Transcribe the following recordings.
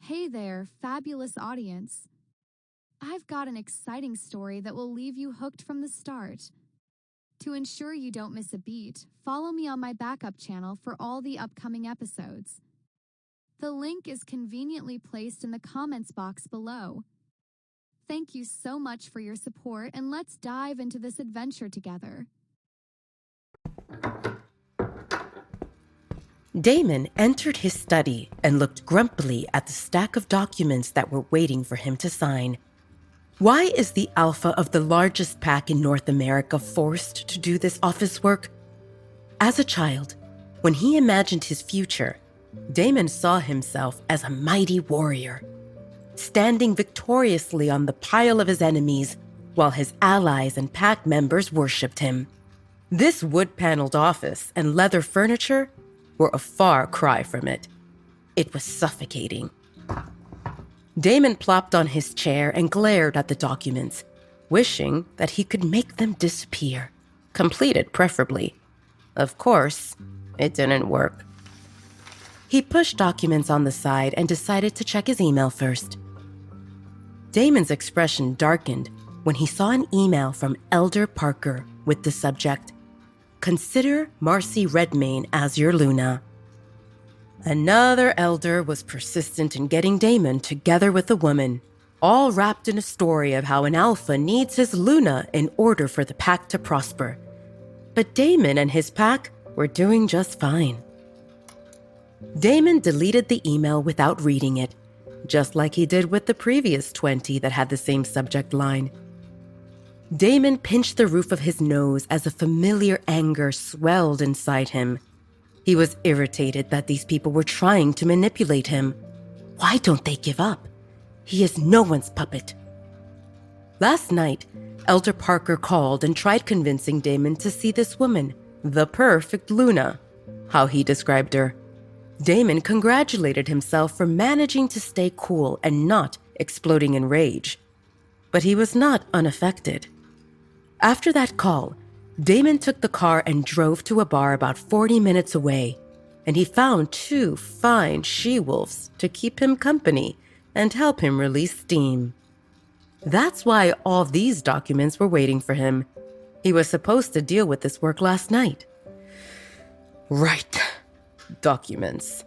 Hey there, fabulous audience. I've got an exciting story that will leave you hooked from the start. To ensure you don't miss a beat, follow me on my backup channel for all the upcoming episodes. The link is conveniently placed in the comments box below. Thank you so much for your support, and let's dive into this adventure together. Damon entered his study and looked grumpily at the stack of documents that were waiting for him to sign. Why is the alpha of the largest pack in North America forced to do this office work? As a child, when he imagined his future, Damon saw himself as a mighty warrior, standing victoriously on the pile of his enemies while his allies and pack members worshipped him. This wood-paneled office and leather furniture were a far cry from it. It was suffocating. Damon plopped on his chair and glared at the documents, wishing that he could make them disappear, completed preferably. Of course, it didn't work. He pushed documents on the side and decided to check his email first. Damon's expression darkened when he saw an email from Elder Parker with the subject, "Consider Marcy Redmayne as your Luna." Another elder was persistent in getting Damon together with a woman, all wrapped in a story of how an alpha needs his Luna in order for the pack to prosper. But Damon and his pack were doing just fine. Damon deleted the email without reading it, just like he did with the previous 20 that had the same subject line. Damon pinched the roof of his nose as a familiar anger swelled inside him. He was irritated that these people were trying to manipulate him. Why don't they give up? He is no one's puppet. Last night, Elder Parker called and tried convincing Damon to see this woman, the perfect Luna, how he described her. Damon congratulated himself for managing to stay cool and not exploding in rage. But he was not unaffected. After that call, Damon took the car and drove to a bar about 40 minutes away, and he found 2 fine she-wolves to keep him company and help him release steam. That's why all these documents were waiting for him. He was supposed to deal with this work last night. Right. Documents.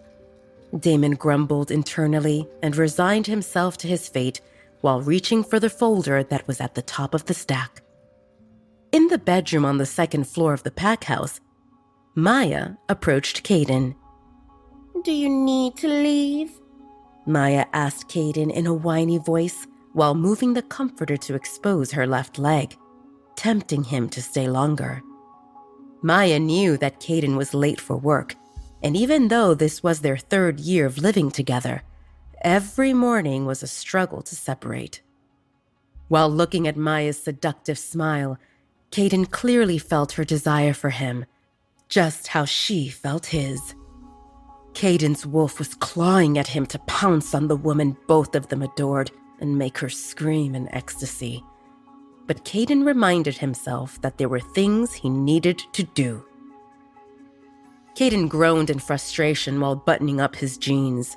Damon grumbled internally and resigned himself to his fate while reaching for the folder that was at the top of the stack. In the bedroom on the second floor of the pack house, Maya approached Caden. "Do you need to leave?" Maya asked Caden in a whiny voice while moving the comforter to expose her left leg, tempting him to stay longer. Maya knew that Caden was late for work, and even though this was their 3rd year of living together, every morning was a struggle to separate. While looking at Maya's seductive smile, Caden clearly felt her desire for him, just how she felt his. Caden's wolf was clawing at him to pounce on the woman both of them adored and make her scream in ecstasy. But Caden reminded himself that there were things he needed to do. Caden groaned in frustration while buttoning up his jeans.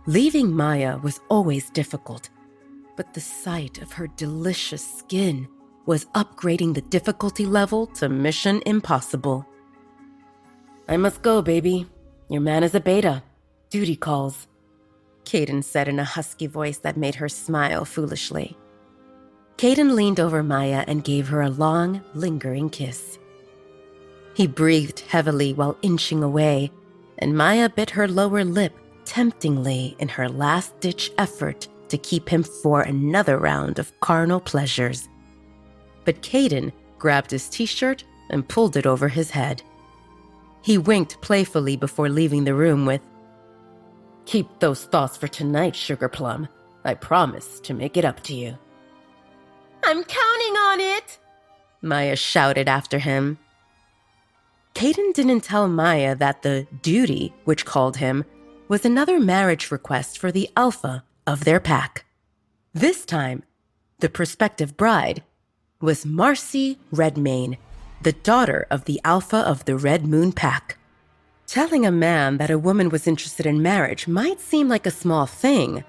Leaving Maya was always difficult, but the sight of her delicious skin was upgrading the difficulty level to Mission Impossible. "I must go, baby. Your man is a beta. Duty calls," Caden said in a husky voice that made her smile foolishly. Caden leaned over Maya and gave her a long, lingering kiss. He breathed heavily while inching away, and Maya bit her lower lip temptingly in her last-ditch effort to keep him for another round of carnal pleasures. But Caden grabbed his t-shirt and pulled it over his head. He winked playfully before leaving the room with, "Keep those thoughts for tonight, Sugar Plum. I promise to make it up to you." "I'm counting on it," Maya shouted after him. Caden didn't tell Maya that the duty, which called him, was another marriage request for the alpha of their pack. This time, the prospective bride was Marcy Redmayne, the daughter of the alpha of the Red Moon Pack. Telling a man that a woman was interested in marriage might seem like a small thing,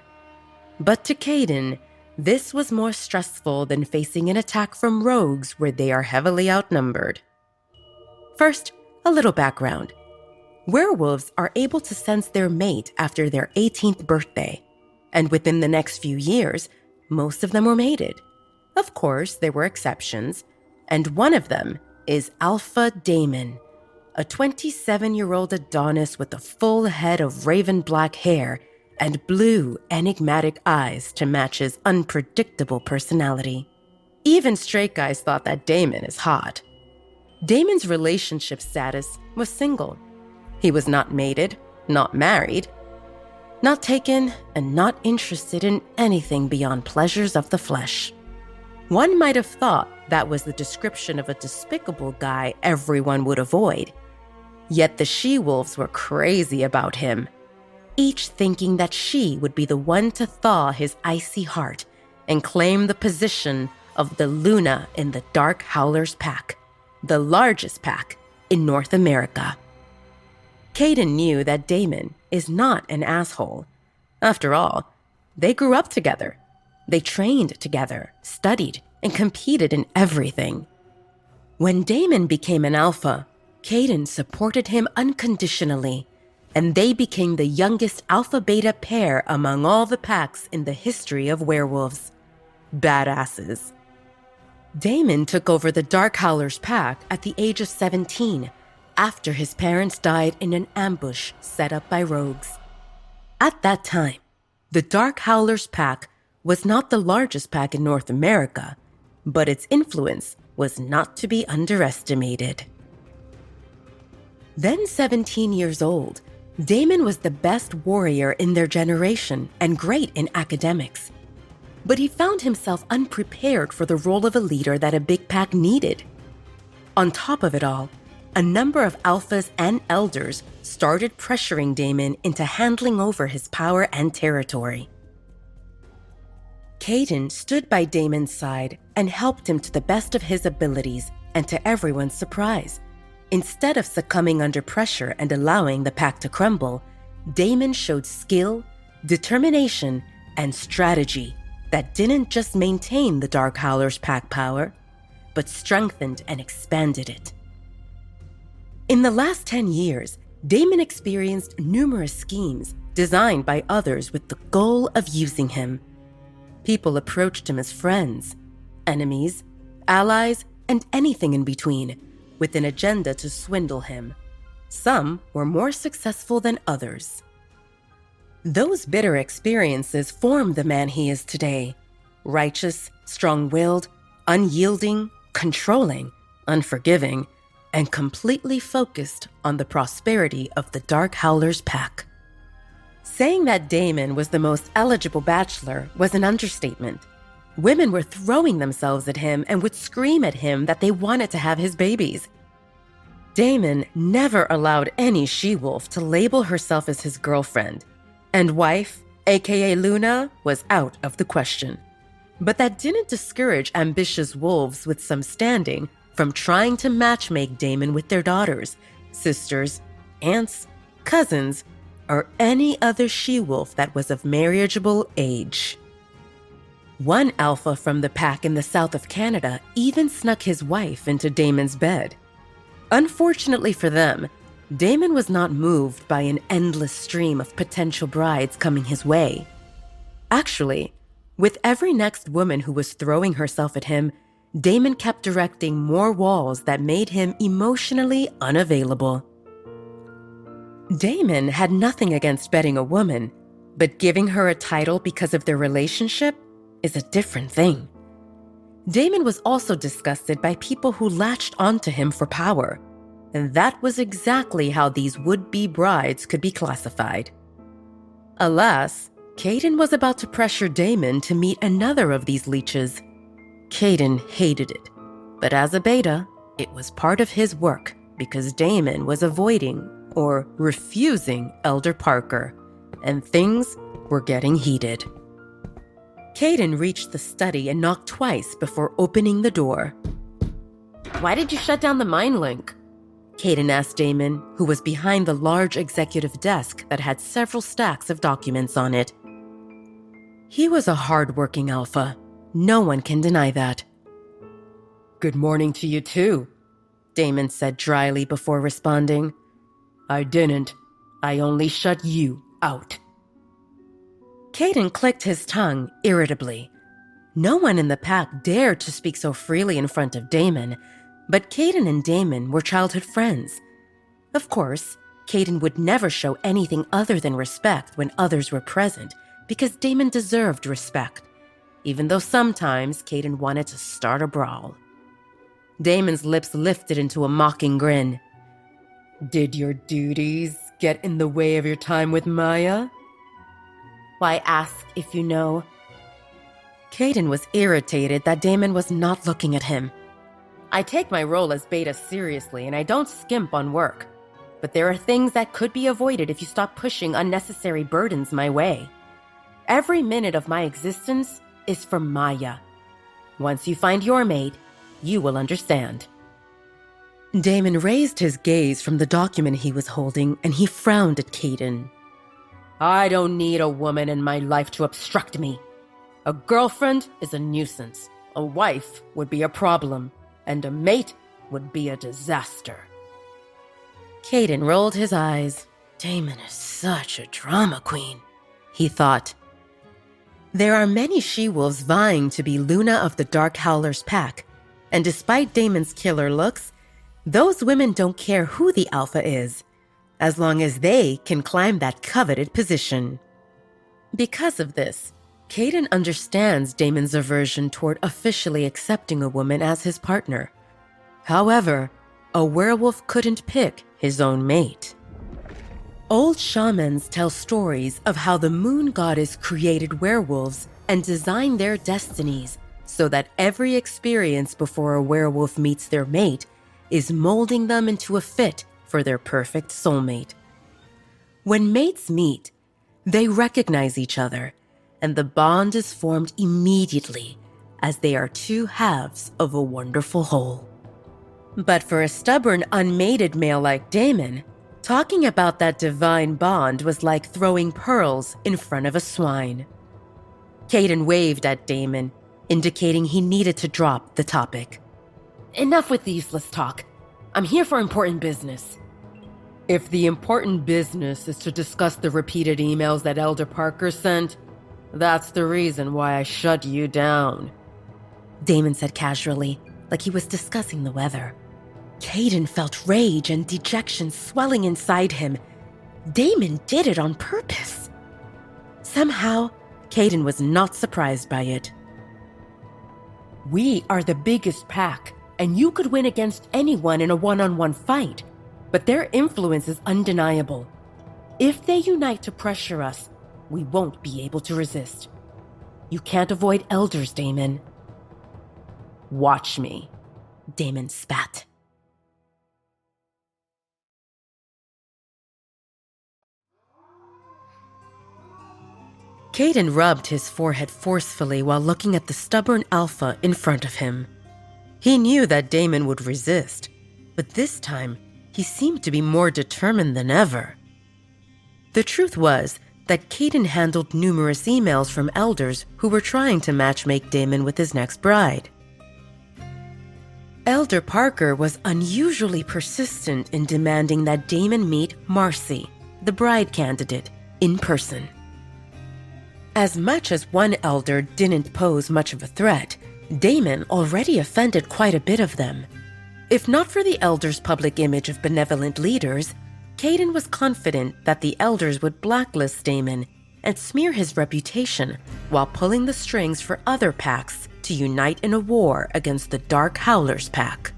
but to Caden, this was more stressful than facing an attack from rogues where they are heavily outnumbered. First, a little background. Werewolves are able to sense their mate after their 18th birthday, and within the next few years, most of them were mated. Of course, there were exceptions, and one of them is Alpha Damon, a 27-year-old Adonis with a full head of raven black hair and blue, enigmatic eyes to match his unpredictable personality. Even straight guys thought that Damon is hot. Damon's relationship status was single. He was not mated, not married, not taken, and not interested in anything beyond pleasures of the flesh. One might have thought that was the description of a despicable guy everyone would avoid. Yet the she-wolves were crazy about him, each thinking that she would be the one to thaw his icy heart and claim the position of the Luna in the Dark Howlers pack, the largest pack in North America. Caden knew that Damon is not an asshole. After all, they grew up together. They trained together, studied, and competed in everything. When Damon became an alpha, Caden supported him unconditionally, and they became the youngest alpha-beta pair among all the packs in the history of werewolves. Badasses. Damon took over the Dark Howlers pack at the age of 17, after his parents died in an ambush set up by rogues. At that time, the Dark Howlers pack was not the largest pack in North America, but its influence was not to be underestimated. Then 17 years old, Damon was the best warrior in their generation and great in academics. But he found himself unprepared for the role of a leader that a big pack needed. On top of it all, a number of alphas and elders started pressuring Damon into handling over his power and territory. Caden stood by Damon's side and helped him to the best of his abilities, and to everyone's surprise. Instead of succumbing under pressure and allowing the pack to crumble, Damon showed skill, determination, and strategy that didn't just maintain the Dark Howlers pack power, but strengthened and expanded it. In the last 10 years, Damon experienced numerous schemes designed by others with the goal of using him. People approached him as friends, enemies, allies, and anything in between, with an agenda to swindle him. Some were more successful than others. Those bitter experiences formed the man he is today. Righteous, strong-willed, unyielding, controlling, unforgiving, and completely focused on the prosperity of the Dark Howlers pack. Saying that Damon was the most eligible bachelor was an understatement. Women were throwing themselves at him and would scream at him that they wanted to have his babies. Damon never allowed any she-wolf to label herself as his girlfriend, and wife, aka Luna, was out of the question. But that didn't discourage ambitious wolves with some standing from trying to matchmake Damon with their daughters, sisters, aunts, cousins, or any other she-wolf that was of marriageable age. One alpha from the pack in the south of Canada even snuck his wife into Damon's bed. Unfortunately for them, Damon was not moved by an endless stream of potential brides coming his way. Actually, with every next woman who was throwing herself at him, Damon kept directing more walls that made him emotionally unavailable. Damon had nothing against betting a woman, but giving her a title because of their relationship is a different thing. Damon was also disgusted by people who latched onto him for power, and that was exactly how these would-be brides could be classified. Alas, Caden was about to pressure Damon to meet another of these leeches. Caden hated it, but as a beta, it was part of his work because Damon was avoiding or refusing Elder Parker, and things were getting heated. Caden reached the study and knocked twice before opening the door. "Why did you shut down the mind link?" Caden asked Damon, who was behind the large executive desk that had several stacks of documents on it. He was a hard-working alpha. No one can deny that. "Good morning to you too," Damon said dryly before responding. "I didn't. I only shut you out." Caden clicked his tongue irritably. No one in the pack dared to speak so freely in front of Damon, but Caden and Damon were childhood friends. Of course, Caden would never show anything other than respect when others were present, because Damon deserved respect, even though sometimes Caden wanted to start a brawl. Damon's lips lifted into a mocking grin. "Did your duties get in the way of your time with Maya?" "Why ask if you know?" Caden was irritated that Damon was not looking at him. "I take my role as beta seriously and I don't skimp on work. But there are things that could be avoided if you stop pushing unnecessary burdens my way. Every minute of my existence is for Maya. Once you find your mate, you will understand." Damon raised his gaze from the document he was holding and he frowned at Caden. "I don't need a woman in my life to obstruct me. A girlfriend is a nuisance, a wife would be a problem, and a mate would be a disaster." Caden rolled his eyes. Damon is such a drama queen, he thought. There are many she-wolves vying to be Luna of the Dark Howlers pack, and despite Damon's killer looks, those women don't care who the alpha is, as long as they can climb that coveted position. Because of this, Caden understands Damon's aversion toward officially accepting a woman as his partner. However, a werewolf couldn't pick his own mate. Old shamans tell stories of how the moon goddess created werewolves and designed their destinies so that every experience before a werewolf meets their mate is molding them into a fit for their perfect soulmate. When mates meet, they recognize each other, and the bond is formed immediately as they are two halves of a wonderful whole. But for a stubborn, unmated male like Damon, talking about that divine bond was like throwing pearls in front of a swine. Caden waved at Damon, indicating he needed to drop the topic. "Enough with the useless talk. I'm here for important business." "If the important business is to discuss the repeated emails that Elder Parker sent, that's the reason why I shut you down," Damon said casually, like he was discussing the weather. Caden felt rage and dejection swelling inside him. Damon did it on purpose. Somehow, Caden was not surprised by it. "We are the biggest pack, and you could win against anyone in a one-on-one fight, but their influence is undeniable. If they unite to pressure us, we won't be able to resist. You can't avoid elders, Damon." "Watch me," Damon spat. Caden rubbed his forehead forcefully while looking at the stubborn alpha in front of him. He knew that Damon would resist, but this time he seemed to be more determined than ever. The truth was that Caden handled numerous emails from elders who were trying to matchmake Damon with his next bride. Elder Parker was unusually persistent in demanding that Damon meet Marcy, the bride candidate, in person. As much as one elder didn't pose much of a threat, Damon already offended quite a bit of them. If not for the elders' public image of benevolent leaders, Caden was confident that the elders would blacklist Damon and smear his reputation while pulling the strings for other packs to unite in a war against the Dark Howlers pack.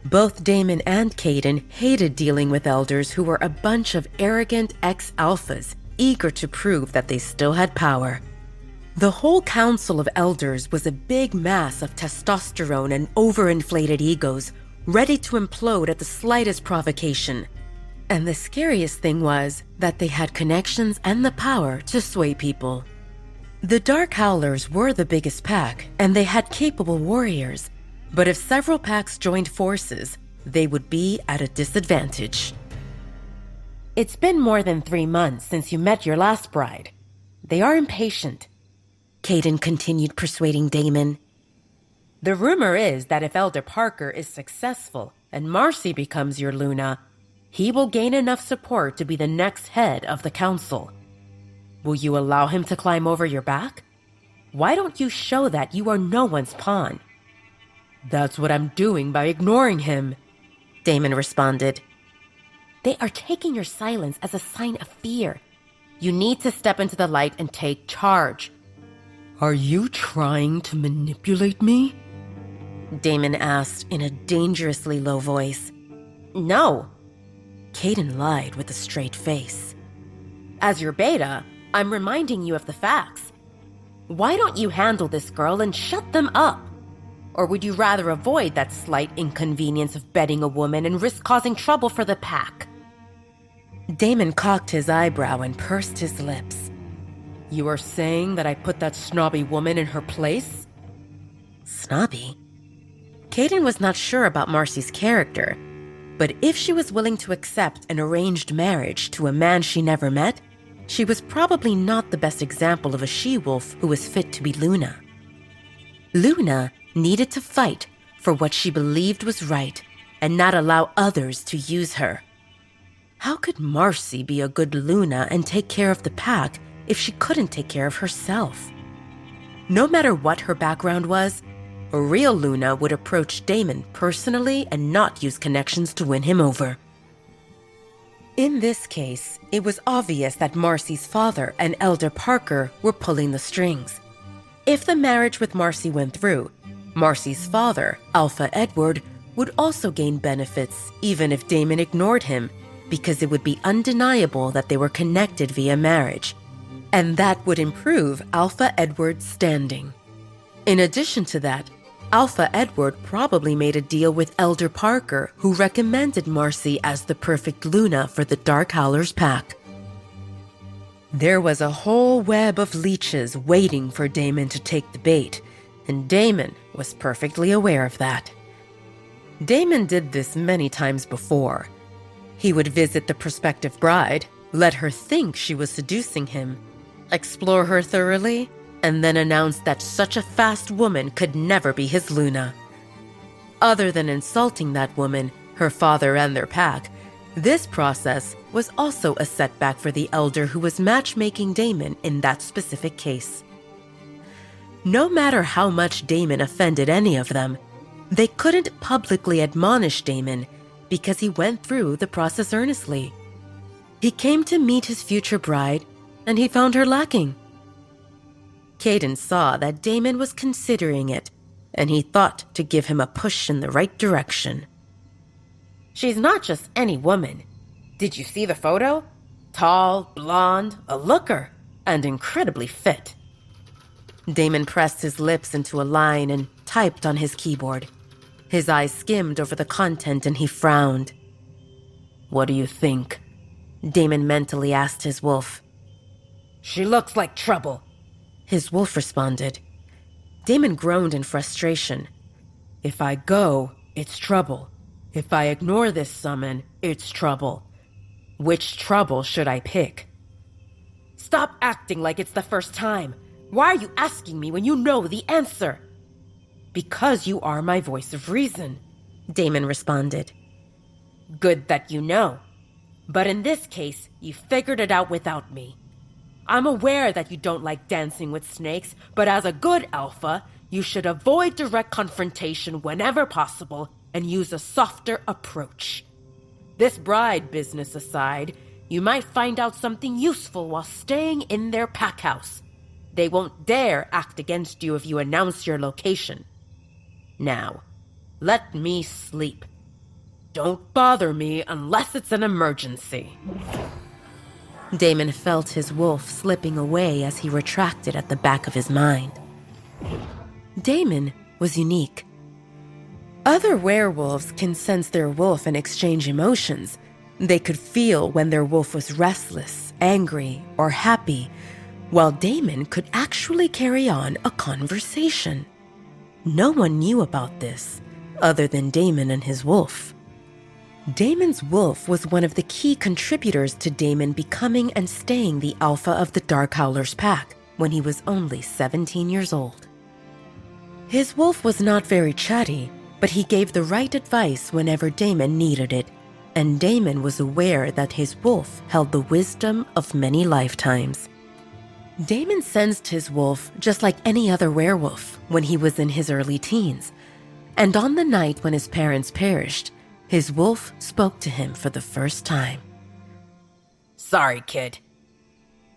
Both Damon and Caden hated dealing with elders who were a bunch of arrogant ex-alphas eager to prove that they still had power. The whole council of elders was a big mass of testosterone and overinflated egos, ready to implode at the slightest provocation. And the scariest thing was that they had connections and the power to sway people. The Dark Howlers were the biggest pack, and they had capable warriors. But if several packs joined forces, they would be at a disadvantage. It's been more than 3 months since you met your last bride. They are impatient. Caden continued persuading Damon. The rumor is that if Elder Parker is successful and Marcy becomes your Luna, he will gain enough support to be the next head of the council. Will you allow him to climb over your back? Why don't you show that you are no one's pawn? That's what I'm doing by ignoring him, Damon responded. They are taking your silence as a sign of fear. You need to step into the light and take charge. Are you trying to manipulate me? Damon asked in a dangerously low voice. No. Caden lied with a straight face. As your beta, I'm reminding you of the facts. Why don't you handle this girl and shut them up? Or would you rather avoid that slight inconvenience of bedding a woman and risk causing trouble for the pack? Damon cocked his eyebrow and pursed his lips. You are saying that I put that snobby woman in her place? Snobby? Caden was not sure about Marcy's character, but if she was willing to accept an arranged marriage to a man she never met, she was probably not the best example of a she-wolf who was fit to be Luna. Luna needed to fight for what she believed was right and not allow others to use her. How could Marcy be a good Luna and take care of the pack if she couldn't take care of herself? No matter what her background was, a real Luna would approach Damon personally and not use connections to win him over. In this case, it was obvious that Marcy's father and Elder Parker were pulling the strings. If the marriage with Marcy went through, Marcy's father, Alpha Edward, would also gain benefits even if Damon ignored him, because it would be undeniable that they were connected via marriage, and that would improve Alpha Edward's standing. In addition to that, Alpha Edward probably made a deal with Elder Parker, who recommended Marcy as the perfect Luna for the Dark Howlers pack. There was a whole web of leeches waiting for Damon to take the bait, and Damon was perfectly aware of that. Damon did this many times before. He would visit the prospective bride, let her think she was seducing him, explore her thoroughly, and then announce that such a fast woman could never be his Luna. Other than insulting that woman, her father, and their pack, this process was also a setback for the elder who was matchmaking Damon in that specific case. No matter how much Damon offended any of them, they couldn't publicly admonish Damon because he went through the process earnestly. He came to meet his future bride, and he found her lacking. Caden saw that Damon was considering it, and he thought to give him a push in the right direction. She's not just any woman. Did you see the photo? Tall, blonde, a looker, and incredibly fit. Damon pressed his lips into a line and typed on his keyboard. His eyes skimmed over the content and he frowned. What do you think? Damon mentally asked his wolf. She looks like trouble, his wolf responded. Damon groaned in frustration. If I go, it's trouble. If I ignore this summon, it's trouble. Which trouble should I pick? Stop acting like it's the first time. Why are you asking me when you know the answer? Because you are my voice of reason, Damon responded. Good that you know. But in this case, you figured it out without me. I'm aware that you don't like dancing with snakes, but as a good alpha, you should avoid direct confrontation whenever possible and use a softer approach. This bride business aside, you might find out something useful while staying in their pack house. They won't dare act against you if you announce your location. Now, let me sleep. Don't bother me unless it's an emergency. Damon felt his wolf slipping away as he retracted at the back of his mind. Damon was unique. Other werewolves can sense their wolf and exchange emotions. They could feel when their wolf was restless, angry, or happy, while Damon could actually carry on a conversation. No one knew about this, other than Damon and his wolf. Damon's wolf was one of the key contributors to Damon becoming and staying the alpha of the Dark Howlers pack when he was only 17 years old. His wolf was not very chatty, but he gave the right advice whenever Damon needed it, and Damon was aware that his wolf held the wisdom of many lifetimes. Damon sensed his wolf just like any other werewolf when he was in his early teens, and on the night when his parents perished, his wolf spoke to him for the first time. "Sorry, kid,"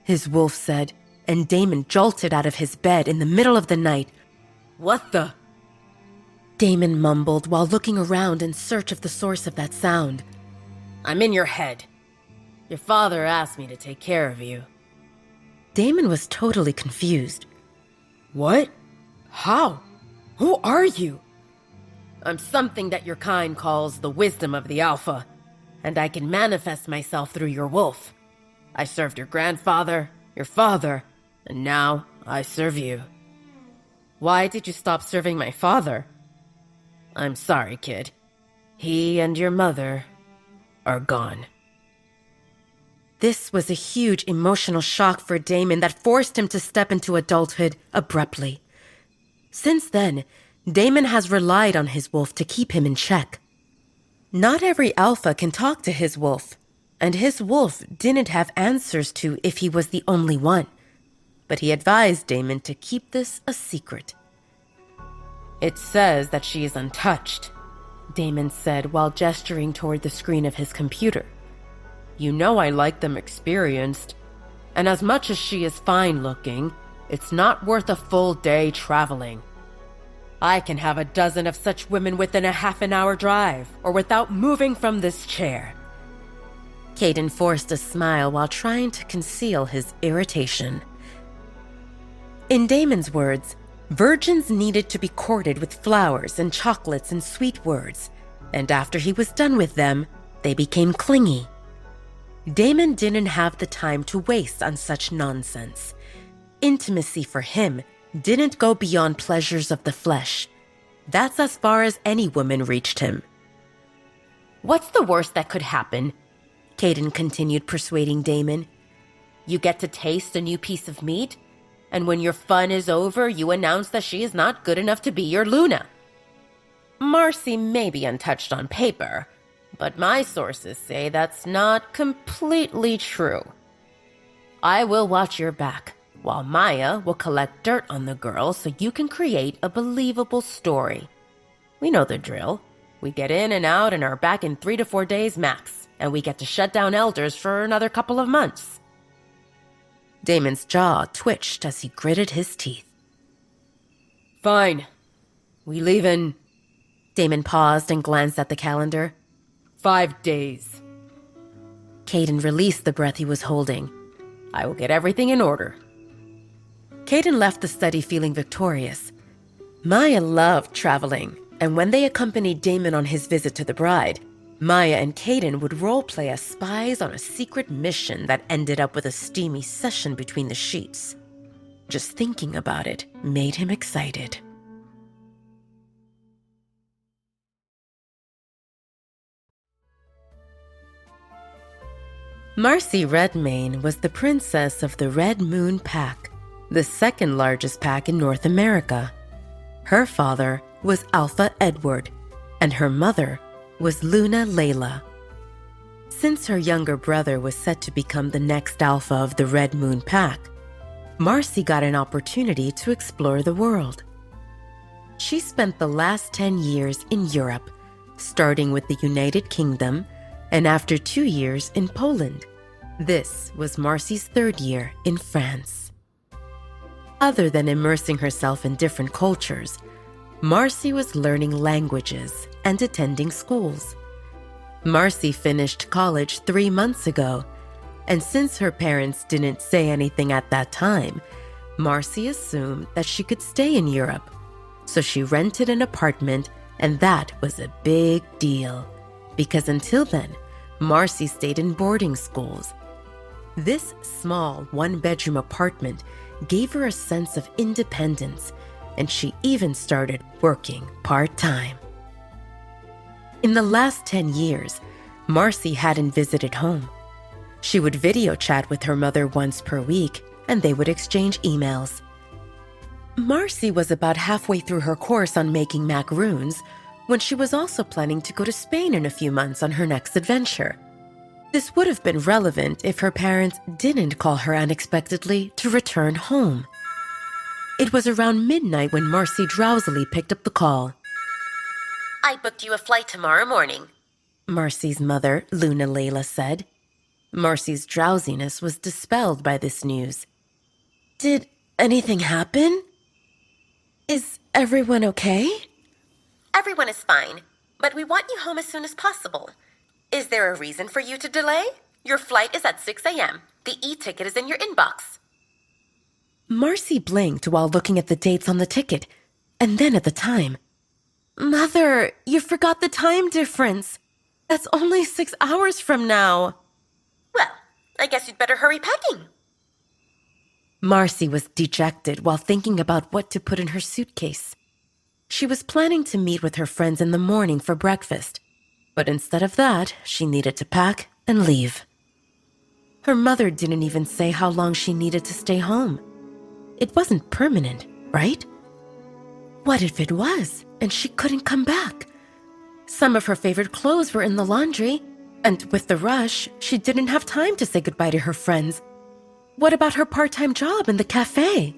his wolf said, and Damon jolted out of his bed in the middle of the night. "What the?" Damon mumbled while looking around in search of the source of that sound. "I'm in your head. Your father asked me to take care of you." Damon was totally confused. "What? How? Who are you?" "I'm something that your kind calls the wisdom of the Alpha, and I can manifest myself through your wolf. I served your grandfather, your father, and now I serve you." "Why did you stop serving my father?" "I'm sorry, kid. He and your mother are gone." This was a huge emotional shock for Damon that forced him to step into adulthood abruptly. Since then, Damon has relied on his wolf to keep him in check. Not every alpha can talk to his wolf, and his wolf didn't have answers to if he was the only one. But he advised Damon to keep this a secret. "It says that she is untouched," Damon said while gesturing toward the screen of his computer. "You know I like them experienced, and as much as she is fine-looking, it's not worth a full day traveling. I can have a dozen of such women within a half-an-hour drive, or without moving from this chair." Caden forced a smile while trying to conceal his irritation. In Damon's words, virgins needed to be courted with flowers and chocolates and sweet words, and after he was done with them, they became clingy. Damon didn't have the time to waste on such nonsense. Intimacy for him didn't go beyond pleasures of the flesh. That's as far as any woman reached him. "What's the worst that could happen?" Caden continued persuading Damon. "You get to taste a new piece of meat, and when your fun is over, you announce that she is not good enough to be your Luna. Marcy may be untouched on paper, but my sources say that's not completely true. I will watch your back, while Maya will collect dirt on the girl so you can create a believable story. We know the drill. We get in and out and are back in 3 to 4 days max, and we get to shut down elders for another couple of months." Damon's jaw twitched as he gritted his teeth. "Fine. We leave in..." Damon paused and glanced at the calendar. 5 days. Caden released the breath he was holding. "I will get everything in order." Caden left the study feeling victorious. Maya loved traveling, and when they accompanied Damon on his visit to the bride, Maya and Caden would roleplay as spies on a secret mission that ended up with a steamy session between the sheets. Just thinking about it made him excited. Marcy Redmayne was the princess of the Red Moon Pack, the second largest pack in North America. Her father was Alpha Edward, and her mother was Luna Layla. Since her younger brother was set to become the next Alpha of the Red Moon Pack, Marcy got an opportunity to explore the world. She spent the last 10 years in Europe, starting with the United Kingdom, and after 2 years in Poland. This was Marcy's 3rd year in France. Other than immersing herself in different cultures, Marcy was learning languages and attending schools. Marcy finished college 3 months ago, and since her parents didn't say anything at that time, Marcy assumed that she could stay in Europe. So she rented an apartment, and that was a big deal, because until then, Marcy stayed in boarding schools. This small 1-bedroom apartment gave her a sense of independence, and she even started working part-time. In the last 10 years, Marcy hadn't visited home. She would video chat with her mother once per week, and they would exchange emails. Marcy was about halfway through her course on making macaroons when she was also planning to go to Spain in a few months on her next adventure. This would have been relevant if her parents didn't call her unexpectedly to return home. It was around midnight when Marcy drowsily picked up the call. "I booked you a flight tomorrow morning," Marcy's mother, Luna Layla, said. Marcy's drowsiness was dispelled by this news. Did anything happen? Is everyone okay? "Everyone is fine, but we want you home as soon as possible. Is there a reason for you to delay? Your flight is at 6 a.m. The e-ticket is in your inbox." Marcy blinked while looking at the dates on the ticket, and then at the time. Mother, you forgot the time difference. That's only 6 hours from now. "Well, I guess you'd better hurry packing." Marcy was dejected while thinking about what to put in her suitcase. She was planning to meet with her friends in the morning for breakfast, but instead of that, she needed to pack and leave. Her mother didn't even say how long she needed to stay home. It wasn't permanent, right? What if it was, and she couldn't come back? Some of her favorite clothes were in the laundry, and with the rush, she didn't have time to say goodbye to her friends. What about her part-time job in the cafe?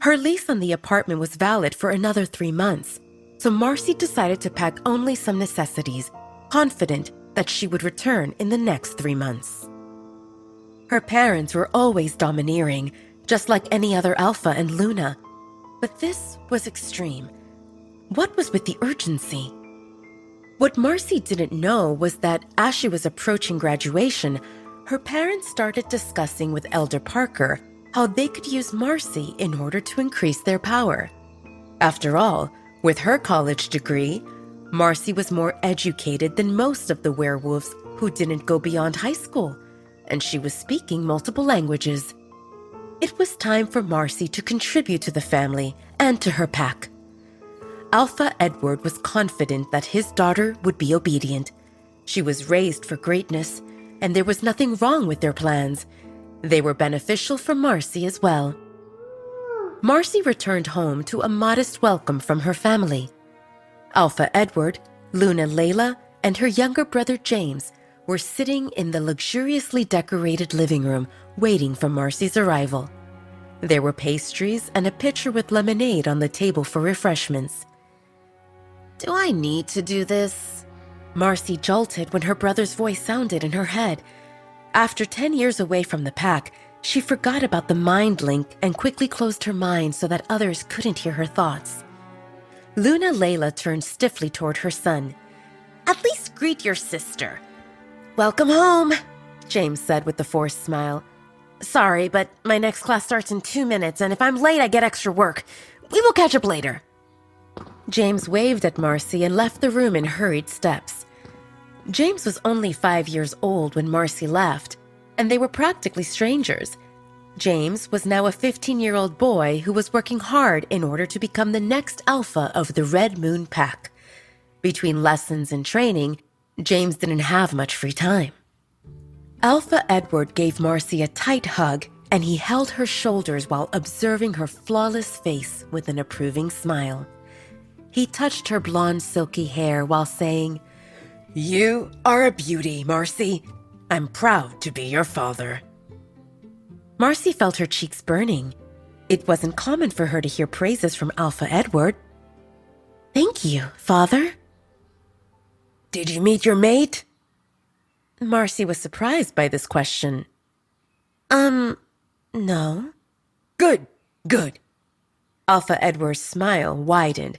Her lease on the apartment was valid for another 3 months, so Marcy decided to pack only some necessities, confident that she would return in the next 3 months. Her parents were always domineering, just like any other Alpha and Luna. But this was extreme. What was with the urgency? What Marcy didn't know was that as she was approaching graduation, her parents started discussing with Elder Parker how they could use Marcy in order to increase their power. After all, with her college degree, Marcy was more educated than most of the werewolves who didn't go beyond high school, and she was speaking multiple languages. It was time for Marcy to contribute to the family and to her pack. Alpha Edward was confident that his daughter would be obedient. She was raised for greatness, and there was nothing wrong with their plans. They were beneficial for Marcy as well. Marcy returned home to a modest welcome from her family. Alpha Edward, Luna Layla, and her younger brother James were sitting in the luxuriously decorated living room waiting for Marcy's arrival. There were pastries and a pitcher with lemonade on the table for refreshments. "Do I need to do this?" Marcy jolted when her brother's voice sounded in her head. After 10 years away from the pack, she forgot about the mind link and quickly closed her mind so that others couldn't hear her thoughts. Luna Layla turned stiffly toward her son. "At least greet your sister." "Welcome home," James said with a forced smile. "Sorry, but my next class starts in 2 minutes, and if I'm late, I get extra work. We will catch up later." James waved at Marcy and left the room in hurried steps. James was only 5 years old when Marcy left, and they were practically strangers. James was now a 15-year-old boy who was working hard in order to become the next alpha of the Red Moon Pack. Between lessons and training, James didn't have much free time. Alpha Edward gave Marcy a tight hug, and he held her shoulders while observing her flawless face with an approving smile. He touched her blonde, silky hair while saying, "You are a beauty, Marcy. I'm proud to be your father." Marcy felt her cheeks burning. It wasn't common for her to hear praises from Alpha Edward. "Thank you, father." "Did you meet your mate?" Marcy was surprised by this question. No." Good. Alpha Edward's smile widened.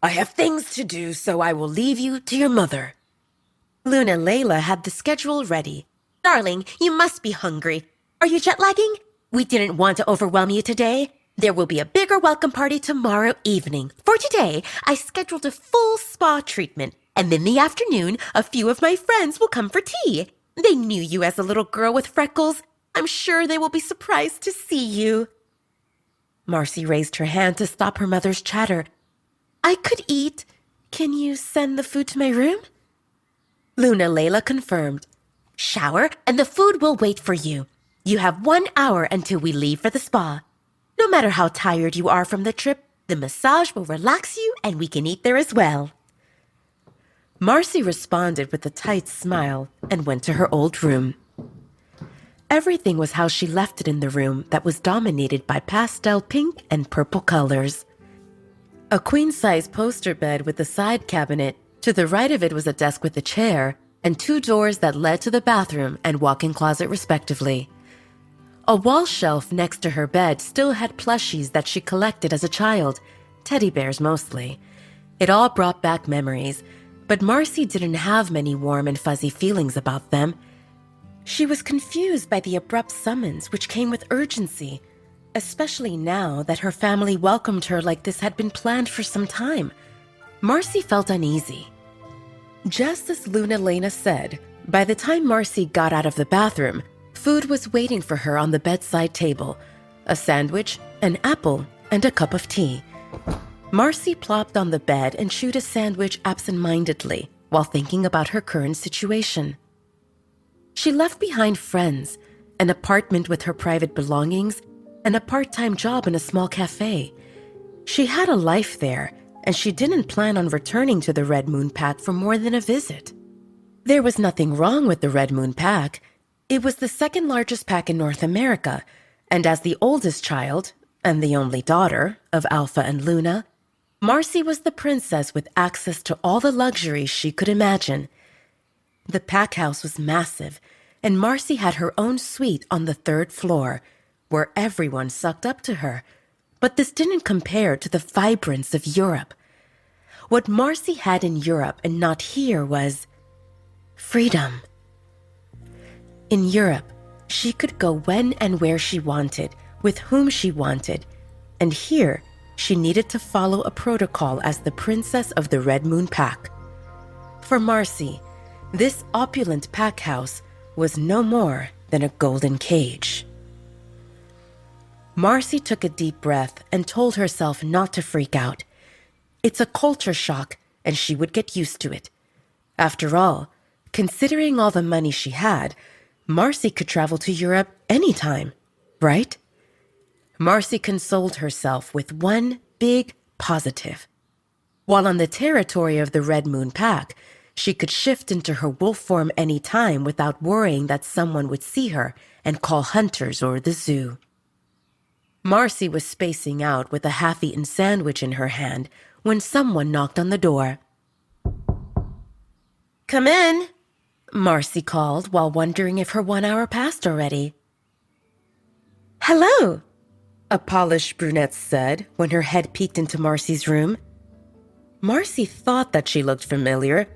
"I have things to do, so I will leave you to your mother." Luna Layla had the schedule ready. "Darling, you must be hungry. Are you jet lagging? We didn't want to overwhelm you today. There will be a bigger welcome party tomorrow evening. For today, I scheduled a full spa treatment, and in the afternoon, a few of my friends will come for tea. They knew you as a little girl with freckles. I'm sure they will be surprised to see you." Marcy raised her hand to stop her mother's chatter. "I could eat. Can you send the food to my room?" Luna Layla confirmed. Shower and the food will wait for you. You have 1 hour until we leave for the spa. No matter how tired you are from the trip, the massage will relax you and we can eat there as well. Marcy responded with a tight smile and went to her old room. Everything was how she left it in the room that was dominated by pastel pink and purple colors. A queen-size poster bed with a side cabinet. To the right of it was a desk with a chair and 2 doors that led to the bathroom and walk-in closet respectively. A wall shelf next to her bed still had plushies that she collected as a child, teddy bears mostly. It all brought back memories, but Marcy didn't have many warm and fuzzy feelings about them. She was confused by the abrupt summons which came with urgency, especially now that her family welcomed her like this had been planned for some time. Marcy felt uneasy. Just as Luna Lena said, by the time Marcy got out of the bathroom, food was waiting for her on the bedside table, a sandwich, an apple, and a cup of tea. Marcy plopped on the bed and chewed a sandwich absent-mindedly while thinking about her current situation. She left behind friends, an apartment with her private belongings, and a part-time job in a small cafe. She had a life there, and she didn't plan on returning to the Red Moon Pack for more than a visit. There was nothing wrong with the Red Moon Pack. It was the second largest pack in North America, and as the oldest child, and the only daughter, of Alpha and Luna, Marcy was the princess with access to all the luxuries she could imagine. The pack house was massive, and Marcy had her own suite on the 3rd floor, where everyone sucked up to her. But this didn't compare to the vibrance of Europe. What Marcy had in Europe and not here was freedom. In Europe, she could go when and where she wanted, with whom she wanted, and here she needed to follow a protocol as the princess of the Red Moon Pack. For Marcy, this opulent pack house was no more than a golden cage. Marcy took a deep breath and told herself not to freak out. It's a culture shock, and she would get used to it. After all, considering all the money she had, Marcy could travel to Europe anytime, right? Marcy consoled herself with one big positive. While on the territory of the Red Moon Pack, she could shift into her wolf form any time without worrying that someone would see her and call hunters or the zoo. Marcy was spacing out with a half-eaten sandwich in her hand when someone knocked on the door. "Come in," Marcy called while wondering if her 1 hour passed already. "Hello," a polished brunette said when her head peeked into Marcy's room. Marcy thought that she looked familiar,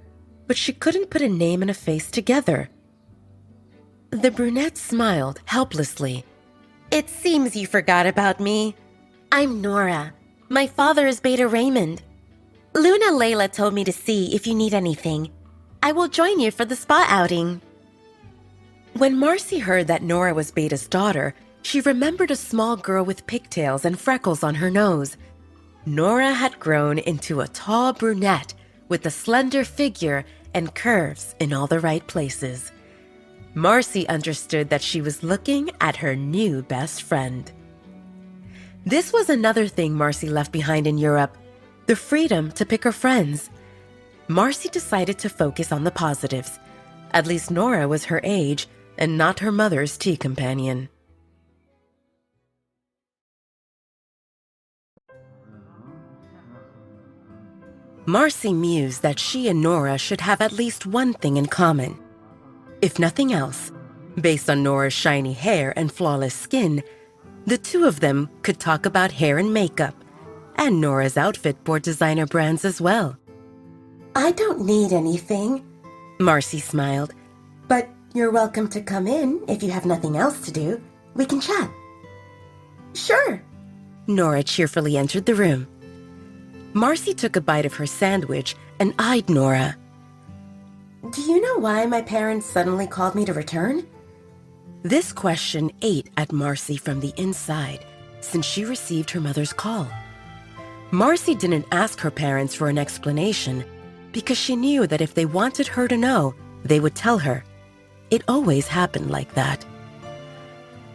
but she couldn't put a name and a face together. The brunette smiled helplessly. "It seems you forgot about me. I'm Nora. My father is Beta Raymond. Luna Layla told me to see if you need anything. I will join you for the spa outing." When Marcy heard that Nora was Beta's daughter, she remembered a small girl with pigtails and freckles on her nose. Nora had grown into a tall brunette with a slender figure and curves in all the right places. Marcy understood that she was looking at her new best friend. This was another thing Marcy left behind in Europe, the freedom to pick her friends. Marcy decided to focus on the positives. At least Nora was her age and not her mother's tea companion. Marcy mused that she and Nora should have at least one thing in common. If nothing else, based on Nora's shiny hair and flawless skin, the two of them could talk about hair and makeup, and Nora's outfit bore designer brands as well. "I don't need anything," Marcy smiled, "but you're welcome to come in if you have nothing else to do. We can chat." "Sure." Nora cheerfully entered the room. Marcy took a bite of her sandwich and eyed Nora. "Do you know why my parents suddenly called me to return?" This question ate at Marcy from the inside since she received her mother's call. Marcy didn't ask her parents for an explanation because she knew that if they wanted her to know, They would tell her. It always happened like that.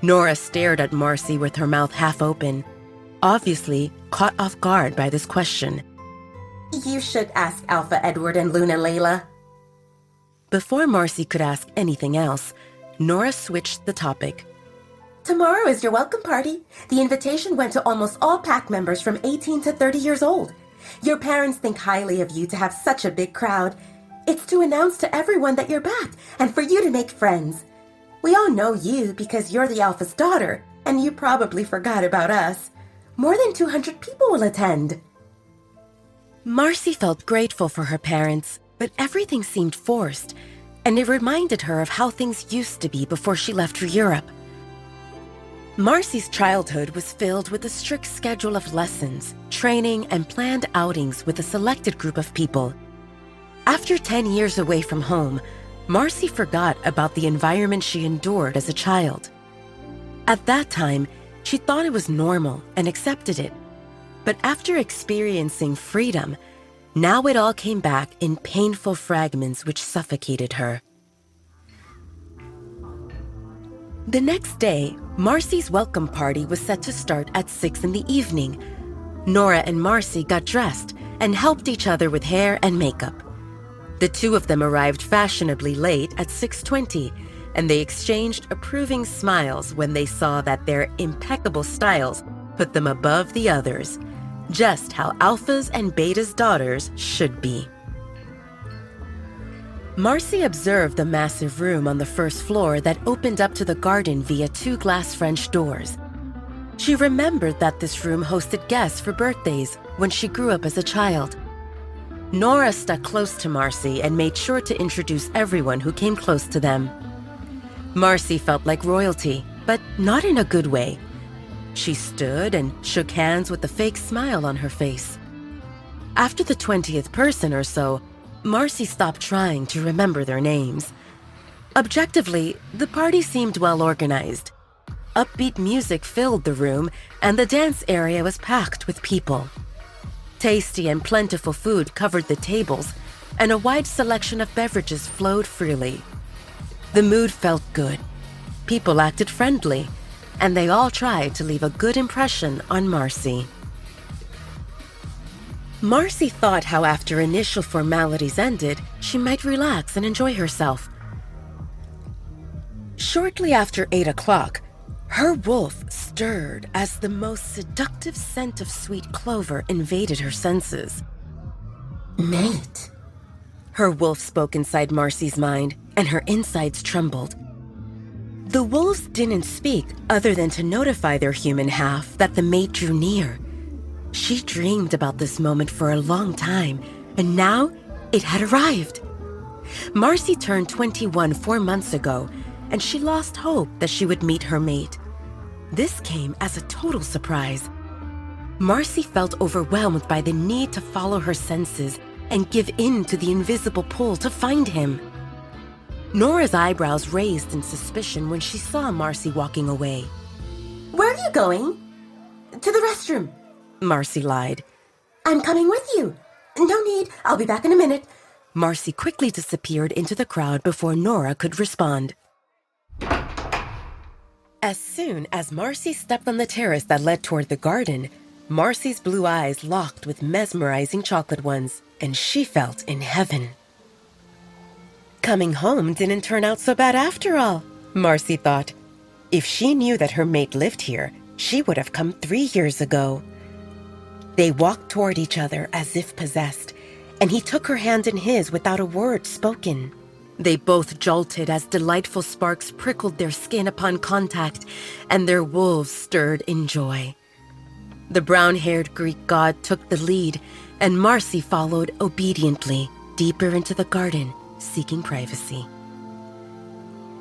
Nora stared at Marcy with her mouth half open, obviously caught off guard by this question. You should ask Alpha Edward and Luna Layla. Before Marcy could ask anything else, Nora switched the topic. Tomorrow is your welcome party. The invitation went to almost all PAC members from 18 to 30 years old. Your parents think highly of you to have such a big crowd. It's to announce to everyone that you're back and for you to make friends. We all know you because you're the Alpha's daughter, and you probably forgot about us. More than 200 people will attend. Marcy felt grateful for her parents, but everything seemed forced, and it reminded her of how things used to be before she left for Europe. Marcy's childhood was filled with a strict schedule of lessons, training, and planned outings with a selected group of people. After 10 years away from home, Marcy forgot about the environment she endured as a child. At that time, she thought it was normal and accepted it. But after experiencing freedom, now it all came back in painful fragments which suffocated her. The next day, Marcy's welcome party was set to start at 6 in the evening. Nora and Marcy got dressed and helped each other with hair and makeup. The two of them arrived fashionably late at 6:20, and they exchanged approving smiles when they saw that their impeccable styles put them above the others, just how Alpha's and Beta's daughters should be. Marcy observed the massive room on the first floor that opened up to the garden via 2 glass French doors. She remembered that this room hosted guests for birthdays when she grew up as a child. Nora stuck close to Marcy and made sure to introduce everyone who came close to them. Marcy felt like royalty, but not in a good way. She stood and shook hands with a fake smile on her face. After the 20th person or so, Marcy stopped trying to remember their names. Objectively, the party seemed well organized. Upbeat music filled the room, and the dance area was packed with people. Tasty and plentiful food covered the tables, and a wide selection of beverages flowed freely. The mood felt good. People acted friendly, and they all tried to leave a good impression on Marcy. Marcy thought how after initial formalities ended, she might relax and enjoy herself. Shortly after 8 o'clock, her wolf stirred as the most seductive scent of sweet clover invaded her senses. Mate. Her wolf spoke inside Marcy's mind, and her insides trembled. The wolves didn't speak other than to notify their human half that the mate drew near. She dreamed about this moment for a long time, and now it had arrived. Marcy turned 21 4 months ago, and she lost hope that she would meet her mate. This came as a total surprise. Marcy felt overwhelmed by the need to follow her senses and give in to the invisible pull to find him. Nora's eyebrows raised in suspicion when she saw Marcy walking away. Where are you going? To the restroom. Marcy lied. I'm coming with you. No need. I'll be back in a minute. Marcy quickly disappeared into the crowd before Nora could respond. As soon as Marcy stepped on the terrace that led toward the garden, Marcy's blue eyes locked with mesmerizing chocolate ones, and she felt in heaven. Coming home didn't turn out so bad after all, Marcy thought. If she knew that her mate lived here, she would have come 3 years ago. They walked toward each other as if possessed, and he took her hand in his without a word spoken. They both jolted as delightful sparks prickled their skin upon contact, and their wolves stirred in joy. The brown-haired Greek god took the lead, and Marcy followed obediently, deeper into the garden, seeking privacy.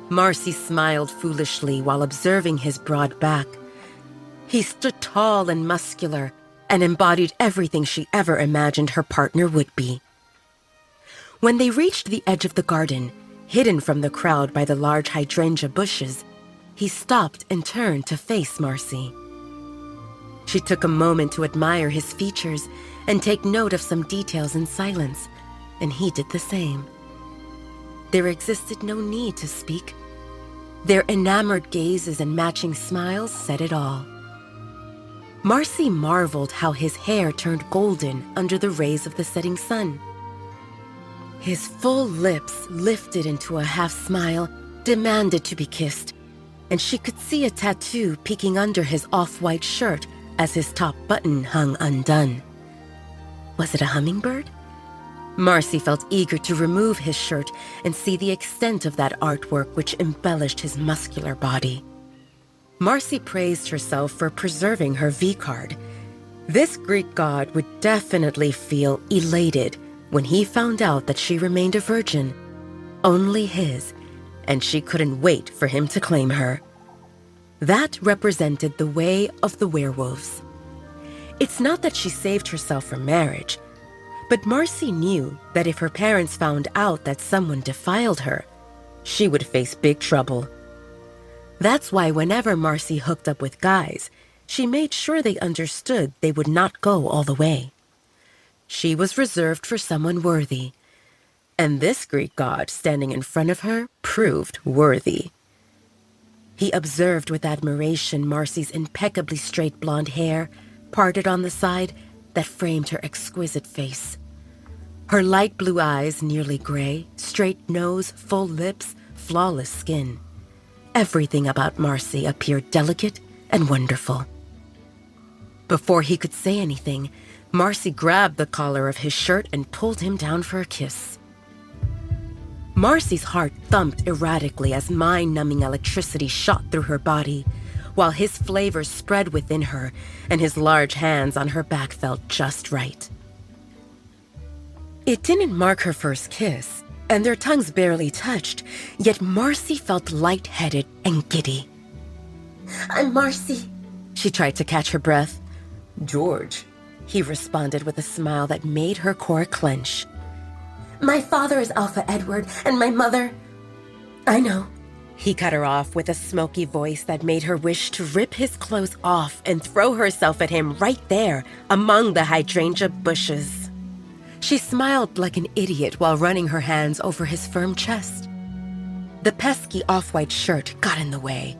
Marcy smiled foolishly while observing his broad back. He stood tall and muscular, and embodied everything she ever imagined her partner would be. When they reached the edge of the garden, hidden from the crowd by the large hydrangea bushes, he stopped and turned to face Marcy. She took a moment to admire his features and take note of some details in silence, and he did the same. there existed no need to speak. Their enamored gazes and matching smiles said it all. Marcy marveled how his hair turned golden under the rays of the setting sun. His full lips, lifted into a half smile, demanded to be kissed, and she could see a tattoo peeking under his off-white shirt as his top button hung undone. Was it a hummingbird? Marcy felt eager to remove his shirt and see the extent of that artwork which embellished his muscular body. Marcy praised herself for preserving her V-card. This Greek god would definitely feel elated when he found out that she remained a virgin, only his, and she couldn't wait for him to claim her. That represented the way of the werewolves. It's not that she saved herself from marriage, but Marcy knew that if her parents found out that someone defiled her, she would face big trouble. That's why whenever Marcy hooked up with guys, she made sure they understood they would not go all the way. She was reserved for someone worthy, and this Greek god standing in front of her proved worthy. He observed with admiration Marcy's impeccably straight blonde hair, parted on the side, that framed her exquisite face. Her light blue eyes, nearly gray, straight nose, full lips, flawless skin. Everything about Marcy appeared delicate and wonderful. Before he could say anything, Marcy grabbed the collar of his shirt and pulled him down for a kiss. Marcy's heart thumped erratically as mind-numbing electricity shot through her body, while his flavors spread within her and his large hands on her back felt just right. It didn't mark her first kiss, and their tongues barely touched, yet Marcy felt lightheaded and giddy. I'm Marcy. She tried to catch her breath. George, he responded with a smile that made her core clench. My father is Alpha Edward, and my mother... I know. He cut her off with a smoky voice that made her wish to rip his clothes off and throw herself at him right there, among the hydrangea bushes. She smiled like an idiot while running her hands over his firm chest. The pesky off-white shirt got in the way,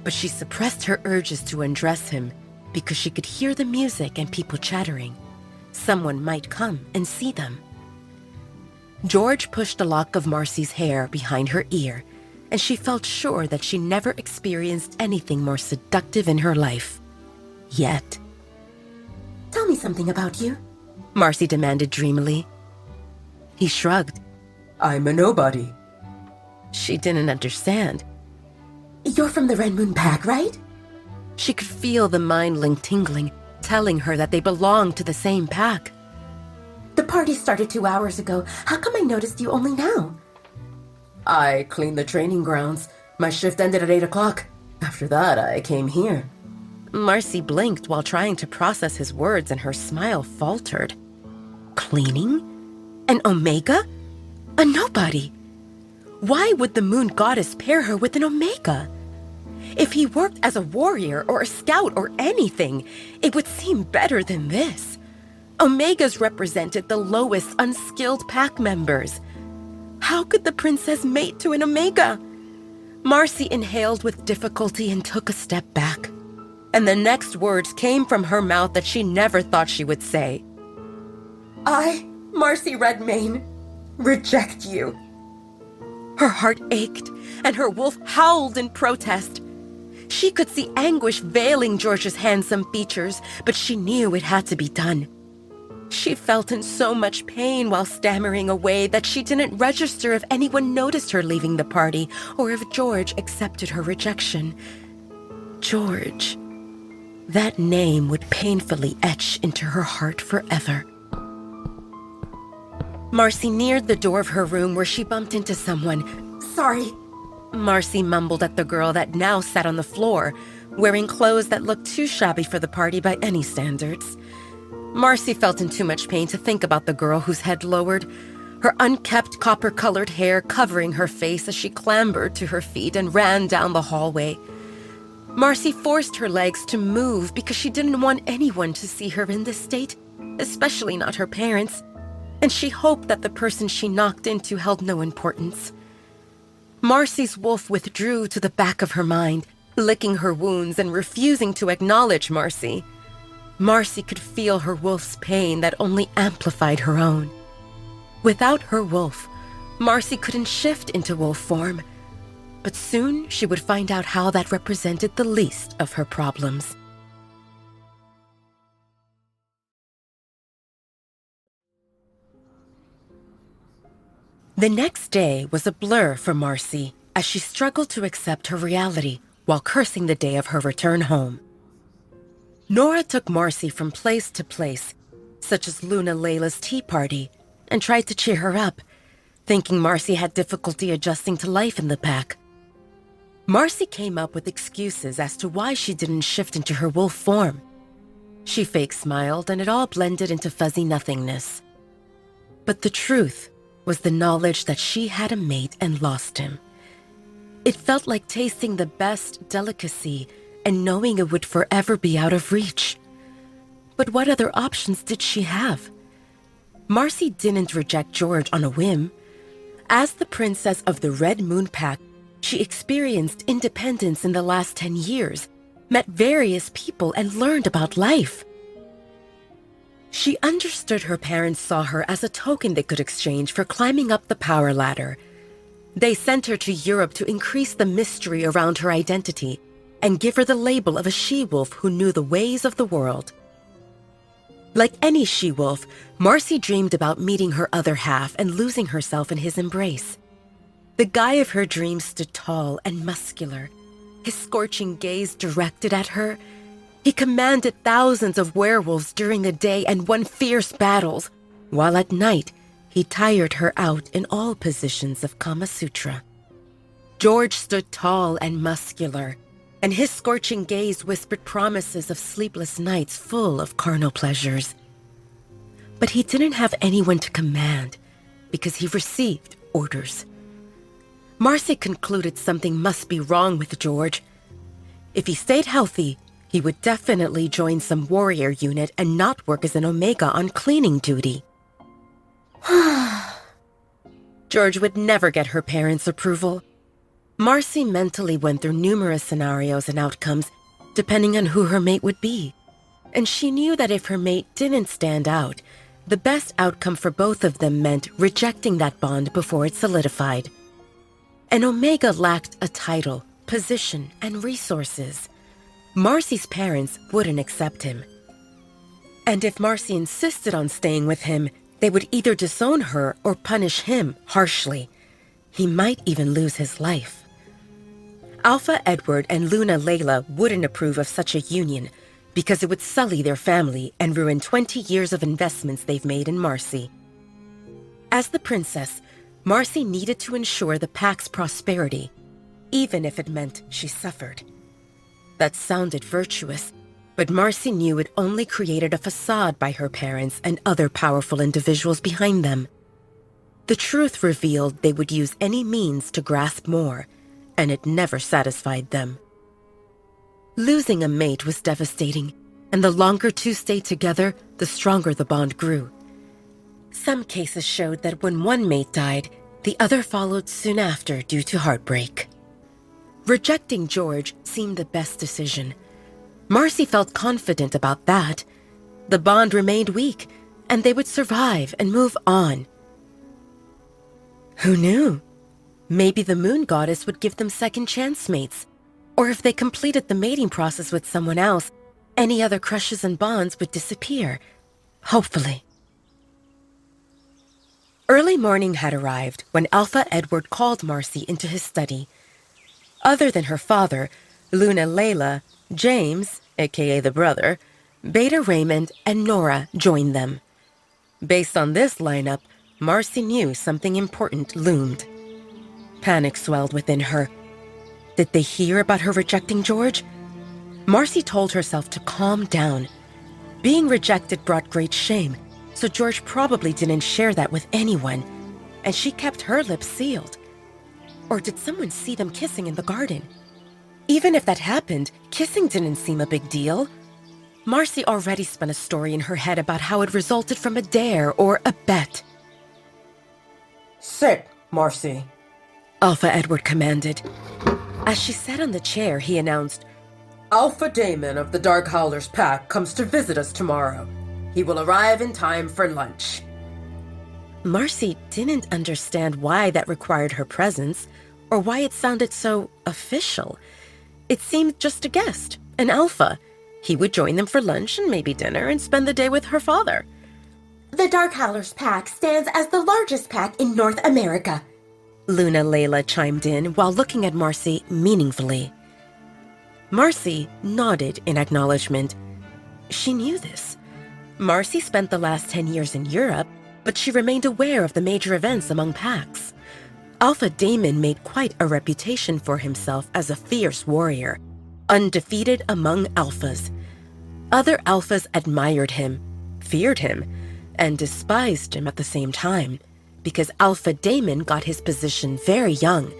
but she suppressed her urges to undress him because she could hear the music and people chattering. Someone might come and see them. George pushed a lock of Marcy's hair behind her ear, and she felt sure that she never experienced anything more seductive in her life. Yet. Tell me something about you, Marcy demanded dreamily. He shrugged. I'm a nobody. She didn't understand. You're from the Red Moon Pack, right? She could feel the mind link tingling, telling her that they belonged to the same pack. The party started 2 hours ago. How come I noticed you only now? I cleaned the training grounds. My shift ended at 8 o'clock. After that, I came here. Marcy blinked while trying to process his words, and her smile faltered. Cleaning? An Omega? A nobody? Why would the moon goddess pair her with an Omega? If he worked as a warrior or a scout or anything, it would seem better than this. Omegas represented the lowest unskilled pack members. How could the princess mate to an Omega? Marcy inhaled with difficulty and took a step back. And the next words came from her mouth that she never thought she would say. I, Marcy Redmayne, reject you. Her heart ached, and her wolf howled in protest. She could see anguish veiling George's handsome features, but she knew it had to be done. She felt in so much pain while stammering away that she didn't register if anyone noticed her leaving the party or if George accepted her rejection. George. That name would painfully etch into her heart forever. Marcy neared the door of her room where she bumped into someone. Sorry. Marcy mumbled at the girl that now sat on the floor, wearing clothes that looked too shabby for the party by any standards. Marcy felt in too much pain to think about the girl whose head lowered, her unkempt copper-colored hair covering her face as she clambered to her feet and ran down the hallway. Marcy forced her legs to move because she didn't want anyone to see her in this state, especially not her parents, and she hoped that the person she knocked into held no importance. Marcy's wolf withdrew to the back of her mind, licking her wounds and refusing to acknowledge Marcy. Marcy could feel her wolf's pain that only amplified her own. Without her wolf, Marcy couldn't shift into wolf form, but soon she would find out how that represented the least of her problems. The next day was a blur for Marcy as she struggled to accept her reality while cursing the day of her return home. Nora took Marcy from place to place, such as Luna Layla's tea party, and tried to cheer her up, thinking Marcy had difficulty adjusting to life in the pack. Marcy came up with excuses as to why she didn't shift into her wolf form. She fake smiled and it all blended into fuzzy nothingness. But the truth was the knowledge that she had a mate and lost him. It felt like tasting the best delicacy and knowing it would forever be out of reach. But what other options did she have? Marcy didn't reject George on a whim. As the princess of the Red Moon Pack, she experienced independence in the last 10 years, met various people, and learned about life. She understood her parents saw her as a token they could exchange for climbing up the power ladder. They sent her to Europe to increase the mystery around her identity and give her the label of a she-wolf who knew the ways of the world. Like any she-wolf, Marcy dreamed about meeting her other half and losing herself in his embrace. The guy of her dreams stood tall and muscular, his scorching gaze directed at her. He commanded thousands of werewolves during the day and won fierce battles, while at night he tired her out in all positions of Kama Sutra. George stood tall and muscular, and his scorching gaze whispered promises of sleepless nights full of carnal pleasures. But he didn't have anyone to command because he received orders. Marcy concluded something must be wrong with George. If he stayed healthy, he would definitely join some warrior unit and not work as an Omega on cleaning duty. George would never get her parents' approval. Marcy mentally went through numerous scenarios and outcomes, depending on who her mate would be. And she knew that if her mate didn't stand out, the best outcome for both of them meant rejecting that bond before it solidified. An Omega lacked a title, position, and resources. Marcy's parents wouldn't accept him. And if Marcy insisted on staying with him, they would either disown her or punish him harshly. He might even lose his life. Alpha Edward and Luna Layla wouldn't approve of such a union because it would sully their family and ruin 20 years of investments they've made in Marcy. As the princess, Marcy needed to ensure the pack's prosperity, even if it meant she suffered. That sounded virtuous, but Marcy knew it only created a facade by her parents and other powerful individuals behind them. The truth revealed they would use any means to grasp more, and it never satisfied them. Losing a mate was devastating, and the longer two stayed together, the stronger the bond grew. Some cases showed that when one mate died, the other followed soon after due to heartbreak. Rejecting George seemed the best decision. Marcy felt confident about that. The bond remained weak, and they would survive and move on. Who knew? Maybe the moon goddess would give them second chance mates. Or if they completed the mating process with someone else, any other crushes and bonds would disappear. Hopefully. Early morning had arrived when Alpha Edward called Marcy into his study. Other than her father, Luna Layla, James, aka the brother, Beta Raymond, and Nora joined them. Based on this lineup, Marcy knew something important loomed. Panic swelled within her. Did they hear about her rejecting George? Marcy told herself to calm down. Being rejected brought great shame, so George probably didn't share that with anyone, and she kept her lips sealed. Or did someone see them kissing in the garden? Even if that happened, kissing didn't seem a big deal. Marcy already spun a story in her head about how it resulted from a dare or a bet. Sit, Marcy. Alpha Edward commanded. As she sat on the chair, he announced, Alpha Damon of the Dark Howlers Pack comes to visit us tomorrow. He will arrive in time for lunch. Marcy didn't understand why that required her presence, or why it sounded so official. It seemed just a guest, an alpha. He would join them for lunch and maybe dinner and spend the day with her father. The Dark Howlers Pack stands as the largest pack in North America. Luna Layla chimed in while looking at Marcy meaningfully. Marcy nodded in acknowledgement. She knew this. Marcy spent the last 10 years in Europe, but she remained aware of the major events among packs. Alpha Damon made quite a reputation for himself as a fierce warrior, undefeated among alphas. Other alphas admired him, feared him, and despised him at the same time, because Alpha Damon got his position very young,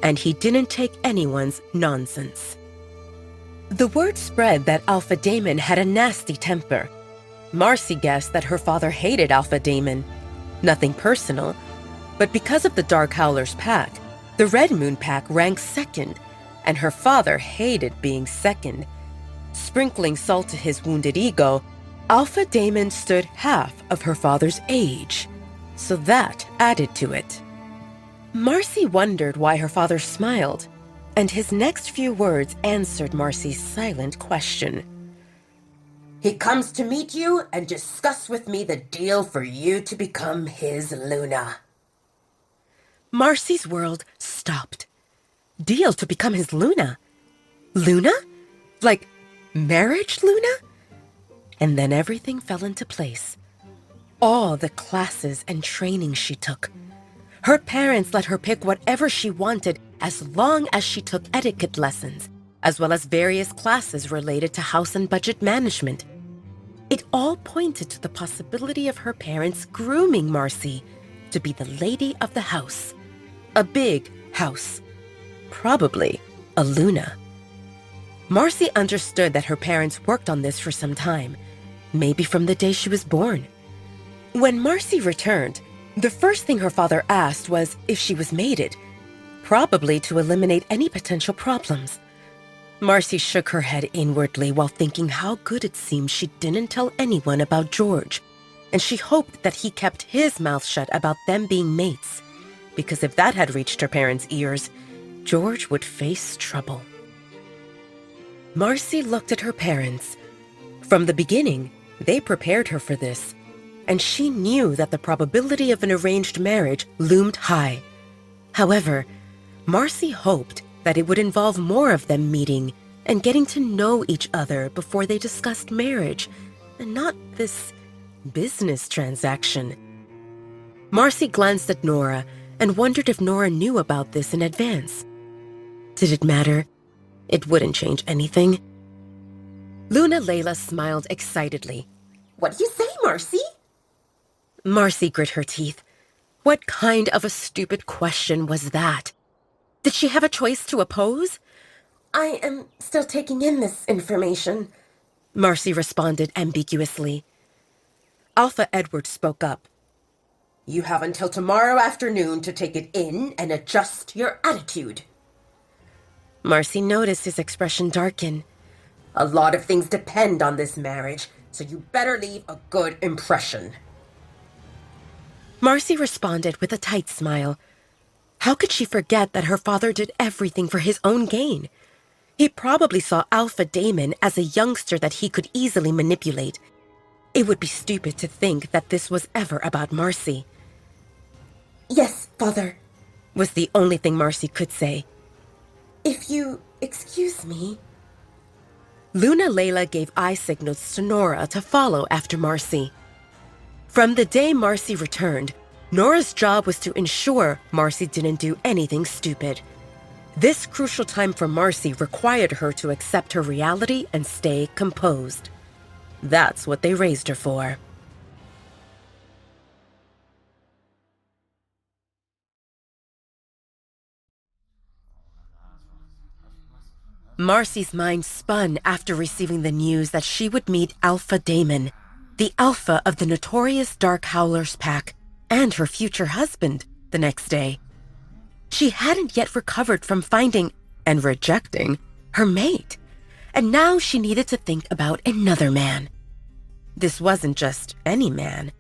and he didn't take anyone's nonsense. The word spread that Alpha Damon had a nasty temper. Marcy guessed that her father hated Alpha Damon. Nothing personal, but because of the Dark Howlers Pack, the Red Moon Pack ranked second, and her father hated being second. Sprinkling salt to his wounded ego, Alpha Damon stood half of her father's age, so that added to it. Marcy wondered why her father smiled, and his next few words answered Marcy's silent question. He comes to meet you and discuss with me the deal for you to become his Luna. Marcy's world stopped. Deal to become his Luna? Luna? Like marriage Luna? And then everything fell into place. All the classes and training she took. Her parents let her pick whatever she wanted as long as she took etiquette lessons, as well as various classes related to house and budget management. It all pointed to the possibility of her parents grooming Marcy to be the lady of the house. A big house. Probably a Luna. Marcy understood that her parents worked on this for some time, maybe from the day she was born. When Marcy returned, the first thing her father asked was if she was mated, probably to eliminate any potential problems. Marcy shook her head inwardly while thinking how good it seemed she didn't tell anyone about George, and she hoped that he kept his mouth shut about them being mates, because if that had reached her parents' ears, George would face trouble. Marcy looked at her parents. From the beginning, they prepared her for this, and she knew that the probability of an arranged marriage loomed high. However, Marcy hoped that it would involve more of them meeting and getting to know each other before they discussed marriage, and not this business transaction. Marcy glanced at Nora and wondered if Nora knew about this in advance. Did it matter? It wouldn't change anything. Luna Layla smiled excitedly. What do you say, Marcy? Marcy grit her teeth. What kind of a stupid question was that? Did she have a choice to oppose? I am still taking in this information, Marcy responded ambiguously. Alpha Edward spoke up. You have until tomorrow afternoon to take it in and adjust your attitude. Marcy noticed his expression darken. A lot of things depend on this marriage, so you better leave a good impression. Marcy responded with a tight smile. How could she forget that her father did everything for his own gain? He probably saw Alpha Damon as a youngster that he could easily manipulate. It would be stupid to think that this was ever about Marcy. Yes, Father, was the only thing Marcy could say. If you excuse me. Luna Layla gave eye signals to Nora to follow after Marcy. From the day Marcy returned, Nora's job was to ensure Marcy didn't do anything stupid. This crucial time for Marcy required her to accept her reality and stay composed. That's what they raised her for. Marcy's mind spun after receiving the news that she would meet Alpha Damon, the alpha of the notorious Dark Howlers Pack, and her future husband, the next day. She hadn't yet recovered from finding and rejecting her mate, and now she needed to think about another man. This wasn't just any man.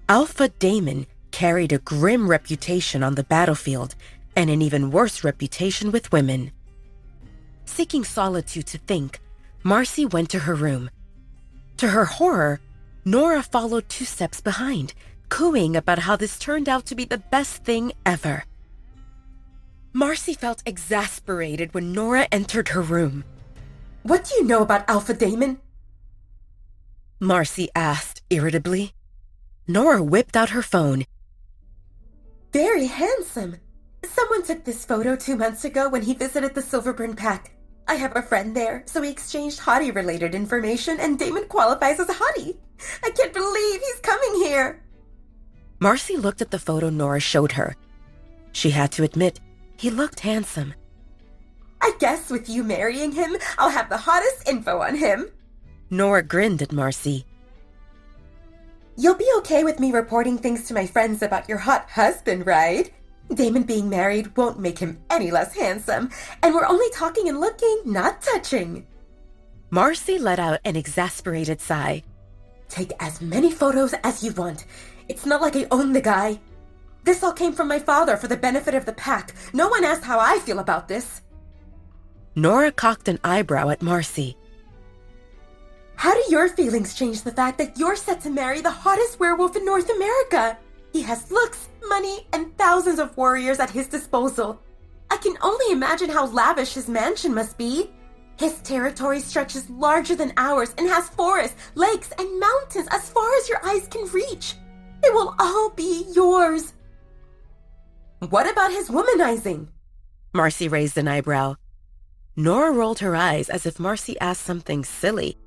Alpha Damon carried a grim reputation on the battlefield and an even worse reputation with women. Seeking solitude to think, Marcy went to her room. To her horror, Nora followed 2 steps behind, cooing about how this turned out to be the best thing ever. Marcy felt exasperated when Nora entered her room. "What do you know about Alpha Damon?" Marcy asked irritably. Nora whipped out her phone. "Very handsome. Someone took this photo 2 months ago when he visited the Silverburn Pack. I have a friend there, so we exchanged hottie-related information, and Damon qualifies as a hottie. I can't believe he's coming here." Marcy looked at the photo Nora showed her. She had to admit, he looked handsome. "I guess with you marrying him, I'll have the hottest info on him." Nora grinned at Marcy. "You'll be okay with me reporting things to my friends about your hot husband, right? Damon being married won't make him any less handsome, and we're only talking and looking, not touching." Marcy let out an exasperated sigh. "Take as many photos as you want. It's not like I own the guy. This all came from my father for the benefit of the pack. No one asked how I feel about this." Nora cocked an eyebrow at Marcy. "How do your feelings change the fact that you're set to marry the hottest werewolf in North America? He has looks, money, and thousands of warriors at his disposal. I can only imagine how lavish his mansion must be. His territory stretches larger than ours and has forests, lakes, and mountains as far as your eyes can reach. It will all be yours." "What about his womanizing?" Marcy raised an eyebrow. Nora rolled her eyes as if Marcy asked something silly.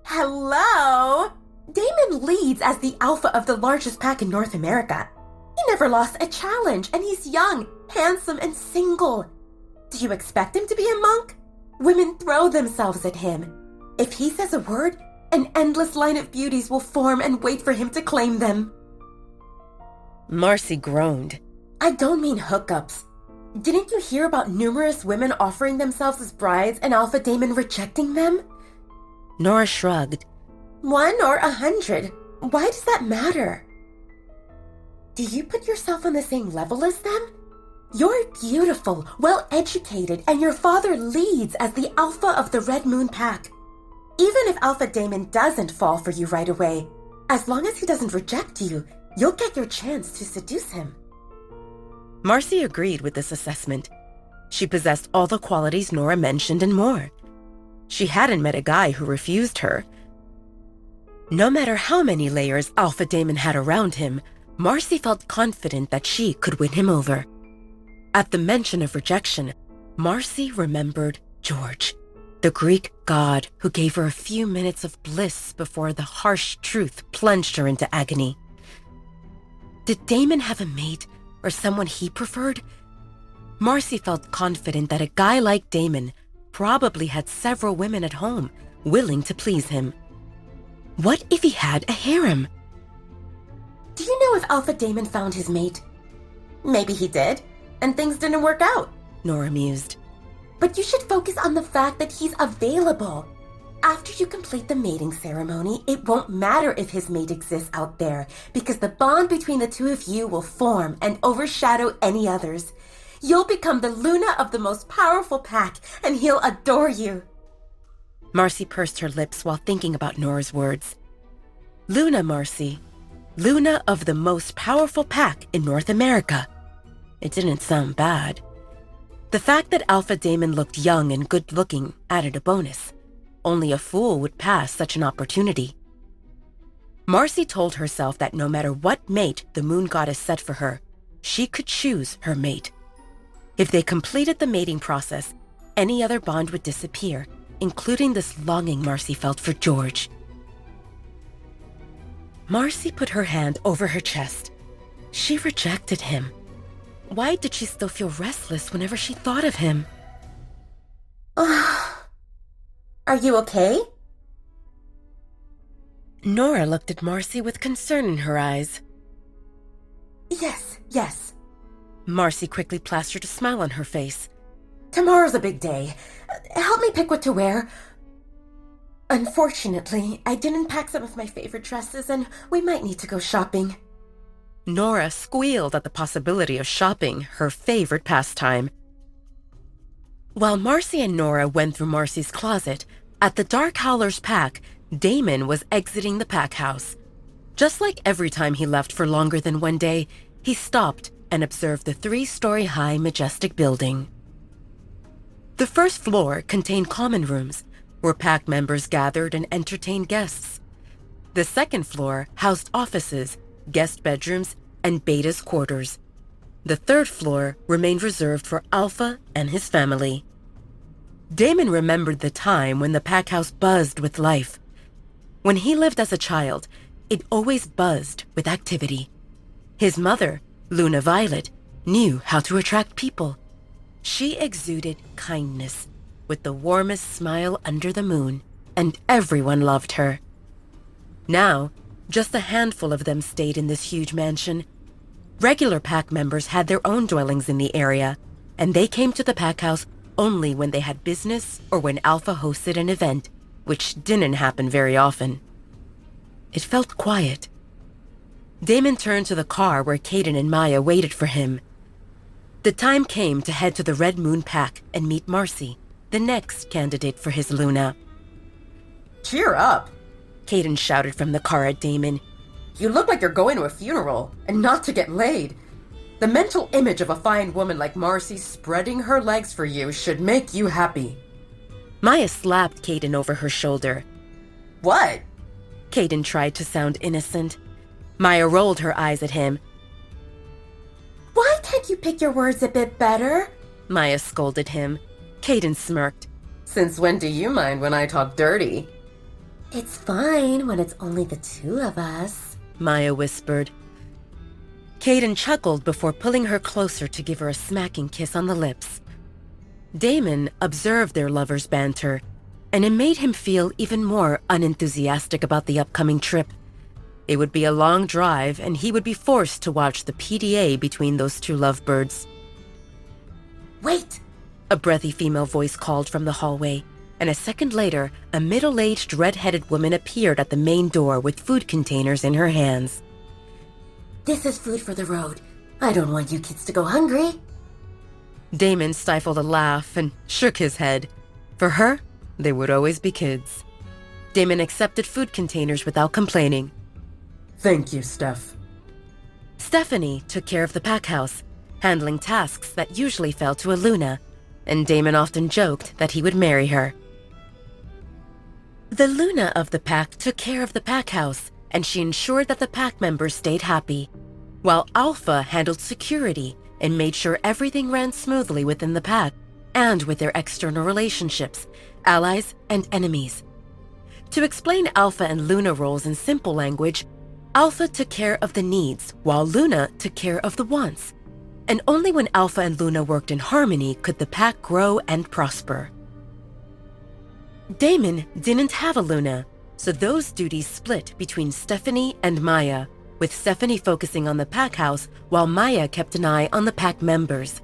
"Hello? Damon leads as the alpha of the largest pack in North America. He never lost a challenge, and he's young, handsome, and single. Do you expect him to be a monk? Women throw themselves at him. If he says a word, an endless line of beauties will form and wait for him to claim them." Marcy groaned. "I don't mean hookups. Didn't you hear about numerous women offering themselves as brides and Alpha Damon rejecting them?" Nora shrugged. 1 or 100. Why does that matter? Do you put yourself on the same level as them? You're beautiful, well-educated, and your father leads as the alpha of the Red Moon Pack. Even if Alpha Damon doesn't fall for you right away, as long as he doesn't reject you, you'll get your chance to seduce him." Marcy agreed with this assessment. She possessed all the qualities Nora mentioned and more. She hadn't met a guy who refused her. No matter how many layers Alpha Damon had around him, Marcy felt confident that she could win him over. At the mention of rejection, Marcy remembered George, the Greek god who gave her a few minutes of bliss before the harsh truth plunged her into agony. Did Damon have a mate or someone he preferred? Marcy felt confident that a guy like Damon probably had several women at home willing to please him. What if he had a harem? Do you know if Alpha Damon found his mate? Maybe he did, and things didn't work out, Nora mused. But you should focus on the fact that he's available. After you complete the mating ceremony, it won't matter if his mate exists out there, because the bond between the two of you will form and overshadow any others. You'll become the Luna of the most powerful pack, and he'll adore you. Marcy pursed her lips while thinking about Nora's words. Luna, Marcy. Luna of the most powerful pack in North America. It didn't sound bad. The fact that Alpha Damon looked young and good-looking added a bonus. Only a fool would pass such an opportunity. Marcy told herself that no matter what mate the moon goddess set for her, she could choose her mate. If they completed the mating process, any other bond would disappear, including this longing Marcy felt for George. Marcy put her hand over her chest. She rejected him. Why did she still feel restless whenever she thought of him? Are you okay? Nora looked at Marcy with concern in her eyes. Yes. Marcy quickly plastered a smile on her face. Tomorrow's a big day. Help me pick what to wear. Unfortunately, I didn't pack some of my favorite dresses, and we might need to go shopping. Nora squealed at the possibility of shopping, her favorite pastime. While Marcy and Nora went through Marcy's closet, at the Dark Howler's pack, Damon was exiting the pack house. Just like every time he left for longer than one day, he stopped and observed the 3-story-high majestic building. The first floor contained common rooms, where pack members gathered and entertained guests. The second floor housed offices, guest bedrooms, and Beta's quarters. The third floor remained reserved for Alpha and his family. Damon remembered the time when the pack house buzzed with life. When he lived as a child, it always buzzed with activity. His mother, Luna Violet, knew how to attract people. She exuded kindness, with the warmest smile under the moon, and everyone loved her. Now, just a handful of them stayed in this huge mansion. Regular pack members had their own dwellings in the area, and they came to the pack house only when they had business or when Alpha hosted an event, which didn't happen very often. It felt quiet. Damon turned to the car where Caden and Maya waited for him. The time came to head to the Red Moon Pack and meet Marcy, the next candidate for his Luna. Cheer up, Caden shouted from the car at Damon. You look like you're going to a funeral, and not to get laid. The mental image of a fine woman like Marcy spreading her legs for you should make you happy. Maya slapped Caden over her shoulder. What? Caden tried to sound innocent. Maya rolled her eyes at him. Why can't you pick your words a bit better? Maya scolded him. Caden smirked. Since when do you mind when I talk dirty? It's fine when it's only the two of us, Maya whispered. Caden chuckled before pulling her closer to give her a smacking kiss on the lips. Damon observed their lovers' banter, and it made him feel even more unenthusiastic about the upcoming trip. It would be a long drive, and he would be forced to watch the PDA between those two lovebirds. Wait! A breathy female voice called from the hallway, and a second later, a middle-aged red-headed woman appeared at the main door with food containers in her hands. This is food for the road. I don't want you kids to go hungry. Damon stifled a laugh and shook his head. For her, they would always be kids. Damon accepted food containers without complaining. Thank you, Steph. Stephanie took care of the pack house, handling tasks that usually fell to Luna, and Damon often joked that he would marry her. The Luna of the pack took care of the pack house, and she ensured that the pack members stayed happy, while Alpha handled security and made sure everything ran smoothly within the pack and with their external relationships, allies, and enemies. To explain Alpha and Luna roles in simple language, Alpha took care of the needs, while Luna took care of the wants. And only when Alpha and Luna worked in harmony could the pack grow and prosper. Damon didn't have a Luna, so those duties split between Stephanie and Maya, with Stephanie focusing on the pack house while Maya kept an eye on the pack members.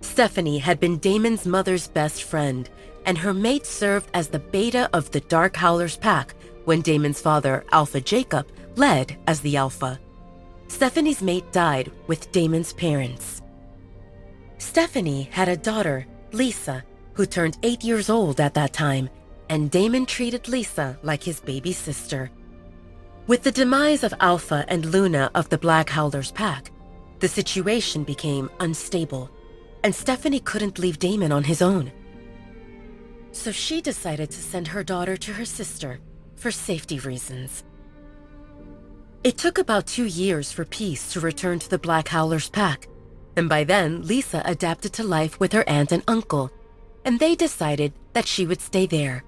Stephanie had been Damon's mother's best friend, and her mate served as the beta of the Dark Howler's pack when Damon's father, Alpha Jacob, led as the Alpha. Stephanie's mate died with Damon's parents. Stephanie had a daughter, Lisa, who turned 8 years old at that time, and Damon treated Lisa like his baby sister. With the demise of Alpha and Luna of the Black Howler's pack, the situation became unstable, and Stephanie couldn't leave Damon on his own. So she decided to send her daughter to her sister for safety reasons. It took about 2 years for Peace to return to the Black Howler's pack, and by then Lisa adapted to life with her aunt and uncle, and they decided that she would stay there.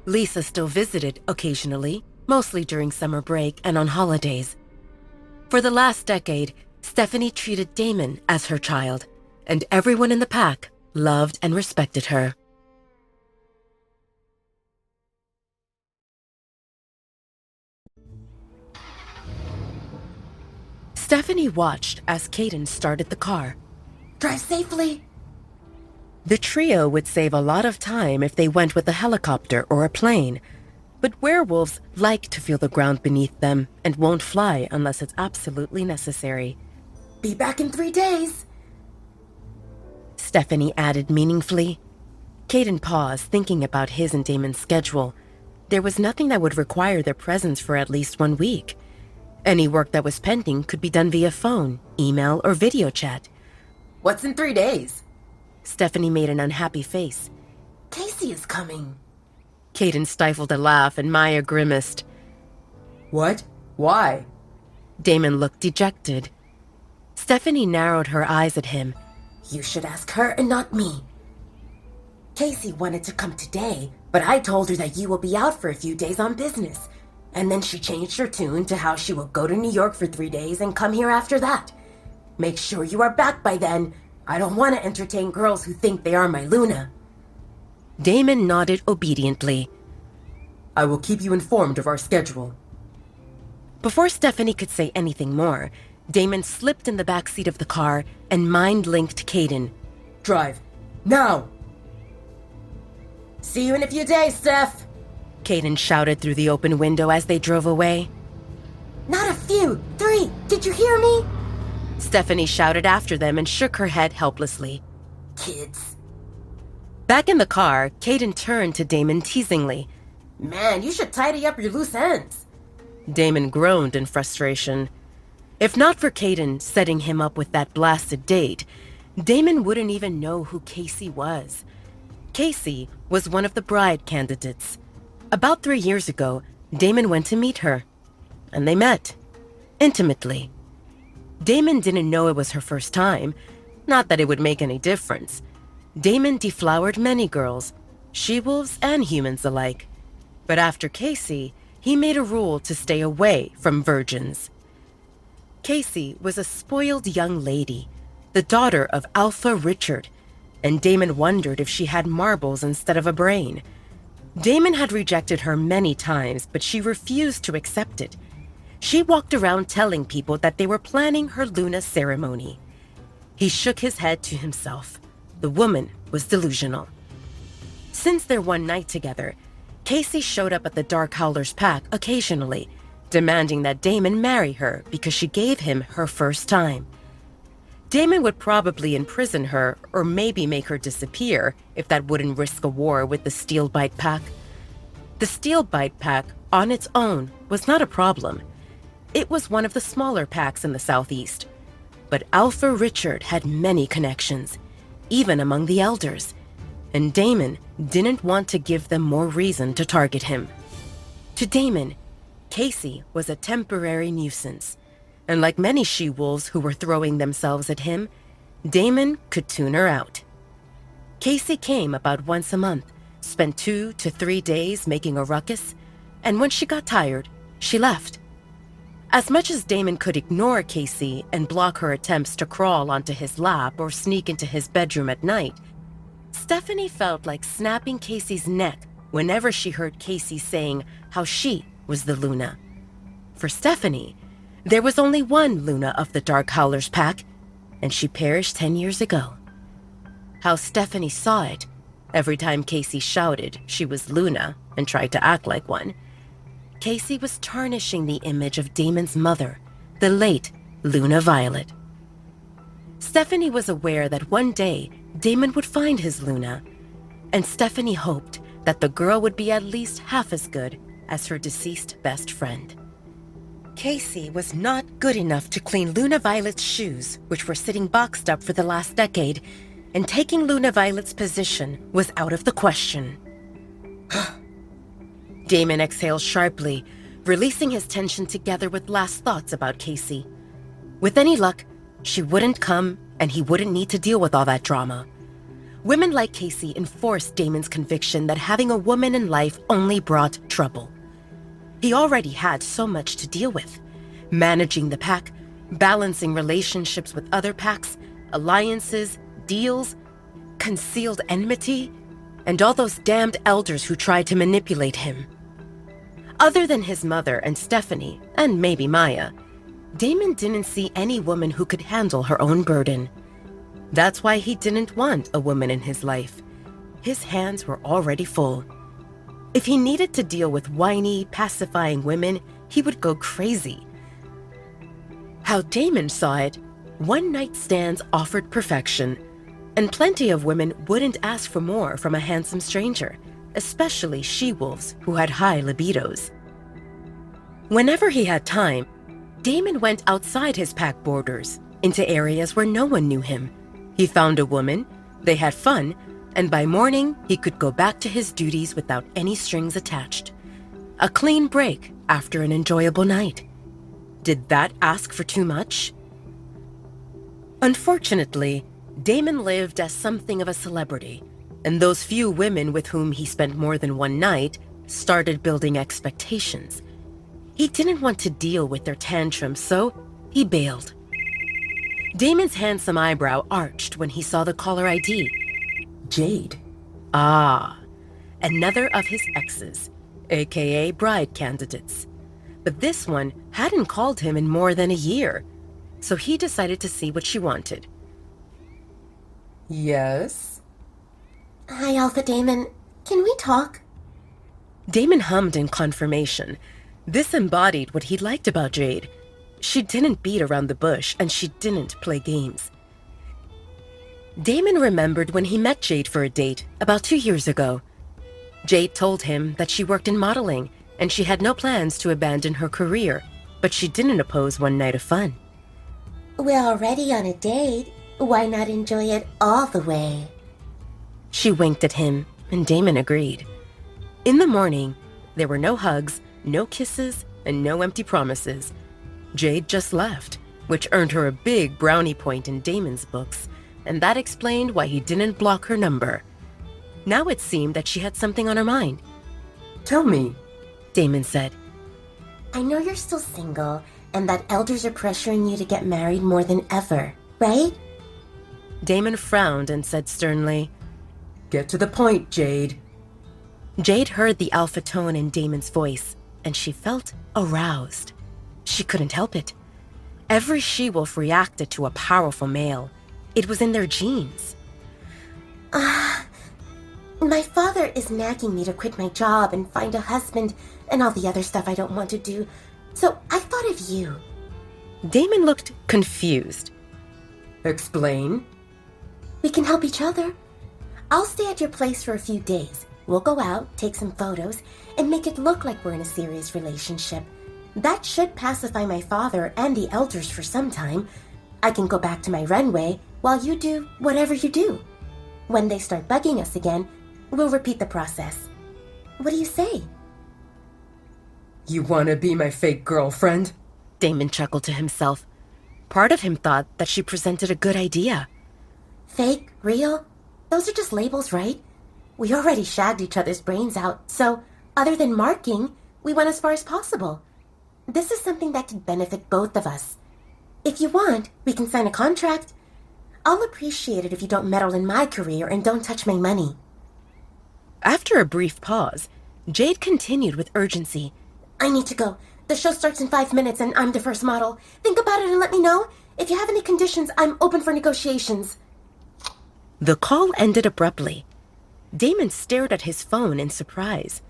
Lisa still visited occasionally, mostly during summer break and on holidays. For the last decade, Stephanie treated Damon as her child, and everyone in the pack loved and respected her. Stephanie watched as Caden started the car. Drive safely. The trio would save a lot of time if they went with a helicopter or a plane, but werewolves like to feel the ground beneath them and won't fly unless it's absolutely necessary. Be back in 3 days. Stephanie added meaningfully. Caden paused, thinking about his and Damon's schedule. There was nothing that would require their presence for at least 1 week. Any work that was pending could be done via phone, email, or video chat. What's in 3 days? Stephanie made an unhappy face. Casey is coming. Caden stifled a laugh and Maya grimaced. What? Why? Damon looked dejected. Stephanie narrowed her eyes at him. You should ask her and not me. Casey wanted to come today, but I told her that you will be out for a few days on business. And then she changed her tune to how she will go to New York for 3 days and come here after that. Make sure you are back by then. I don't want to entertain girls who think they are my Luna. Damon nodded obediently. I will keep you informed of our schedule. Before Stephanie could say anything more, Damon slipped in the back seat of the car and mind-linked Caden. Drive. Now! See you in a few days, Steph! Caden shouted through the open window as they drove away. Not a few! 3! Did you hear me? Stephanie shouted after them and shook her head helplessly. Kids. Back in the car, Caden turned to Damon teasingly. Man, you should tidy up your loose ends. Damon groaned in frustration. If not for Caden setting him up with that blasted date, Damon wouldn't even know who Casey was. Casey was one of the bride candidates. About 3 years ago, Damon went to meet her, and they met. Intimately. Damon didn't know it was her first time, not that it would make any difference. Damon deflowered many girls, she-wolves and humans alike. But after Casey, he made a rule to stay away from virgins. Casey was a spoiled young lady, the daughter of Alpha Richard, and Damon wondered if she had marbles instead of a brain. Damon had rejected her many times, but she refused to accept it. She walked around telling people that they were planning her Luna ceremony. He shook his head to himself. The woman was delusional. Since their one night together, Casey showed up at the Dark Howler's pack occasionally, demanding that Damon marry her because she gave him her first time. Damon would probably imprison her or maybe make her disappear if that wouldn't risk a war with the Steelbite pack. The Steelbite pack, on its own, was not a problem. It was one of the smaller packs in the Southeast. But Alpha Richard had many connections, even among the elders, and Damon didn't want to give them more reason to target him. To Damon, Casey was a temporary nuisance, and like many she-wolves who were throwing themselves at him, Damon could tune her out. Casey came about once a month, spent 2 to 3 days making a ruckus, and when she got tired, she left. As much as Damon could ignore Casey and block her attempts to crawl onto his lap or sneak into his bedroom at night, Stephanie felt like snapping Casey's neck whenever she heard Casey saying how she was the Luna. For Stephanie, there was only one Luna of the Dark Howler's pack, and she perished 10 years ago. How Stephanie saw it every time Casey shouted she was Luna and tried to act like one. Casey was tarnishing the image of Damon's mother, the late Luna Violet. Stephanie was aware that one day Damon would find his Luna, and Stephanie hoped that the girl would be at least half as good as her deceased best friend. Casey was not good enough to clean Luna Violet's shoes, which were sitting boxed up for the last decade, and taking Luna Violet's position was out of the question. Damon exhaled sharply, releasing his tension together with last thoughts about Casey. With any luck, she wouldn't come, and he wouldn't need to deal with all that drama. Women like Casey enforced Damon's conviction that having a woman in life only brought trouble. He already had so much to deal with. Managing the pack, balancing relationships with other packs, alliances, deals, concealed enmity, and all those damned elders who tried to manipulate him. Other than his mother and Stephanie, and maybe Maya, Damon didn't see any woman who could handle her own burden. That's why he didn't want a woman in his life. His hands were already full. If he needed to deal with whiny, pacifying women, he would go crazy. How Damon saw it, one-night stands offered perfection, and plenty of women wouldn't ask for more from a handsome stranger, especially she-wolves who had high libidos. Whenever he had time, Damon went outside his pack borders, into areas where no one knew him. He found a woman, they had fun, and by morning he could go back to his duties without any strings attached. A clean break after an enjoyable night. Did that ask for too much? Unfortunately, Damon lived as something of a celebrity, and those few women with whom he spent more than one night started building expectations. He didn't want to deal with their tantrums, so he bailed. Damon's handsome eyebrow arched when he saw the caller ID. Jade. Ah, another of his exes, aka bride candidates. But this one hadn't called him in more than a year, so he decided to see what she wanted. Yes? Hi, Alpha Damon. Can we talk? Damon hummed in confirmation. This embodied what he liked about Jade. She didn't beat around the bush, and she didn't play games. Damon remembered when he met Jade for a date about 2 years ago. Jade told him that she worked in modeling, and she had no plans to abandon her career, but she didn't oppose one night of fun. We're already on a date. Why not enjoy it all the way? She winked at him, and Damon agreed. In the morning, there were no hugs, no kisses, and no empty promises. Jade just left, which earned her a big brownie point in Damon's books, and that explained why he didn't block her number. Now it seemed that she had something on her mind. Tell me, Damon said. I know you're still single, and that elders are pressuring you to get married more than ever, right? Damon frowned and said sternly, Get to the point, Jade. Jade heard the alpha tone in Damon's voice, and she felt aroused. She couldn't help it. Every she-wolf reacted to a powerful male. It was in their genes. My father is nagging me to quit my job and find a husband and all the other stuff I don't want to do, so I thought of you. Damon looked confused. Explain. We can help each other. I'll stay at your place for a few days. We'll go out, take some photos, and make it look like we're in a serious relationship. That should pacify my father and the elders for some time. I can go back to my runway while you do whatever you do. When they start bugging us again, we'll repeat the process. What do you say? You want to be my fake girlfriend? Damon chuckled to himself. Part of him thought that she presented a good idea. Fake? Real? Those are just labels, right? We already shagged each other's brains out, so other than marking, we went as far as possible. This is something that could benefit both of us. If you want, we can sign a contract. I'll appreciate it if you don't meddle in my career and don't touch my money. After a brief pause, Jade continued with urgency. I need to go. The show starts in 5 minutes and I'm the first model. Think about it and let me know. If you have any conditions, I'm open for negotiations. The call ended abruptly. Damon stared at his phone in surprise.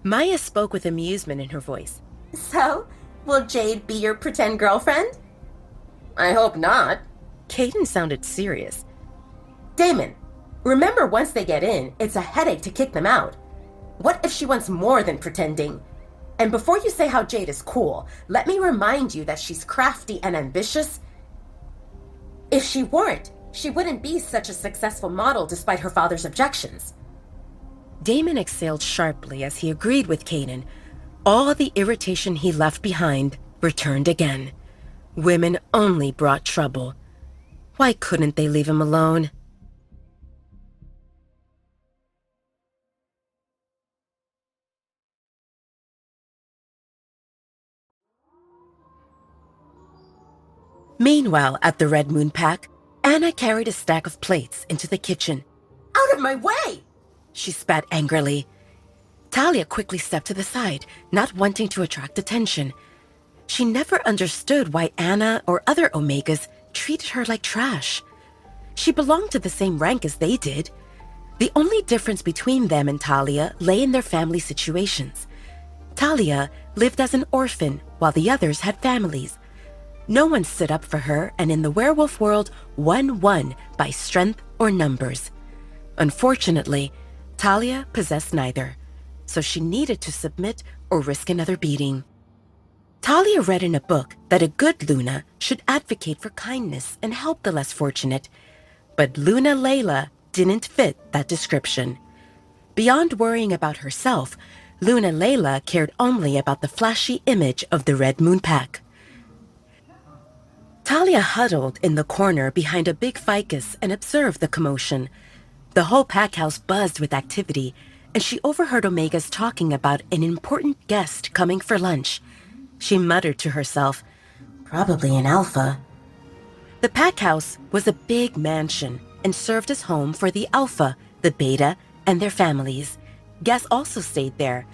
Maya spoke with amusement in her voice. So, will Jade be your pretend girlfriend? I hope not. Caden sounded serious. Damon, remember once they get in, it's a headache to kick them out. What if she wants more than pretending? And before you say how Jade is cool, let me remind you that she's crafty and ambitious. If she weren't, she wouldn't be such a successful model despite her father's objections. Damon exhaled sharply as he agreed with Caden. All the irritation he left behind returned again. Women only brought trouble. Why couldn't they leave him alone? Meanwhile, at the Red Moon Pack, Anna carried a stack of plates into the kitchen. Out of my way! She spat angrily. Talia quickly stepped to the side, not wanting to attract attention. She never understood why Anna or other Omegas treated her like trash. She belonged to the same rank as they did. The only difference between them and Talia lay in their family situations. Talia lived as an orphan while the others had families. No one stood up for her, and in the werewolf world, one won by strength or numbers. Unfortunately, Talia possessed neither, so she needed to submit or risk another beating. Talia read in a book that a good Luna should advocate for kindness and help the less fortunate, but Luna Layla didn't fit that description. Beyond worrying about herself, Luna Layla cared only about the flashy image of the Red Moon Pack. Talia huddled in the corner behind a big ficus and observed the commotion. The whole pack house buzzed with activity, and she overheard Omegas talking about an important guest coming for lunch. She muttered to herself, Probably an alpha. The pack house was a big mansion and served as home for the alpha, the beta, and their families. Guests also stayed there.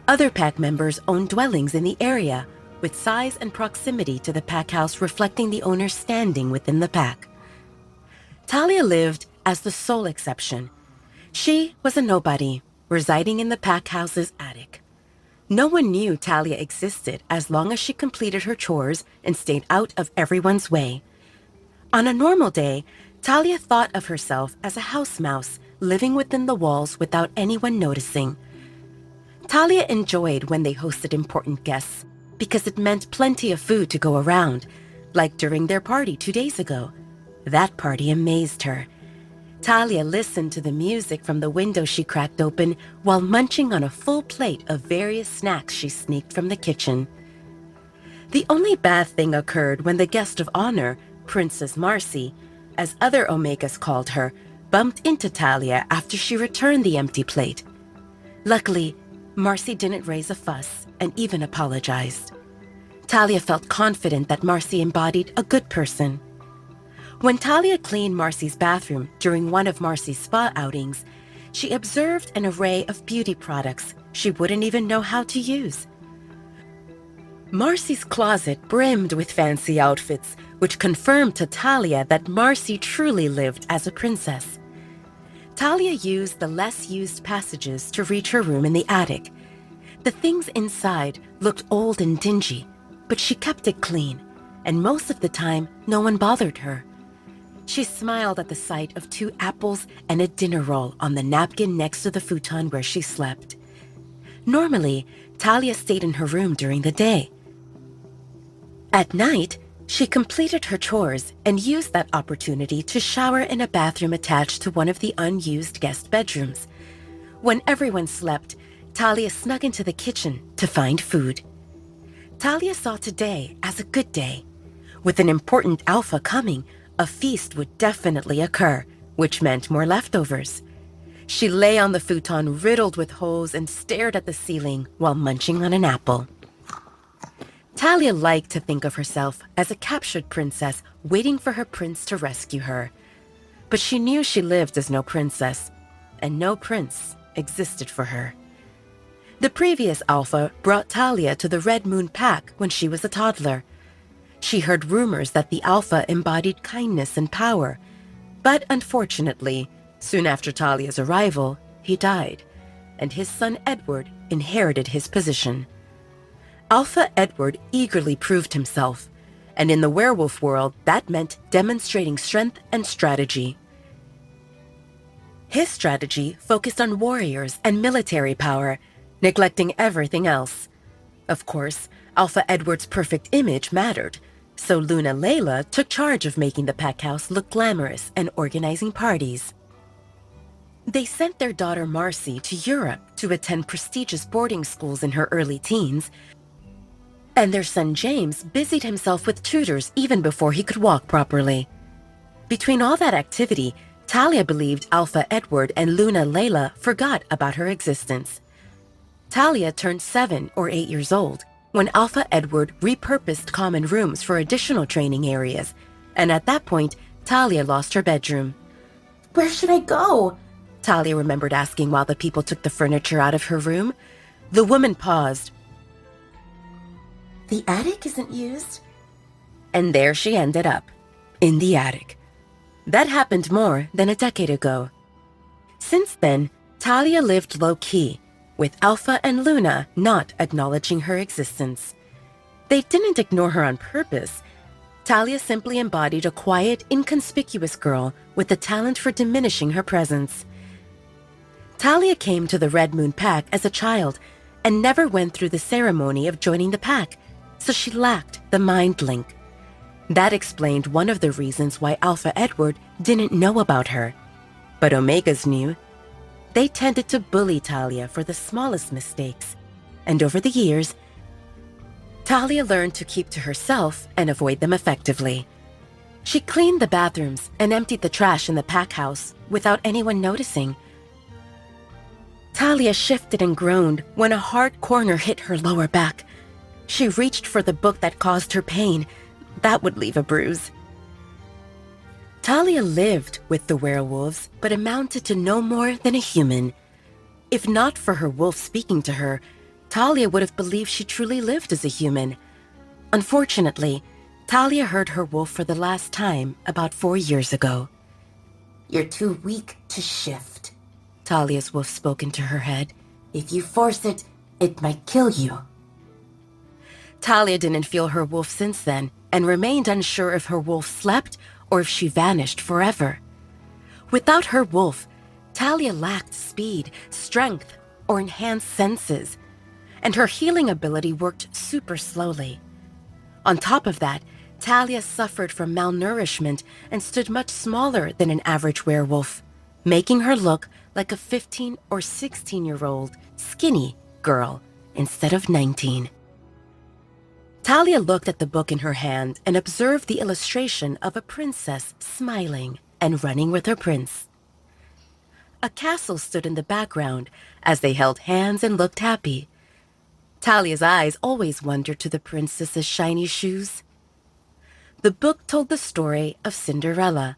Other pack members owned dwellings in the area, with size and proximity to the pack house reflecting the owner's standing within the pack. Talia lived as the sole exception. She was a nobody, residing in the pack house's attic. No one knew Talia existed as long as she completed her chores and stayed out of everyone's way. On a normal day, Talia thought of herself as a house mouse living within the walls without anyone noticing. Talia enjoyed when they hosted important guests because it meant plenty of food to go around, like during their party 2 days ago. That party amazed her. Talia listened to the music from the window she cracked open while munching on a full plate of various snacks she sneaked from the kitchen. The only bad thing occurred when the guest of honor, Princess Marcy, as other Omegas called her, bumped into Talia after she returned the empty plate. Luckily, Marcy didn't raise a fuss and even apologized. Talia felt confident that Marcy embodied a good person. When Talia cleaned Marcy's bathroom during one of Marcy's spa outings, she observed an array of beauty products she wouldn't even know how to use. Marcy's closet brimmed with fancy outfits, which confirmed to Talia that Marcy truly lived as a princess. Talia used the less-used passages to reach her room in the attic. The things inside looked old and dingy, but she kept it clean, and most of the time, no one bothered her. She smiled at the sight of 2 apples and a dinner roll on the napkin next to the futon where she slept. Normally, Talia stayed in her room during the day. At night, she completed her chores and used that opportunity to shower in a bathroom attached to one of the unused guest bedrooms. When everyone slept, Talia snuck into the kitchen to find food. Talia saw today as a good day. With an important alpha coming, a feast would definitely occur, which meant more leftovers. She lay on the futon riddled with holes and stared at the ceiling while munching on an apple. Talia liked to think of herself as a captured princess waiting for her prince to rescue her. But she knew she lived as no princess, and no prince existed for her. The previous alpha brought Talia to the Red Moon Pack when she was a toddler. She heard rumors that the alpha embodied kindness and power, but unfortunately, soon after Talia's arrival, he died, and his son Edward inherited his position. Alpha Edward eagerly proved himself, and in the werewolf world, that meant demonstrating strength and strategy. His strategy focused on warriors and military power, neglecting everything else. Of course, Alpha Edward's perfect image mattered, so Luna Layla took charge of making the pack house look glamorous and organizing parties. They sent their daughter Marcy to Europe to attend prestigious boarding schools in her early teens, and their son James busied himself with tutors even before he could walk properly. Between all that activity, Talia believed Alpha Edward and Luna Layla forgot about her existence. Talia turned 7 or 8 years old when Alpha Edward repurposed common rooms for additional training areas, and at that point, Talia lost her bedroom. Where should I go? Talia remembered asking while the people took the furniture out of her room. The woman paused. The attic isn't used. And there she ended up, in the attic. That happened more than a decade ago. Since then, Talia lived low-key, with Alpha and Luna not acknowledging her existence. They didn't ignore her on purpose. Talia simply embodied a quiet, inconspicuous girl with the talent for diminishing her presence. Talia came to the Red Moon Pack as a child and never went through the ceremony of joining the pack, so she lacked the mind link. That explained one of the reasons why Alpha Edward didn't know about her. But Omegas knew. They tended to bully Talia for the smallest mistakes, and over the years, Talia learned to keep to herself and avoid them effectively. She cleaned the bathrooms and emptied the trash in the pack house without anyone noticing. Talia shifted and groaned when a hard corner hit her lower back. She reached for the book that caused her pain. That would leave a bruise. Talia lived with the werewolves, but amounted to no more than a human. If not for her wolf speaking to her, Talia would have believed she truly lived as a human. Unfortunately, Talia heard her wolf for the last time about 4 years ago. You're too weak to shift. Talia's wolf spoke into her head. If you force it, it might kill you. Talia didn't feel her wolf since then, and remained unsure if her wolf slept or if she vanished forever. Without her wolf, Talia lacked speed, strength, or enhanced senses, and her healing ability worked super slowly. On top of that, Talia suffered from malnourishment and stood much smaller than an average werewolf, making her look like a 15 or 16-year-old skinny girl instead of 19. Talia looked at the book in her hand and observed the illustration of a princess smiling and running with her prince. A castle stood in the background as they held hands and looked happy. Talia's eyes always wandered to the princess's shiny shoes. The book told the story of Cinderella,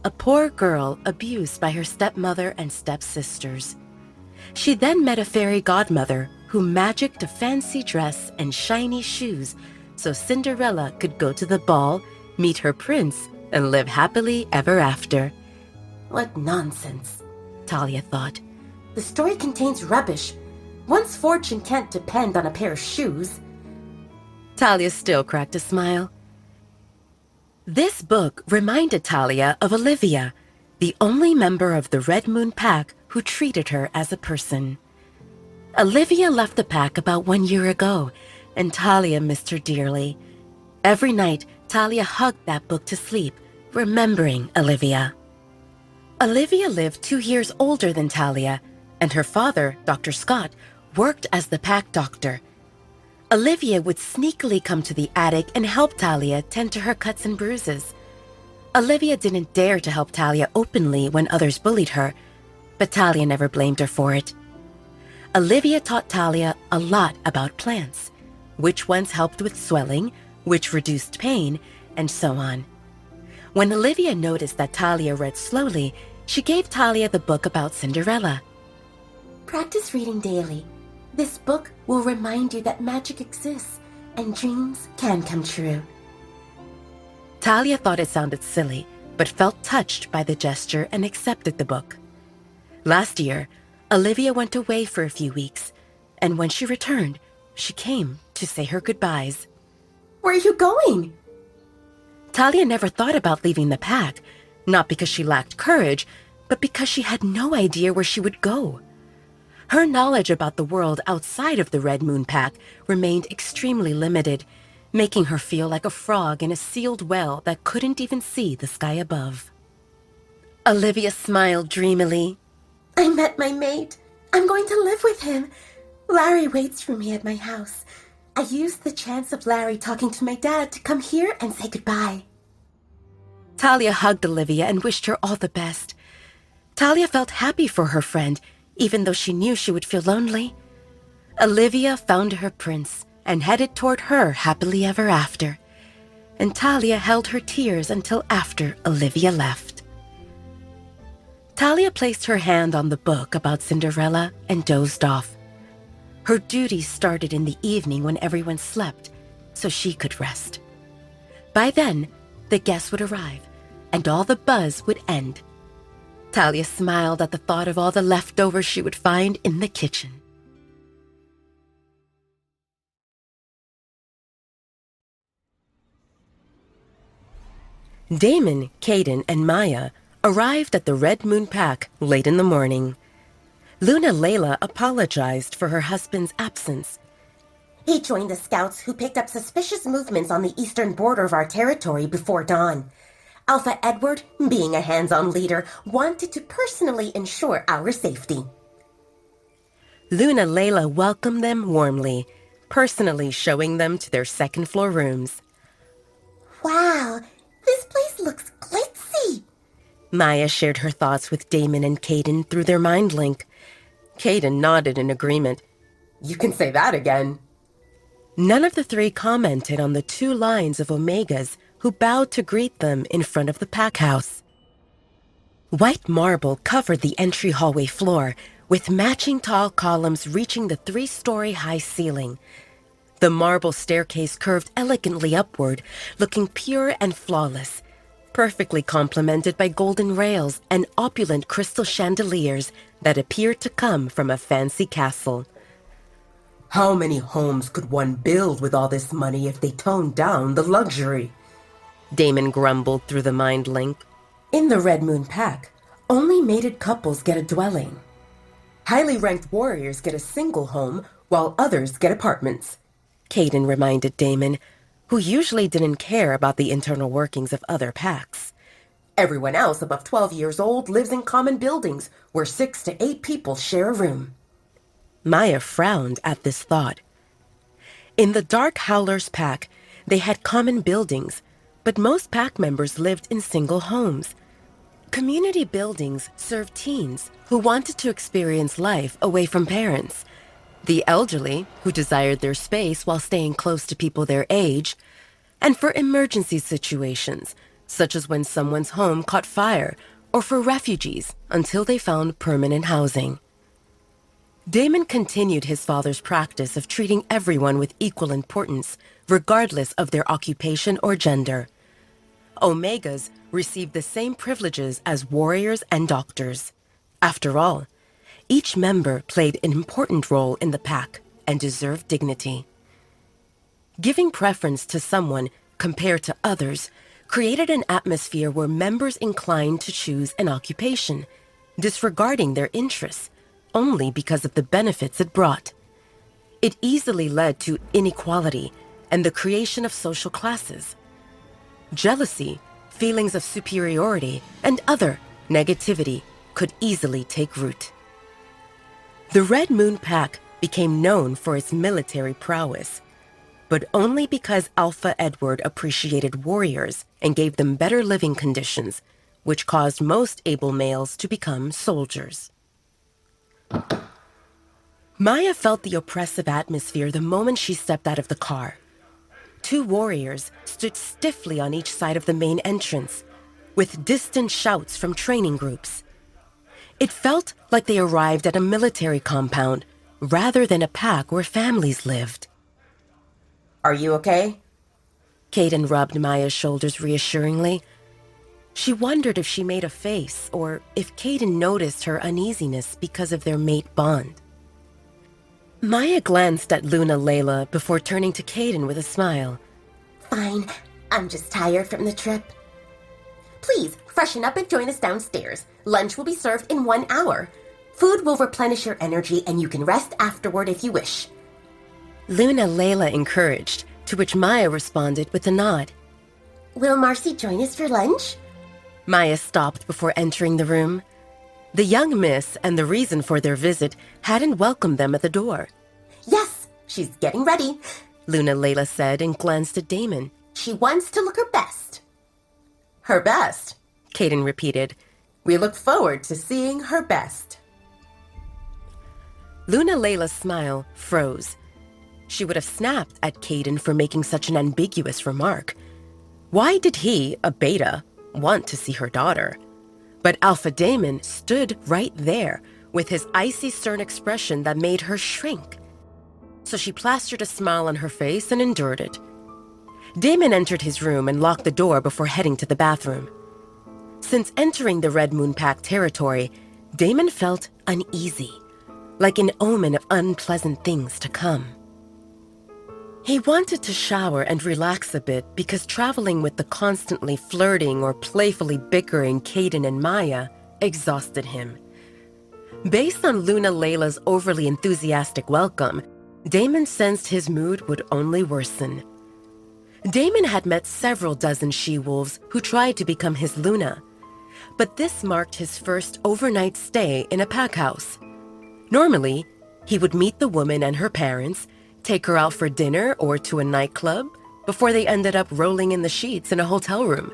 a poor girl abused by her stepmother and stepsisters. She then met a fairy godmother who magicked a fancy dress and shiny shoes so Cinderella could go to the ball, meet her prince, and live happily ever after. What nonsense, Talia thought. The story contains rubbish. One's fortune can't depend on a pair of shoes. Talia still cracked a smile. This book reminded Talia of Olivia, the only member of the Red Moon Pack who treated her as a person. Olivia left the pack about 1 year ago, and Talia missed her dearly. Every night, Talia hugged that book to sleep, remembering Olivia. Olivia lived 2 years older than Talia, and her father, Dr. Scott, worked as the pack doctor. Olivia would sneakily come to the attic and help Talia tend to her cuts and bruises. Olivia didn't dare to help Talia openly when others bullied her, but Talia never blamed her for it. Olivia taught Talia a lot about plants, which ones helped with swelling, which reduced pain, and so on. When Olivia noticed that Talia read slowly, she gave Talia the book about Cinderella. Practice reading daily. This book will remind you that magic exists and dreams can come true. Talia thought it sounded silly, but felt touched by the gesture and accepted the book. Last year, Olivia went away for a few weeks, and when she returned, she came to say her goodbyes. Where are you going? Talia never thought about leaving the pack, not because she lacked courage, but because she had no idea where she would go. Her knowledge about the world outside of the Red Moon Pack remained extremely limited, making her feel like a frog in a sealed well that couldn't even see the sky above. Olivia smiled dreamily. I met my mate. I'm going to live with him. Larry waits for me at my house. I used the chance of Larry talking to my dad to come here and say goodbye. Talia hugged Olivia and wished her all the best. Talia felt happy for her friend, even though she knew she would feel lonely. Olivia found her prince and headed toward her happily ever after, and Talia held her tears until after Olivia left. Talia placed her hand on the book about Cinderella and dozed off. Her duties started in the evening when everyone slept, so she could rest. By then, the guests would arrive, and all the buzz would end. Talia smiled at the thought of all the leftovers she would find in the kitchen. Damon, Caden, and Maya arrived at the Red Moon Pack late in the morning. Luna Layla apologized for her husband's absence. He joined the scouts who picked up suspicious movements on the eastern border of our territory before dawn. Alpha Edward, being a hands-on leader, wanted to personally ensure our safety. Luna Layla welcomed them warmly, personally showing them to their second-floor rooms. Wow, this place looks glitzy. Maya shared her thoughts with Damon and Caden through their mind link. Caden nodded in agreement. You can say that again. None of the three commented on the 2 lines of Omegas who bowed to greet them in front of the pack house. White marble covered the entry hallway floor, with matching tall columns reaching the 3-story high ceiling. The marble staircase curved elegantly upward, looking pure and flawless, perfectly complemented by golden rails and opulent crystal chandeliers that appeared to come from a fancy castle. How many homes could one build with all this money if they toned down the luxury? Damon grumbled through the mind link. In the Red Moon Pack, only mated couples get a dwelling. Highly ranked warriors get a single home, while others get apartments. Caden reminded Damon, who usually didn't care about the internal workings of other packs. Everyone else above 12 years old lives in common buildings where 6 to 8 people share a room. Maya frowned at this thought. In the Dark Howlers Pack, they had common buildings, but most pack members lived in single homes. Community buildings served teens who wanted to experience life away from parents, the elderly who desired their space while staying close to people their age, and for emergency situations, such as when someone's home caught fire, or for refugees until they found permanent housing. Damon continued his father's practice of treating everyone with equal importance, regardless of their occupation or gender. Omegas received the same privileges as warriors and doctors. After all, each member played an important role in the pack and deserved dignity. Giving preference to someone compared to others created an atmosphere where members inclined to choose an occupation, disregarding their interests only because of the benefits it brought. It easily led to inequality and the creation of social classes. Jealousy, feelings of superiority, and other negativity could easily take root. The Red Moon Pack became known for its military prowess, but only because Alpha Edward appreciated warriors and gave them better living conditions, which caused most able males to become soldiers. Maya felt the oppressive atmosphere the moment she stepped out of the car. 2 warriors stood stiffly on each side of the main entrance, with distant shouts from training groups. It felt like they arrived at a military compound rather than a pack where families lived. Are you okay? Caden rubbed Maya's shoulders reassuringly. She wondered if she made a face or if Caden noticed her uneasiness because of their mate bond. Maya glanced at Luna Layla before turning to Caden with a smile. Fine, I'm just tired from the trip. Please, freshen up and join us downstairs. Lunch will be served in 1 hour. Food will replenish your energy and you can rest afterward if you wish. Luna Layla encouraged, to which Maya responded with a nod. Will Marcy join us for lunch? Maya stopped before entering the room. The young miss and the reason for their visit hadn't welcomed them at the door. Yes, she's getting ready. Luna Layla said and glanced at Damon. She wants to look her best. Her best, Caden repeated. We look forward to seeing her best. Luna Layla's smile froze. She would have snapped at Caden for making such an ambiguous remark. Why did he, a beta, want to see her daughter? But Alpha Damon stood right there with his icy stern expression that made her shrink. So she plastered a smile on her face and endured it, Damon entered his room and locked the door before heading to the bathroom. Since entering the Red Moon Pack territory, Damon felt uneasy, like an omen of unpleasant things to come. He wanted to shower and relax a bit because traveling with the constantly flirting or playfully bickering Caden and Maya exhausted him. Based on Luna Layla's overly enthusiastic welcome, Damon sensed his mood would only worsen. Damon had met several dozen she-wolves who tried to become his Luna, but this marked his first overnight stay in a pack house. Normally, he would meet the woman and her parents, take her out for dinner or to a nightclub, before they ended up rolling in the sheets in a hotel room.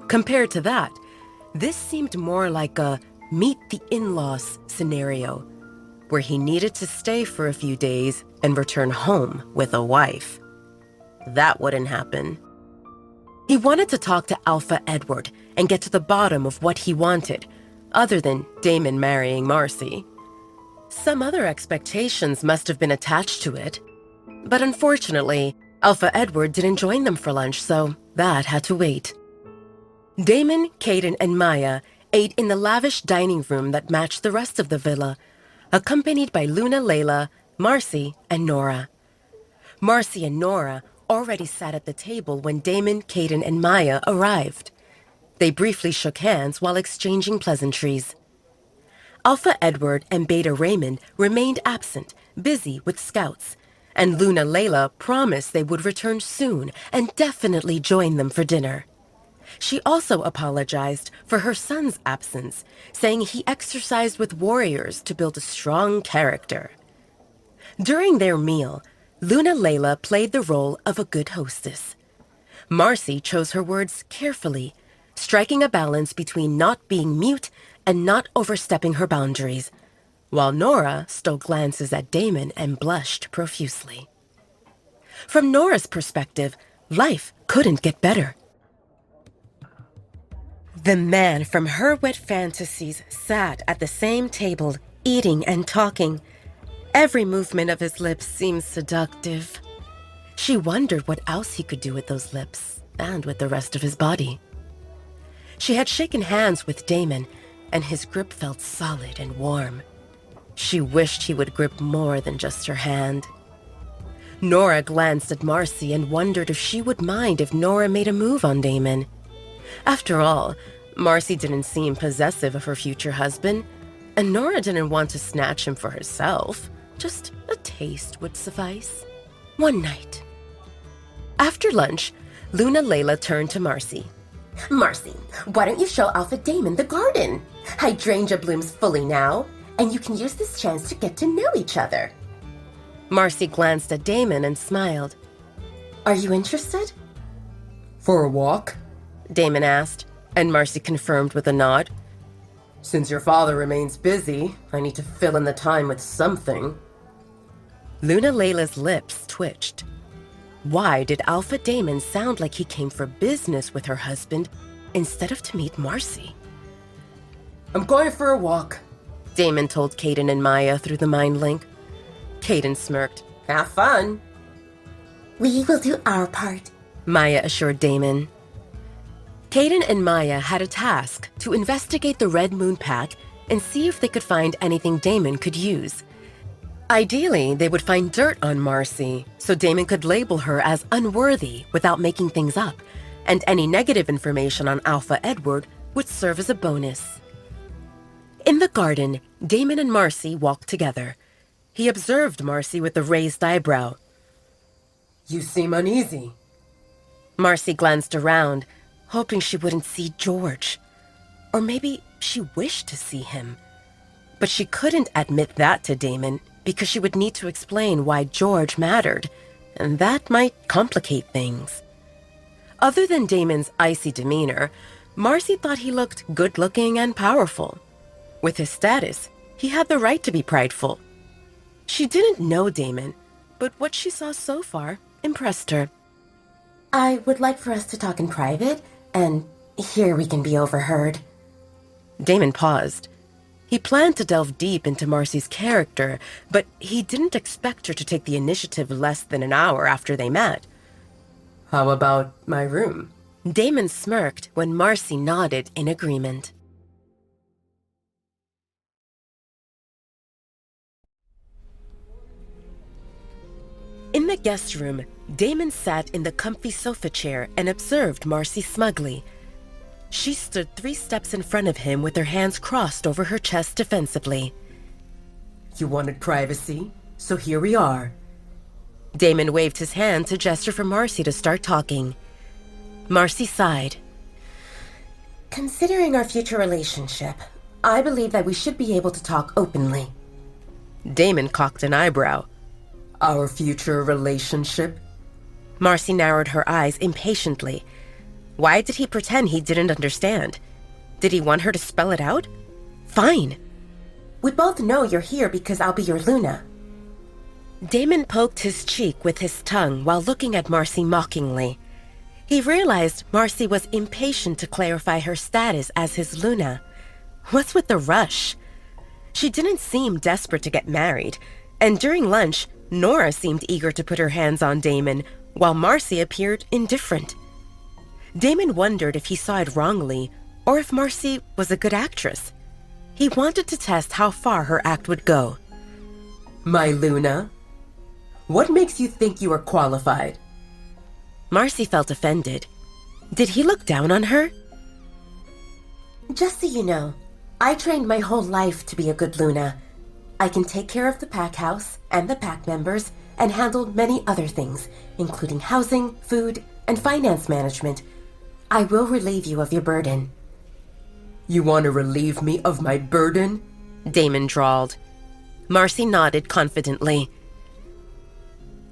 Compared to that, this seemed more like a meet the in-laws scenario, where he needed to stay for a few days and return home with a wife. That wouldn't happen. He wanted to talk to Alpha Edward and get to the bottom of what he wanted, other than Damon marrying Marcy. Some other expectations must have been attached to it, but unfortunately, Alpha Edward didn't join them for lunch, so that had to wait. Damon, Caden, and Maya ate in the lavish dining room that matched the rest of the villa, accompanied by Luna Layla, Marcy, and Nora. Marcy and Nora already sat at the table when Damon, Caden, and Maya arrived. They briefly shook hands while exchanging pleasantries. Alpha Edward and Beta Raymond remained absent, busy with scouts, and Luna Layla promised they would return soon and definitely join them for dinner. She also apologized for her son's absence, saying he exercised with warriors to build a strong character. During their meal, Luna Layla played the role of a good hostess. Marcy chose her words carefully, striking a balance between not being mute and not overstepping her boundaries, while Nora stole glances at Damon and blushed profusely. From Nora's perspective, life couldn't get better. The man from her wet fantasies sat at the same table, eating and talking. Every movement of his lips seemed seductive. She wondered what else he could do with those lips and with the rest of his body. She had shaken hands with Damon, and his grip felt solid and warm. She wished he would grip more than just her hand. Nora glanced at Marcy and wondered if she would mind if Nora made a move on Damon. After all, Marcy didn't seem possessive of her future husband, and Nora didn't want to snatch him for herself. Just a taste would suffice. One night. After lunch, Luna Layla turned to Marcy. Marcy, why don't you show Alpha Damon the garden? Hydrangea blooms fully now, and you can use this chance to get to know each other. Marcy glanced at Damon and smiled. Are you interested? For a walk? Damon asked, and Marcy confirmed with a nod. Since your father remains busy, I need to fill in the time with something. Luna Layla's lips twitched. Why did Alpha Damon sound like he came for business with her husband instead of to meet Marcy? I'm going for a walk, Damon told Caden and Maya through the mind link. Caden smirked. Have fun. We will do our part, Maya assured Damon. Caden and Maya had a task to investigate the Red Moon Pack and see if they could find anything Damon could use. Ideally, they would find dirt on Marcy, so Damon could label her as unworthy without making things up, and any negative information on Alpha Edward would serve as a bonus. In the garden, Damon and Marcy walked together. He observed Marcy with a raised eyebrow. You seem uneasy. Marcy glanced around, hoping she wouldn't see George. Or maybe she wished to see him. But she couldn't admit that to Damon because she would need to explain why George mattered, and that might complicate things. Other than Damon's icy demeanor, Marcy thought he looked good-looking and powerful. With his status, he had the right to be prideful. She didn't know Damon, but what she saw so far impressed her. I would like for us to talk in private, and here we can be overheard. Damon paused. He planned to delve deep into Marcy's character, but he didn't expect her to take the initiative less than an hour after they met. How about my room? Damon smirked when Marcy nodded in agreement. In the guest room, Damon sat in the comfy sofa chair and observed Marcy smugly. She stood 3 steps in front of him with her hands crossed over her chest defensively. You wanted privacy, so here we are. Damon waved his hand to gesture for Marcy to start talking. Marcy sighed. Considering our future relationship, I believe that we should be able to talk openly. Damon cocked an eyebrow. Our future relationship? Marcy narrowed her eyes impatiently. Why did he pretend he didn't understand? Did he want her to spell it out? Fine. We both know you're here because I'll be your Luna. Damon poked his cheek with his tongue while looking at Marcy mockingly. He realized Marcy was impatient to clarify her status as his Luna. What's with the rush? She didn't seem desperate to get married, and during lunch, Nora seemed eager to put her hands on Damon, while Marcy appeared indifferent. Damon wondered if he saw it wrongly, or if Marcy was a good actress. He wanted to test how far her act would go. My Luna? What makes you think you are qualified? Marcy felt offended. Did he look down on her? Just so you know, I trained my whole life to be a good Luna. I can take care of the pack house and the pack members and handle many other things, including housing, food, and finance management. I will relieve you of your burden. You want to relieve me of my burden? Damon drawled. Marcy nodded confidently.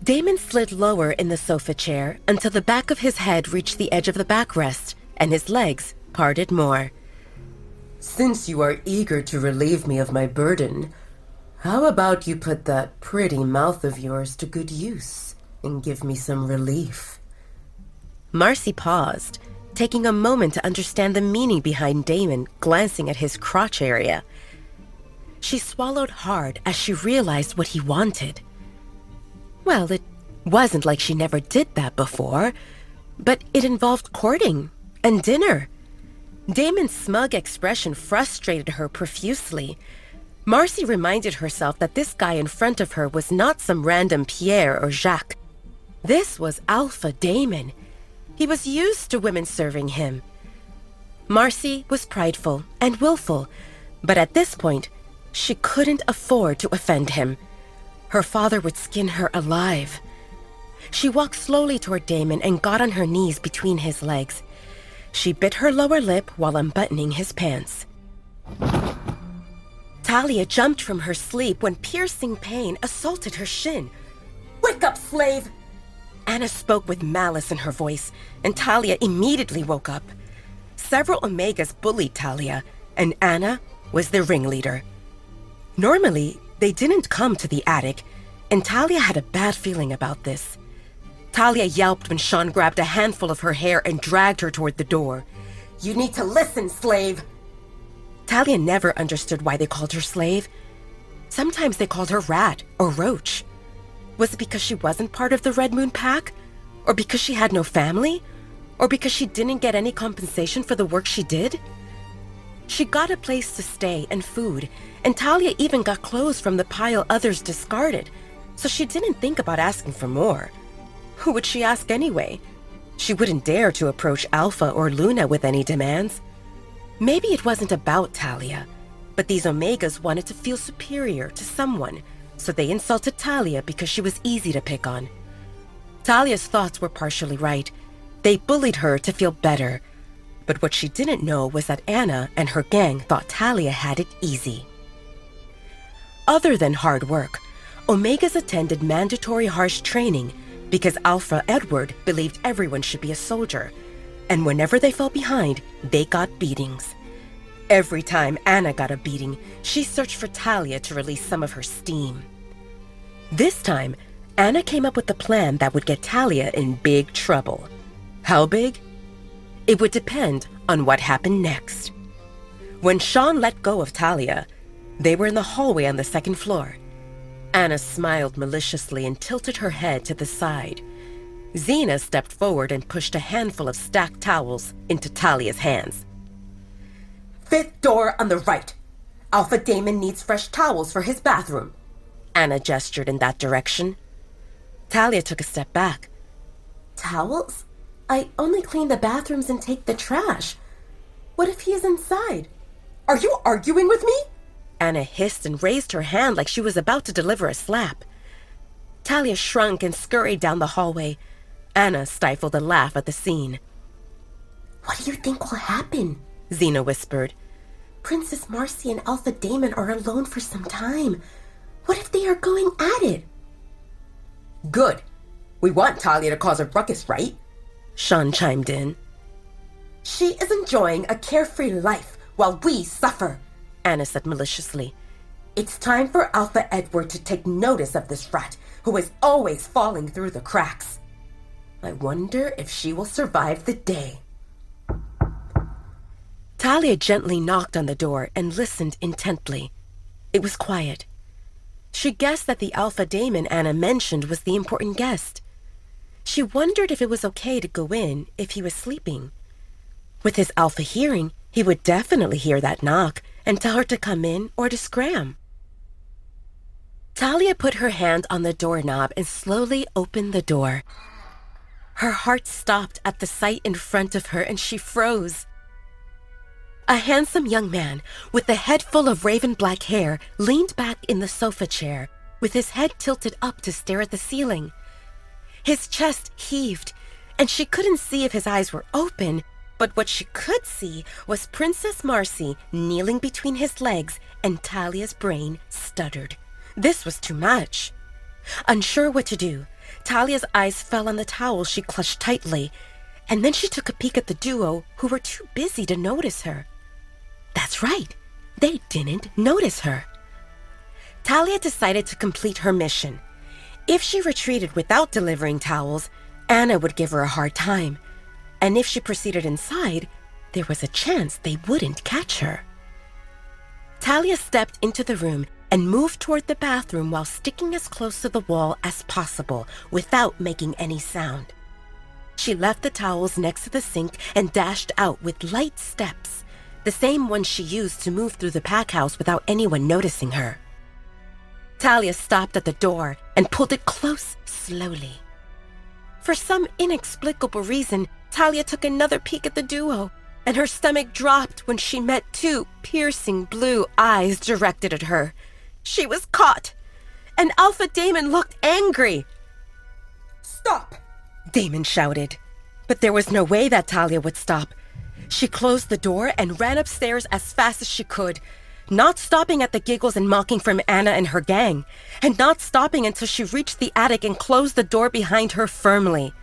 Damon slid lower in the sofa chair until the back of his head reached the edge of the backrest and his legs parted more. Since you are eager to relieve me of my burden, how about you put that pretty mouth of yours to good use and give me some relief? Marcy paused, taking a moment to understand the meaning behind Damon glancing at his crotch area. She swallowed hard as she realized what he wanted. Well, it wasn't like she never did that before, but it involved courting and dinner. Damon's smug expression frustrated her profusely. Marcy reminded herself that this guy in front of her was not some random Pierre or Jacques. This was Alpha Damon. He was used to women serving him. Marcy was prideful and willful, but at this point, she couldn't afford to offend him. Her father would skin her alive. She walked slowly toward Damon and got on her knees between his legs. She bit her lower lip while unbuttoning his pants. Talia jumped from her sleep when piercing pain assaulted her shin. Wake up, slave! Anna spoke with malice in her voice, and Talia immediately woke up. Several Omegas bullied Talia, and Anna was the ringleader. Normally, they didn't come to the attic, and Talia had a bad feeling about this. Talia yelped when Sean grabbed a handful of her hair and dragged her toward the door. You need to listen, slave! Talia never understood why they called her slave. Sometimes they called her rat or roach. Was it because she wasn't part of the Red Moon Pack? Or because she had no family? Or because she didn't get any compensation for the work she did? She got a place to stay and food, and Talia even got clothes from the pile others discarded, so she didn't think about asking for more. Who would she ask anyway? She wouldn't dare to approach Alpha or Luna with any demands. Maybe it wasn't about Talia, but these Omegas wanted to feel superior to someone, so they insulted Talia because she was easy to pick on. Talia's thoughts were partially right. They bullied her to feel better. But what she didn't know was that Anna and her gang thought Talia had it easy. Other than hard work, Omegas attended mandatory harsh training because Alpha Edward believed everyone should be a soldier, and whenever they fell behind, they got beatings. Every time Anna got a beating, she searched for Talia to release some of her steam. This time, Anna came up with a plan that would get Talia in big trouble. How big? It would depend on what happened next. When Sean let go of Talia, they were in the hallway on the second floor. Anna smiled maliciously and tilted her head to the side. Xena stepped forward and pushed a handful of stacked towels into Talia's hands. Fifth door on the right. Alpha Damon needs fresh towels for his bathroom. Anna gestured in that direction. Talia took a step back. Towels? I only clean the bathrooms and take the trash. What if he's inside? Are you arguing with me? Anna hissed and raised her hand like she was about to deliver a slap. Talia shrunk and scurried down the hallway. Anna stifled a laugh at the scene. What do you think will happen? Xena whispered. Princess Marcy and Alpha Damon are alone for some time. What if they are going at it? Good. We want Talia to cause a ruckus, right? Sean chimed in. She is enjoying a carefree life while we suffer, Anna said maliciously. It's time for Alpha Edward to take notice of this rat who is always falling through the cracks. I wonder if she will survive the day. Talia gently knocked on the door and listened intently. It was quiet. She guessed that the Alpha Damon Anna mentioned was the important guest. She wondered if it was okay to go in if he was sleeping. With his alpha hearing, he would definitely hear that knock and tell her to come in or to scram. Talia put her hand on the doorknob and slowly opened the door. Her heart stopped at the sight in front of her and she froze. A handsome young man with a head full of raven black hair leaned back in the sofa chair with his head tilted up to stare at the ceiling. His chest heaved, and she couldn't see if his eyes were open, but what she could see was Princess Marcy kneeling between his legs, and Talia's brain stuttered. This was too much. Unsure what to do, Talia's eyes fell on the towel she clutched tightly, and then she took a peek at the duo who were too busy to notice her. That's right, they didn't notice her. Talia decided to complete her mission. If she retreated without delivering towels, Anna would give her a hard time. And if she proceeded inside, there was a chance they wouldn't catch her. Talia stepped into the room and moved toward the bathroom while sticking as close to the wall as possible without making any sound. She left the towels next to the sink and dashed out with light steps, the same ones she used to move through the pack house without anyone noticing her. Talia stopped at the door and pulled it close slowly. For some inexplicable reason, Talia took another peek at the duo, and her stomach dropped when she met two piercing blue eyes directed at her. She was caught, and Alpha Damon looked angry. Stop! Damon shouted, but there was no way that Talia would stop. She closed the door and ran upstairs as fast as she could, not stopping at the giggles and mocking from Anna and her gang, and not stopping until she reached the attic and closed the door behind her firmly.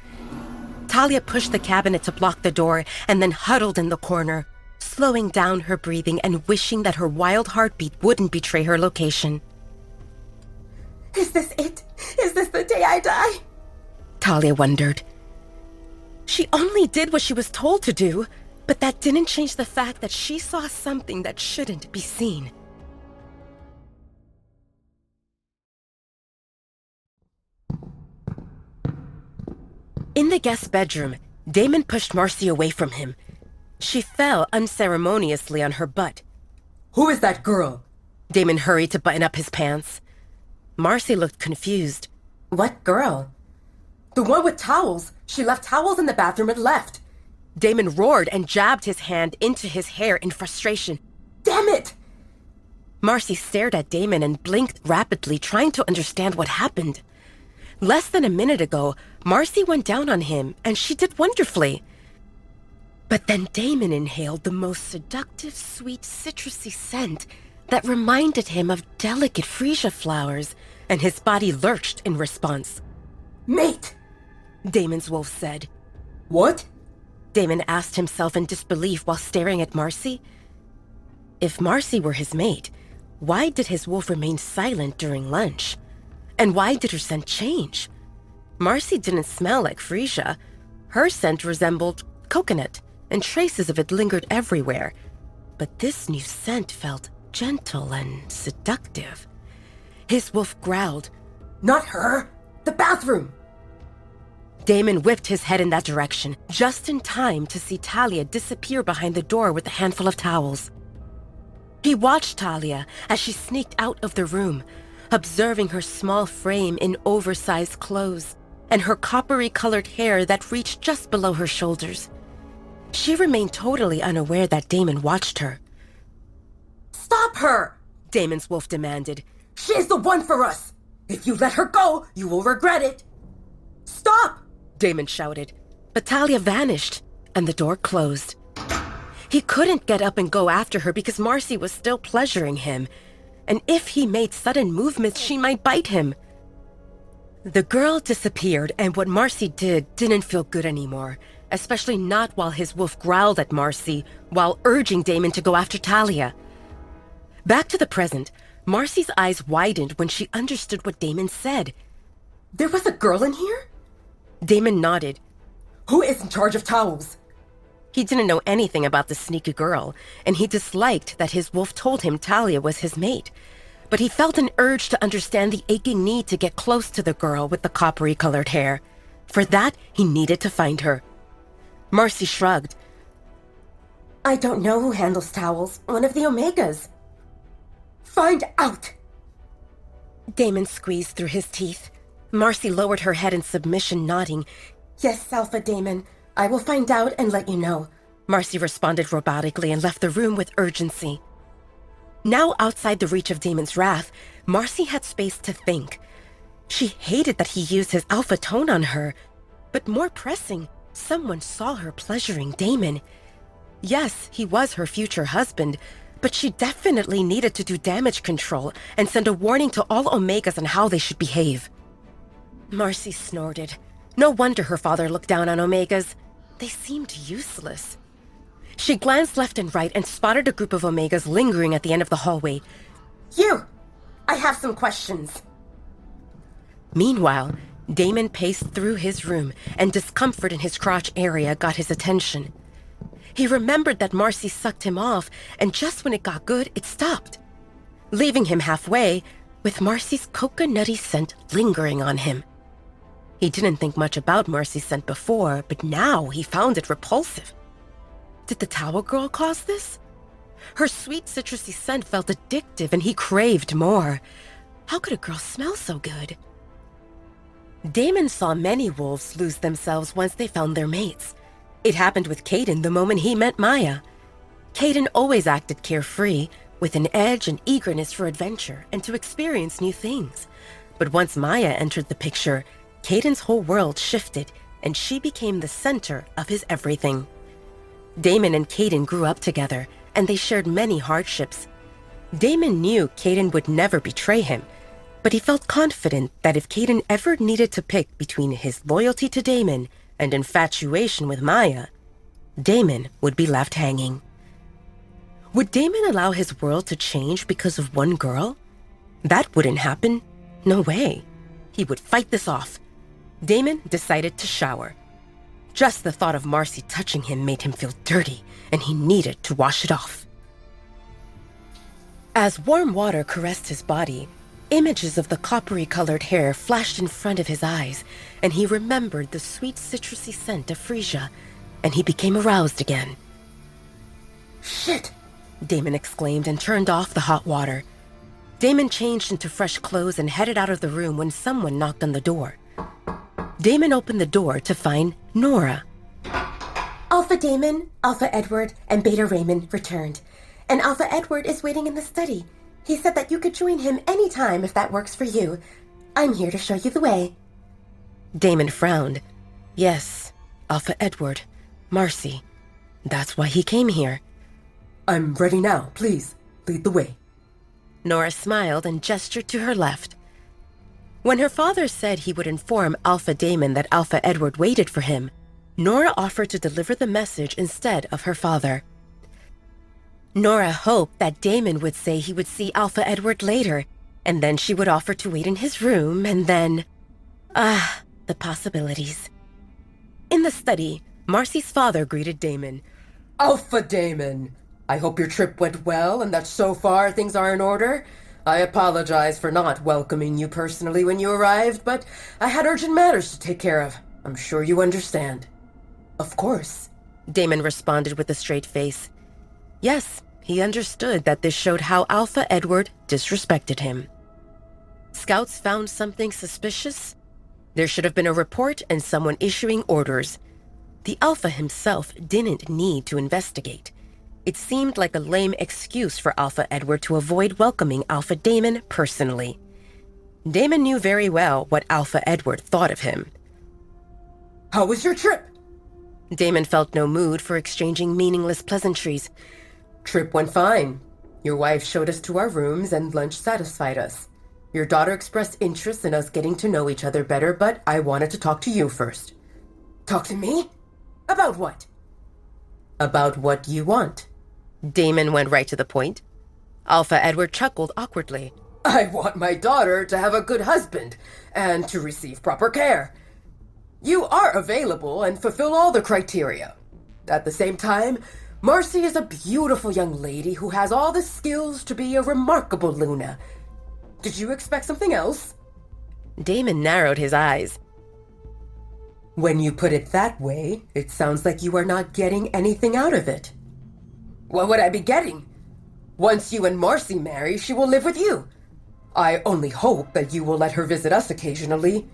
Talia pushed the cabinet to block the door and then huddled in the corner, slowing down her breathing and wishing that her wild heartbeat wouldn't betray her location. Is this it? Is this the day I die? Talia wondered. She only did what she was told to do, but that didn't change the fact that she saw something that shouldn't be seen. In the guest bedroom, Damon pushed Marcy away from him. She fell unceremoniously on her butt. Who is that girl? Damon hurried to button up his pants. Marcy looked confused. What girl? The one with towels. She left towels in the bathroom and left. Damon roared and jabbed his hand into his hair in frustration. Damn it! Marcy stared at Damon and blinked rapidly, trying to understand what happened. Less than a minute ago, Marcy went down on him, and she did wonderfully. But then Damon inhaled the most seductive, sweet, citrusy scent that reminded him of delicate freesia flowers, and his body lurched in response. Mate! Damon's wolf said. What? Damon asked himself in disbelief while staring at Marcy. If Marcy were his mate, why did his wolf remain silent during lunch? And why did her scent change? Marcy didn't smell like freesia. Her scent resembled coconut, and traces of it lingered everywhere. But this new scent felt gentle and seductive. His wolf growled. Not her! The bathroom! Damon whipped his head in that direction, just in time to see Talia disappear behind the door with a handful of towels. He watched Talia as she sneaked out of the room, observing her small frame in oversized clothes and her coppery-colored hair that reached just below her shoulders. She remained totally unaware that Damon watched her. Stop her! Damon's wolf demanded. She's the one for us! If you let her go, you will regret it! Stop! Damon shouted, but Talia vanished, and the door closed. He couldn't get up and go after her because Marcy was still pleasuring him, and if he made sudden movements, she might bite him. The girl disappeared, and what Marcy did didn't feel good anymore, especially not while his wolf growled at Marcy while urging Damon to go after Talia. Back to the present, Marcy's eyes widened when she understood what Damon said. There was a girl in here? Damon nodded. Who is in charge of towels? He didn't know anything about the sneaky girl, and he disliked that his wolf told him Talia was his mate. But he felt an urge to understand the aching need to get close to the girl with the coppery-colored hair. For that, he needed to find her. Marcy shrugged. I don't know who handles towels. One of the Omegas. Find out! Damon squeezed through his teeth. Marcy lowered her head in submission, nodding. Yes, Alpha Damon. I will find out and let you know. Marcy responded robotically and left the room with urgency. Now outside the reach of Damon's wrath, Marcy had space to think. She hated that he used his alpha tone on her, but more pressing, someone saw her pleasuring Damon. Yes, he was her future husband, but she definitely needed to do damage control and send a warning to all Omegas on how they should behave. Marcy snorted. No wonder her father looked down on Omegas. They seemed useless. She glanced left and right and spotted a group of Omegas lingering at the end of the hallway. You! I have some questions. Meanwhile, Damon paced through his room, and discomfort in his crotch area got his attention. He remembered that Marcy sucked him off, and just when it got good, it stopped, leaving him halfway with Marcy's coconutty scent lingering on him. He didn't think much about Marcy's scent before, but now he found it repulsive. Did the towel girl cause this? Her sweet citrusy scent felt addictive, and he craved more. How could a girl smell so good? Damon saw many wolves lose themselves once they found their mates. It happened with Caden the moment he met Maya. Caden always acted carefree, with an edge and eagerness for adventure and to experience new things. But once Maya entered the picture, Caden's whole world shifted, and she became the center of his everything. Damon and Caden grew up together, and they shared many hardships. Damon knew Caden would never betray him, but he felt confident that if Caden ever needed to pick between his loyalty to Damon and infatuation with Maya, Damon would be left hanging. Would Damon allow his world to change because of one girl? That wouldn't happen. No way. He would fight this off. Damon decided to shower. Just the thought of Marcy touching him made him feel dirty, and he needed to wash it off. As warm water caressed his body, images of the coppery-colored hair flashed in front of his eyes, and he remembered the sweet citrusy scent of freesia, and he became aroused again. Shit! Damon exclaimed and turned off the hot water. Damon changed into fresh clothes and headed out of the room when someone knocked on the door. Damon opened the door to find Nora. Alpha Damon, Alpha Edward, and Beta Raymond returned. And Alpha Edward is waiting in the study. He said that you could join him anytime if that works for you. I'm here to show you the way. Damon frowned. Yes, Alpha Edward, Marcy. That's why he came here. I'm ready now. Please, lead the way. Nora smiled and gestured to her left. When her father said he would inform Alpha Damon that Alpha Edward waited for him, Nora offered to deliver the message instead of her father. Nora hoped that Damon would say he would see Alpha Edward later, and then she would offer to wait in his room, and then... the possibilities. In the study, Marcy's father greeted Damon. Alpha Damon! I hope your trip went well and that so far things are in order. I apologize for not welcoming you personally when you arrived, but I had urgent matters to take care of. I'm sure you understand. Of course, Damon responded with a straight face. Yes, he understood that this showed how Alpha Edward disrespected him. Scouts found something suspicious? There should have been a report and someone issuing orders. The Alpha himself didn't need to investigate. It seemed like a lame excuse for Alpha Edward to avoid welcoming Alpha Damon personally. Damon knew very well what Alpha Edward thought of him. How was your trip? Damon felt no mood for exchanging meaningless pleasantries. Trip went fine. Your wife showed us to our rooms and lunch satisfied us. Your daughter expressed interest in us getting to know each other better, but I wanted to talk to you first. Talk to me? About what? About what you want. Damon went right to the point. Alpha Edward chuckled awkwardly. I want my daughter to have a good husband and to receive proper care. You are available and fulfill all the criteria. At the same time, Marcy is a beautiful young lady who has all the skills to be a remarkable Luna. Did you expect something else? Damon narrowed his eyes. When you put it that way, it sounds like you are not getting anything out of it. What would I be getting? Once you and Marcy marry, she will live with you. I only hope that you will let her visit us occasionally.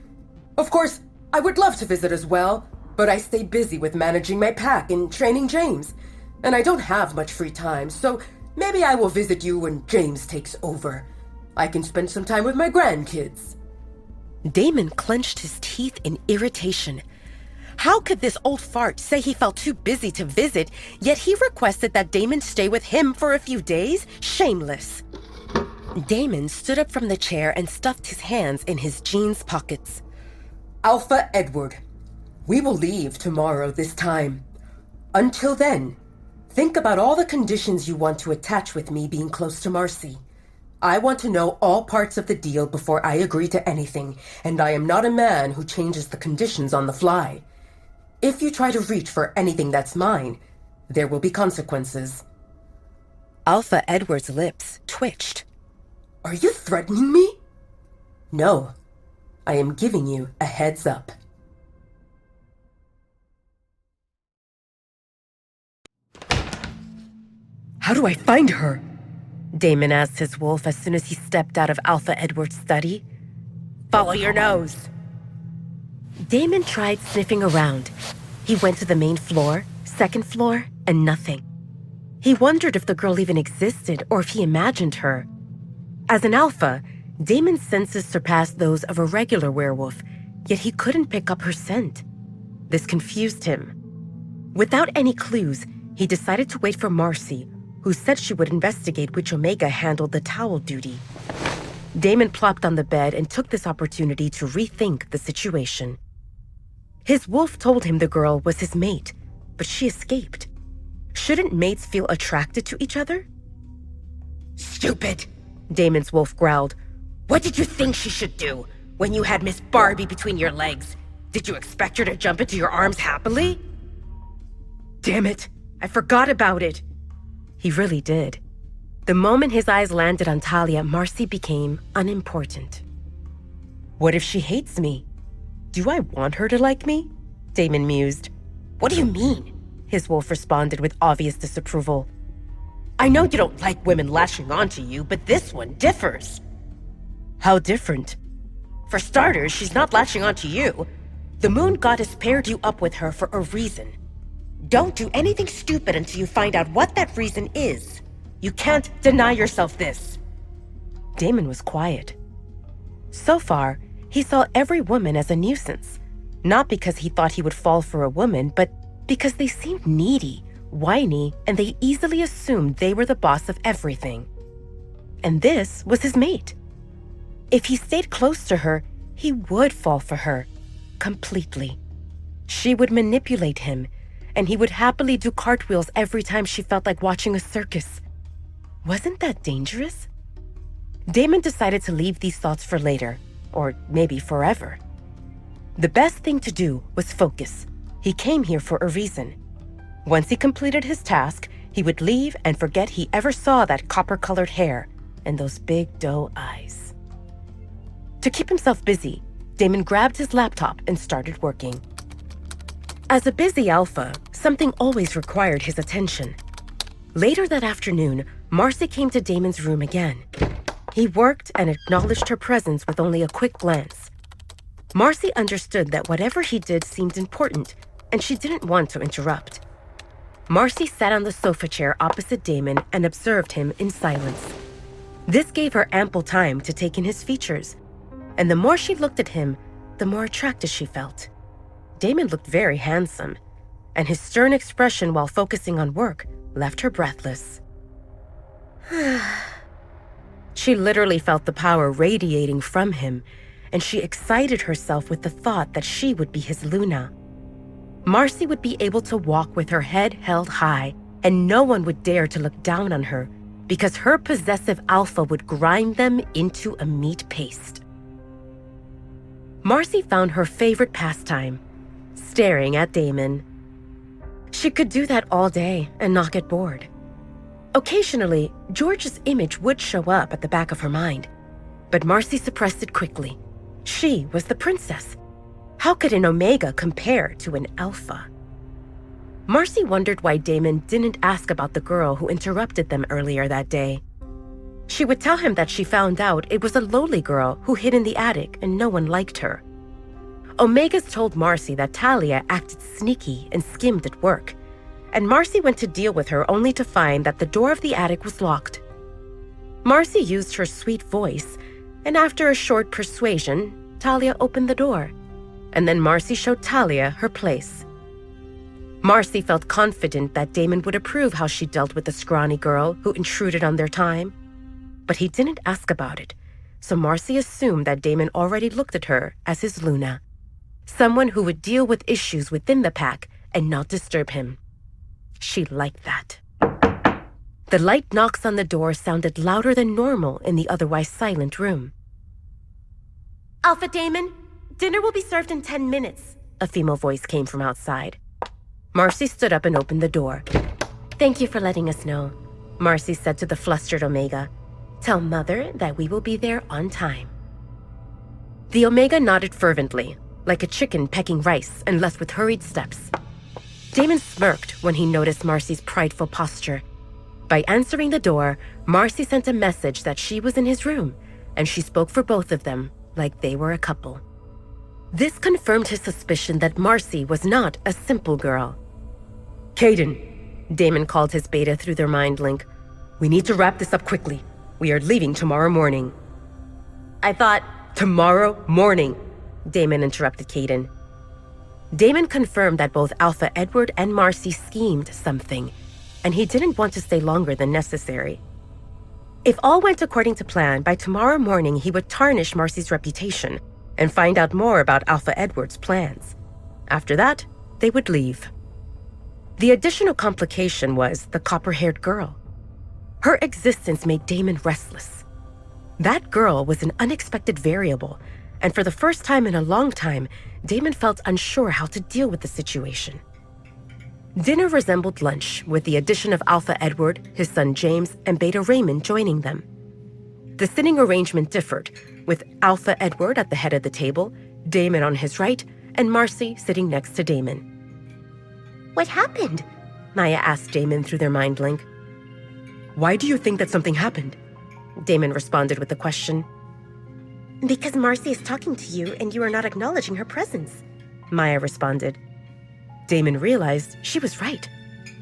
Of course, I would love to visit as well, but I stay busy with managing my pack and training James, and I don't have much free time, so maybe I will visit you when James takes over. I can spend some time with my grandkids. Damon clenched his teeth in irritation. How could this old fart say he felt too busy to visit, yet he requested that Damon stay with him for a few days? Shameless. Damon stood up from the chair and stuffed his hands in his jeans pockets. Alpha Edward, we will leave tomorrow this time. Until then, think about all the conditions you want to attach with me being close to Marcy. I want to know all parts of the deal before I agree to anything, and I am not a man who changes the conditions on the fly. If you try to reach for anything that's mine, there will be consequences. Alpha Edward's lips twitched. Are you threatening me? No. I am giving you a heads up. How do I find her? Damon asked his wolf as soon as he stepped out of Alpha Edward's study. Follow your nose. Damon tried sniffing around. He went to the main floor, second floor, and nothing. He wondered if the girl even existed or if he imagined her. As an alpha, Damon's senses surpassed those of a regular werewolf, yet he couldn't pick up her scent. This confused him. Without any clues, he decided to wait for Marcy, who said she would investigate which Omega handled the towel duty. Damon plopped on the bed and took this opportunity to rethink the situation. His wolf told him the girl was his mate, but she escaped. Shouldn't mates feel attracted to each other? Stupid, Damon's wolf growled. what did you think she should do when you had Miss Barbie between your legs? Did you expect her to jump into your arms happily? Damn it, I forgot about it. He really did. The moment his eyes landed on Talia, Marcy became unimportant. What if she hates me? Do I want her to like me? Damon mused. What do you mean? His wolf responded with obvious disapproval. I know you don't like women latching onto you, but this one differs. How different? For starters, she's not latching onto you. The moon goddess paired you up with her for a reason. Don't do anything stupid until you find out what that reason is. You can't deny yourself this. Damon was quiet. So far, he saw every woman as a nuisance. Not because he thought he would fall for a woman, but because they seemed needy, whiny, and they easily assumed they were the boss of everything. And this was his mate. If he stayed close to her, he would fall for her, completely. She would manipulate him, and he would happily do cartwheels every time she felt like watching a circus. Wasn't that dangerous? Damon decided to leave these thoughts for later, or maybe forever. The best thing to do was focus. He came here for a reason. Once he completed his task, he would leave and forget he ever saw that copper-colored hair and those big doe eyes. To keep himself busy, Damon grabbed his laptop and started working. As a busy alpha, something always required his attention. Later that afternoon, Marcy came to Damon's room again. He worked and acknowledged her presence with only a quick glance. Marcy understood that whatever he did seemed important, and she didn't want to interrupt. Marcy sat on the sofa chair opposite Damon and observed him in silence. This gave her ample time to take in his features, and the more she looked at him, the more attracted she felt. Damon looked very handsome, and his stern expression while focusing on work left her breathless. She literally felt the power radiating from him, and she excited herself with the thought that she would be his Luna. Marcy would be able to walk with her head held high, and no one would dare to look down on her because her possessive alpha would grind them into a meat paste. Marcy found her favorite pastime, staring at Damon. She could do that all day and not get bored. Occasionally, George's image would show up at the back of her mind, but Marcy suppressed it quickly. She was the princess. How could an Omega compare to an Alpha? Marcy wondered why Damon didn't ask about the girl who interrupted them earlier that day. She would tell him that she found out it was a lowly girl who hid in the attic and no one liked her. Omegas told Marcy that Talia acted sneaky and skimmed at work, and Marcy went to deal with her only to find that the door of the attic was locked. Marcy used her sweet voice, and after a short persuasion, Talia opened the door, and then Marcy showed Talia her place. Marcy felt confident that Damon would approve how she dealt with the scrawny girl who intruded on their time. But he didn't ask about it, so Marcy assumed that Damon already looked at her as his Luna, someone who would deal with issues within the pack and not disturb him. She liked that. The light knocks on the door sounded louder than normal in the otherwise silent room. "Alpha Damon, dinner will be served in 10 minutes, a female voice came from outside. Marcy stood up and opened the door. "Thank you for letting us know," Marcy said to the flustered Omega. "Tell Mother that we will be there on time." The Omega nodded fervently, like a chicken pecking rice, and left with hurried steps. Damon smirked when he noticed Marcy's prideful posture. By answering the door, Marcy sent a message that she was in his room, and she spoke for both of them like they were a couple. This confirmed his suspicion that Marcy was not a simple girl. "Caden," Damon called his beta through their mind link. "We need to wrap this up quickly. We are leaving tomorrow morning." "I thought—" "Tomorrow morning," Damon interrupted Caden. Damon confirmed that both Alpha Edward and Marcy schemed something, and he didn't want to stay longer than necessary. If all went according to plan, by tomorrow morning he would tarnish Marcy's reputation and find out more about Alpha Edward's plans. After that, they would leave. The additional complication was the copper-haired girl. Her existence made Damon restless. That girl was an unexpected variable, and for the first time in a long time, Damon felt unsure how to deal with the situation. Dinner resembled lunch, with the addition of Alpha Edward, his son James, and Beta Raymond joining them. The sitting arrangement differed, with Alpha Edward at the head of the table, Damon on his right, and Marcy sitting next to Damon. What happened? Maya asked Damon through their mind link. "Why do you think that something happened?" Damon responded with a question. Because Marcy is talking to you and you are not acknowledging her presence, Maya responded. Damon realized she was right.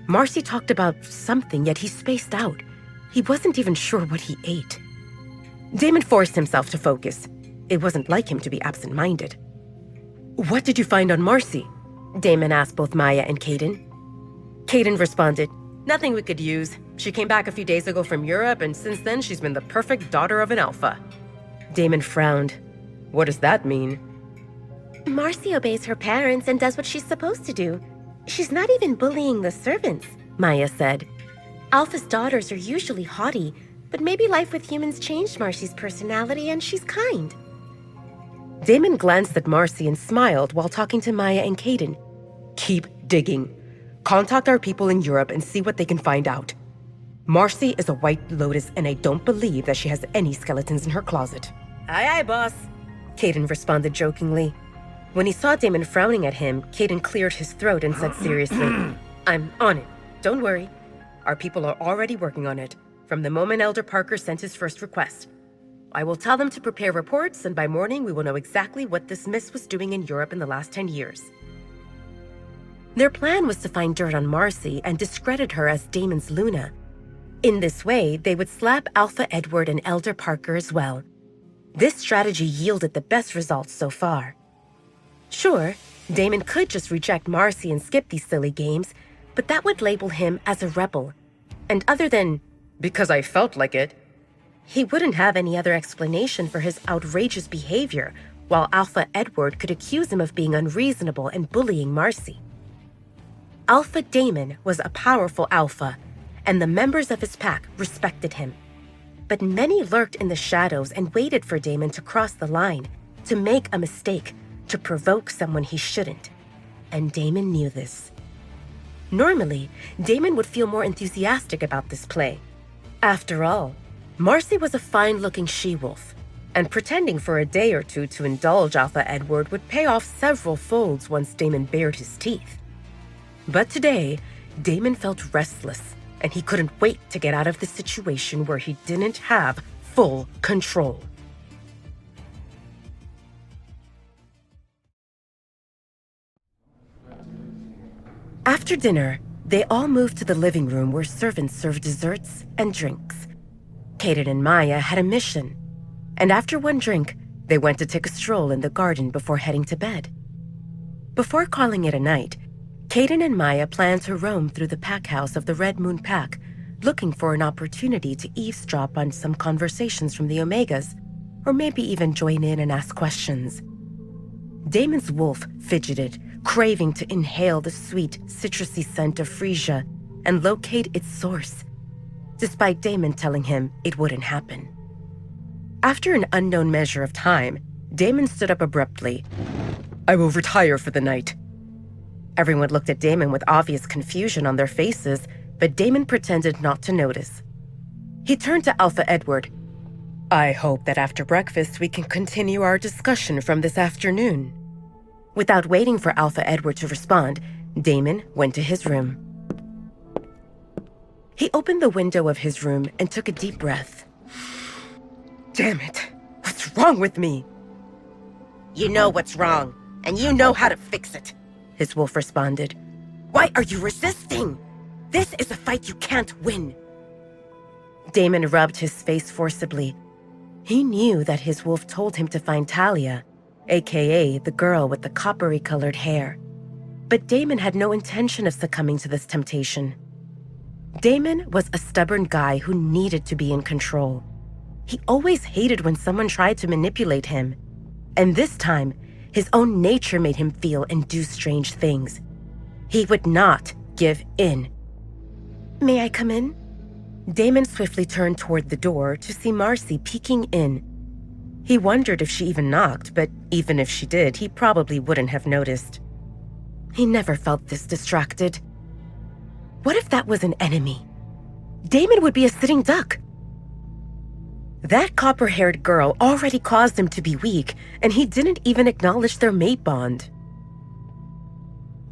Marcy talked about something, yet he spaced out. He wasn't even sure what he ate. Damon forced himself to focus. It wasn't like him to be absent-minded. "What did you find on Marcy?" Damon asked both Maya and Caden. Caden responded, "Nothing we could use. She came back a few days ago from Europe, and since then she's been the perfect daughter of an alpha." Damon frowned. "What does that mean?" Marcy obeys her parents and does what she's supposed to do. She's not even bullying the servants, Maya said. Alpha's daughters are usually haughty, but maybe life with humans changed Marcy's personality and she's kind. Damon glanced at Marcy and smiled while talking to Maya and Caden. "Keep digging. Contact our people in Europe and see what they can find out. Marcy is a White Lotus, and I don't believe that she has any skeletons in her closet." "Aye, aye, boss," Caden responded jokingly. When he saw Damon frowning at him, Caden cleared his throat and said seriously, "I'm on it. Don't worry. Our people are already working on it, from the moment Elder Parker sent his first request. I will tell them to prepare reports, and by morning we will know exactly what this miss was doing in Europe in the last 10 years. Their plan was to find dirt on Marcy and discredit her as Damon's Luna. In this way, they would slap Alpha Edward and Elder Parker as well. This strategy yielded the best results so far. Sure, Damon could just reject Marcy and skip these silly games, but that would label him as a rebel. And other than, "because I felt like it," he wouldn't have any other explanation for his outrageous behavior, while Alpha Edward could accuse him of being unreasonable and bullying Marcy. Alpha Damon was a powerful alpha, and the members of his pack respected him. But many lurked in the shadows and waited for Damon to cross the line, to make a mistake, to provoke someone he shouldn't. And Damon knew this. Normally, Damon would feel more enthusiastic about this play. After all, Marcy was a fine-looking she-wolf, and pretending for a day or two to indulge Alpha Edward would pay off several folds once Damon bared his teeth. But today, Damon felt restless, and he couldn't wait to get out of the situation where he didn't have full control. After dinner, they all moved to the living room where servants served desserts and drinks. Caden and Maya had a mission, and after one drink, they went to take a stroll in the garden before heading to bed. Before calling it a night, Caden and Maya planned to roam through the pack house of the Red Moon Pack, looking for an opportunity to eavesdrop on some conversations from the Omegas, or maybe even join in and ask questions. Damon's wolf fidgeted, craving to inhale the sweet, citrusy scent of freesia and locate its source, despite Damon telling him it wouldn't happen. After an unknown measure of time, Damon stood up abruptly. "I will retire for the night." Everyone looked at Damon with obvious confusion on their faces, but Damon pretended not to notice. He turned to Alpha Edward. "I hope that after breakfast we can continue our discussion from this afternoon." Without waiting for Alpha Edward to respond, Damon went to his room. He opened the window of his room and took a deep breath. "Damn it! What's wrong with me?" You know what's wrong, and you know how to fix it," his wolf responded. "Why are you resisting? This is a fight you can't win." Damon rubbed his face forcibly. He knew that his wolf told him to find Talia, aka the girl with the coppery-colored hair. But Damon had no intention of succumbing to this temptation. Damon was a stubborn guy who needed to be in control. He always hated when someone tried to manipulate him. And this time, his own nature made him feel and do strange things. He would not give in. "May I come in?" Damon swiftly turned toward the door to see Marcy peeking in. He wondered if she even knocked, but even if she did, he probably wouldn't have noticed. He never felt this distracted. What if that was an enemy? Damon would be a sitting duck. That copper-haired girl already caused him to be weak, and he didn't even acknowledge their mate bond.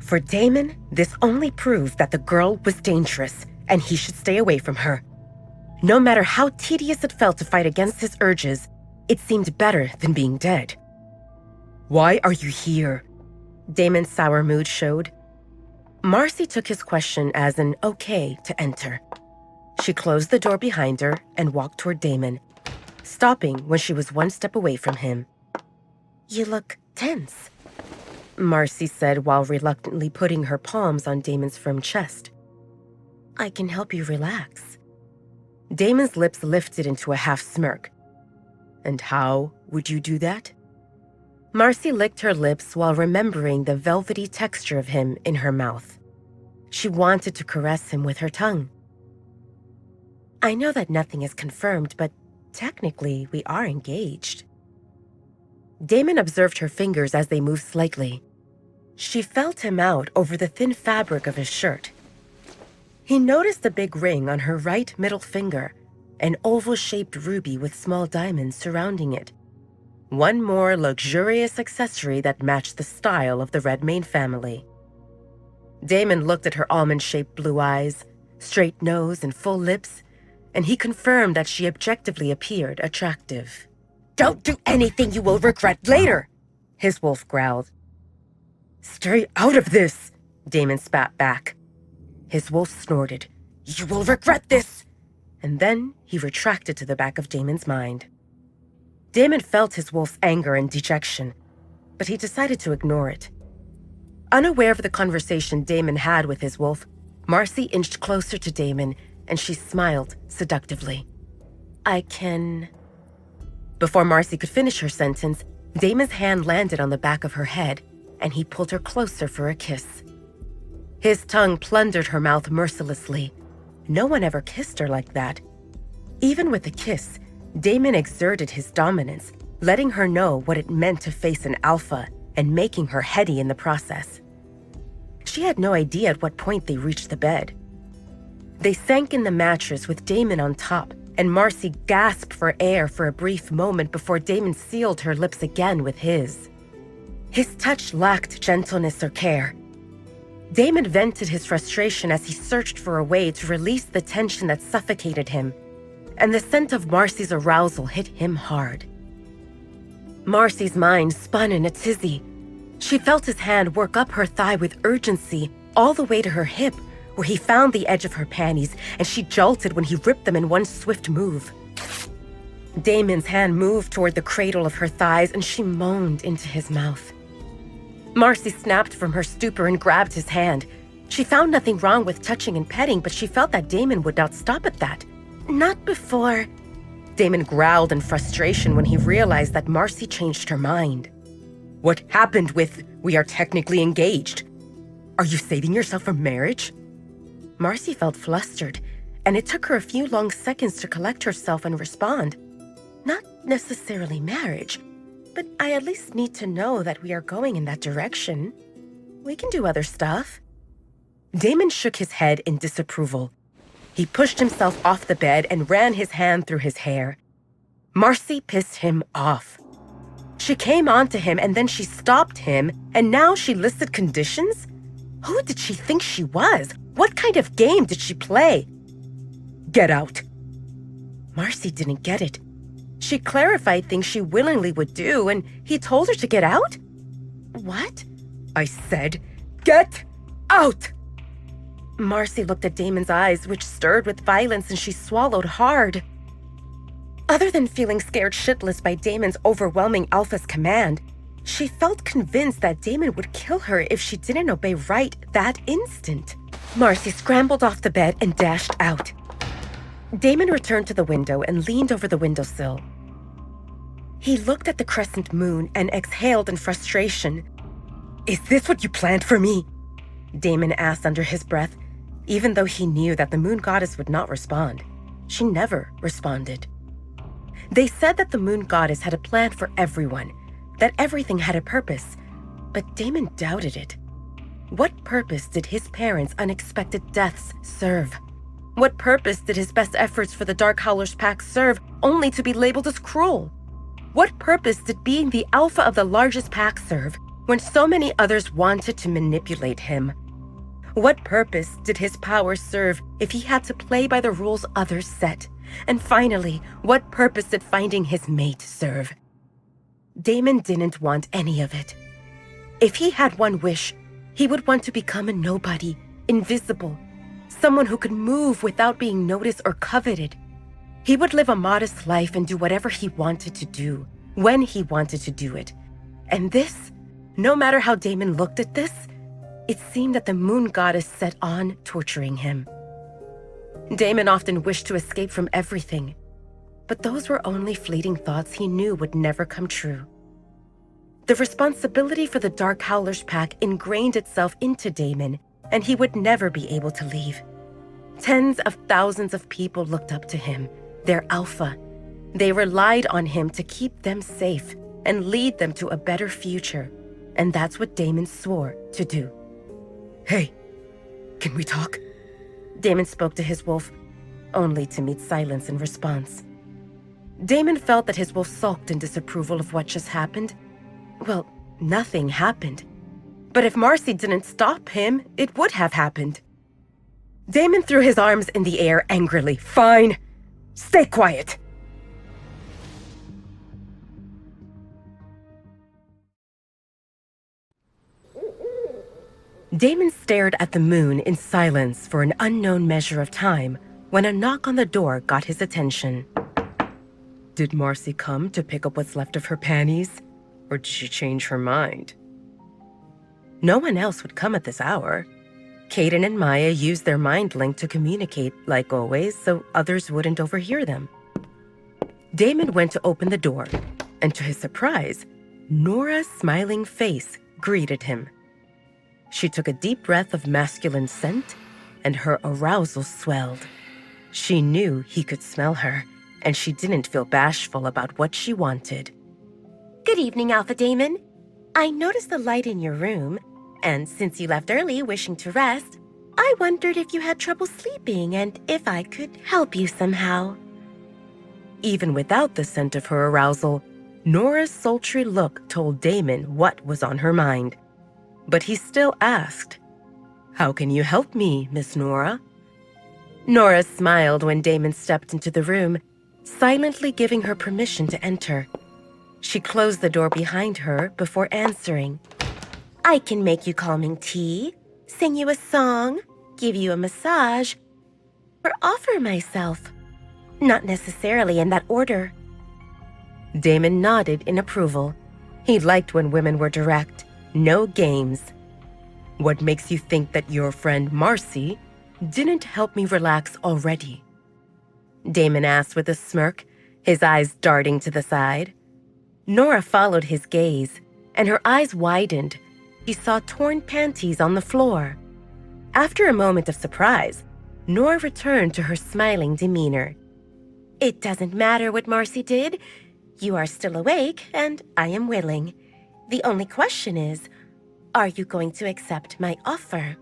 For Damon, this only proved that the girl was dangerous, and he should stay away from her. No matter how tedious it felt to fight against his urges, it seemed better than being dead. "Why are you here?" Damon's sour mood showed. Marcy took his question as an okay to enter. She closed the door behind her and walked toward Damon, stopping when she was one step away from him. "You look tense," Marcy said while reluctantly putting her palms on Damon's firm chest. "I can help you relax." Damon's lips lifted into a half smirk. "And how would you do that?" Marcy licked her lips while remembering the velvety texture of him in her mouth. She wanted to caress him with her tongue. "I know that nothing is confirmed, but technically we are engaged." Damon observed her fingers as they moved slightly. She felt him out over the thin fabric of his shirt. He noticed the big ring on her right middle finger, an oval-shaped ruby with small diamonds surrounding it. One more luxurious accessory that matched the style of the Redmayne family. Damon looked at her almond-shaped blue eyes, straight nose, and full lips, and he confirmed that she objectively appeared attractive. "Don't do anything you will regret later," his wolf growled. "Stay out of this," Damon spat back. His wolf snorted. "You will regret this!" And then he retracted to the back of Damon's mind. Damon felt his wolf's anger and dejection, but he decided to ignore it. Unaware of the conversation Damon had with his wolf, Marcy inched closer to Damon, and she smiled seductively. "I can..." Before Marcy could finish her sentence, Damon's hand landed on the back of her head, and he pulled her closer for a kiss. His tongue plundered her mouth mercilessly. No one ever kissed her like that. Even with a kiss, Damon exerted his dominance, letting her know what it meant to face an alpha and making her heady in the process. She had no idea at what point they reached the bed. They sank in the mattress with Damon on top, and Marcy gasped for air for a brief moment before Damon sealed her lips again with his. His touch lacked gentleness or care. Damon vented his frustration as he searched for a way to release the tension that suffocated him, and the scent of Marcy's arousal hit him hard. Marcy's mind spun in a tizzy. She felt his hand work up her thigh with urgency, all the way to her hip, where he found the edge of her panties, and she jolted when he ripped them in one swift move. Damon's hand moved toward the cradle of her thighs, and she moaned into his mouth. Marcy snapped from her stupor and grabbed his hand. She found nothing wrong with touching and petting, but she felt that Damon would not stop at that. "Not before..." Damon growled in frustration when he realized that Marcy changed her mind. "What happened with, 'We are technically engaged'? Are you saving yourself for marriage?" Marcy felt flustered, and it took her a few long seconds to collect herself and respond. "Not necessarily marriage, but I at least need to know that we are going in that direction. We can do other stuff." Damon shook his head in disapproval. He pushed himself off the bed and ran his hand through his hair. Marcy pissed him off. She came onto him and then she stopped him, and now she listed conditions? Who did she think she was? What kind of game did she play? "Get out." Marcy didn't get it. She clarified things she willingly would do, and he told her to get out? What? "I said, get out!" Marcy looked at Damon's eyes, which stirred with violence, and she swallowed hard. Other than feeling scared shitless by Damon's overwhelming alpha's command, she felt convinced that Damon would kill her if she didn't obey right that instant. Marcy scrambled off the bed and dashed out. Damon returned to the window and leaned over the windowsill. He looked at the crescent moon and exhaled in frustration. "Is this what you planned for me?" Damon asked under his breath, even though he knew that the moon goddess would not respond. She never responded. They said that the moon goddess had a plan for everyone, that everything had a purpose, but Damon doubted it. What purpose did his parents' unexpected deaths serve? What purpose did his best efforts for the Dark Howlers pack serve, only to be labeled as cruel? What purpose did being the alpha of the largest pack serve, when so many others wanted to manipulate him? What purpose did his power serve if he had to play by the rules others set? And finally, what purpose did finding his mate serve? Damon didn't want any of it. If he had one wish, he would want to become a nobody, invisible, someone who could move without being noticed or coveted. He would live a modest life and do whatever he wanted to do, when he wanted to do it. And this, no matter how Damon looked at this, it seemed that the moon goddess set on torturing him. Damon often wished to escape from everything, but those were only fleeting thoughts he knew would never come true. The responsibility for the Dark Howlers pack ingrained itself into Damon, and he would never be able to leave. Tens of thousands of people looked up to him, their alpha. They relied on him to keep them safe and lead them to a better future, and that's what Damon swore to do. "Hey, can we talk?" Damon spoke to his wolf, only to meet silence in response. Damon felt that his wolf sulked in disapproval of what just happened. Well, nothing happened. But if Marcy didn't stop him, it would have happened. Damon threw his arms in the air angrily. "Fine. Stay quiet." Damon stared at the moon in silence for an unknown measure of time when a knock on the door got his attention. Did Marcy come to pick up what's left of her panties? Or did she change her mind? No one else would come at this hour. Kaden and Maya used their mind link to communicate, like always, so others wouldn't overhear them. Damon went to open the door, and to his surprise, Nora's smiling face greeted him. She took a deep breath of masculine scent, and her arousal swelled. She knew he could smell her, and she didn't feel bashful about what she wanted. "Good evening, Alpha Damon. I noticed the light in your room, and since you left early wishing to rest, I wondered if you had trouble sleeping and if I could help you somehow." Even without the scent of her arousal, Nora's sultry look told Damon what was on her mind. But he still asked, "How can you help me, Miss Nora?" Nora smiled when Damon stepped into the room, silently giving her permission to enter. She closed the door behind her before answering. "I can make you calming tea, sing you a song, give you a massage, or offer myself. Not necessarily in that order." Damon nodded in approval. He liked when women were direct. No games. "What makes you think that your friend Marcy didn't help me relax already?" Damon asked with a smirk, his eyes darting to the side. Nora followed his gaze, and her eyes widened. She saw torn panties on the floor. After a moment of surprise, Nora returned to her smiling demeanor. "It doesn't matter what Marcy did. You are still awake, and I am willing. The only question is, are you going to accept my offer?"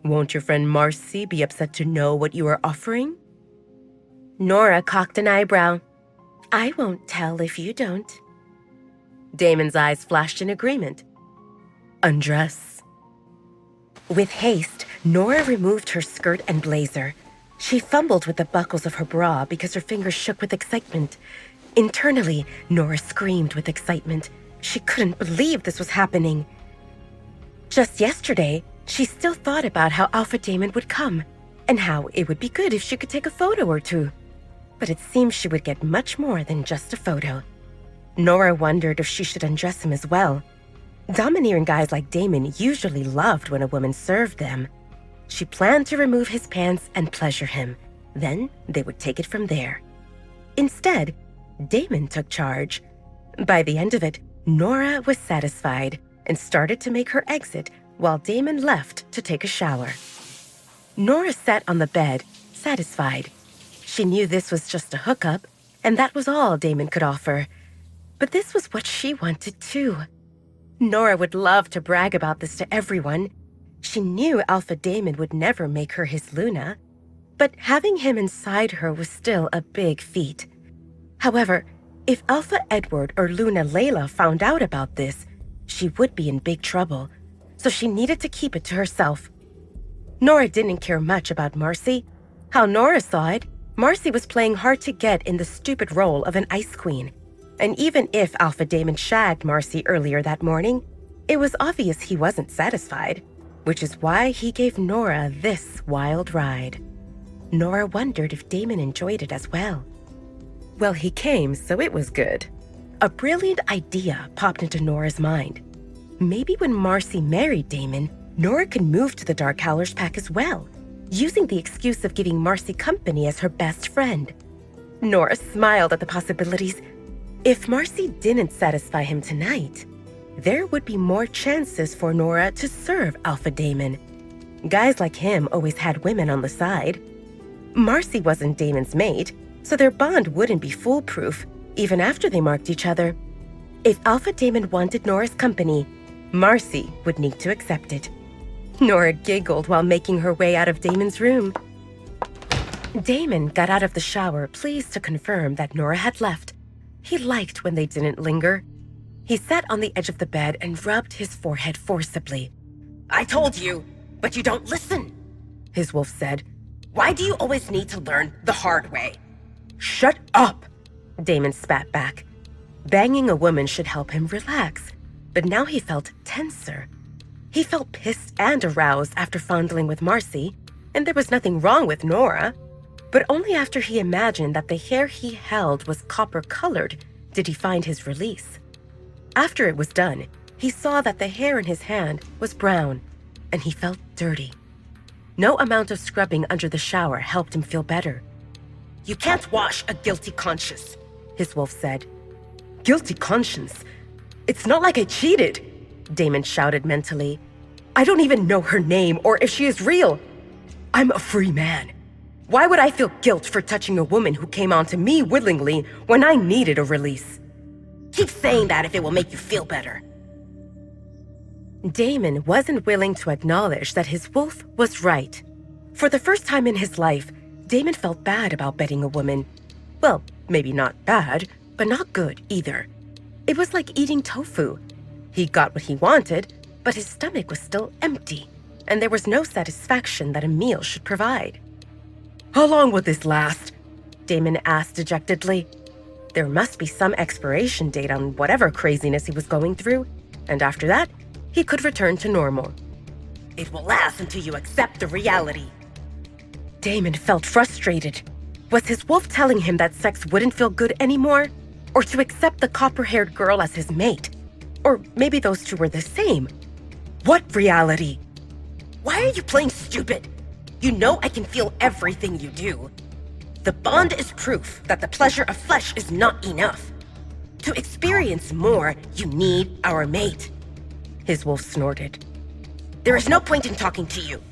"Won't your friend Marcy be upset to know what you are offering?" Nora cocked an eyebrow. "I won't tell if you don't." Damon's eyes flashed in agreement. "Undress." With haste, Nora removed her skirt and blazer. She fumbled with the buckles of her bra because her fingers shook with excitement. Internally, Nora screamed with excitement. She couldn't believe this was happening. Just yesterday, she still thought about how Alpha Damon would come, and how it would be good if she could take a photo or two. But it seemed she would get much more than just a photo. Nora wondered if she should undress him as well. Domineering guys like Damon usually loved when a woman served them. She planned to remove his pants and pleasure him. Then they would take it from there. Instead, Damon took charge. By the end of it, Nora was satisfied and started to make her exit while Damon left to take a shower. Nora sat on the bed, satisfied. She knew this was just a hookup, and that was all Damon could offer. But this was what she wanted too. Nora would love to brag about this to everyone. She knew Alpha Damon would never make her his Luna, but having him inside her was still a big feat. However, if Alpha Edward or Luna Layla found out about this, she would be in big trouble, so she needed to keep it to herself. Nora didn't care much about Marcy. How Nora saw it, Marcy was playing hard to get in the stupid role of an ice queen. And even if Alpha Damon shagged Marcy earlier that morning, it was obvious he wasn't satisfied, which is why he gave Nora this wild ride. Nora wondered if Damon enjoyed it as well. Well, he came, so it was good. A brilliant idea popped into Nora's mind. Maybe when Marcy married Damon, Nora could move to the Dark Howlers pack as well, using the excuse of giving Marcy company as her best friend. Nora smiled at the possibilities. If Marcy didn't satisfy him tonight, there would be more chances for Nora to serve Alpha Damon. Guys like him always had women on the side. Marcy wasn't Damon's mate, so their bond wouldn't be foolproof, even after they marked each other. If Alpha Damon wanted Nora's company, Marcy would need to accept it. Nora giggled while making her way out of Damon's room. Damon got out of the shower, pleased to confirm that Nora had left. He liked when they didn't linger. He sat on the edge of the bed and rubbed his forehead forcibly. I told you, but you don't listen, his wolf said. Why do you always need to learn the hard way? Shut up, Damon spat back. Banging a woman should help him relax, but now he felt tenser. He felt pissed and aroused after fondling with Marcy, and there was nothing wrong with Nora. But only after he imagined that the hair he held was copper-colored did he find his release. After it was done, he saw that the hair in his hand was brown, and he felt dirty. No amount of scrubbing under the shower helped him feel better. You can't wash a guilty conscience, his wolf said. Guilty conscience? It's not like I cheated, Damon shouted mentally. I don't even know her name or if she is real. I'm a free man. Why would I feel guilt for touching a woman who came onto me willingly when I needed a release? Keep saying that if it will make you feel better. Damon wasn't willing to acknowledge that his wolf was right. For the first time in his life, Damon felt bad about betting a woman. Well, maybe not bad, but not good either. It was like eating tofu. He got what he wanted, but his stomach was still empty, and there was no satisfaction that a meal should provide. How long will this last? Damon asked dejectedly. There must be some expiration date on whatever craziness he was going through, and after that, he could return to normal. It will last until you accept the reality. Damon felt frustrated. Was his wolf telling him that sex wouldn't feel good anymore? Or to accept the copper-haired girl as his mate? Or maybe those two were the same? What reality? Why are you playing stupid? You know I can feel everything you do. The bond is proof that the pleasure of flesh is not enough. To experience more, you need our mate. His wolf snorted. There is no point in talking to you.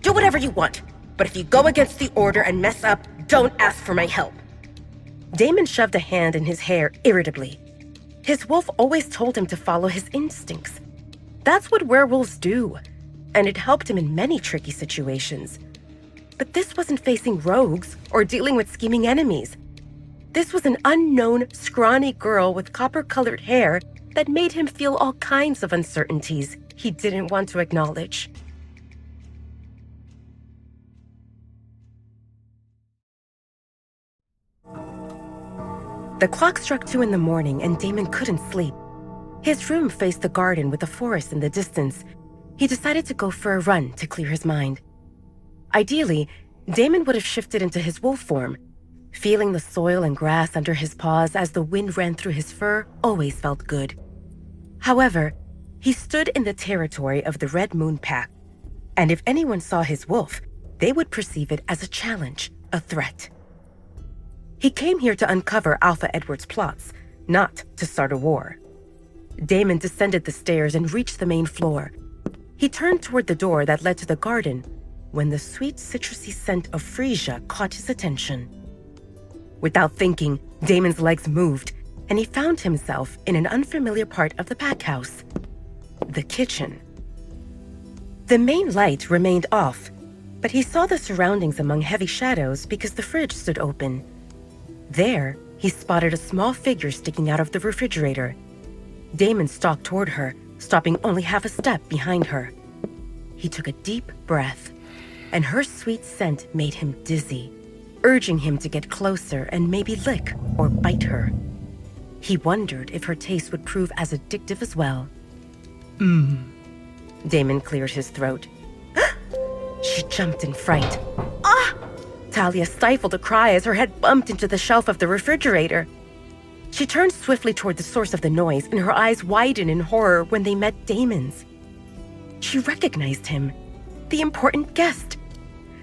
Do whatever you want, but if you go against the order and mess up, don't ask for my help. Damon shoved a hand in his hair irritably. His wolf always told him to follow his instincts. That's what werewolves do, and it helped him in many tricky situations. But this wasn't facing rogues or dealing with scheming enemies. This was an unknown, scrawny girl with copper-colored hair that made him feel all kinds of uncertainties he didn't want to acknowledge. The clock struck 2 in the morning and Damon couldn't sleep. His room faced the garden with the forest in the distance. He decided to go for a run to clear his mind. Ideally, Damon would have shifted into his wolf form. Feeling the soil and grass under his paws as the wind ran through his fur always felt good. However, he stood in the territory of the Red Moon Pack, and if anyone saw his wolf, they would perceive it as a challenge, a threat. He came here to uncover Alpha Edward's plots, not to start a war. Damon descended the stairs and reached the main floor. He turned toward the door that led to the garden when the sweet citrusy scent of freesia caught his attention. Without thinking, Damon's legs moved, and he found himself in an unfamiliar part of the pack house. The kitchen. The main light remained off, but he saw the surroundings among heavy shadows because the fridge stood open. There, he spotted a small figure sticking out of the refrigerator. Damon stalked toward her, stopping only half a step behind her. He took a deep breath, and her sweet scent made him dizzy, urging him to get closer and maybe lick or bite her. He wondered if her taste would prove as addictive as well. Damon cleared his throat. She jumped in fright. Ah! Talia stifled a cry as her head bumped into the shelf of the refrigerator. She turned swiftly toward the source of the noise, and her eyes widened in horror when they met Damon's. She recognized him, the important guest,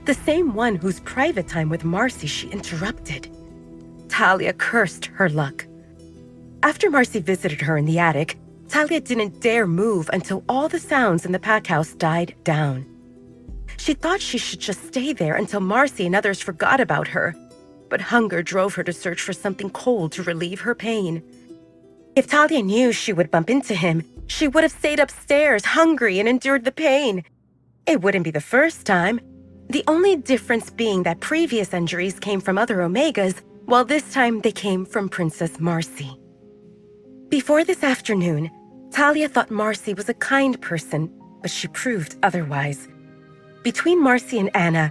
the same one whose private time with Marcy she interrupted. Talia cursed her luck. After Marcy visited her in the attic, Talia didn't dare move until all the sounds in the pack house died down. She thought she should just stay there until Marcy and others forgot about her, but hunger drove her to search for something cold to relieve her pain. If Talia knew she would bump into him, she would have stayed upstairs hungry and endured the pain. It wouldn't be the first time. The only difference being that previous injuries came from other Omegas, while this time they came from Princess Marcy. Before this afternoon, Talia thought Marcy was a kind person, but she proved otherwise. Between Marcy and Anna,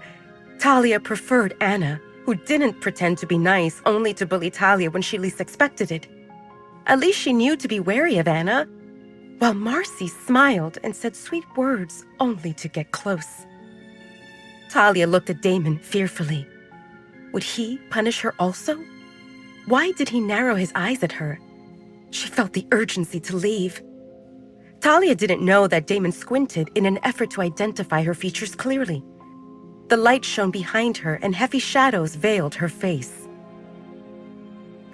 Talia preferred Anna, who didn't pretend to be nice only to bully Talia when she least expected it. At least she knew to be wary of Anna, while Marcy smiled and said sweet words only to get close. Talia looked at Damon fearfully. Would he punish her also? Why did he narrow his eyes at her? She felt the urgency to leave. Talia didn't know that Damon squinted in an effort to identify her features clearly. The light shone behind her and heavy shadows veiled her face.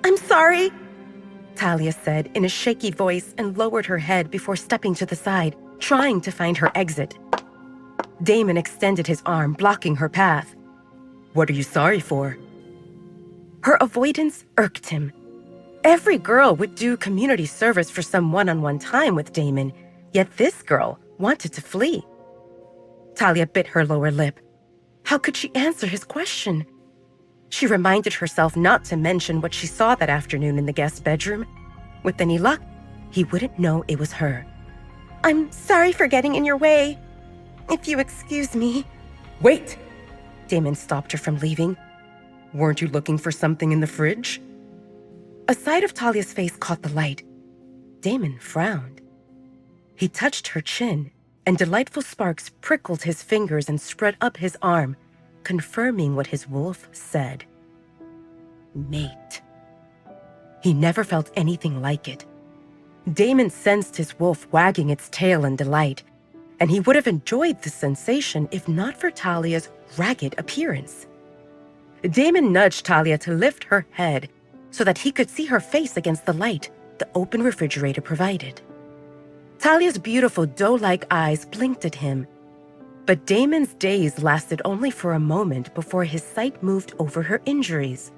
"I'm sorry," Talia said in a shaky voice and lowered her head before stepping to the side, trying to find her exit. Damon extended his arm, blocking her path. "What are you sorry for?" Her avoidance irked him. Every girl would do community service for some one-on-one time with Damon, yet this girl wanted to flee. Talia bit her lower lip. How could she answer his question? She reminded herself not to mention what she saw that afternoon in the guest bedroom. With any luck, he wouldn't know it was her. "I'm sorry for getting in your way. If you excuse me." "Wait!" Damon stopped her from leaving. "Weren't you looking for something in the fridge?" A side of Talia's face caught the light. Damon frowned. He touched her chin, and delightful sparks prickled his fingers and spread up his arm, confirming what his wolf said. Mate. He never felt anything like it. Damon sensed his wolf wagging its tail in delight, and he would have enjoyed the sensation if not for Talia's ragged appearance. Damon nudged Talia to lift her head so that he could see her face against the light the open refrigerator provided. Talia's beautiful doe-like eyes blinked at him, but Damon's daze lasted only for a moment before his sight moved over her injuries.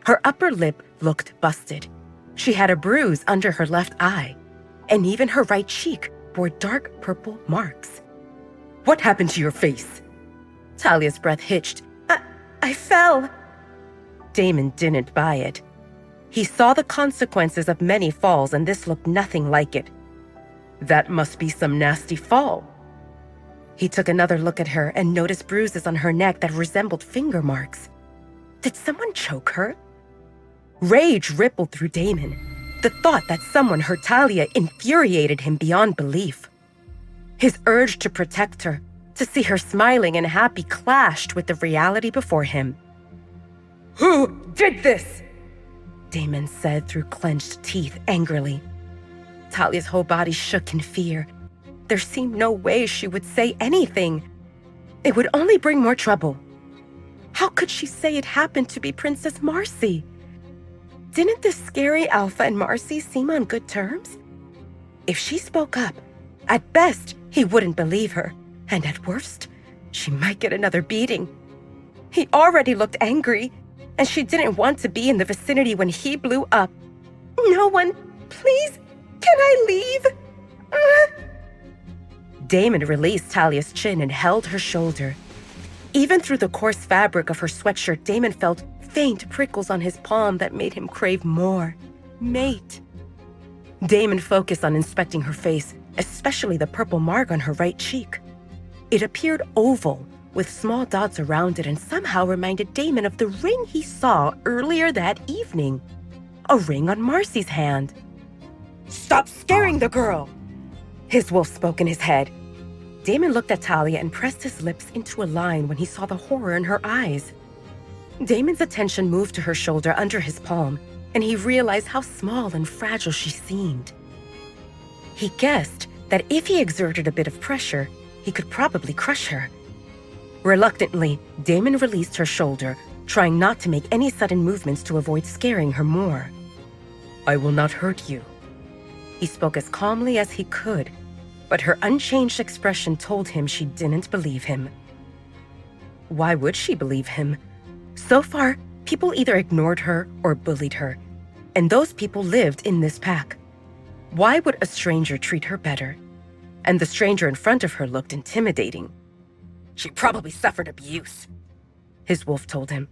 Her upper lip looked busted. She had a bruise under her left eye, and even her right cheek bore dark purple marks. "What happened to your face?" Talia's breath hitched. I fell." Damon didn't buy it. He saw the consequences of many falls, and this looked nothing like it. "That must be some nasty fall." He took another look at her and noticed bruises on her neck that resembled finger marks. Did someone choke her? Rage rippled through Damon. The thought that someone hurt Talia infuriated him beyond belief. His urge to protect her, to see her smiling and happy, clashed with the reality before him. "Who did this?" Damon said through clenched teeth angrily. Talia's whole body shook in fear. There seemed no way she would say anything. It would only bring more trouble. How could she say it happened to be Princess Marcy? Didn't the scary Alpha and Marcy seem on good terms? If she spoke up, at best, he wouldn't believe her, and at worst, she might get another beating. He already looked angry, and she didn't want to be in the vicinity when he blew up. "No one, please, can I leave?" Damon released Talia's chin and held her shoulder. Even through the coarse fabric of her sweatshirt, Damon felt faint prickles on his palm that made him crave more. Mate. Damon focused on inspecting her face, especially the purple mark on her right cheek. It appeared oval, with small dots around it, and somehow reminded Damon of the ring he saw earlier that evening. A ring on Marcy's hand. "Stop scaring the girl!" His wolf spoke in his head. Damon looked at Talia and pressed his lips into a line when he saw the horror in her eyes. Damon's attention moved to her shoulder under his palm, and he realized how small and fragile she seemed. He guessed that if he exerted a bit of pressure, he could probably crush her. Reluctantly, Damon released her shoulder, trying not to make any sudden movements to avoid scaring her more. "I will not hurt you." He spoke as calmly as he could, but her unchanged expression told him she didn't believe him. Why would she believe him? So far, people either ignored her or bullied her, and those people lived in this pack. Why would a stranger treat her better? And the stranger in front of her looked intimidating. She probably suffered abuse, his wolf told him.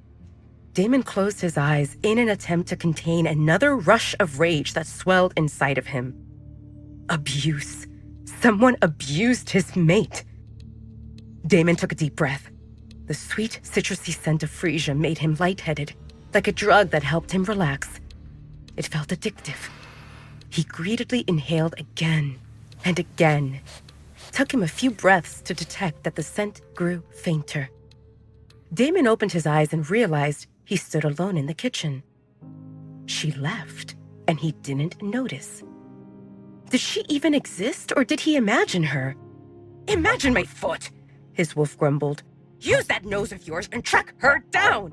Damon closed his eyes in an attempt to contain another rush of rage that swelled inside of him. Abuse. Someone abused his mate. Damon took a deep breath. The sweet, citrusy scent of freesia made him lightheaded, like a drug that helped him relax. It felt addictive. He greedily inhaled again and again. It took him a few breaths to detect that the scent grew fainter. Damon opened his eyes and realized he stood alone in the kitchen. She left, and he didn't notice. Did she even exist, or did he imagine her? Imagine my foot, his wolf grumbled. Use that nose of yours and track her down!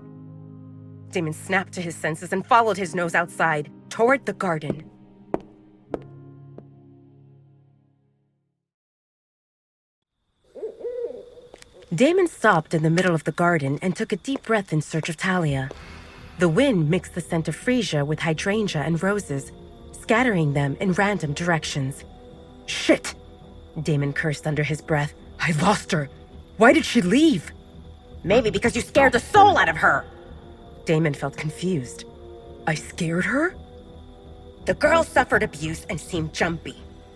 Damon snapped to his senses and followed his nose outside, toward the garden. Damon stopped in the middle of the garden and took a deep breath in search of Talia. The wind mixed the scent of freesia with hydrangea and roses, scattering them in random directions. Shit! Damon cursed under his breath. I lost her. Why did she leave? Maybe because you scared the soul out of her. Damon felt confused. I scared her? The girl suffered abuse and seemed jumpy,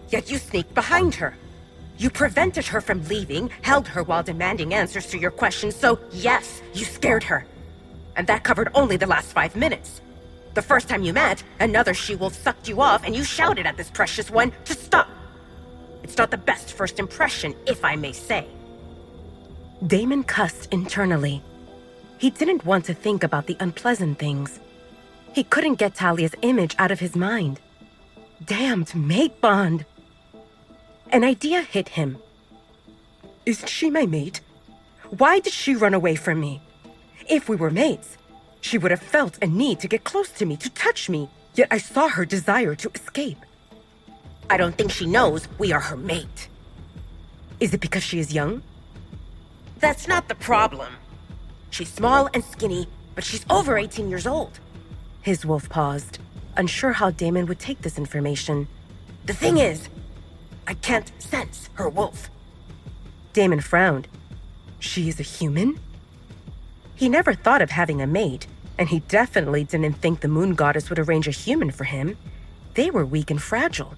yet you sneaked behind her. You prevented her from leaving, held her while demanding answers to your questions, so yes, you scared her. And that covered only the last 5 minutes. The first time you met, another she-wolf sucked you off and you shouted at this precious one to stop. It's not the best first impression, if I may say. Damon cussed internally. He didn't want to think about the unpleasant things. He couldn't get Talia's image out of his mind. Damned mate bond. An idea hit him. Isn't she my mate? Why did she run away from me? If we were mates, she would have felt a need to get close to me, to touch me, yet I saw her desire to escape. I don't think she knows we are her mate. Is it because she is young? That's not the problem. She's small and skinny, but she's over 18 years old. His wolf paused, unsure how Damon would take this information. The thing is, I can't sense her wolf. Damon frowned. She is a human? He never thought of having a mate, and he definitely didn't think the moon goddess would arrange a human for him. They were weak and fragile,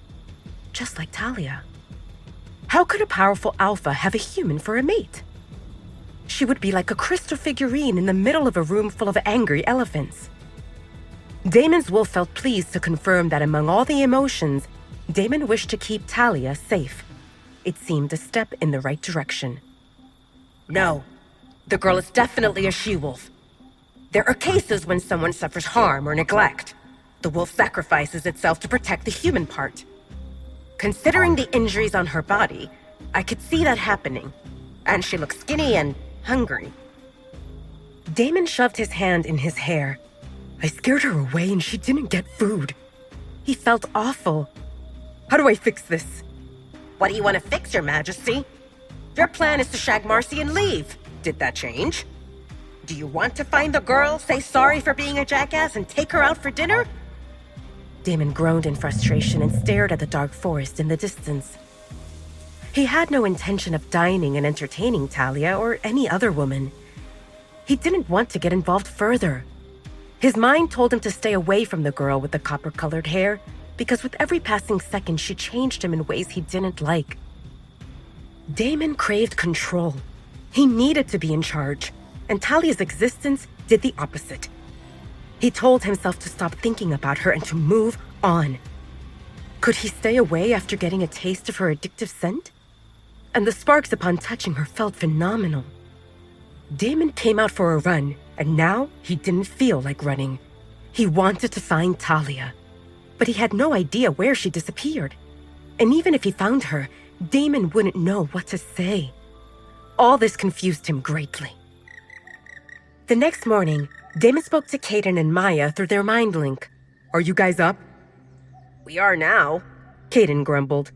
just like Talia. How could a powerful alpha have a human for a mate? She would be like a crystal figurine in the middle of a room full of angry elephants. Damon's wolf felt pleased to confirm that among all the emotions, Damon wished to keep Talia safe. It seemed a step in the right direction. No, the girl is definitely a she-wolf. There are cases when someone suffers harm or neglect. The wolf sacrifices itself to protect the human part. Considering the injuries on her body, I could see that happening. And she looks skinny and hungry. Damon shoved his hand in his hair. I scared her away and she didn't get food. He felt awful. How do I fix this? What do you want to fix, Your Majesty? Your plan is to shag Marcy and leave. Did that change? Do you want to find the girl, say sorry for being a jackass, and take her out for dinner? Damon groaned in frustration and stared at the dark forest in the distance. He had no intention of dining and entertaining Talia or any other woman. He didn't want to get involved further. His mind told him to stay away from the girl with the copper-colored hair, because with every passing second she changed him in ways he didn't like. Damon craved control. He needed to be in charge, and Talia's existence did the opposite. He told himself to stop thinking about her and to move on. Could he stay away after getting a taste of her addictive scent? And the sparks upon touching her felt phenomenal. Damon came out for a run, and now he didn't feel like running. He wanted to find Talia, but he had no idea where she disappeared. And even if he found her, Damon wouldn't know what to say. All this confused him greatly. The next morning, Damon spoke to Kaden and Maya through their mind link. Are you guys up? We are now, Kaden grumbled.